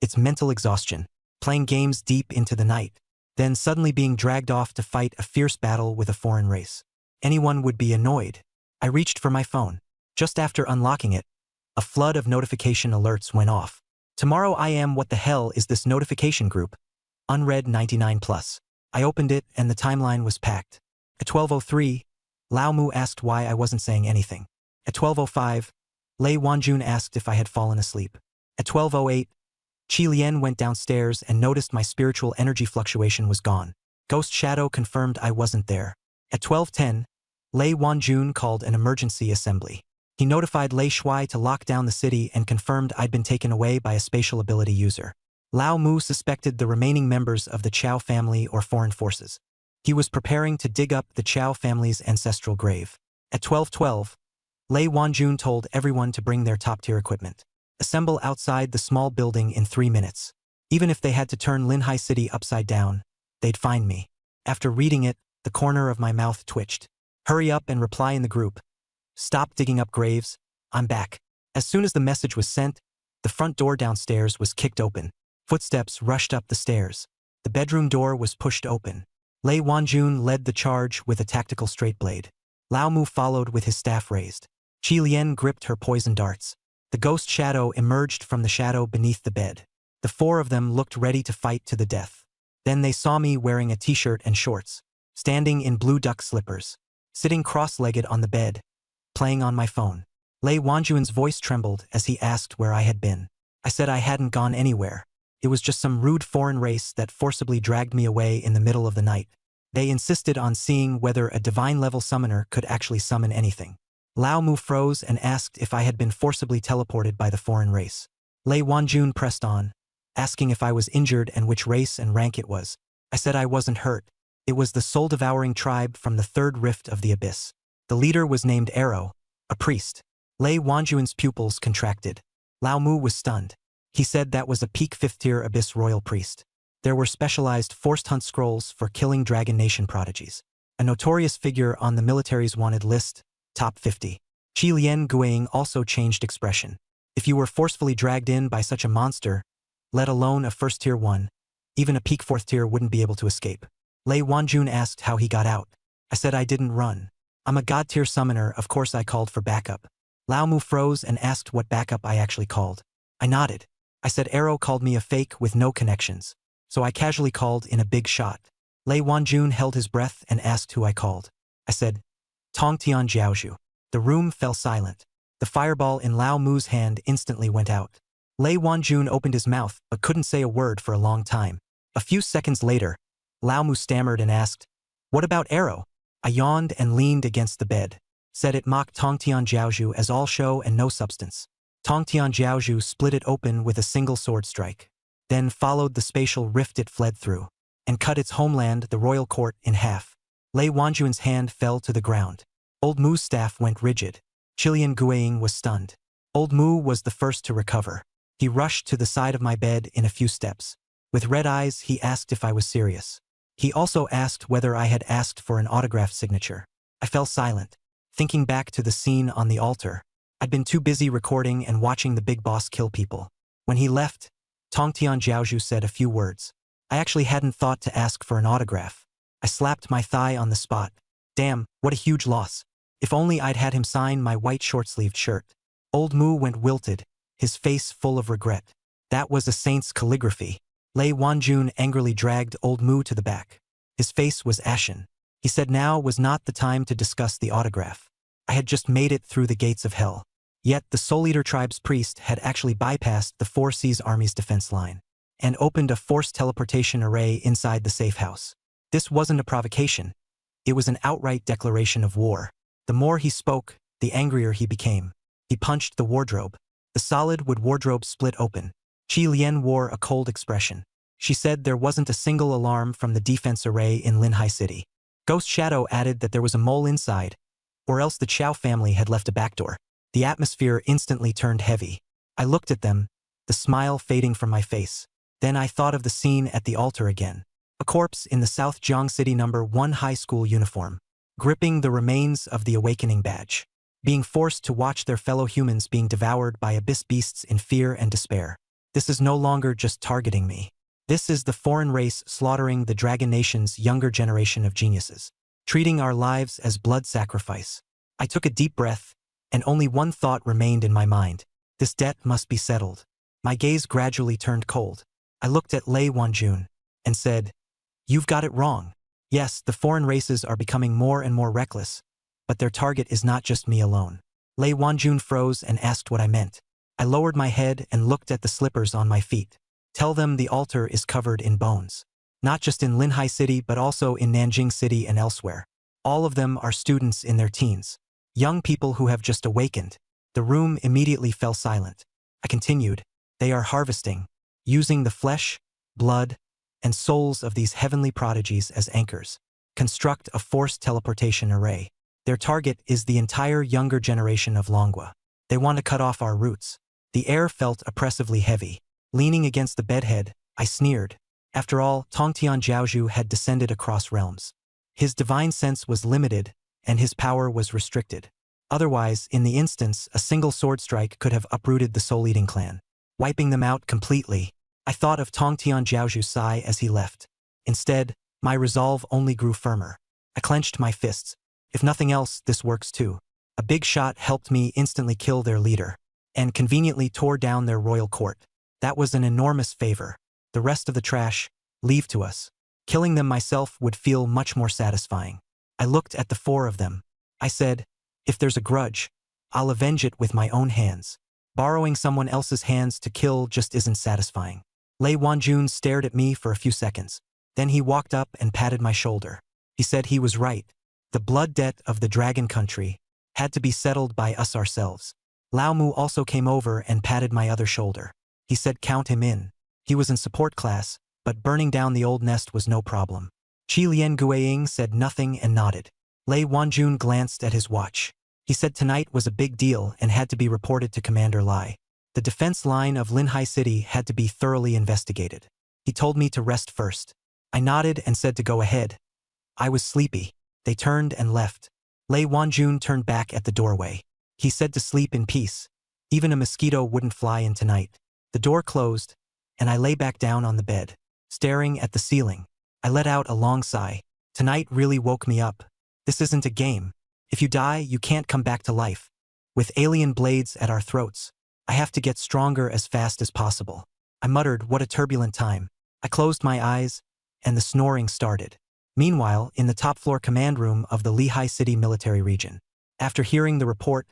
It's mental exhaustion. Playing games deep into the night, then suddenly being dragged off to fight a fierce battle with a foreign race. Anyone would be annoyed. I reached for my phone. Just after unlocking it, a flood of notification alerts went off. Tomorrow I am what the hell is this notification group? Unread 99+. I opened it and the timeline was packed. At 12:03, Lao Mu asked why I wasn't saying anything. At 12:05, Lei Wanjun asked if I had fallen asleep. At 12:08, Qi Lian went downstairs and noticed my spiritual energy fluctuation was gone. Ghost Shadow confirmed I wasn't there. At 12:10, Lei Wanjun called an emergency assembly. He notified Lei Shuai to lock down the city and confirmed I'd been taken away by a spatial ability user. Lao Mu suspected the remaining members of the Chao family or foreign forces. He was preparing to dig up the Chao family's ancestral grave. At 12:12, Lei Wanjun told everyone to bring their top-tier equipment. Assemble outside the small building in 3 minutes. Even if they had to turn Linhai City upside down, they'd find me. After reading it, the corner of my mouth twitched. Hurry up and reply in the group. Stop digging up graves. I'm back. As soon as the message was sent, the front door downstairs was kicked open. Footsteps rushed up the stairs. The bedroom door was pushed open. Lei Wanjun led the charge with a tactical straight blade. Lao Mu followed with his staff raised. Qi Lian gripped her poison darts. The ghost shadow emerged from the shadow beneath the bed. The 4 of them looked ready to fight to the death. Then they saw me wearing a t-shirt and shorts, standing in blue duck slippers, sitting cross-legged on the bed, playing on my phone. Lei Wanjun's voice trembled as he asked where I had been. I said I hadn't gone anywhere. It was just some rude foreign race that forcibly dragged me away in the middle of the night. They insisted on seeing whether a divine-level summoner could actually summon anything. Lao Mu froze and asked if I had been forcibly teleported by the foreign race. Lei Wanjun pressed on, asking if I was injured and which race and rank it was. I said I wasn't hurt. It was the soul-devouring tribe from the 3rd rift of the abyss. The leader was named Arrow, a priest. Lei Wanjun's pupils contracted. Lao Mu was stunned. He said that was a peak 5th-tier abyss royal priest. There were specialized forced hunt scrolls for killing Dragon Nation prodigies. A notorious figure on the military's wanted list, top 50. Qi Lian Guiying also changed expression. If you were forcefully dragged in by such a monster, let alone a 1st-tier one, even a peak 4th-tier wouldn't be able to escape. Lei Wanjun asked how he got out. I said I didn't run. I'm a God-tier summoner, of course I called for backup. Lao Mu froze and asked what backup I actually called. I nodded. I said Arrow called me a fake with no connections, so I casually called in a big shot. Lei Wanjun held his breath and asked who I called. I said, Tongtian Jiaozhu. The room fell silent. The fireball in Lao Mu's hand instantly went out. Lei Wanjun opened his mouth but couldn't say a word for a long time. A few seconds later, Lao Mu stammered and asked, What about Arrow? I yawned and leaned against the bed. Said it mocked Tongtian Jiaozhu as all show and no substance. Tongtian Jiaozhu split it open with a single sword strike, then followed the spatial rift it fled through, and cut its homeland, the royal court, in half. Lei Wanjun's hand fell to the ground. Old Mu's staff went rigid. Qilian Guiying was stunned. Old Mu was the first to recover. He rushed to the side of my bed in a few steps. With red eyes, he asked if I was serious. He also asked whether I had asked for an autograph signature. I fell silent, thinking back to the scene on the altar. I'd been too busy recording and watching the big boss kill people. When he left, Tongtian Jiaozhu said a few words. I actually hadn't thought to ask for an autograph. I slapped my thigh on the spot. Damn, what a huge loss. If only I'd had him sign my white short-sleeved shirt. Old Mu went wilted, his face full of regret. That was a saint's calligraphy. Lei Wanjun angrily dragged Old Mu to the back. His face was ashen. He said now was not the time to discuss the autograph. I had just made it through the gates of hell. Yet the Soul Eater tribe's priest had actually bypassed the 4 Seas Army's defense line and opened a forced teleportation array inside the safe house. This wasn't a provocation. It was an outright declaration of war. The more he spoke, the angrier he became. He punched the wardrobe. The solid wood wardrobe split open. Qi Lian wore a cold expression. She said there wasn't a single alarm from the defense array in Linhai City. Ghost Shadow added that there was a mole inside, or else the Chao family had left a backdoor. The atmosphere instantly turned heavy. I looked at them, the smile fading from my face. Then I thought of the scene at the altar again. A corpse in the South Jiang City No. 1 high school uniform, gripping the remains of the awakening badge, being forced to watch their fellow humans being devoured by abyss beasts in fear and despair. This is no longer just targeting me. This is the foreign race slaughtering the Dragon Nation's younger generation of geniuses, treating our lives as blood sacrifice. I took a deep breath, and only one thought remained in my mind. This debt must be settled. My gaze gradually turned cold. I looked at Lei Wanjun and said, You've got it wrong. Yes, the foreign races are becoming more and more reckless, but their target is not just me alone. Lei Wanjun froze and asked what I meant. I lowered my head and looked at the slippers on my feet. Tell them the altar is covered in bones. Not just in Linhai City but also in Nanjing City and elsewhere. All of them are students in their teens. Young people who have just awakened. The room immediately fell silent. I continued, they are harvesting, using the flesh, blood, and souls of these heavenly prodigies as anchors. Construct a forced teleportation array. Their target is the entire younger generation of Longwa. They want to cut off our roots. The air felt oppressively heavy. Leaning against the bedhead, I sneered. After all, Tongtian Jiaozhu had descended across realms. His divine sense was limited, and his power was restricted. Otherwise, in the instance, a single sword strike could have uprooted the soul-eating clan, wiping them out completely. I thought of Tongtian Jiaozhu's sigh as he left. Instead, my resolve only grew firmer. I clenched my fists. If nothing else, this works too. A big shot helped me instantly kill their leader, and conveniently tore down their royal court. That was an enormous favor. The rest of the trash, leave to us. Killing them myself would feel much more satisfying. I looked at the four of them. I said, if there's a grudge, I'll avenge it with my own hands. Borrowing someone else's hands to kill just isn't satisfying. Lei Wanjun stared at me for a few seconds. Then he walked up and patted my shoulder. He said he was right. The blood debt of the dragon country had to be settled by us ourselves. Lao Mu also came over and patted my other shoulder. He said count him in. He was in support class, but burning down the old nest was no problem. Qi Lian Guiying said nothing and nodded. Lei Wanjun glanced at his watch. He said tonight was a big deal and had to be reported to Commander Lai. The defense line of Linhai City had to be thoroughly investigated. He told me to rest first. I nodded and said to go ahead. I was sleepy. They turned and left. Lei Wanjun turned back at the doorway. He said to sleep in peace. Even a mosquito wouldn't fly in tonight. The door closed, and I lay back down on the bed, staring at the ceiling. I let out a long sigh. Tonight really woke me up. This isn't a game. If you die, you can't come back to life. With alien blades at our throats, I have to get stronger as fast as possible. I muttered, what a turbulent time. I closed my eyes, and the snoring started. Meanwhile, in the top-floor command room of the Lehigh City military region. After hearing the report,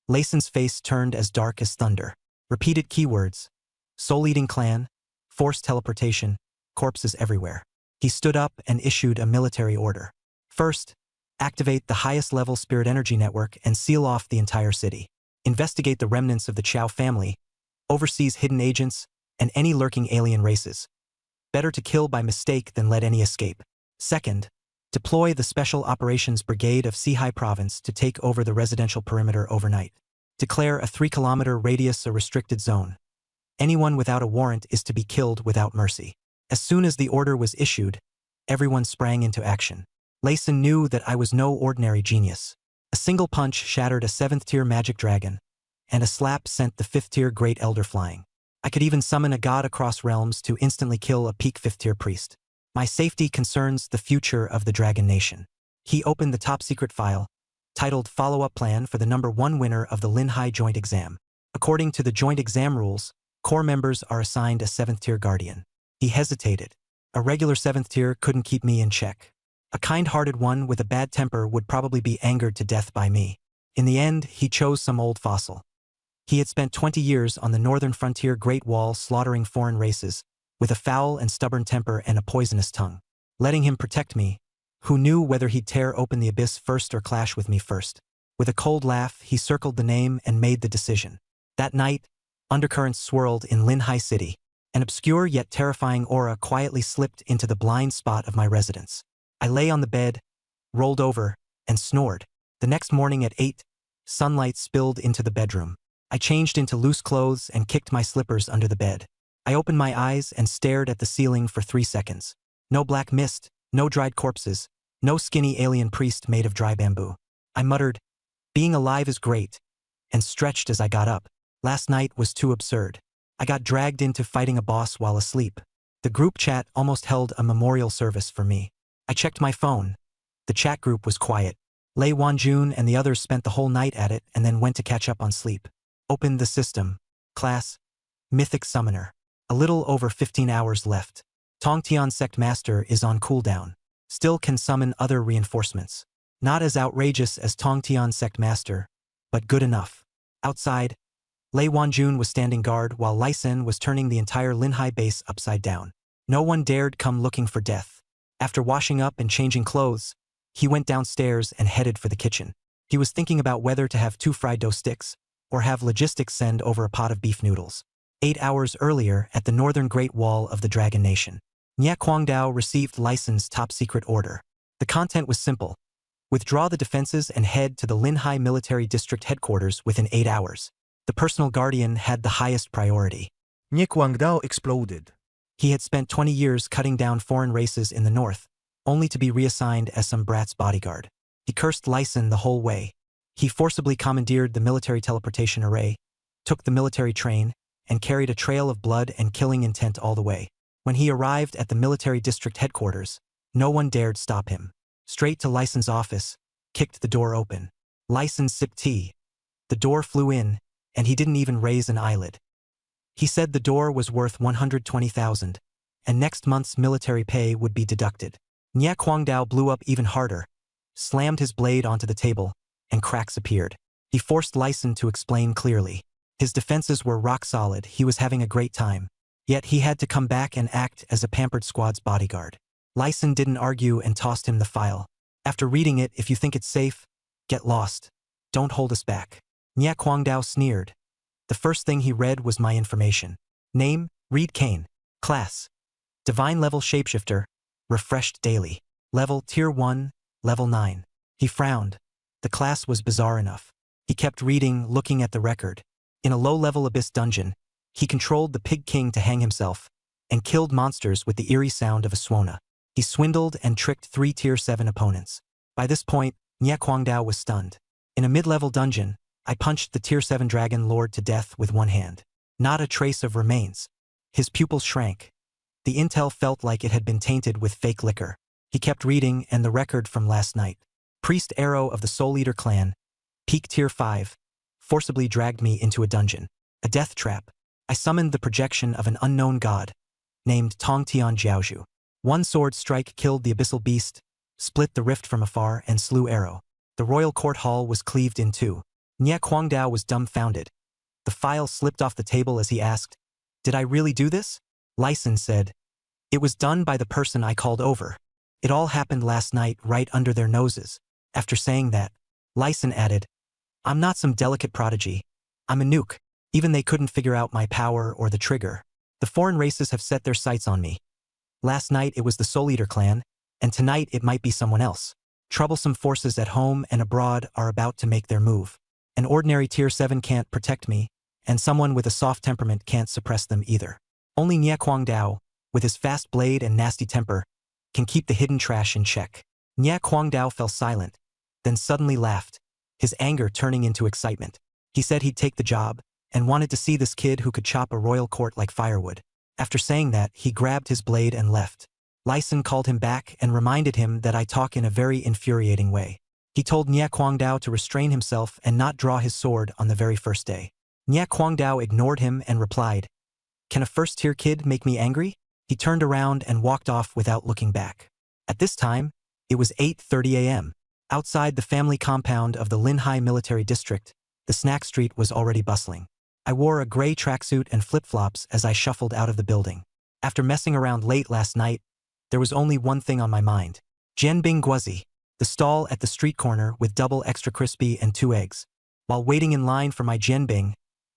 Lason's face turned as dark as thunder. Repeated keywords. Soul-eating clan, forced teleportation, corpses everywhere. He stood up and issued a military order. First, activate the highest-level spirit energy network and seal off the entire city. Investigate the remnants of the Chow family, overseas hidden agents, and any lurking alien races. Better to kill by mistake than let any escape. Second, deploy the Special Operations Brigade of Sihai Province to take over the residential perimeter overnight. Declare a 3-kilometer radius a restricted zone. Anyone without a warrant is to be killed without mercy. As soon as the order was issued, everyone sprang into action. Layson knew that I was no ordinary genius. A single punch shattered a 7th-tier magic dragon, and a slap sent the 5th-tier great elder flying. I could even summon a god across realms to instantly kill a peak 5th-tier priest. My safety concerns the future of the Dragon Nation. He opened the top-secret file, titled Follow-up Plan for the number 1 winner of the Linhai Joint Exam. According to the joint exam rules, core members are assigned a 7th-tier guardian. He hesitated. A regular 7th-tier couldn't keep me in check. A kind-hearted one with a bad temper would probably be angered to death by me. In the end, he chose some old fossil. He had spent 20 years on the northern frontier Great Wall slaughtering foreign races, with a foul and stubborn temper and a poisonous tongue. Letting him protect me, who knew whether he'd tear open the abyss first or clash with me first. With a cold laugh, he circled the name and made the decision. That night, undercurrents swirled in Linhai City. An obscure yet terrifying aura quietly slipped into the blind spot of my residence. I lay on the bed, rolled over, and snored. The next morning at 8, sunlight spilled into the bedroom. I changed into loose clothes and kicked my slippers under the bed. I opened my eyes and stared at the ceiling for 3 seconds. No black mist, no dried corpses, no skinny alien priest made of dry bamboo. I muttered, being alive is great, and stretched as I got up. Last night was too absurd. I got dragged into fighting a boss while asleep. The group chat almost held a memorial service for me. I checked my phone. The chat group was quiet. Lei Wanjun and the others spent the whole night at it and then went to catch up on sleep. Opened the system. Class, Mythic Summoner. A little over 15 hours left. Tongtian Sect Master is on cooldown. Still can summon other reinforcements. Not as outrageous as Tongtian Sect Master, but good enough. Outside, Lei Wanjun was standing guard while Lai Sen was turning the entire Linhai base upside down. No one dared come looking for death. After washing up and changing clothes, he went downstairs and headed for the kitchen. He was thinking about whether to have 2 fried dough sticks or have logistics send over a pot of beef noodles. 8 hours earlier, at the northern Great Wall of the Dragon Nation, Nya Kwangdao received Licen's top-secret order. The content was simple. Withdraw the defenses and head to the Linhai Military District headquarters within 8 hours. The personal guardian had the highest priority. Nie Kwangdao exploded. He had spent 20 years cutting down foreign races in the north, only to be reassigned as some brat's bodyguard. He cursed Lyson the whole way. He forcibly commandeered the military teleportation array, took the military train, and carried a trail of blood and killing intent all the way. When he arrived at the military district headquarters, no one dared stop him. Straight to Lyson's office, kicked the door open. Lyson sipped tea. The door flew in, and he didn't even raise an eyelid. He said the door was worth 120,000, and next month's military pay would be deducted. Nya Kwangdao blew up even harder, slammed his blade onto the table, and cracks appeared. He forced Lyson to explain clearly. His defenses were rock solid, he was having a great time. Yet he had to come back and act as a pampered squad's bodyguard. Lyson didn't argue and tossed him the file. After reading it, if you think it's safe, get lost. Don't hold us back. Nya Kwangdao sneered. The first thing he read was my information. Name, Reed Kane. Class, Divine Level Shapeshifter, refreshed daily. Level Tier 1, Level 9. He frowned. The class was bizarre enough. He kept reading, looking at the record. In a low-level abyss dungeon, he controlled the Pig King to hang himself, and killed monsters with the eerie sound of a swona. He swindled and tricked 3 Tier 7 opponents. By this point, Nya Kwangdao was stunned. In a mid-level dungeon, I punched the Tier 7 Dragon Lord to death with one hand. Not a trace of remains. His pupils shrank. The intel felt like it had been tainted with fake liquor. He kept reading, and the record from last night. Priest Arrow of the Soul Eater clan, Peak Tier 5, forcibly dragged me into a dungeon. A death trap. I summoned the projection of an unknown god, named Tong Tian Jiaozhu. One sword strike killed the abyssal beast, split the rift from afar, and slew Arrow. The royal court hall was cleaved in two. Nya Kwangdao was dumbfounded. The file slipped off the table as he asked, "Did I really do this?" Lyson said, "It was done by the person I called over. It all happened last night right under their noses." After saying that, Lyson added, "I'm not some delicate prodigy. I'm a nuke. Even they couldn't figure out my power or the trigger. The foreign races have set their sights on me. Last night it was the Soul Eater clan, and tonight it might be someone else. Troublesome forces at home and abroad are about to make their move. An ordinary Tier 7 can't protect me, and someone with a soft temperament can't suppress them either. Only Nya Kwangdao, with his fast blade and nasty temper, can keep the hidden trash in check." Nya Kwangdao fell silent, then suddenly laughed, his anger turning into excitement. He said he'd take the job, and wanted to see this kid who could chop a royal court like firewood. After saying that, he grabbed his blade and left. Lyson called him back and reminded him that I talk in a very infuriating way. He told Nya Kwangdao to restrain himself and not draw his sword on the very first day. Nya Kwangdao ignored him and replied, "Can a first-tier kid make me angry?" He turned around and walked off without looking back. At this time, it was 8:30 a.m. Outside the family compound of the Linhai Military District, the snack street was already bustling. I wore a gray tracksuit and flip-flops as I shuffled out of the building. After messing around late last night, there was only one thing on my mind. Jianbing Guozi, the stall at the street corner with double extra crispy and 2 eggs. While waiting in line for my jianbing,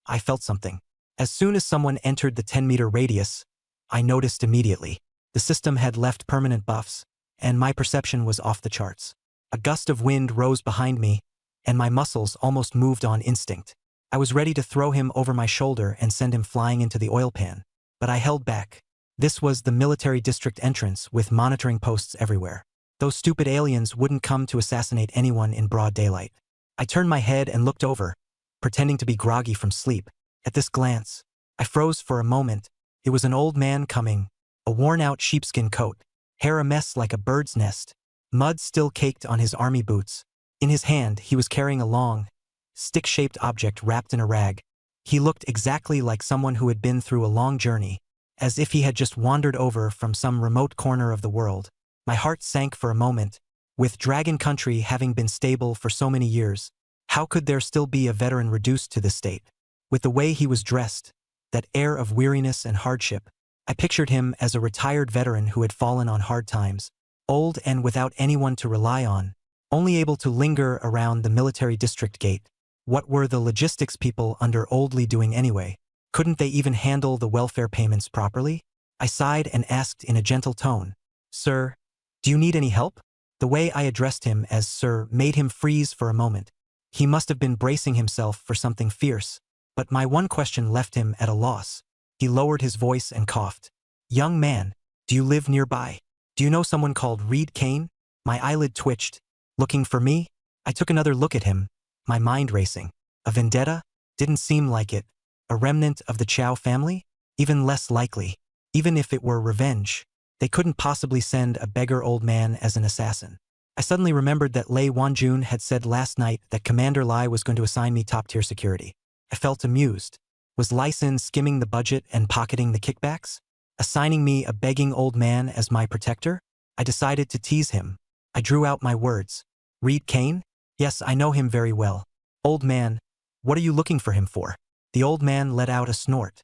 I felt something. As soon as someone entered the 10-meter radius, I noticed immediately. The system had left permanent buffs, and my perception was off the charts. A gust of wind rose behind me, and my muscles almost moved on instinct. I was ready to throw him over my shoulder and send him flying into the oil pan, but I held back. This was the military district entrance with monitoring posts everywhere. Those stupid aliens wouldn't come to assassinate anyone in broad daylight. I turned my head and looked over, pretending to be groggy from sleep. At this glance, I froze for a moment. It was an old man coming, a worn-out sheepskin coat, hair a mess like a bird's nest, mud still caked on his army boots. In his hand, he was carrying a long, stick-shaped object wrapped in a rag. He looked exactly like someone who had been through a long journey, as if he had just wandered over from some remote corner of the world. My heart sank for a moment. With Dragon Country having been stable for so many years, how could there still be a veteran reduced to this state? With the way he was dressed, that air of weariness and hardship, I pictured him as a retired veteran who had fallen on hard times, old and without anyone to rely on, only able to linger around the military district gate, What were the logistics people under Old Lee doing anyway? Couldn't they even handle the welfare payments properly? I sighed and asked in a gentle tone, "Sir, do you need any help?" The way I addressed him as sir made him freeze for a moment. He must have been bracing himself for something fierce, but my one question left him at a loss. He lowered his voice and coughed. "Young man, do you live nearby? Do you know someone called Reed Kane?" My eyelid twitched. "Looking for me?" I took another look at him, my mind racing. A vendetta? Didn't seem like it. A remnant of the Chow family? Even less likely. Even if it were revenge, they couldn't possibly send a beggar old man as an assassin. I suddenly remembered that Lei Wanjun had said last night that Commander Lai was going to assign me top-tier security. I felt amused. Was Lai Sin skimming the budget and pocketing the kickbacks? Assigning me a begging old man as my protector? I decided to tease him. I drew out my words. "Reed Kane? Yes, I know him very well. Old man, what are you looking for him for?" The old man let out a snort.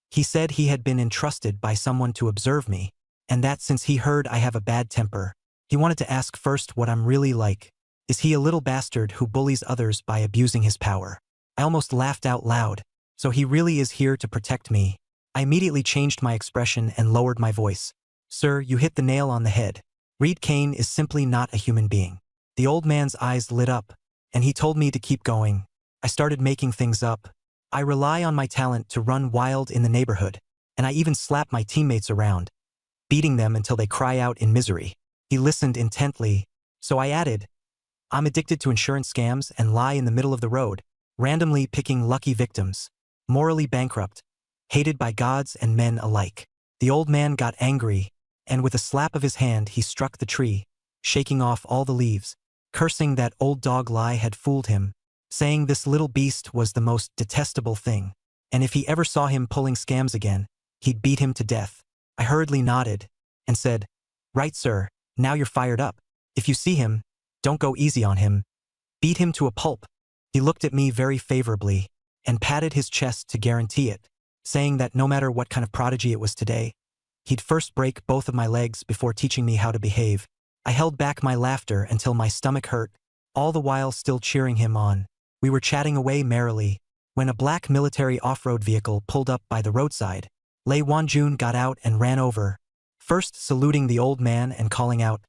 He said he had been entrusted by someone to observe me, and that since he heard I have a bad temper, he wanted to ask first what I'm really like. Is he a little bastard who bullies others by abusing his power? I almost laughed out loud. So he really is here to protect me. I immediately changed my expression and lowered my voice. "Sir, you hit the nail on the head. Reed Kane is simply not a human being." The old man's eyes lit up, and he told me to keep going. I started making things up. I rely on my talent to run wild in the neighborhood, and I even slap my teammates around, beating them until they cry out in misery. He listened intently, so I added, "I'm addicted to insurance scams and lie in the middle of the road, randomly picking lucky victims. Morally bankrupt, hated by gods and men alike." The old man got angry, and with a slap of his hand he struck the tree, shaking off all the leaves, cursing that old dog Lai had fooled him, saying this little beast was the most detestable thing, and if he ever saw him pulling scams again, he'd beat him to death. I hurriedly nodded and said, "Right, sir, now you're fired up. If you see him, don't go easy on him. Beat him to a pulp." He looked at me very favorably and patted his chest to guarantee it, saying that no matter what kind of prodigy it was today, he'd first break both of my legs before teaching me how to behave. I held back my laughter until my stomach hurt, all the while still cheering him on. We were chatting away merrily when a black military off-road vehicle pulled up by the roadside. Lei Wanjun got out and ran over, first saluting the old man and calling out,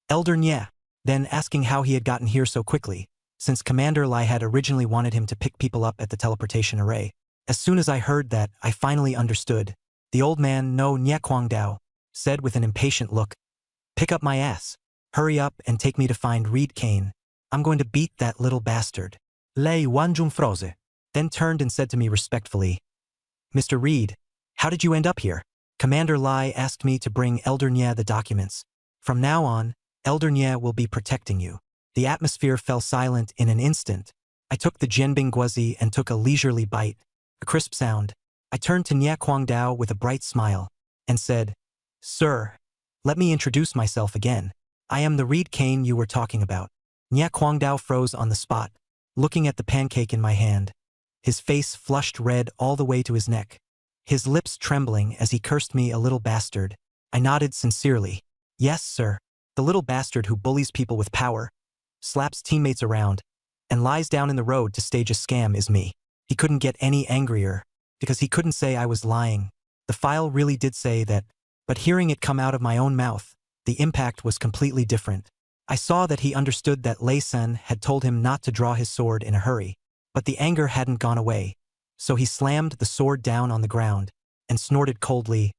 "Elder Nye," then asking how he had gotten here so quickly, since Commander Lai had originally wanted him to pick people up at the teleportation array. As soon as I heard that, I finally understood. The old man, "No Nye Kwangdao," said with an impatient look, "Pick up my ass. Hurry up and take me to find Reed Kane. I'm going to beat that little bastard." Lei Wanjun froze. Then turned and said to me respectfully, "Mr. Reed, how did you end up here?" "Commander Lai asked me to bring Elder Nye the documents. From now on, Elder Nye will be protecting you." The atmosphere fell silent in an instant. I took the Jianbing Guozi and took a leisurely bite, a crisp sound. I turned to Nye Kwangdao with a bright smile and said, "Sir, let me introduce myself again. I am the Reed Kane you were talking about." Nye Kwangdao froze on the spot, looking at the pancake in my hand. His face flushed red all the way to his neck, his lips trembling as he cursed me a little bastard. I nodded sincerely. "Yes, sir. The little bastard who bullies people with power, slaps teammates around, and lies down in the road to stage a scam is me." He couldn't get any angrier, because he couldn't say I was lying. The file really did say that, but hearing it come out of my own mouth, the impact was completely different. I saw that he understood that Lei Sen had told him not to draw his sword in a hurry, but the anger hadn't gone away, so he slammed the sword down on the ground and snorted coldly,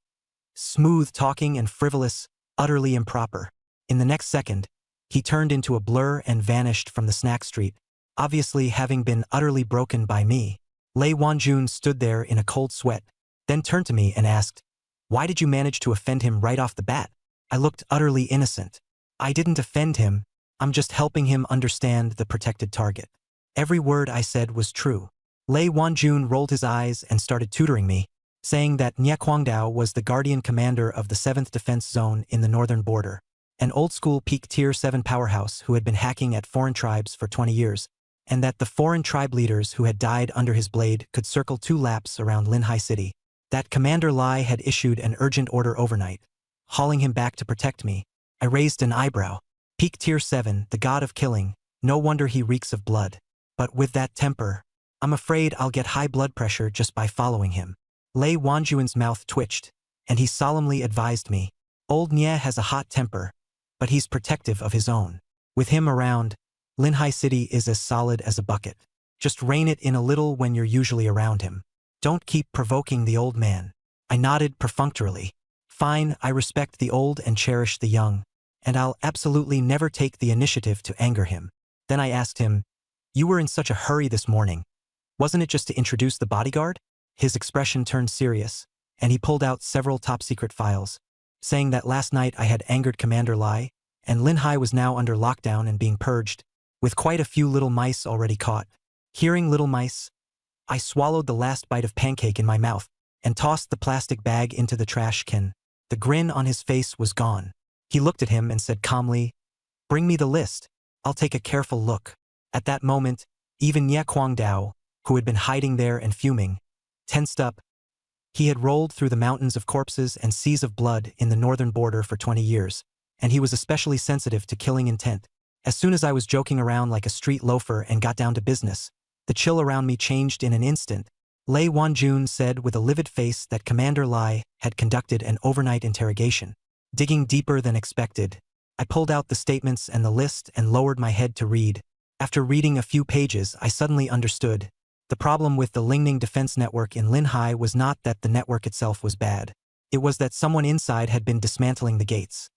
"Smooth talking and frivolous, utterly improper." In the next second, he turned into a blur and vanished from the snack street, obviously having been utterly broken by me. Lei Wanjun stood there in a cold sweat, then turned to me and asked, "Why did you manage to offend him right off the bat?" I looked utterly innocent. "I didn't offend him, I'm just helping him understand the protected target." Every word I said was true. Lei Wanjun rolled his eyes and started tutoring me, saying that Nye Kwangdao was the guardian commander of the 7th Defense Zone in the northern border, an old-school peak Tier 7 powerhouse who had been hacking at foreign tribes for 20 years, and that the foreign tribe leaders who had died under his blade could circle 2 laps around Linhai City, that Commander Lai had issued an urgent order overnight, hauling him back to protect me. I raised an eyebrow. Peak Tier 7, the god of killing, no wonder he reeks of blood. But with that temper, I'm afraid I'll get high blood pressure just by following him. Lei Wanjuan's mouth twitched, and he solemnly advised me, Old Nye has a hot temper, but he's protective of his own. With him around, Linhai City is as solid as a bucket. Just rein it in a little when you're usually around him. Don't keep provoking the old man. I nodded perfunctorily. Fine, I respect the old and cherish the young, and I'll absolutely never take the initiative to anger him. Then I asked him, You were in such a hurry this morning. Wasn't it just to introduce the bodyguard? His expression turned serious, and he pulled out several top-secret files, saying that last night I had angered Commander Lai, and Linhai was now under lockdown and being purged, with quite a few little mice already caught. Hearing little mice, I swallowed the last bite of pancake in my mouth and tossed the plastic bag into the trash can. The grin on his face was gone. He looked at him and said calmly, Bring me the list. I'll take a careful look. At that moment, even Nye Kwangdao, who had been hiding there and fuming, tensed up. He had rolled through the mountains of corpses and seas of blood in the northern border for 20 years, and he was especially sensitive to killing intent. As soon as I was joking around like a street loafer and got down to business, the chill around me changed in an instant. Lei Wanjun said with a livid face that Commander Lai had conducted an overnight interrogation. Digging deeper than expected, I pulled out the statements and the list and lowered my head to read. After reading a few pages, I suddenly understood. The problem with the Lingning Defense Network in Linhai was not that the network itself was bad. It was that someone inside had been dismantling the gates.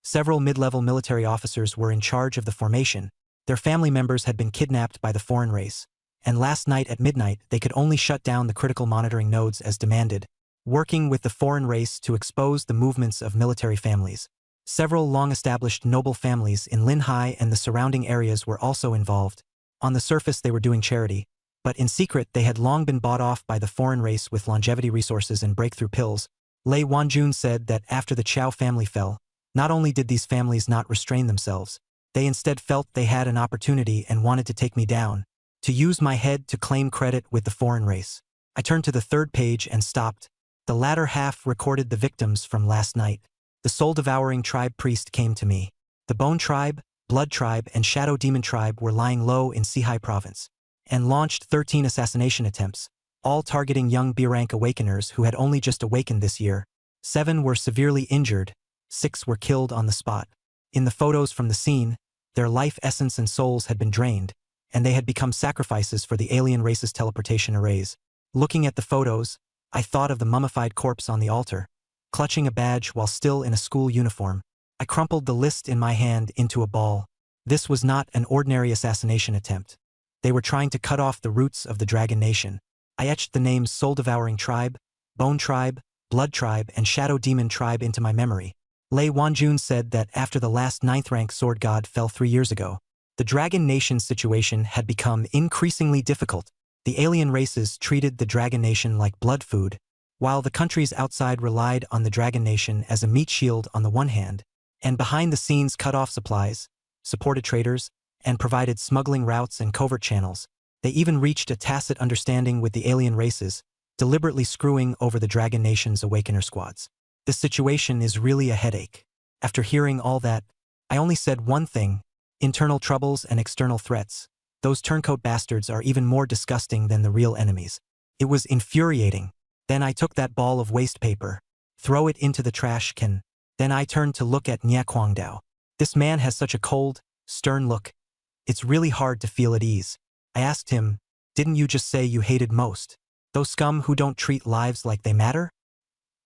Several mid-level military officers were in charge of the formation. Their family members had been kidnapped by the foreign race, and last night at midnight they could only shut down the critical monitoring nodes as demanded, working with the foreign race to expose the movements of military families. Several long-established noble families in Linhai and the surrounding areas were also involved. On the surface they were doing charity, but in secret they had long been bought off by the foreign race with longevity resources and breakthrough pills. Lei Wanjun said that after the Chow family fell, not only did these families not restrain themselves, they instead felt they had an opportunity and wanted to take me down, to use my head to claim credit with the foreign race. I turned to the third page and stopped. The latter half recorded the victims from last night. The soul-devouring tribe priest came to me. The Bone Tribe, Blood Tribe, and Shadow Demon Tribe were lying low in Sihai Province, and launched 13 assassination attempts, all targeting young B-rank awakeners who had only just awakened this year. 7 were severely injured, 6 were killed on the spot. In the photos from the scene, their life essence and souls had been drained, and they had become sacrifices for the alien race's teleportation arrays. Looking at the photos, I thought of the mummified corpse on the altar, clutching a badge while still in a school uniform. I crumpled the list in my hand into a ball. This was not an ordinary assassination attempt. They were trying to cut off the roots of the Dragon Nation. I etched the names Soul-Devouring Tribe, Bone Tribe, Blood Tribe, and Shadow Demon Tribe into my memory. Lei Wanjun said that after the last 9th-rank sword god fell 3 years ago, the Dragon Nation's situation had become increasingly difficult. The alien races treated the Dragon Nation like blood food, while the countries outside relied on the Dragon Nation as a meat shield on the one hand, and behind the scenes cut off supplies, supported traders, and provided smuggling routes and covert channels. They even reached a tacit understanding with the alien races, deliberately screwing over the Dragon Nation's Awakener squads. This situation is really a headache. After hearing all that, I only said one thing: internal troubles and external threats. Those turncoat bastards are even more disgusting than the real enemies. It was infuriating. Then I took that ball of waste paper, throw it into the trash can. Then I turned to look at Nye Kwangdao. This man has such a cold, stern look. It's really hard to feel at ease. I asked him, Didn't you just say you hated most those scum who don't treat lives like they matter?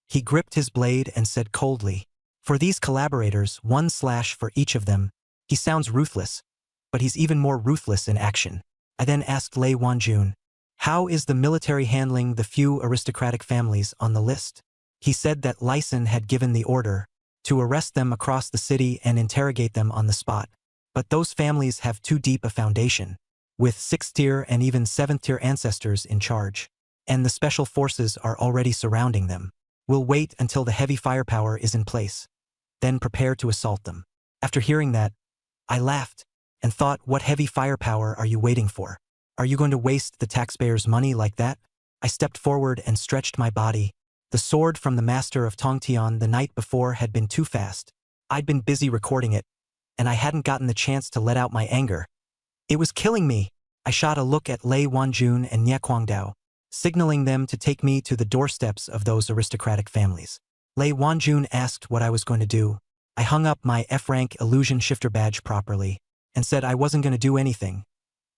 He gripped his blade and said coldly, For these collaborators, 1 slash for each of them. He sounds ruthless, but he's even more ruthless in action. I then asked Lei Wanjun, How is the military handling the few aristocratic families on the list? He said that Lyson had given the order to arrest them across the city and interrogate them on the spot. But those families have too deep a foundation, with 6th-tier and even 7th-tier ancestors in charge, and the special forces are already surrounding them. We'll wait until the heavy firepower is in place, then prepare to assault them. After hearing that, I laughed and thought, what heavy firepower are you waiting for? Are you going to waste the taxpayers' money like that? I stepped forward and stretched my body. The sword from the master of Tongtian the night before had been too fast. I'd been busy recording it, and I hadn't gotten the chance to let out my anger. It was killing me. I shot a look at Lei Wanjun and Nie Kwangdao, signaling them to take me to the doorsteps of those aristocratic families. Lei Wanjun asked what I was going to do. I hung up my F-rank illusion shifter badge properly and said I wasn't going to do anything,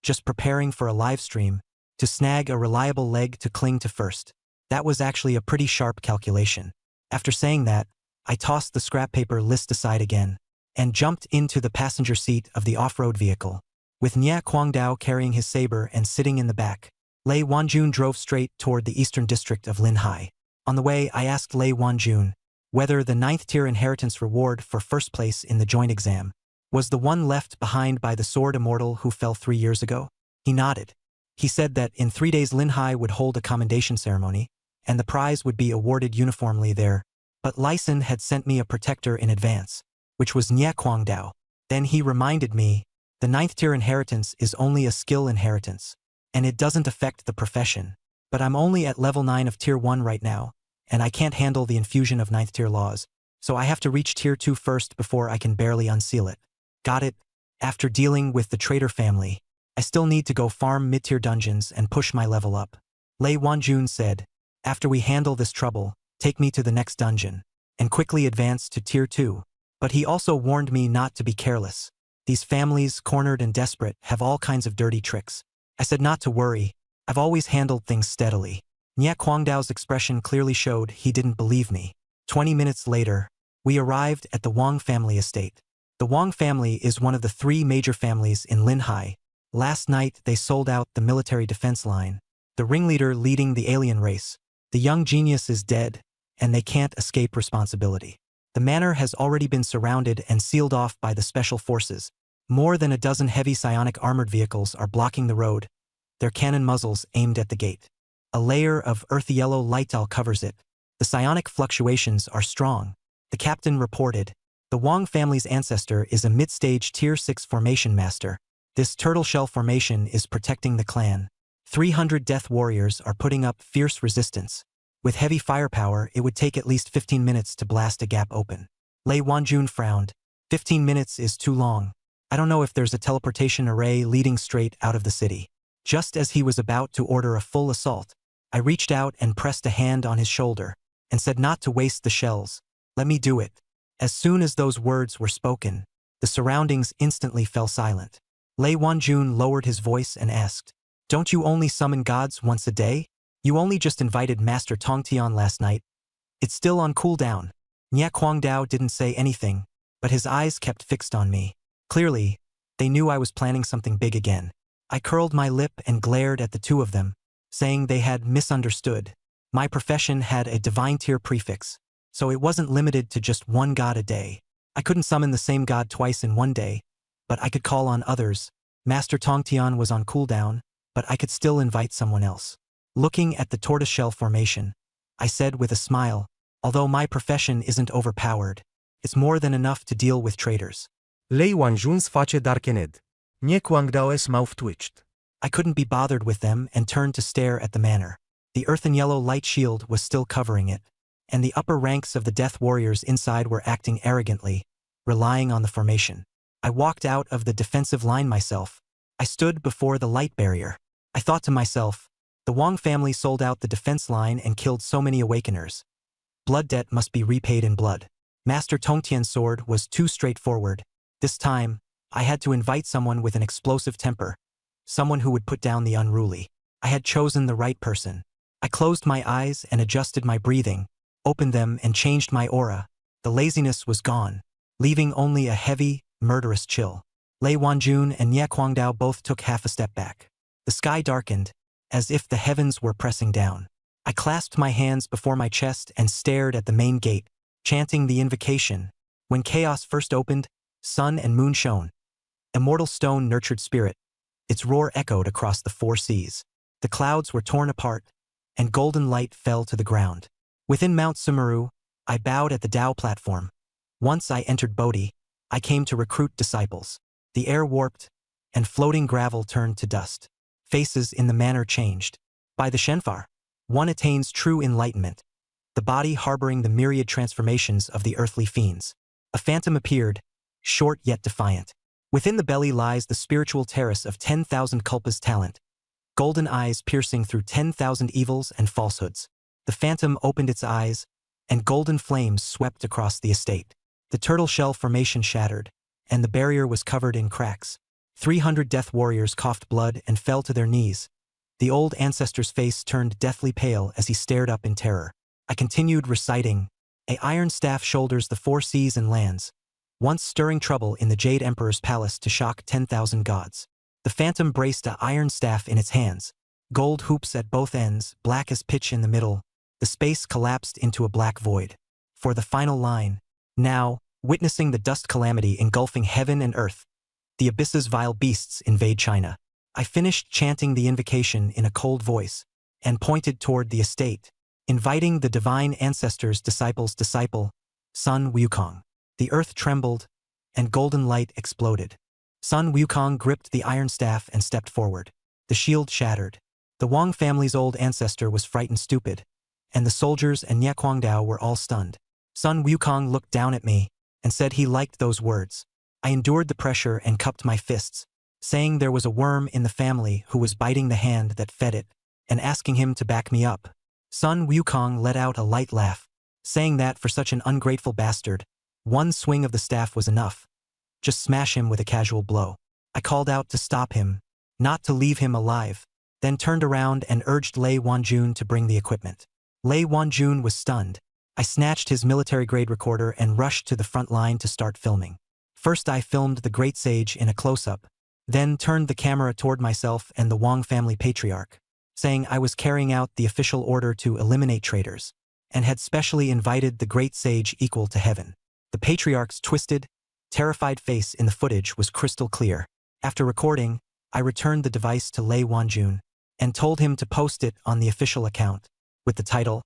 just preparing for a live stream to snag a reliable leg to cling to first. That was actually a pretty sharp calculation. After saying that, I tossed the scrap paper list aside again and jumped into the passenger seat of the off-road vehicle, with Nie Kwangdao carrying his saber and sitting in the back. Lei Wanjun drove straight toward the eastern district of Linhai. On the way, I asked Lei Wanjun whether the 9th-tier inheritance reward for first place in the joint exam was the one left behind by the sword immortal who fell 3 years ago. He nodded. He said that in 3 days Linhai would hold a commendation ceremony, and the prize would be awarded uniformly there. But Lyson had sent me a protector in advance, which was Nie Kwangdao. Then he reminded me, the 9th-tier inheritance is only a skill inheritance, and it doesn't affect the profession. But I'm only at level 9 of Tier 1 right now, and I can't handle the infusion of 9th-tier laws, so I have to reach Tier 2 first before I can barely unseal it. Got it? After dealing with the traitor family, I still need to go farm mid-tier dungeons and push my level up. Lei Wanjun said, after we handle this trouble, take me to the next dungeon, and quickly advance to Tier 2. But he also warned me not to be careless. These families, cornered and desperate, have all kinds of dirty tricks. I said not to worry. I've always handled things steadily. Nie Kwangdao's expression clearly showed he didn't believe me. 20 minutes later, we arrived at the Wang family estate. The Wang family is one of the 3 major families in Linhai. Last night they sold out the military defense line. The ringleader leading the alien race. The young genius is dead, and they can't escape responsibility. The manor has already been surrounded and sealed off by the special forces. More than a dozen heavy psionic armored vehicles are blocking the road, their cannon muzzles aimed at the gate. A layer of earthy yellow lightal covers it. The psionic fluctuations are strong. The captain reported, the Wang family's ancestor is a mid-stage Tier 6 formation master. This turtle shell formation is protecting the clan. 300 death warriors are putting up fierce resistance. With heavy firepower, it would take at least 15 minutes to blast a gap open. Lei Wanjun frowned. 15 minutes is too long. I don't know if there's a teleportation array leading straight out of the city. Just as he was about to order a full assault, I reached out and pressed a hand on his shoulder and said not to waste the shells. Let me do it. As soon as those words were spoken, the surroundings instantly fell silent. Lei Wanjun lowered his voice and asked, don't you only summon gods once a day? You only just invited Master Tongtian last night. It's still on cooldown. Nie Kwangdao didn't say anything, but his eyes kept fixed on me. Clearly, they knew I was planning something big again. I curled my lip and glared at the 2 of them, saying they had misunderstood. My profession had a divine tier prefix, so it wasn't limited to just 1 god a day. I couldn't summon the same god twice in 1 day, but I could call on others. Master Tongtian was on cooldown, but I could still invite someone else. Looking at the tortoiseshell formation, I said with a smile, although my profession isn't overpowered, it's more than enough to deal with traitors. Lei Wanjun's face darkened. Nie Kwangdao's mouth twitched. I couldn't be bothered with them and turned to stare at the manor. The earthen yellow light shield was still covering it, and the upper ranks of the death warriors inside were acting arrogantly, relying on the formation. I walked out of the defensive line myself. I stood before the light barrier. I thought to myself, the Wang family sold out the defense line and killed so many awakeners. Blood debt must be repaid in blood. Master Tongtian's sword was too straightforward. This time, I had to invite someone with an explosive temper, someone who would put down the unruly. I had chosen the right person. I closed my eyes and adjusted my breathing, opened them and changed my aura. The laziness was gone, leaving only a heavy, murderous chill. Lei Wanjun and Nie Kwangdao both took half a step back. The sky darkened, as if the heavens were pressing down. I clasped my hands before my chest and stared at the main gate, chanting the invocation. When chaos first opened, sun and moon shone. Immortal stone nurtured spirit. Its roar echoed across the 4 seas. The clouds were torn apart, and golden light fell to the ground. Within Mount Sumeru, I bowed at the Tao platform. Once I entered Bodhi, I came to recruit disciples. The air warped, and floating gravel turned to dust. Faces in the manor changed. By the Shenfar, one attains true enlightenment, the body harboring the myriad transformations of the earthly fiends. A phantom appeared, short yet defiant. Within the belly lies the spiritual terrace of 10,000 Kulpas talent, golden eyes piercing through 10,000 evils and falsehoods. The phantom opened its eyes, and golden flames swept across the estate. The turtle shell formation shattered, and the barrier was covered in cracks. 300 death warriors coughed blood and fell to their knees. The old ancestor's face turned deathly pale as he stared up in terror. I continued reciting, "A iron staff shoulders the four seas and lands, once stirring trouble in the Jade Emperor's palace to shock 10,000 gods." The phantom braced a iron staff in its hands, gold hoops at both ends, black as pitch in the middle. The space collapsed into a black void. For the final line, now, witnessing the dust calamity engulfing heaven and earth, the abyss's vile beasts invade China. I finished chanting the invocation in a cold voice, and pointed toward the estate, inviting the divine ancestor's disciple's disciple, Sun Wukong. The earth trembled, and golden light exploded. Sun Wukong gripped the iron staff and stepped forward. The shield shattered. The Wang family's old ancestor was frightened stupid, and the soldiers and Nye Kwangdao were all stunned. Sun Wukong looked down at me and said he liked those words. I endured the pressure and cupped my fists, saying there was a worm in the family who was biting the hand that fed it, and asking him to back me up. Sun Wukong let out a light laugh, saying that for such an ungrateful bastard, one swing of the staff was enough. Just smash him with a casual blow. I called out to stop him, not to leave him alive, then turned around and urged Lei Wanjun to bring the equipment. Lei Wanjun was stunned. I snatched his military-grade recorder and rushed to the front line to start filming. First I filmed the great sage in a close-up, then turned the camera toward myself and the Wang family patriarch, saying I was carrying out the official order to eliminate traitors, and had specially invited the great sage equal to heaven. The patriarch's twisted, terrified face in the footage was crystal clear. After recording, I returned the device to Lei Wanjun and told him to post it on the official account, with the title,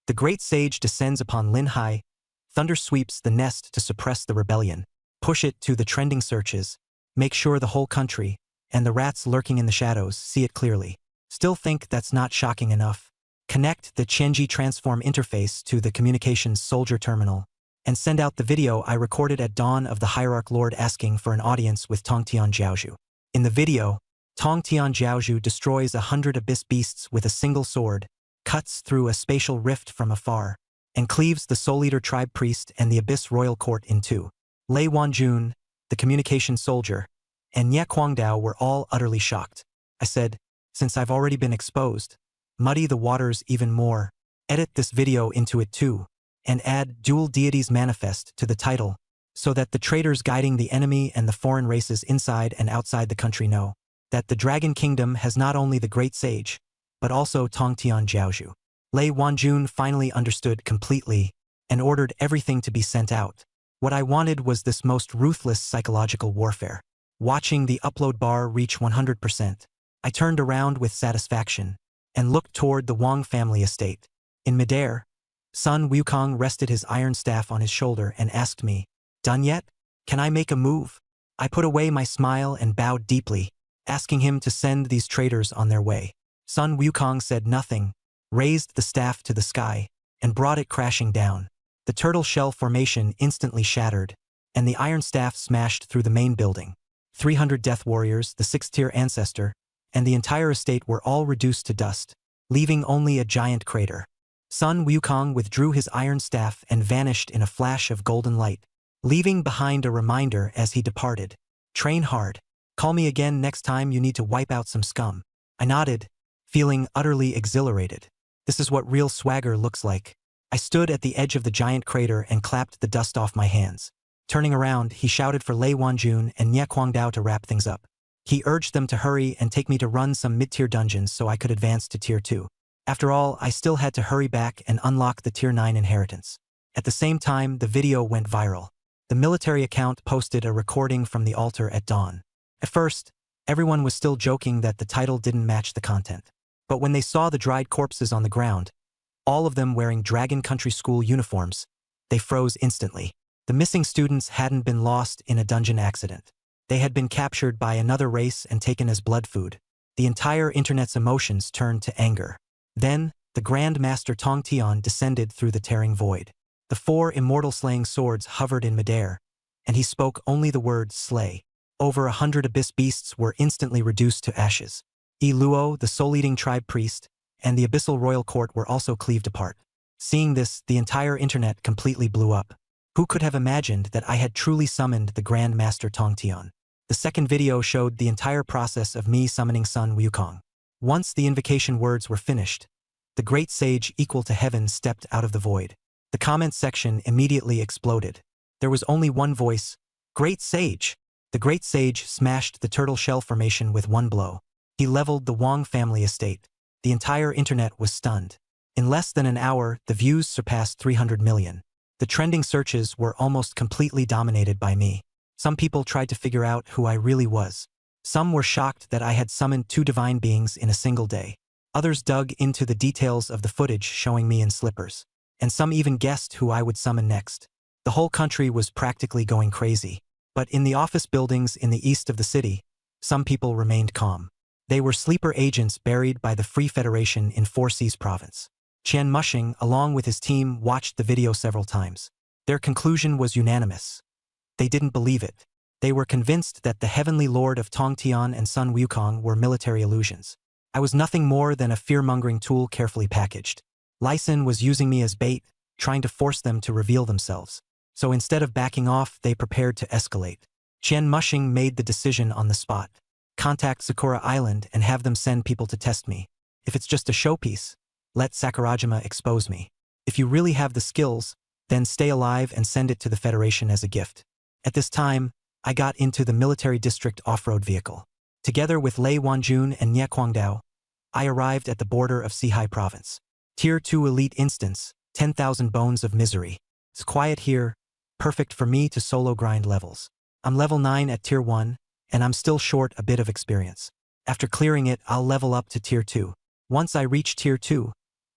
"The Great Sage Descends Upon Linhai, Thunder Sweeps the Nest to Suppress the Rebellion. Push it to the trending searches, make sure the whole country, and the rats lurking in the shadows see it clearly. Still think that's not shocking enough? Connect the Qianji Transform interface to the communications soldier terminal, and send out the video I recorded at dawn of the Hierarch Lord asking for an audience with Tongtian Jiaozhu. In the video, Tongtian Jiaozhu destroys 100 abyss beasts with a single sword, cuts through a spatial rift from afar, and cleaves the Soul Eater tribe priest and the Abyss Royal Court in two. Lei Wanjun, the communication soldier, and Nye Kwangdao were all utterly shocked. I said, since I've already been exposed, muddy the waters even more, edit this video into it too, and add Dual Deities Manifest to the title, so that the traitors guiding the enemy and the foreign races inside and outside the country know that the Dragon Kingdom has not only the Great Sage, but also Tongtian Jiaozhu. Lei Wanjun finally understood completely and ordered everything to be sent out. What I wanted was this most ruthless psychological warfare. Watching the upload bar reach 100%, I turned around with satisfaction and looked toward the Wang family estate. In midair, Sun Wukong rested his iron staff on his shoulder and asked me, "Done yet? Can I make a move?" I put away my smile and bowed deeply, asking him to send these traitors on their way. Sun Wukong said nothing, raised the staff to the sky, and brought it crashing down. The turtle shell formation instantly shattered, and the iron staff smashed through the main building. 300 death warriors, the 6th-tier ancestor, and the entire estate were all reduced to dust, leaving only a giant crater. Sun Wukong withdrew his iron staff and vanished in a flash of golden light, leaving behind a reminder as he departed. Train hard. Call me again next time you need to wipe out some scum. I nodded, feeling utterly exhilarated. This is what real swagger looks like. I stood at the edge of the giant crater and clapped the dust off my hands. Turning around, he shouted for Lei Wanjun and Nye Kwangdao to wrap things up. He urged them to hurry and take me to run some mid-tier dungeons so I could advance to Tier 2. After all, I still had to hurry back and unlock the Tier 9 inheritance. At the same time, the video went viral. The military account posted a recording from the altar at dawn. At first, everyone was still joking that the title didn't match the content. But when they saw the dried corpses on the ground, all of them wearing Dragon Country School uniforms, they froze instantly. The missing students hadn't been lost in a dungeon accident. They had been captured by another race and taken as blood food. The entire internet's emotions turned to anger. Then, the Grand Master Tongtian descended through the tearing void. The 4 immortal slaying swords hovered in midair, and he spoke only the word slay. Over 100 abyss beasts were instantly reduced to ashes. Luo, the soul-eating tribe priest, and the abyssal royal court were also cleaved apart. Seeing this, the entire internet completely blew up. Who could have imagined that I had truly summoned the Grand Master Tongtian? The second video showed the entire process of me summoning Sun Wukong. Once the invocation words were finished, the great sage equal to heaven stepped out of the void. The comment section immediately exploded. There was only one voice, "Great Sage!" The great sage smashed the turtle shell formation with one blow. He leveled the Wang family estate. The entire internet was stunned. In less than an hour, the views surpassed 300 million. The trending searches were almost completely dominated by me. Some people tried to figure out who I really was. Some were shocked that I had summoned 2 divine beings in a single day. Others dug into the details of the footage showing me in slippers. And some even guessed who I would summon next. The whole country was practically going crazy. But in the office buildings in the east of the city, some people remained calm. They were sleeper agents buried by the Free Federation in Four Seas province. Qian Mushing, along with his team, watched the video several times. Their conclusion was unanimous. They didn't believe it. They were convinced that the Heavenly Lord of Tongtian and Sun Wukong were military illusions. I was nothing more than a fear-mongering tool carefully packaged. Ly Sin was using me as bait, trying to force them to reveal themselves. So instead of backing off, they prepared to escalate. Qian Mushing made the decision on the spot. Contact Sakura Island and have them send people to test me. If it's just a showpiece, let Sakurajima expose me. If you really have the skills, then stay alive and send it to the Federation as a gift. At this time, I got into the military district off-road vehicle. Together with Lei Wanjun and Nye Guangdao, I arrived at the border of Sihai Province. Tier 2 Elite Instance, 10,000 Bones of Misery. It's quiet here, perfect for me to solo grind levels. I'm level 9 at Tier 1, and I'm still short a bit of experience. After clearing it, I'll level up to Tier 2. Once I reach Tier 2,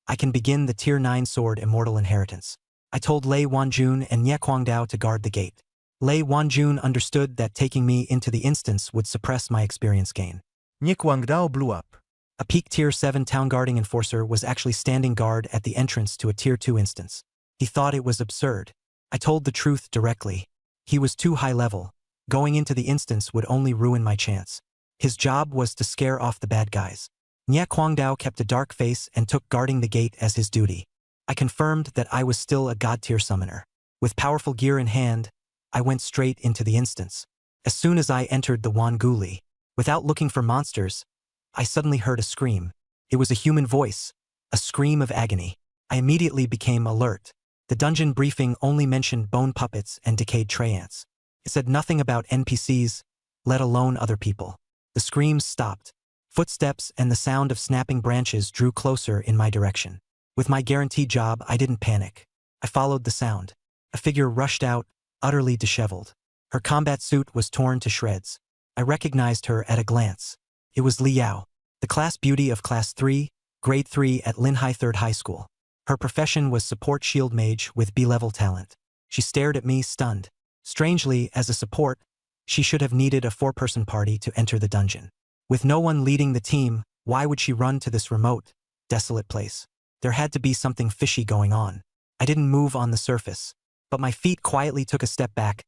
I can begin the Tier 9 Sword Immortal Inheritance. I told Lei Wanjun and Nye Guangdao to guard the gate. Lei Wanjun understood that taking me into the instance would suppress my experience gain. Nye Guangdao blew up. A peak Tier 7 town guarding enforcer was actually standing guard at the entrance to a Tier 2 instance. He thought it was absurd. I told the truth directly. He was too high level. Going into the instance would only ruin my chance. His job was to scare off the bad guys. Nye Guangdao kept a dark face and took guarding the gate as his duty. I confirmed that I was still a God-tier summoner. With powerful gear in hand, I went straight into the instance. As soon as I entered the Wanguli, without looking for monsters, I suddenly heard a scream. It was a human voice, a scream of agony. I immediately became alert. The dungeon briefing only mentioned bone puppets and decayed treants. It said nothing about NPCs, let alone other people. The screams stopped. Footsteps and the sound of snapping branches drew closer in my direction. With my guaranteed job, I didn't panic. I followed the sound. A figure rushed out, utterly disheveled. Her combat suit was torn to shreds. I recognized her at a glance. It was Li Yao, the class beauty of Class 3, Grade 3 at Linhai 3rd High School. Her profession was support shield mage with B-level talent. She stared at me, stunned. Strangely, as a support, she should have needed a 4-person party to enter the dungeon. With no one leading the team, why would she run to this remote, desolate place? There had to be something fishy going on. I didn't move on the surface, but my feet quietly took a step back,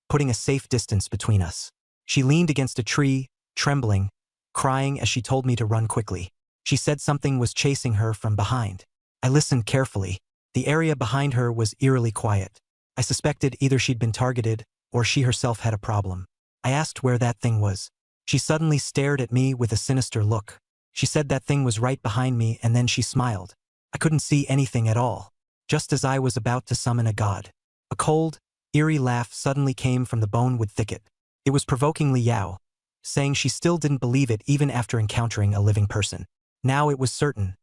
putting a safe distance between us. She leaned against a tree, trembling, crying as she told me to run quickly. She said something was chasing her from behind. I listened carefully. The area behind her was eerily quiet. I suspected either she'd been targeted or she herself had a problem. I asked where that thing was. She suddenly stared at me with a sinister look. She said that thing was right behind me, and then she smiled. I couldn't see anything at all. Just as I was about to summon a god. A cold, eerie laugh suddenly came from the bonewood thicket. It was provoking Li Yao, saying she still didn't believe it even after encountering a living person. Now it was certain.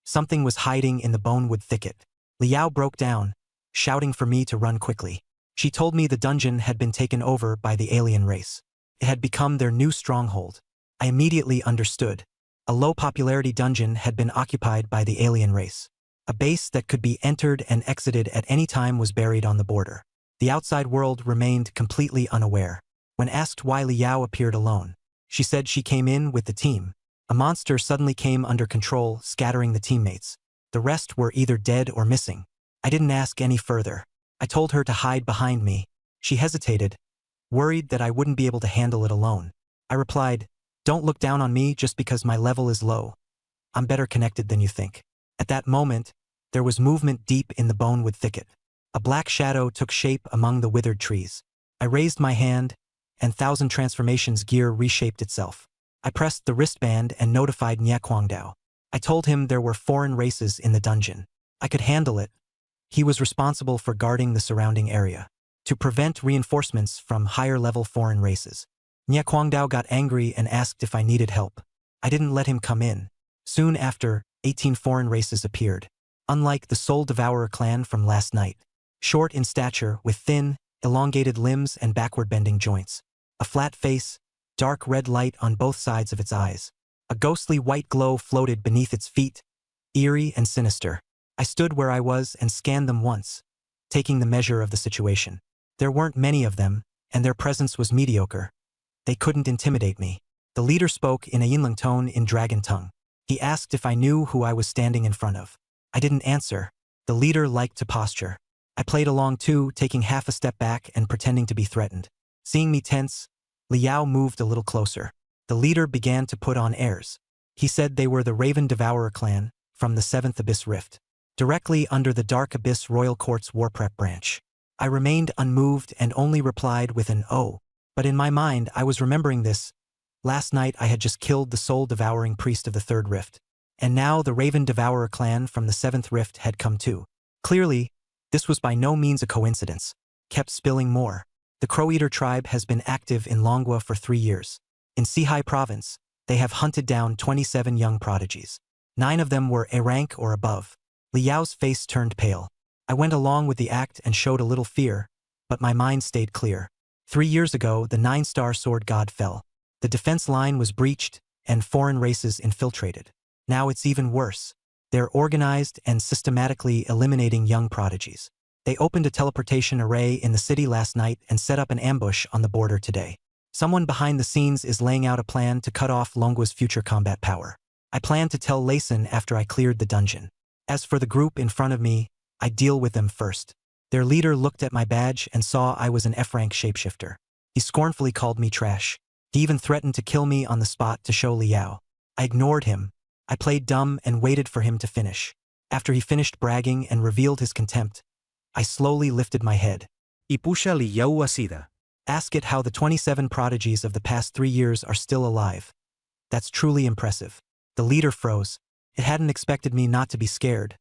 Something was hiding in the bonewood thicket. Li Yao broke down, shouting for me to run quickly. She told me the dungeon had been taken over by the alien race. It had become their new stronghold. I immediately understood. A low-popularity dungeon had been occupied by the alien race. A base that could be entered and exited at any time was buried on the border. The outside world remained completely unaware. When asked why Li Yao appeared alone, she said she came in with the team. A monster suddenly came under control, scattering the teammates. The rest were either dead or missing. I didn't ask any further. I told her to hide behind me. She hesitated, worried that I wouldn't be able to handle it alone. I replied, "Don't look down on me just because my level is low. I'm better connected than you think." At that moment, there was movement deep in the bonewood thicket. A black shadow took shape among the withered trees. I raised my hand, and Thousand Transformations gear reshaped itself. I pressed the wristband and notified Nye Kwangdao. I told him there were foreign races in the dungeon. I could handle it. He was responsible for guarding the surrounding area, to prevent reinforcements from higher-level foreign races. Nye Kwangdao got angry and asked if I needed help. I didn't let him come in. Soon after, 18 foreign races appeared. Unlike the Soul Devourer clan from last night. Short in stature, with thin, elongated limbs and backward-bending joints. A flat face, dark red light on both sides of its eyes. A ghostly white glow floated beneath its feet, eerie and sinister. I stood where I was and scanned them once, taking the measure of the situation. There weren't many of them, and their presence was mediocre. They couldn't intimidate me. The leader spoke in a Yinlang tone in dragon tongue. He asked if I knew who I was standing in front of. I didn't answer. The leader liked to posture. I played along too, taking half a step back and pretending to be threatened. Seeing me tense, Liao moved a little closer. The leader began to put on airs. He said they were the Raven Devourer clan, from the 7th Abyss Rift, directly under the Dark Abyss Royal Court's War Prep branch. I remained unmoved and only replied with an "oh." But in my mind, I was remembering this. Last night I had just killed the soul-devouring priest of the 3rd Rift. And now the Raven Devourer clan from the 7th Rift had come too. Clearly, this was by no means a coincidence. Kept spilling more. The Crow-Eater tribe has been active in Longwa for 3 years. In Sihai province, they have hunted down 27 young prodigies. 9 of them were A rank or above. Liao's face turned pale. I went along with the act and showed a little fear, but my mind stayed clear. 3 years ago, the 9-star sword god fell. The defense line was breached, and foreign races infiltrated. Now it's even worse. They're organized and systematically eliminating young prodigies. They opened a teleportation array in the city last night and set up an ambush on the border today. Someone behind the scenes is laying out a plan to cut off Longwa's future combat power. I plan to tell Layson after I cleared the dungeon. As for the group in front of me, I'd deal with them first. Their leader looked at my badge and saw I was an F-rank shapeshifter. He scornfully called me trash. He even threatened to kill me on the spot to show Liao. I ignored him. I played dumb and waited for him to finish. After he finished bragging and revealed his contempt, I slowly lifted my head. Ipusha Liao Asida. Ask it how the 27 prodigies of the past 3 years are still alive. That's truly impressive. The leader froze. It hadn't expected me not to be scared,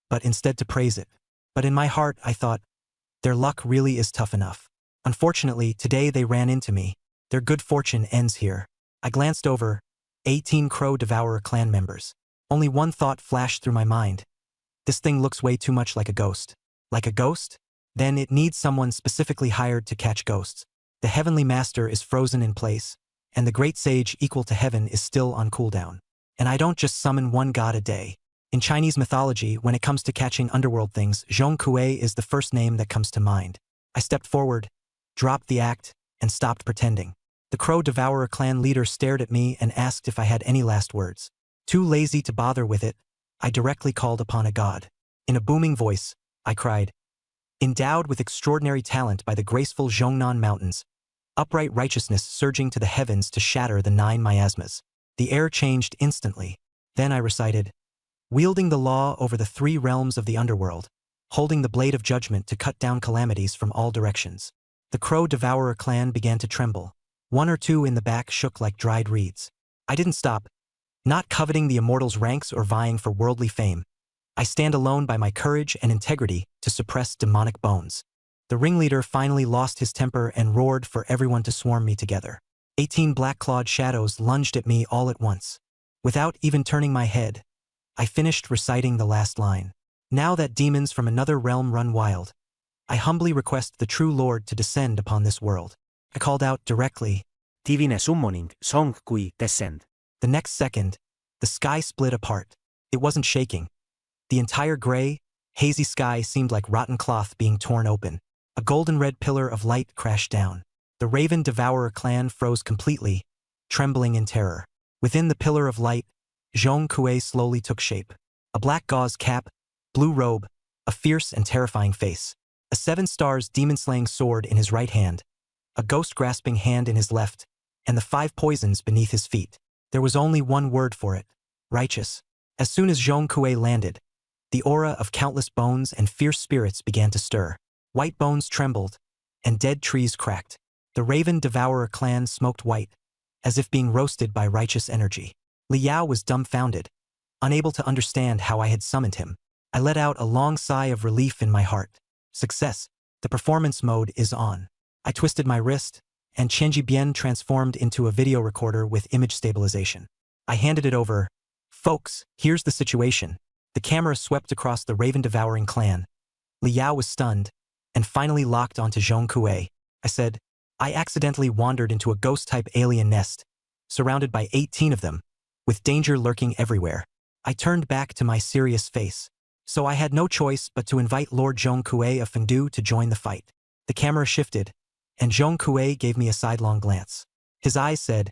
but instead to praise it. But in my heart, I thought, their luck really is tough enough. Unfortunately, today they ran into me. Their good fortune ends here. I glanced over. 18 Crow Devourer clan members. Only one thought flashed through my mind. This thing looks way too much like a ghost. Like a ghost? Then it needs someone specifically hired to catch ghosts. The Heavenly Master is frozen in place, and the Great Sage equal to heaven is still on cooldown. And I don't just summon one god a day. In Chinese mythology, when it comes to catching underworld things, Zhong Kuei is the first name that comes to mind. I stepped forward, dropped the act, and stopped pretending. The Crow Devourer clan leader stared at me and asked if I had any last words. Too lazy to bother with it, I directly called upon a god. In a booming voice, I cried, "Endowed with extraordinary talent by the graceful Zhongnan Mountains, upright righteousness surging to the heavens to shatter the 9 miasmas." The air changed instantly. Then I recited, "Wielding the law over the 3 realms of the underworld, holding the blade of judgment to cut down calamities from all directions." The Crow Devourer clan began to tremble. 1 or 2 in the back shook like dried reeds. I didn't stop, not coveting the immortal's ranks or vying for worldly fame. I stand alone by my courage and integrity to suppress demonic bones. The ringleader finally lost his temper and roared for everyone to swarm me together. 18 black-clawed shadows lunged at me all at once. Without even turning my head, I finished reciting the last line. "Now that demons from another realm run wild, I humbly request the true Lord to descend upon this world." I called out directly, Divine summoning, Song Kui descend. The next second, the sky split apart. It wasn't shaking. The entire gray, hazy sky seemed like rotten cloth being torn open. A golden-red pillar of light crashed down. The Raven Devourer clan froze completely, trembling in terror. Within the pillar of light, Zhong Kuei slowly took shape. A black gauze cap, blue robe, a fierce and terrifying face. A 7 stars demon-slaying sword in his right hand, a ghost-grasping hand in his left, and the 5 poisons beneath his feet. There was only one word for it: righteous. As soon as Zhong Kuei landed, the aura of countless bones and fierce spirits began to stir. White bones trembled, and dead trees cracked. The Raven Devourer clan smoked white, as if being roasted by righteous energy. Li Yao was dumbfounded, unable to understand how I had summoned him. I let out a long sigh of relief in my heart. Success. The performance mode is on. I twisted my wrist, and Qianji Bian transformed into a video recorder with image stabilization. I handed it over. Folks, here's the situation. The camera swept across the Raven-devouring clan. Li Yao was stunned, and finally locked onto Zhong Kuei. I said, I accidentally wandered into a ghost-type alien nest, surrounded by 18 of them, with danger lurking everywhere. I turned back to my serious face. So I had no choice but to invite Lord Zhong Kuei of Fengdu to join the fight. The camera shifted, and Zhong Kuei gave me a sidelong glance. His eyes said,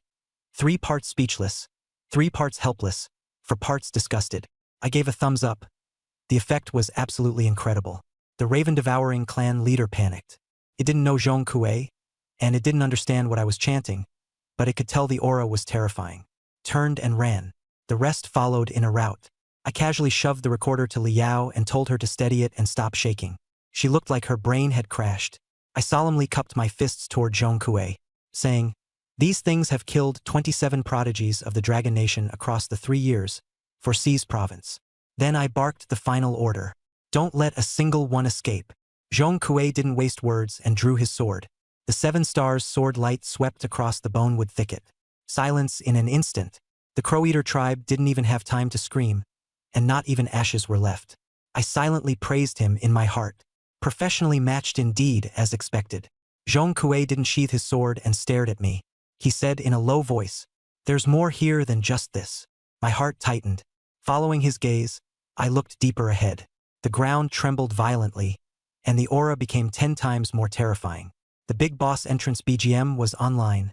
3 parts speechless, 3 parts helpless, 4 parts disgusted. I gave a thumbs up. The effect was absolutely incredible. The Raven-devouring clan leader panicked. It didn't know Zhong Kuei, and it didn't understand what I was chanting, but it could tell the aura was terrifying. Turned and ran. The rest followed in a rout. I casually shoved the recorder to Li Yao and told her to steady it and stop shaking. She looked like her brain had crashed. I solemnly cupped my fists toward Zhong Kuei, saying, these things have killed 27 prodigies of the Dragon Nation across the 3 years for Xi's province. Then I barked the final order. Don't let a single one escape. Zhong Kuei didn't waste words and drew his sword. The 7 stars sword light swept across the bonewood thicket. Silence in an instant. The Crow-Eater tribe didn't even have time to scream, and not even ashes were left. I silently praised him in my heart. Professionally matched indeed, as expected. Zhong Kuei didn't sheath his sword and stared at me. He said in a low voice, there's more here than just this. My heart tightened. Following his gaze, I looked deeper ahead. The ground trembled violently, and the aura became 10 times more terrifying. The big boss entrance BGM was online.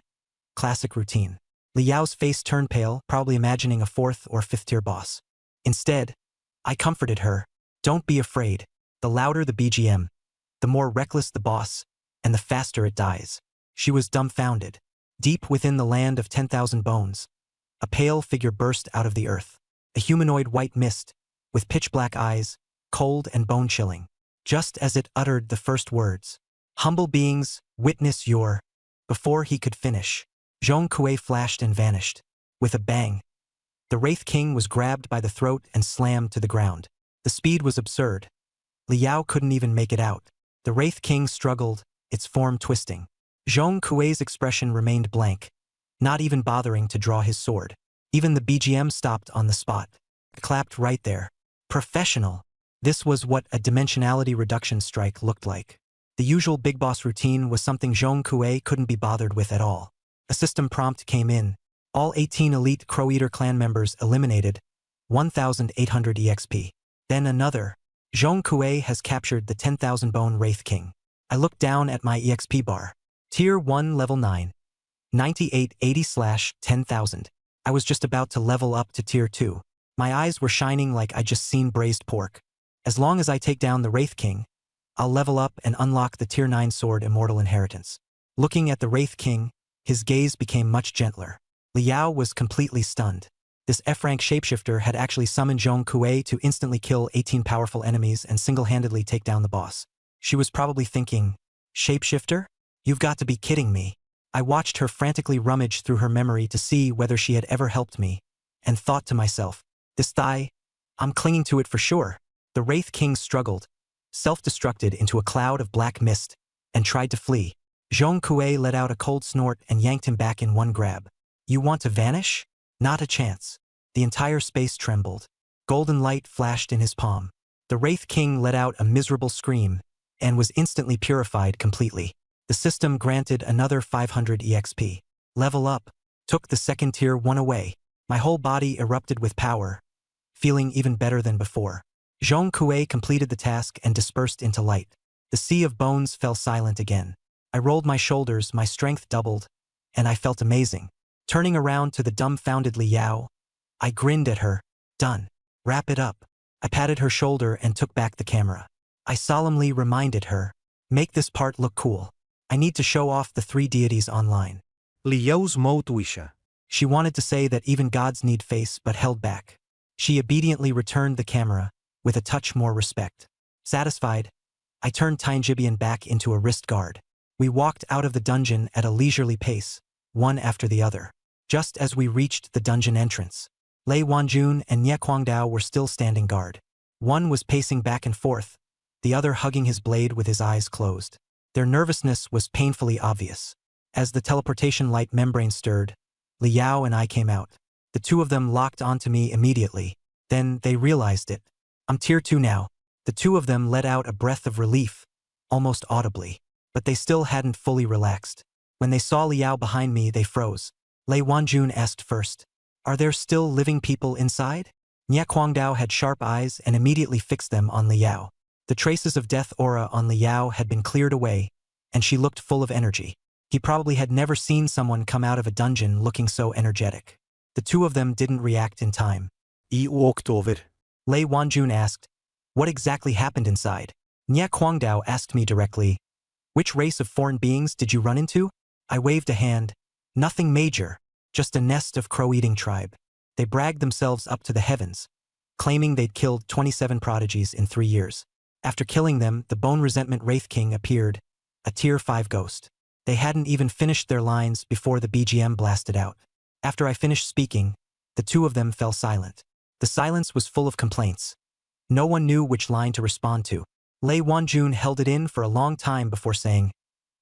Classic routine. Li Yao's face turned pale, probably imagining a 4th or 5th tier boss. Instead, I comforted her. Don't be afraid. The louder the BGM, the more reckless the boss, and the faster it dies. She was dumbfounded. Deep within the land of 10,000 bones, a pale figure burst out of the earth. A humanoid white mist, with pitch-black eyes, cold and bone-chilling. Just as it uttered the first words, humble beings, witness your... Before he could finish, Zhong Kuei flashed and vanished. With a bang, the Wraith King was grabbed by the throat and slammed to the ground. The speed was absurd. Li Yao couldn't even make it out. The Wraith King struggled, its form twisting. Zhong Kuei's expression remained blank, not even bothering to draw his sword. Even the BGM stopped on the spot. Clapped right there. Professional. This was what a dimensionality reduction strike looked like. The usual big boss routine was something Zhong Kuei couldn't be bothered with at all. A system prompt came in. All 18 elite Crow-Eater clan members eliminated. 1,800 EXP. Then another. Zhong Kuei has captured the 10,000 bone Wraith King. I looked down at my EXP bar. Tier 1 level 9. 9880/10,000. I was just about to level up to Tier 2. My eyes were shining like I'd just seen braised pork. As long as I take down the Wraith King, I'll level up and unlock the Tier 9 sword Immortal Inheritance. Looking at the Wraith King, his gaze became much gentler. Li Yao was completely stunned. This F-rank shapeshifter had actually summoned Zhong Kuei to instantly kill 18 powerful enemies and single-handedly take down the boss. She was probably thinking, shapeshifter? You've got to be kidding me. I watched her frantically rummage through her memory to see whether she had ever helped me, and thought to myself, this thigh, I'm clinging to it for sure. The Wraith King struggled, self-destructed into a cloud of black mist, and tried to flee. Zhong Kuei let out a cold snort and yanked him back in one grab. You want to vanish? Not a chance. The entire space trembled. Golden light flashed in his palm. The Wraith King let out a miserable scream, and was instantly purified completely. The system granted another 500 EXP. Level up. Took the second tier 1 away. My whole body erupted with power, feeling even better than before. Zhong Kuei completed the task and dispersed into light. The sea of bones fell silent again. I rolled my shoulders, my strength doubled, and I felt amazing. Turning around to the dumbfounded Li Yao, I grinned at her. Done. Wrap it up. I patted her shoulder and took back the camera. I solemnly reminded her, make this part look cool. I need to show off the 3 deities online. Liao zmout uisha. She wanted to say that even gods need face but held back. She obediently returned the camera, with a touch more respect. Satisfied, I turned Tianjibian back into a wrist guard. We walked out of the dungeon at a leisurely pace, one after the other. Just as we reached the dungeon entrance, Lei Wanjun and Nie Guangdao were still standing guard. One was pacing back and forth, the other hugging his blade with his eyes closed. Their nervousness was painfully obvious. As the teleportation light membrane stirred, Liao and I came out. The two of them locked onto me immediately. Then they realized it. I'm tier 2 now. The two of them let out a breath of relief, almost audibly. But they still hadn't fully relaxed. When they saw Liao behind me, they froze. Lei Wanjun asked first, "Are there still living people inside?" Nie Guangdao had sharp eyes and immediately fixed them on Liao. The traces of death aura on Liao had been cleared away, and she looked full of energy. He probably had never seen someone come out of a dungeon looking so energetic. The two of them didn't react in time. I walked over. Lei Wanjun asked, "What exactly happened inside?" Nie Guangdao asked me directly, "Which race of foreign beings did you run into?" I waved a hand. Nothing major, just a nest of crow-eating tribe. They bragged themselves up to the heavens, claiming they'd killed 27 prodigies in 3 years. After killing them, the Bone Resentment Wraith King appeared, a tier 5 ghost. They hadn't even finished their lines before the BGM blasted out. After I finished speaking, the two of them fell silent. The silence was full of complaints. No one knew which line to respond to. Lei Wanjun held it in for a long time before saying,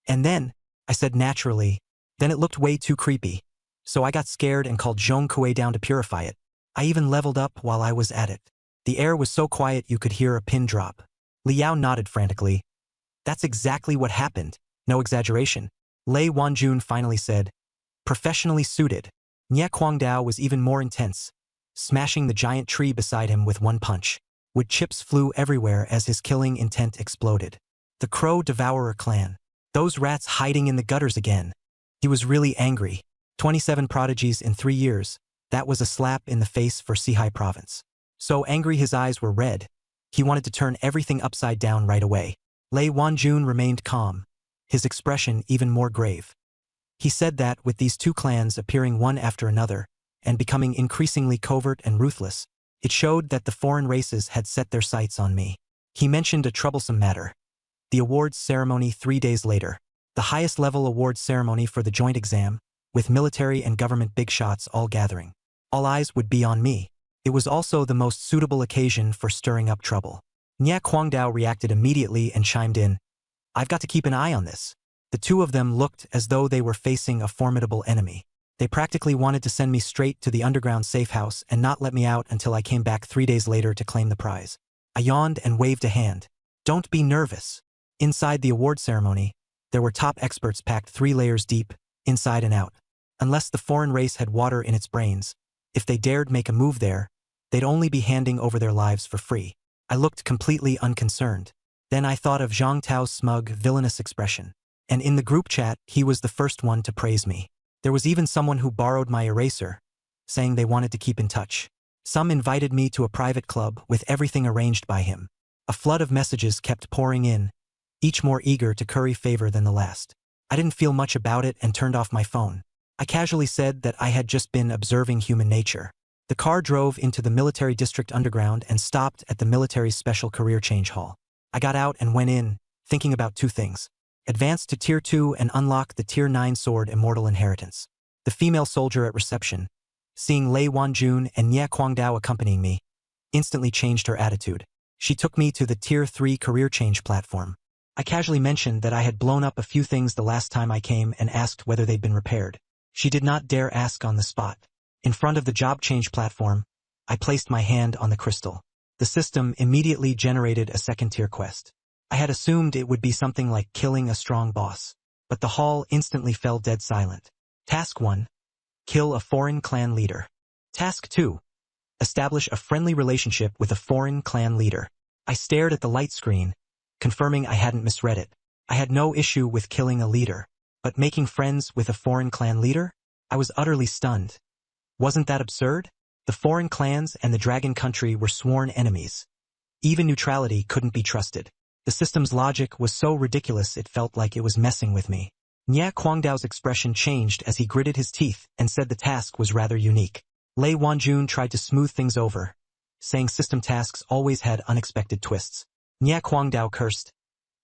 "And then," I said naturally, "then it looked way too creepy. So I got scared and called Zhong Kuei down to purify it. I even leveled up while I was at it. The air was so quiet you could hear a pin drop." Liao nodded frantically. "That's exactly what happened. No exaggeration." Lei Wanjun finally said, "Professionally suited." Nie Guangdao was even more intense, smashing the giant tree beside him with one punch. Wood chips flew everywhere as his killing intent exploded. The Crow Devourer clan. Those rats hiding in the gutters again. He was really angry. 27 prodigies in 3 years. That was a slap in the face for Sihai province. So angry his eyes were red. He wanted to turn everything upside down right away. Lei Wanjun remained calm, his expression even more grave. He said that with these two clans appearing one after another, and becoming increasingly covert and ruthless, it showed that the foreign races had set their sights on me. He mentioned a troublesome matter. The awards ceremony 3 days later. The highest level awards ceremony for the joint exam, with military and government big shots all gathering. All eyes would be on me. It was also the most suitable occasion for stirring up trouble. Nie Guangdao reacted immediately and chimed in, "I've got to keep an eye on this." The two of them looked as though they were facing a formidable enemy. They practically wanted to send me straight to the underground safe house and not let me out until I came back 3 days later to claim the prize. I yawned and waved a hand. "Don't be nervous." Inside the award ceremony, there were top experts packed 3 layers deep, inside and out. Unless the foreign race had water in its brains, if they dared make a move there, they'd only be handing over their lives for free. I looked completely unconcerned. Then I thought of Zhang Tao's smug, villainous expression. And in the group chat, he was the first one to praise me. There was even someone who borrowed my eraser, saying they wanted to keep in touch. Some invited me to a private club with everything arranged by him. A flood of messages kept pouring in, each more eager to curry favor than the last. I didn't feel much about it and turned off my phone. I casually said that I had just been observing human nature. The car drove into the military district underground and stopped at the military's special career change hall. I got out and went in, thinking about 2 things. Advance to tier 2 and unlock the tier 9 sword Immortal Inheritance. The female soldier at reception, seeing Lei Wanjun and Nie Guangdao accompanying me, instantly changed her attitude. She took me to the tier 3 career change platform. I casually mentioned that I had blown up a few things the last time I came and asked whether they'd been repaired. She did not dare ask on the spot. In front of the job change platform, I placed my hand on the crystal. The system immediately generated a 2nd-tier quest. I had assumed it would be something like killing a strong boss, but the hall instantly fell dead silent. Task 1. Kill a foreign clan leader. Task 2. Establish a friendly relationship with a foreign clan leader. I stared at the light screen, confirming I hadn't misread it. I had no issue with killing a leader, but making friends with a foreign clan leader? I was utterly stunned. Wasn't that absurd? The foreign clans and the Dragon Country were sworn enemies. Even neutrality couldn't be trusted. The system's logic was so ridiculous it felt like it was messing with me. Nya Guangdao's expression changed as he gritted his teeth and said the task was rather unique. Lei Wanjun tried to smooth things over, saying system tasks always had unexpected twists. Nya Guangdao cursed.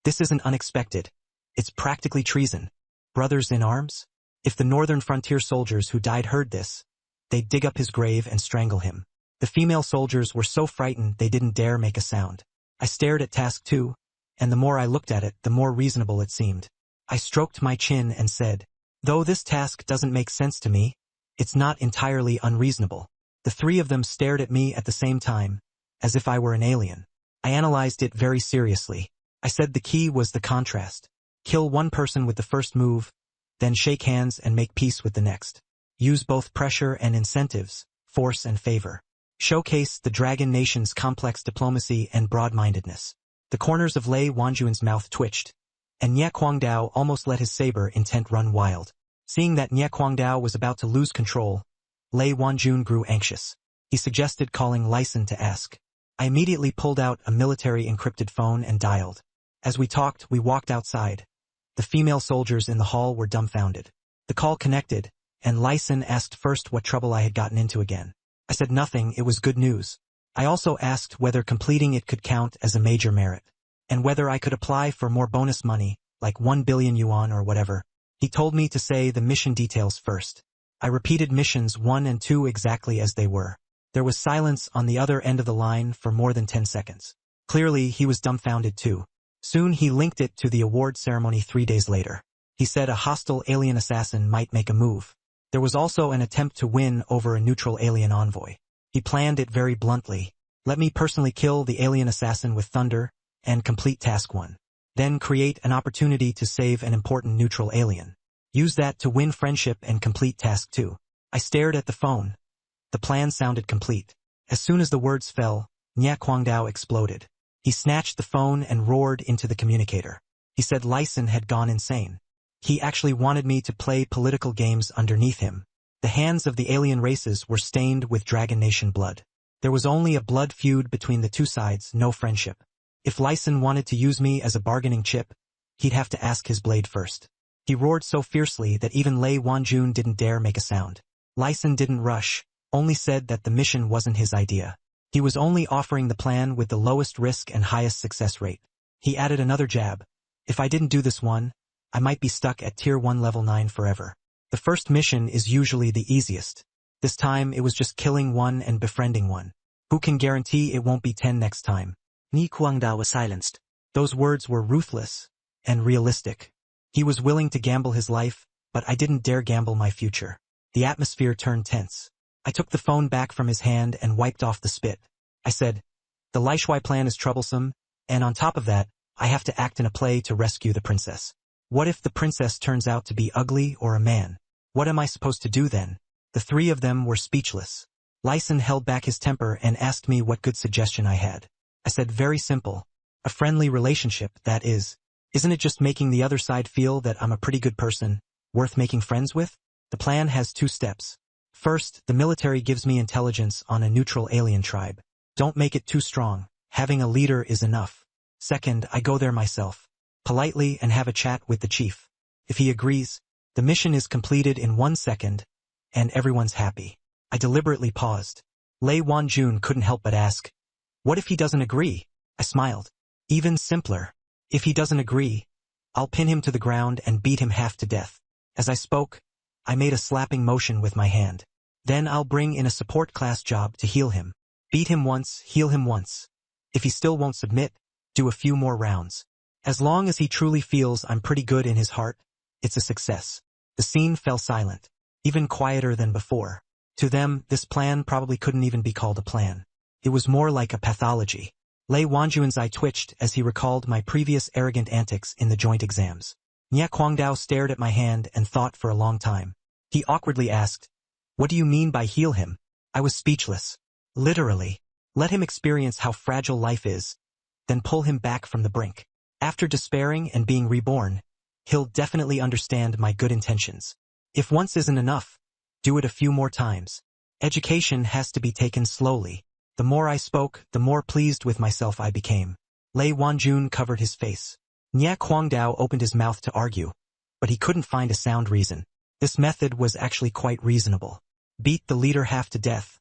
This isn't unexpected. It's practically treason. Brothers in arms? If the northern frontier soldiers who died heard this, they'd dig up his grave and strangle him. The female soldiers were so frightened they didn't dare make a sound. I stared at task 2, and the more I looked at it, the more reasonable it seemed. I stroked my chin and said, though this task doesn't make sense to me, it's not entirely unreasonable. The three of them stared at me at the same time, as if I were an alien. I analyzed it very seriously. I said the key was the contrast. Kill one person with the first move, then shake hands and make peace with the next. Use both pressure and incentives, force and favor. Showcase the Dragon Nation's complex diplomacy and broad-mindedness. The corners of Lei Wanjun's mouth twitched, and Nya Guangdao almost let his saber intent run wild. Seeing that Nya Guangdao was about to lose control, Lei Wanjun grew anxious. He suggested calling Lyson to ask. I immediately pulled out a military encrypted phone and dialed. As we talked, we walked outside. The female soldiers in the hall were dumbfounded. The call connected, and Lyson asked first what trouble I had gotten into again. I said nothing, it was good news. I also asked whether completing it could count as a major merit, and whether I could apply for more bonus money, like 1 billion yuan or whatever. He told me to say the mission details first. I repeated missions 1 and 2 exactly as they were. There was silence on the other end of the line for more than 10 seconds. Clearly, he was dumbfounded too. Soon he linked it to the award ceremony 3 days later. He said a hostile alien assassin might make a move. There was also an attempt to win over a neutral alien envoy. He planned it very bluntly. Let me personally kill the alien assassin with thunder and complete task 1. Then create an opportunity to save an important neutral alien. Use that to win friendship and complete task 2. I stared at the phone. The plan sounded complete. As soon as the words fell, Nya Guangdao exploded. He snatched the phone and roared into the communicator. He said Lyson had gone insane. He actually wanted me to play political games underneath him. The hands of the alien races were stained with Dragon Nation blood. There was only a blood feud between the two sides, no friendship. If Lyson wanted to use me as a bargaining chip, he'd have to ask his blade first. He roared so fiercely that even Lei Wanjun didn't dare make a sound. Lyson didn't rush, only said that the mission wasn't his idea. He was only offering the plan with the lowest risk and highest success rate. He added another jab. If I didn't do this one, I might be stuck at Tier 1 Level 9 forever. The first mission is usually the easiest. This time it was just killing one and befriending one. Who can guarantee it won't be 10 next time? Nya Guangdao was silenced. Those words were ruthless and realistic. He was willing to gamble his life, but I didn't dare gamble my future. The atmosphere turned tense. I took the phone back from his hand and wiped off the spit. I said, the Lai Shui plan is troublesome, and on top of that, I have to act in a play to rescue the princess. What if the princess turns out to be ugly or a man? What am I supposed to do then? The three of them were speechless. Lyson held back his temper and asked me what good suggestion I had. I said very simple. A friendly relationship, that is. Isn't it just making the other side feel that I'm a pretty good person, worth making friends with? The plan has 2 steps. First, the military gives me intelligence on a neutral alien tribe. Don't make it too strong. Having a leader is enough. Second, I go there myself, politely, and have a chat with the chief. If he agrees, the mission is completed in 1 second, and everyone's happy. I deliberately paused. Lei Wanjun couldn't help but ask, what if he doesn't agree? I smiled. Even simpler. If he doesn't agree, I'll pin him to the ground and beat him half to death. As I spoke, I made a slapping motion with my hand. Then I'll bring in a support class job to heal him. Beat him once, heal him once. If he still won't submit, do a few more rounds. As long as he truly feels I'm pretty good in his heart, it's a success. The scene fell silent, even quieter than before. To them, this plan probably couldn't even be called a plan. It was more like a pathology. Lei Wanjun's eye twitched as he recalled my previous arrogant antics in the joint exams. Nya Guangdao stared at my hand and thought for a long time. He awkwardly asked, what do you mean by heal him? I was speechless. Literally. Let him experience how fragile life is, then pull him back from the brink. After despairing and being reborn, he'll definitely understand my good intentions. If once isn't enough, do it a few more times. Education has to be taken slowly. The more I spoke, the more pleased with myself I became. Lei Wanjun covered his face. Nya Guangdao opened his mouth to argue, but he couldn't find a sound reason. This method was actually quite reasonable. Beat the leader half to death,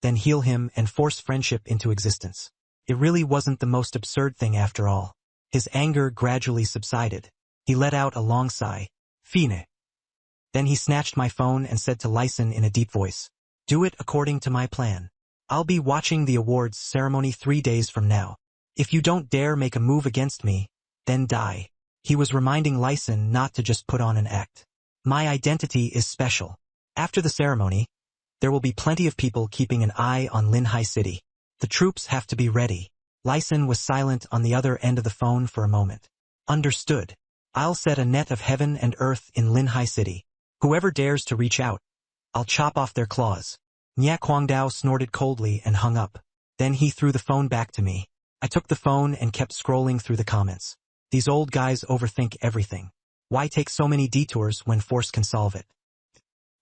then heal him and force friendship into existence. It really wasn't the most absurd thing after all. His anger gradually subsided. He let out a long sigh. Fine. Then he snatched my phone and said to Lyson in a deep voice, "Do it according to my plan. I'll be watching the awards ceremony 3 days from now. If you don't dare make a move against me, then die." He was reminding Lyson not to just put on an act. My identity is special. After the ceremony, there will be plenty of people keeping an eye on Linhai City. The troops have to be ready. Lyson was silent on the other end of the phone for a moment. Understood. I'll set a net of heaven and earth in Linhai City. Whoever dares to reach out, I'll chop off their claws. Nya Guangdao snorted coldly and hung up. Then he threw the phone back to me. I took the phone and kept scrolling through the comments. These old guys overthink everything. Why take so many detours when force can solve it?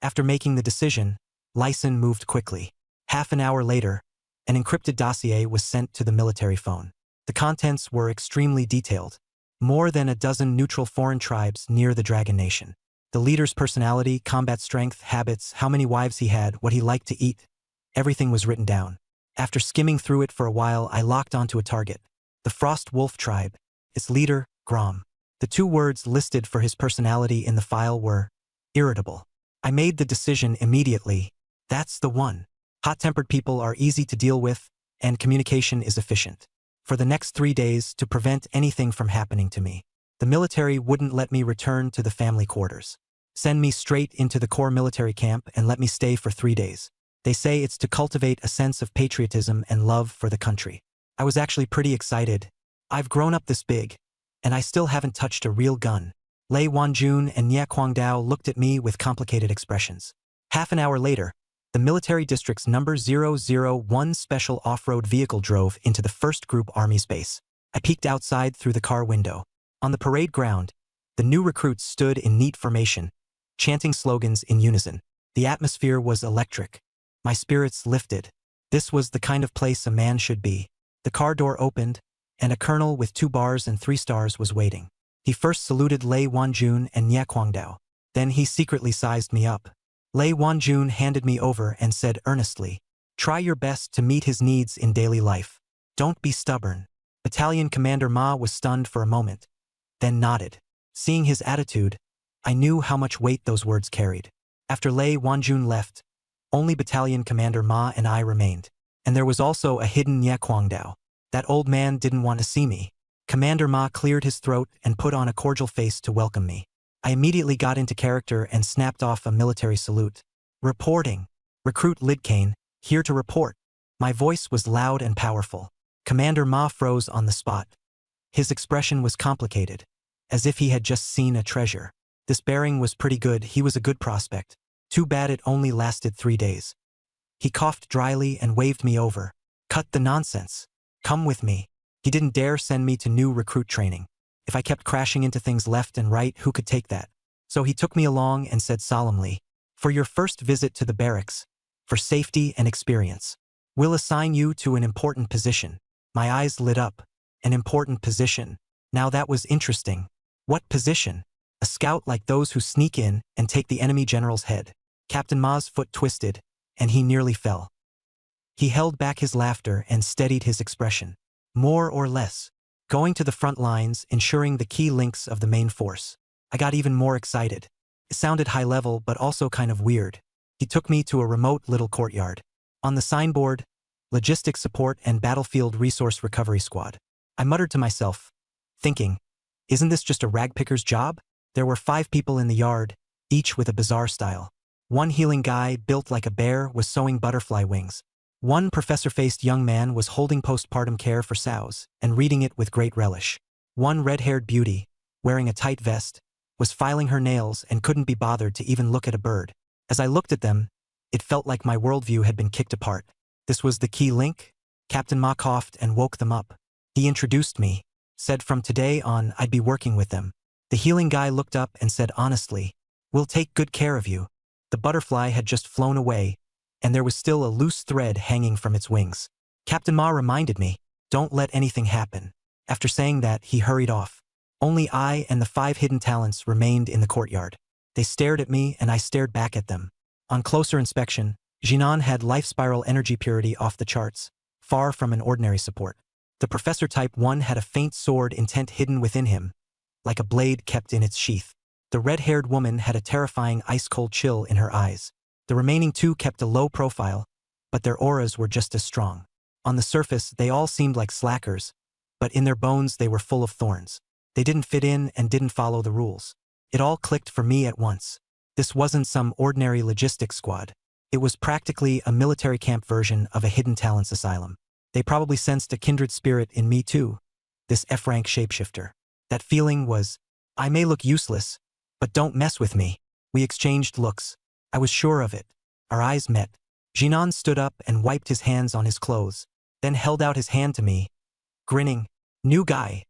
After making the decision, Lyson moved quickly. Half an hour later, an encrypted dossier was sent to the military phone. The contents were extremely detailed. More than a dozen neutral foreign tribes near the Dragon Nation. The leader's personality, combat strength, habits, how many wives he had, what he liked to eat. Everything was written down. After skimming through it for a while, I locked onto a target. The Frost Wolf tribe. Its leader, Grom. The 2 words listed for his personality in the file were irritable. I made the decision immediately. That's the one. Hot-tempered people are easy to deal with, and communication is efficient. For the next 3 days, to prevent anything from happening to me, the military wouldn't let me return to the family quarters. Send me straight into the core military camp and let me stay for 3 days. They say it's to cultivate a sense of patriotism and love for the country. I was actually pretty excited. I've grown up this big, and I still haven't touched a real gun. Lei Wanjun and Nya Guangdao looked at me with complicated expressions. Half an hour later, the military district's number 001 special off-road vehicle drove into the 1st Group Army's base. I peeked outside through the car window. On the parade ground, the new recruits stood in neat formation, chanting slogans in unison. The atmosphere was electric. My spirits lifted. This was the kind of place a man should be. The car door opened, and a colonel with 2 bars and 3 stars was waiting. He first saluted Lei Wanjun and Nya Guangdao. Then he secretly sized me up. Lei Wanjun handed me over and said earnestly, "Try your best to meet his needs in daily life. Don't be stubborn." Battalion Commander Ma was stunned for a moment, then nodded. Seeing his attitude, I knew how much weight those words carried. After Lei Wanjun left, only Battalion Commander Ma and I remained. And there was also a hidden Nya Guangdao. That old man didn't want to see me. Commander Ma cleared his throat and put on a cordial face to welcome me. I immediately got into character and snapped off a military salute. "Reporting. Recruit Lidkane, here to report." My voice was loud and powerful. Commander Ma froze on the spot. His expression was complicated, as if he had just seen a treasure. This bearing was pretty good. He was a good prospect. Too bad it only lasted 3 days. He coughed dryly and waved me over. "Cut the nonsense. Come with me." He didn't dare send me to new recruit training. If I kept crashing into things left and right, who could take that? So he took me along and said solemnly, "For your first visit to the barracks, for safety and experience, we'll assign you to an important position." My eyes lit up. An important position. Now that was interesting. What position? A scout like those who sneak in and take the enemy general's head. Captain Ma's foot twisted, and he nearly fell. He held back his laughter and steadied his expression. More or less. Going to the front lines, ensuring the key links of the main force. I got even more excited. It sounded high level but also kind of weird. He took me to a remote little courtyard. On the signboard, Logistics Support and Battlefield Resource Recovery Squad. I muttered to myself, thinking, isn't this just a ragpicker's job? There were 5 people in the yard, each with a bizarre style. One healing guy, built like a bear, was sewing butterfly wings. One professor-faced young man was holding postpartum care for sows and reading it with great relish. One red-haired beauty, wearing a tight vest, was filing her nails and couldn't be bothered to even look at a bird. As I looked at them, it felt like my worldview had been kicked apart. This was the key link? Captain Ma coughed and woke them up. He introduced me, said from today on I'd be working with them. The healing guy looked up and said honestly, "We'll take good care of you." The butterfly had just flown away, and there was still a loose thread hanging from its wings. Captain Ma reminded me, "Don't let anything happen." After saying that, he hurried off. Only I and the 5 hidden talents remained in the courtyard. They stared at me and I stared back at them. On closer inspection, Jinan had life spiral energy purity off the charts, far from an ordinary support. The Professor Type 1 had a faint sword intent hidden within him, like a blade kept in its sheath. The red-haired woman had a terrifying ice-cold chill in her eyes. The remaining 2 kept a low profile, but their auras were just as strong. On the surface, they all seemed like slackers, but in their bones they were full of thorns. They didn't fit in and didn't follow the rules. It all clicked for me at once. This wasn't some ordinary logistics squad. It was practically a military camp version of a hidden talents asylum. They probably sensed a kindred spirit in me too, this F-rank shapeshifter. That feeling was, I may look useless, but don't mess with me. We exchanged looks. I was sure of it. Our eyes met. Jinan stood up and wiped his hands on his clothes, then held out his hand to me, grinning. New guy.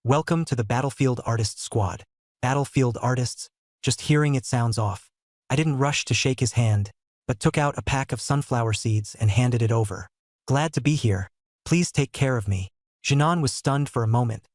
Welcome to the Battlefield Artists Squad. Battlefield Artists? Just hearing it sounds off. I didn't rush to shake his hand, but took out a pack of sunflower seeds and handed it over. Glad to be here. Please take care of me. Jinan was stunned for a moment,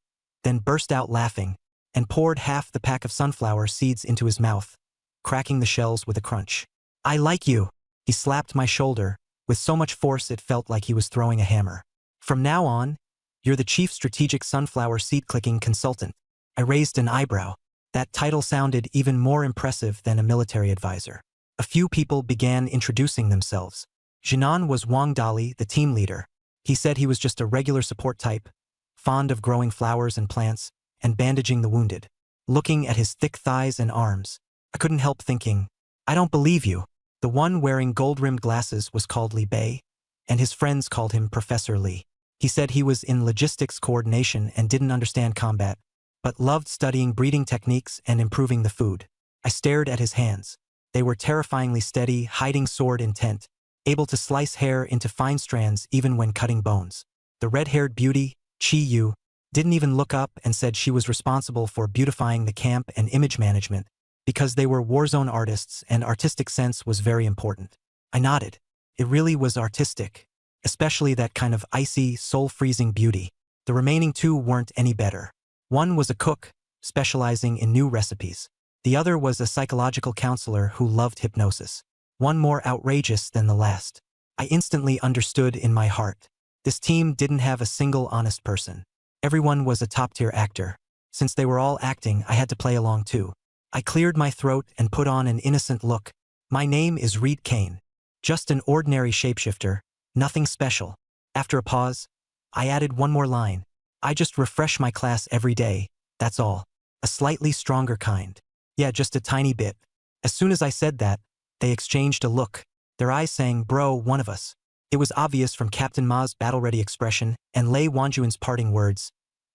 then burst out laughing, and poured half the pack of sunflower seeds into his mouth, cracking the shells with a crunch. I like you. He slapped my shoulder, with so much force it felt like he was throwing a hammer. From now on, you're the Chief Strategic Sunflower Seed-Clicking Consultant. I raised an eyebrow. That title sounded even more impressive than a military advisor. A few people began introducing themselves. Jinan was Wang Dali, the team leader. He said he was just a regular support type, fond of growing flowers and plants, and bandaging the wounded. Looking at his thick thighs and arms, I couldn't help thinking, I don't believe you. The one wearing gold-rimmed glasses was called Li Bei, and his friends called him Professor Li. He said he was in logistics coordination and didn't understand combat, but loved studying breeding techniques and improving the food. I stared at his hands. They were terrifyingly steady, hiding sword intent, able to slice hair into fine strands even when cutting bones. The red-haired beauty, Chi Yu, didn't even look up and said she was responsible for beautifying the camp and image management, because they were warzone artists and artistic sense was very important. I nodded. It really was artistic, especially that kind of icy, soul-freezing beauty. The remaining 2 weren't any better. One was a cook, specializing in new recipes. The other was a psychological counselor who loved hypnosis. One more outrageous than the last. I instantly understood in my heart. This team didn't have a single honest person. Everyone was a top-tier actor. Since they were all acting, I had to play along too. I cleared my throat and put on an innocent look. My name is Reed Kane. Just an ordinary shapeshifter, nothing special. After a pause, I added one more line. I just refresh my class every day, that's all. A slightly stronger kind. Yeah, just a tiny bit. As soon as I said that, they exchanged a look, their eyes saying, bro, one of us. It was obvious from Captain Ma's battle-ready expression and Lei Wanjuan's parting words.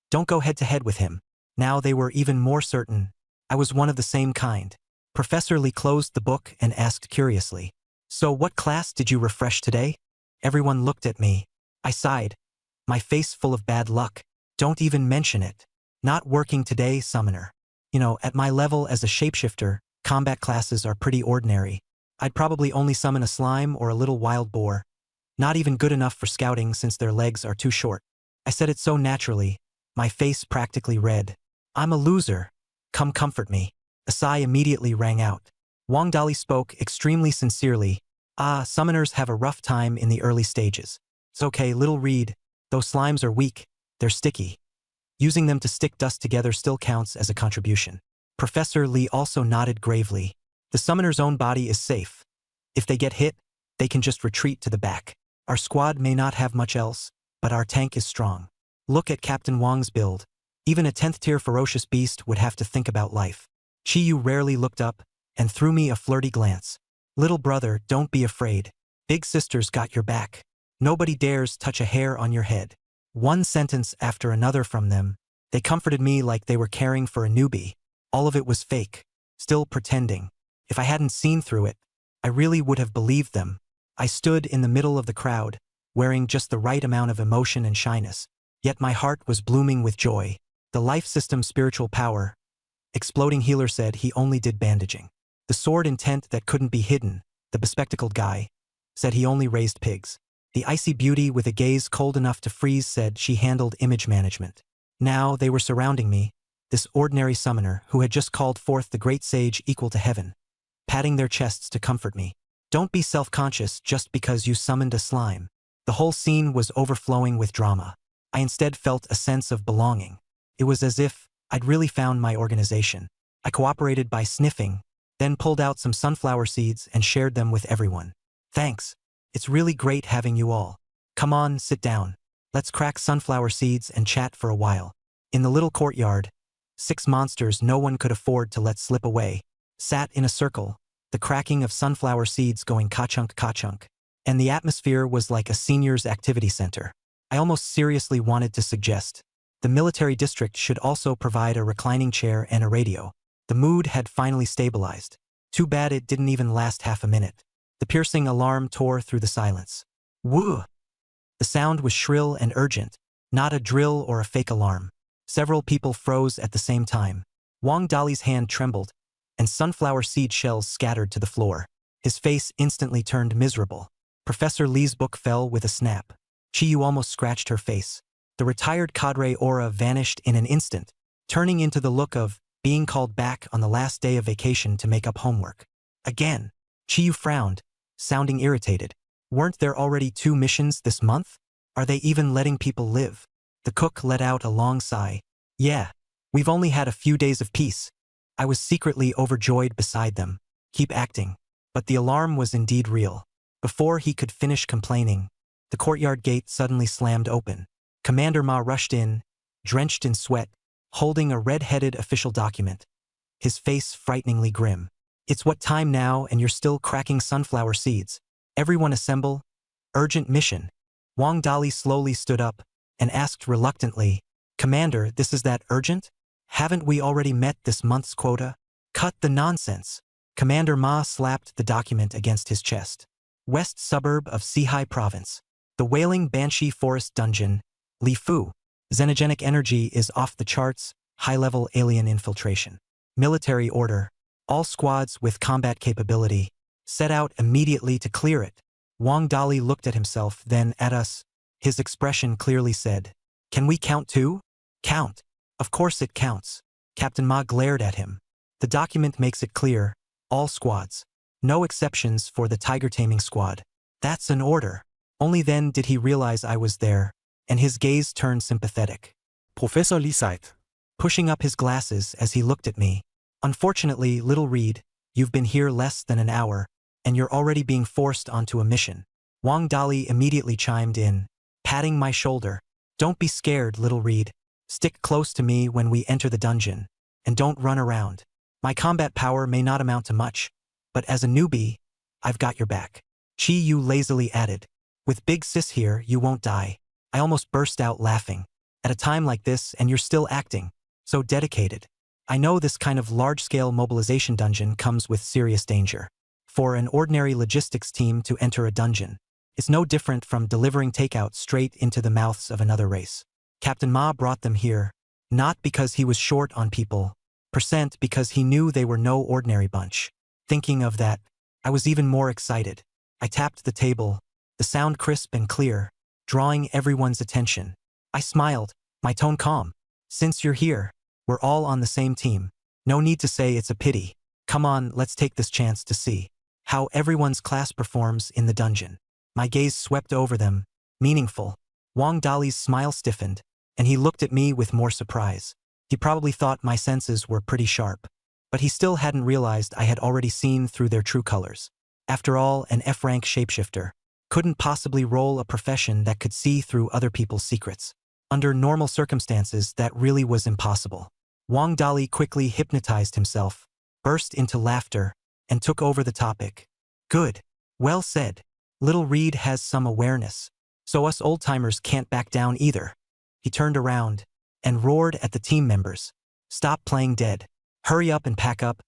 Don't go head-to-head with him. Now they were even more certain. I was one of the same kind. Professor Li closed the book and asked curiously, so what class did you refresh today? Everyone looked at me. I sighed, my face full of bad luck. Don't even mention it. Not working today, summoner. You know, at my level as a shapeshifter, combat classes are pretty ordinary. I'd probably only summon a slime or a little wild boar. Not even good enough for scouting since their legs are too short. I said it so naturally, my face practically red. I'm a loser. Come comfort me. A sigh immediately rang out. Wang Dali spoke extremely sincerely. Summoners have a rough time in the early stages. It's okay, little Reed. Those slimes are weak. They're sticky. Using them to stick dust together still counts as a contribution. Professor Li also nodded gravely. The summoner's own body is safe. If they get hit, they can just retreat to the back. Our squad may not have much else, but our tank is strong. Look at Captain Wang's build. Even a 10th-tier ferocious beast would have to think about life. Chi Yu rarely looked up and threw me a flirty glance. Little brother, don't be afraid. Big sister's got your back. Nobody dares touch a hair on your head. One sentence after another from them, they comforted me like they were caring for a newbie. All of it was fake, still pretending. If I hadn't seen through it, I really would have believed them. I stood in the middle of the crowd, wearing just the right amount of emotion and shyness. Yet my heart was blooming with joy. The life system spiritual power. Exploding Healer said he only did bandaging. The sword intent that couldn't be hidden, the bespectacled guy, said he only raised pigs. The icy beauty with a gaze cold enough to freeze said she handled image management. Now they were surrounding me, this ordinary summoner who had just called forth the great sage equal to heaven, patting their chests to comfort me. Don't be self-conscious just because you summoned a slime. The whole scene was overflowing with drama. I instead felt a sense of belonging. It was as if I'd really found my organization. I cooperated by sniffing, then pulled out some sunflower seeds and shared them with everyone. Thanks. It's really great having you all. Come on, sit down. Let's crack sunflower seeds and chat for a while. In the little courtyard, 6 monsters no one could afford to let slip away sat in a circle, the cracking of sunflower seeds going ka-chunk ka-chunk. And the atmosphere was like a seniors' activity center. I almost seriously wanted to suggest the military district should also provide a reclining chair and a radio. The mood had finally stabilized. Too bad it didn't even last half a minute. The piercing alarm tore through the silence. Woo! The sound was shrill and urgent, not a drill or a fake alarm. Several people froze at the same time. Wang Dali's hand trembled, and sunflower seed shells scattered to the floor. His face instantly turned miserable. Professor Li's book fell with a snap. Chiyu almost scratched her face. The retired cadre aura vanished in an instant, turning into the look of being called back on the last day of vacation to make up homework. Again, Chiyu frowned, sounding irritated. Weren't there already 2 missions this month? Are they even letting people live? The cook let out a long sigh. Yeah, we've only had a few days of peace. I was secretly overjoyed beside them. Keep acting. But the alarm was indeed real. Before he could finish complaining, the courtyard gate suddenly slammed open. Commander Ma rushed in, drenched in sweat, holding a red-headed official document, his face frighteningly grim. It's what time now and you're still cracking sunflower seeds. Everyone assemble. Urgent mission. Wang Dali slowly stood up and asked reluctantly, Commander, this is that urgent? Haven't we already met this month's quota? Cut the nonsense. Commander Ma slapped the document against his chest. West suburb of Sihai Province. The Wailing Banshee Forest Dungeon, Li Fu. Xenogenic energy is off the charts, high-level alien infiltration. Military order. All squads with combat capability set out immediately to clear it. Wang Dali looked at himself, then at us. His expression clearly said, Can we count too? Count. Of course it counts. Captain Ma glared at him. The document makes it clear. All squads. No exceptions for the tiger taming squad. That's an order. Only then did he realize I was there, and his gaze turned sympathetic. Professor Li sighed, Pushing up his glasses as he looked at me. Unfortunately, little Reed, you've been here less than an hour, and you're already being forced onto a mission. Wang Dali immediately chimed in, patting my shoulder. Don't be scared, little Reed. Stick close to me when we enter the dungeon, and don't run around. My combat power may not amount to much, but as a newbie, I've got your back. Chi Yu lazily added, With Big Sis here, you won't die. I almost burst out laughing. At a time like this, and you're still acting. So dedicated. I know this kind of large-scale mobilization dungeon comes with serious danger. For an ordinary logistics team to enter a dungeon, it's no different from delivering takeout straight into the mouths of another race. Captain Ma brought them here, not because he was short on people, percent because he knew they were no ordinary bunch. Thinking of that, I was even more excited. I tapped the table, the sound crisp and clear, drawing everyone's attention. I smiled, my tone calm. Since you're here, we're all on the same team. No need to say it's a pity. Come on, let's take this chance to see how everyone's class performs in the dungeon. My gaze swept over them, meaningful. Wang Dali's smile stiffened, and he looked at me with more surprise. He probably thought my senses were pretty sharp, but he still hadn't realized I had already seen through their true colors. After all, an F-rank shapeshifter couldn't possibly roll a profession that could see through other people's secrets. Under normal circumstances, that really was impossible. Wang Dali quickly hypnotized himself, burst into laughter, and took over the topic. Good. Well said. Little Reed has some awareness, so us old-timers can't back down either. He turned around and roared at the team members. Stop playing dead. Hurry up and pack up.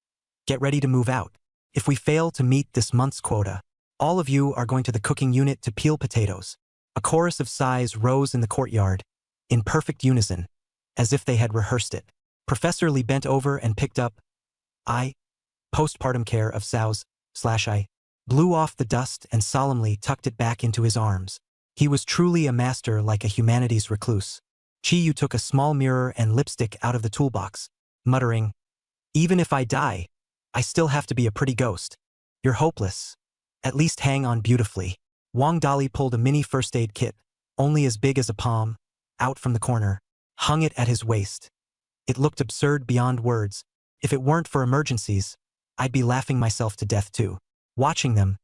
Get ready to move out. If we fail to meet this month's quota, all of you are going to the cooking unit to peel potatoes. A chorus of sighs rose in the courtyard, in perfect unison, as if they had rehearsed it. Professor Li bent over and picked up postpartum care of Sao's/I, blew off the dust and solemnly tucked it back into his arms. He was truly a master, like a humanities recluse. Chi-Yu took a small mirror and lipstick out of the toolbox, muttering, "Even if I die, I still have to be a pretty ghost. You're hopeless. At least hang on beautifully." Wang Dali pulled a mini first aid kit, only as big as a palm, out from the corner, hung it at his waist. It looked absurd beyond words. If it weren't for emergencies, I'd be laughing myself to death too. Watching them,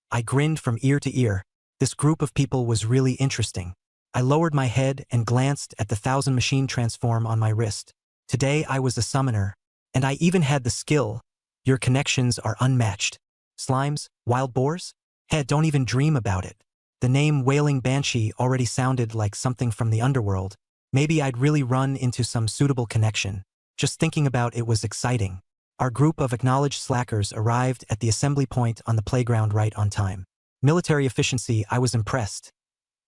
I grinned from ear to ear. This group of people was really interesting. I lowered my head and glanced at the 1,000 machine transform on my wrist. Today I was a summoner, and I even had the skill. Your connections are unmatched. Slimes? Wild boars? Don't even dream about it. The name Wailing Banshee already sounded like something from the underworld. Maybe I'd really run into some suitable connection. Just thinking about it was exciting. Our group of acknowledged slackers arrived at the assembly point on the playground right on time. Military efficiency, I was impressed.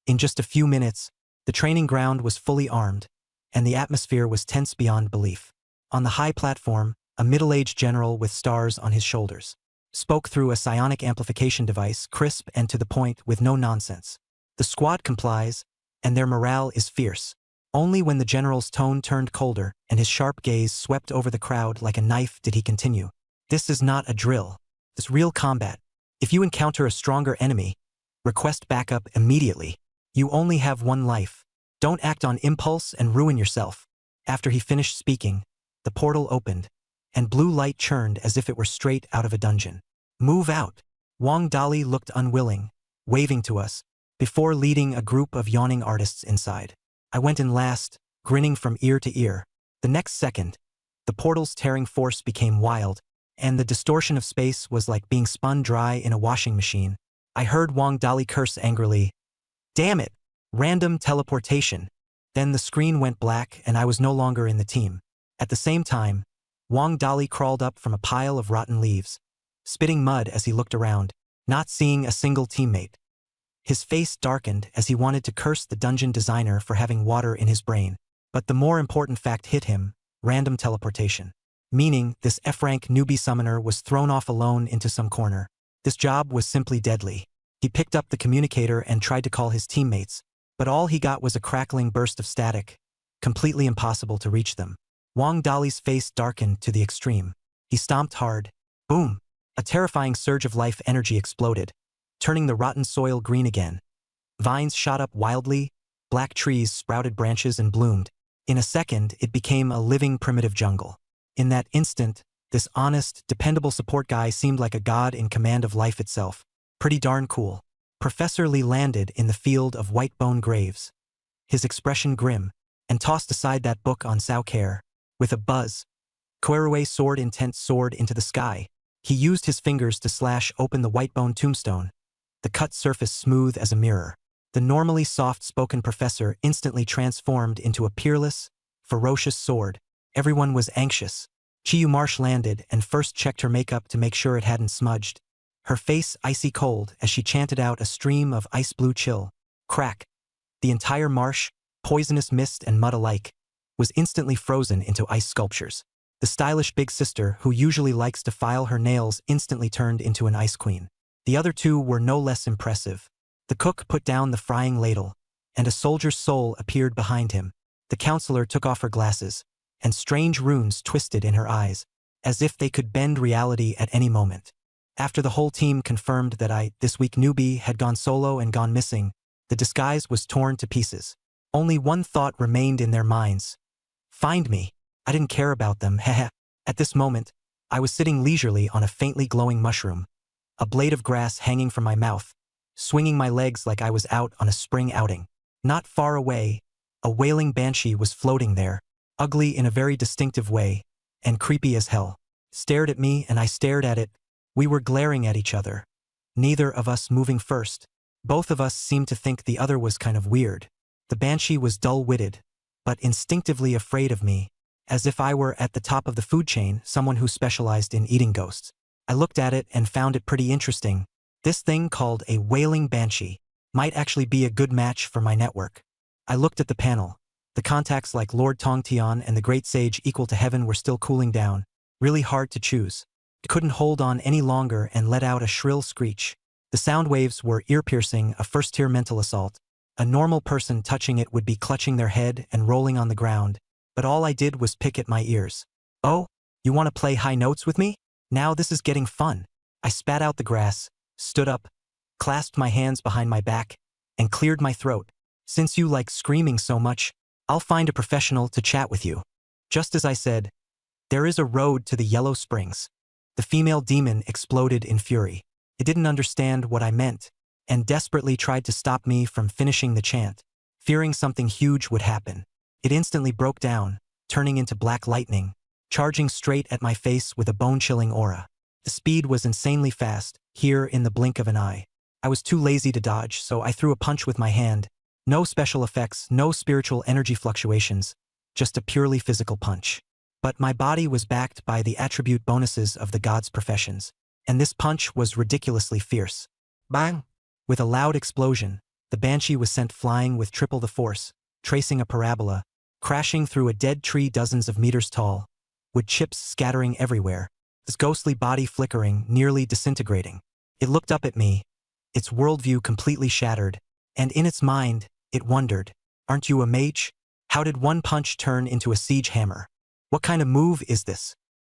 In just a few minutes, the training ground was fully armed, and the atmosphere was tense beyond belief. On the high platform, a middle-aged general with stars on his shoulders spoke through a psionic amplification device, crisp and to the point with no nonsense. The squad complies, and their morale is fierce. Only when the general's tone turned colder and his sharp gaze swept over the crowd like a knife did he continue. This is not a drill. This real combat. If you encounter a stronger enemy, request backup immediately. You only have one life. Don't act on impulse and ruin yourself. After he finished speaking, the portal opened, and blue light churned as if it were straight out of a dungeon. Move out. Wang Dali looked unwilling, waving to us, before leading a group of yawning artists inside. I went in last, grinning from ear to ear. The next second, the portal's tearing force became wild, and the distortion of space was like being spun dry in a washing machine. I heard Wang Dali curse angrily. Damn it! Random teleportation. Then the screen went black and I was no longer in the team. At the same time, Wang Dali crawled up from a pile of rotten leaves, spitting mud as he looked around, not seeing a single teammate. His face darkened as he wanted to curse the dungeon designer for having water in his brain. But the more important fact hit him: random teleportation. Meaning this F-rank newbie summoner was thrown off alone into some corner. This job was simply deadly. He picked up the communicator and tried to call his teammates, but all he got was a crackling burst of static, completely impossible to reach them. Wang Dali's face darkened to the extreme. He stomped hard. Boom! A terrifying surge of life energy exploded, turning the rotten soil green again. Vines shot up wildly, black trees sprouted branches and bloomed. In a second, it became a living primitive jungle. In that instant, this honest, dependable support guy seemed like a god in command of life itself. Pretty darn cool. Professor Lee landed in the field of white bone graves, his expression grim, and tossed aside that book on Sao Care. With a buzz, Koirue soared intense sword into the sky. He used his fingers to slash open the white bone tombstone, the cut surface smooth as a mirror. The normally soft-spoken professor instantly transformed into a peerless, ferocious sword. Everyone was anxious. Chi-Yu Marsh landed and first checked her makeup to make sure it hadn't smudged. Her face icy cold as she chanted out a stream of ice blue chill. Crack. The entire marsh, poisonous mist and mud alike, was instantly frozen into ice sculptures. The stylish big sister, who usually likes to file her nails, instantly turned into an ice queen. The other two were no less impressive. The cook put down the frying ladle, and a soldier's soul appeared behind him. The counselor took off her glasses, and strange runes twisted in her eyes, as if they could bend reality at any moment. After the whole team confirmed that this weak newbie, had gone solo and gone missing, the disguise was torn to pieces. Only one thought remained in their minds. Find me. I didn't care about them, heh. At this moment, I was sitting leisurely on a faintly glowing mushroom, a blade of grass hanging from my mouth, swinging my legs like I was out on a spring outing. Not far away, a wailing banshee was floating there, ugly in a very distinctive way, and creepy as hell. Stared at me and I stared at it. We were glaring at each other, neither of us moving first. Both of us seemed to think the other was kind of weird. The banshee was dull-witted, but instinctively afraid of me, as if I were at the top of the food chain, someone who specialized in eating ghosts. I looked at it and found it pretty interesting. This thing called a wailing banshee might actually be a good match for my network. I looked at the panel. The contacts like Lord Tongtian and the Great Sage Equal to Heaven were still cooling down, really hard to choose. I couldn't hold on any longer and let out a shrill screech. The sound waves were ear-piercing, a first-tier mental assault. A normal person touching it would be clutching their head and rolling on the ground, but all I did was pick at my ears. Oh, you want to play high notes with me? Now this is getting fun. I spat out the grass, stood up, clasped my hands behind my back, and cleared my throat. Since you like screaming so much, I'll find a professional to chat with you. Just as I said, there is a road to the Yellow Springs. The female demon exploded in fury. It didn't understand what I meant, and desperately tried to stop me from finishing the chant, fearing something huge would happen. It instantly broke down, turning into black lightning, charging straight at my face with a bone-chilling aura. The speed was insanely fast, here in the blink of an eye. I was too lazy to dodge, so I threw a punch with my hand. No special effects, no spiritual energy fluctuations, just a purely physical punch. But my body was backed by the attribute bonuses of the gods' professions, and this punch was ridiculously fierce. Bang! With a loud explosion, the banshee was sent flying with triple the force, tracing a parabola, crashing through a dead tree dozens of meters tall, with chips scattering everywhere, its ghostly body flickering, nearly disintegrating. It looked up at me, its worldview completely shattered, and in its mind, it wondered, aren't you a mage? How did one punch turn into a siege hammer? What kind of move is this?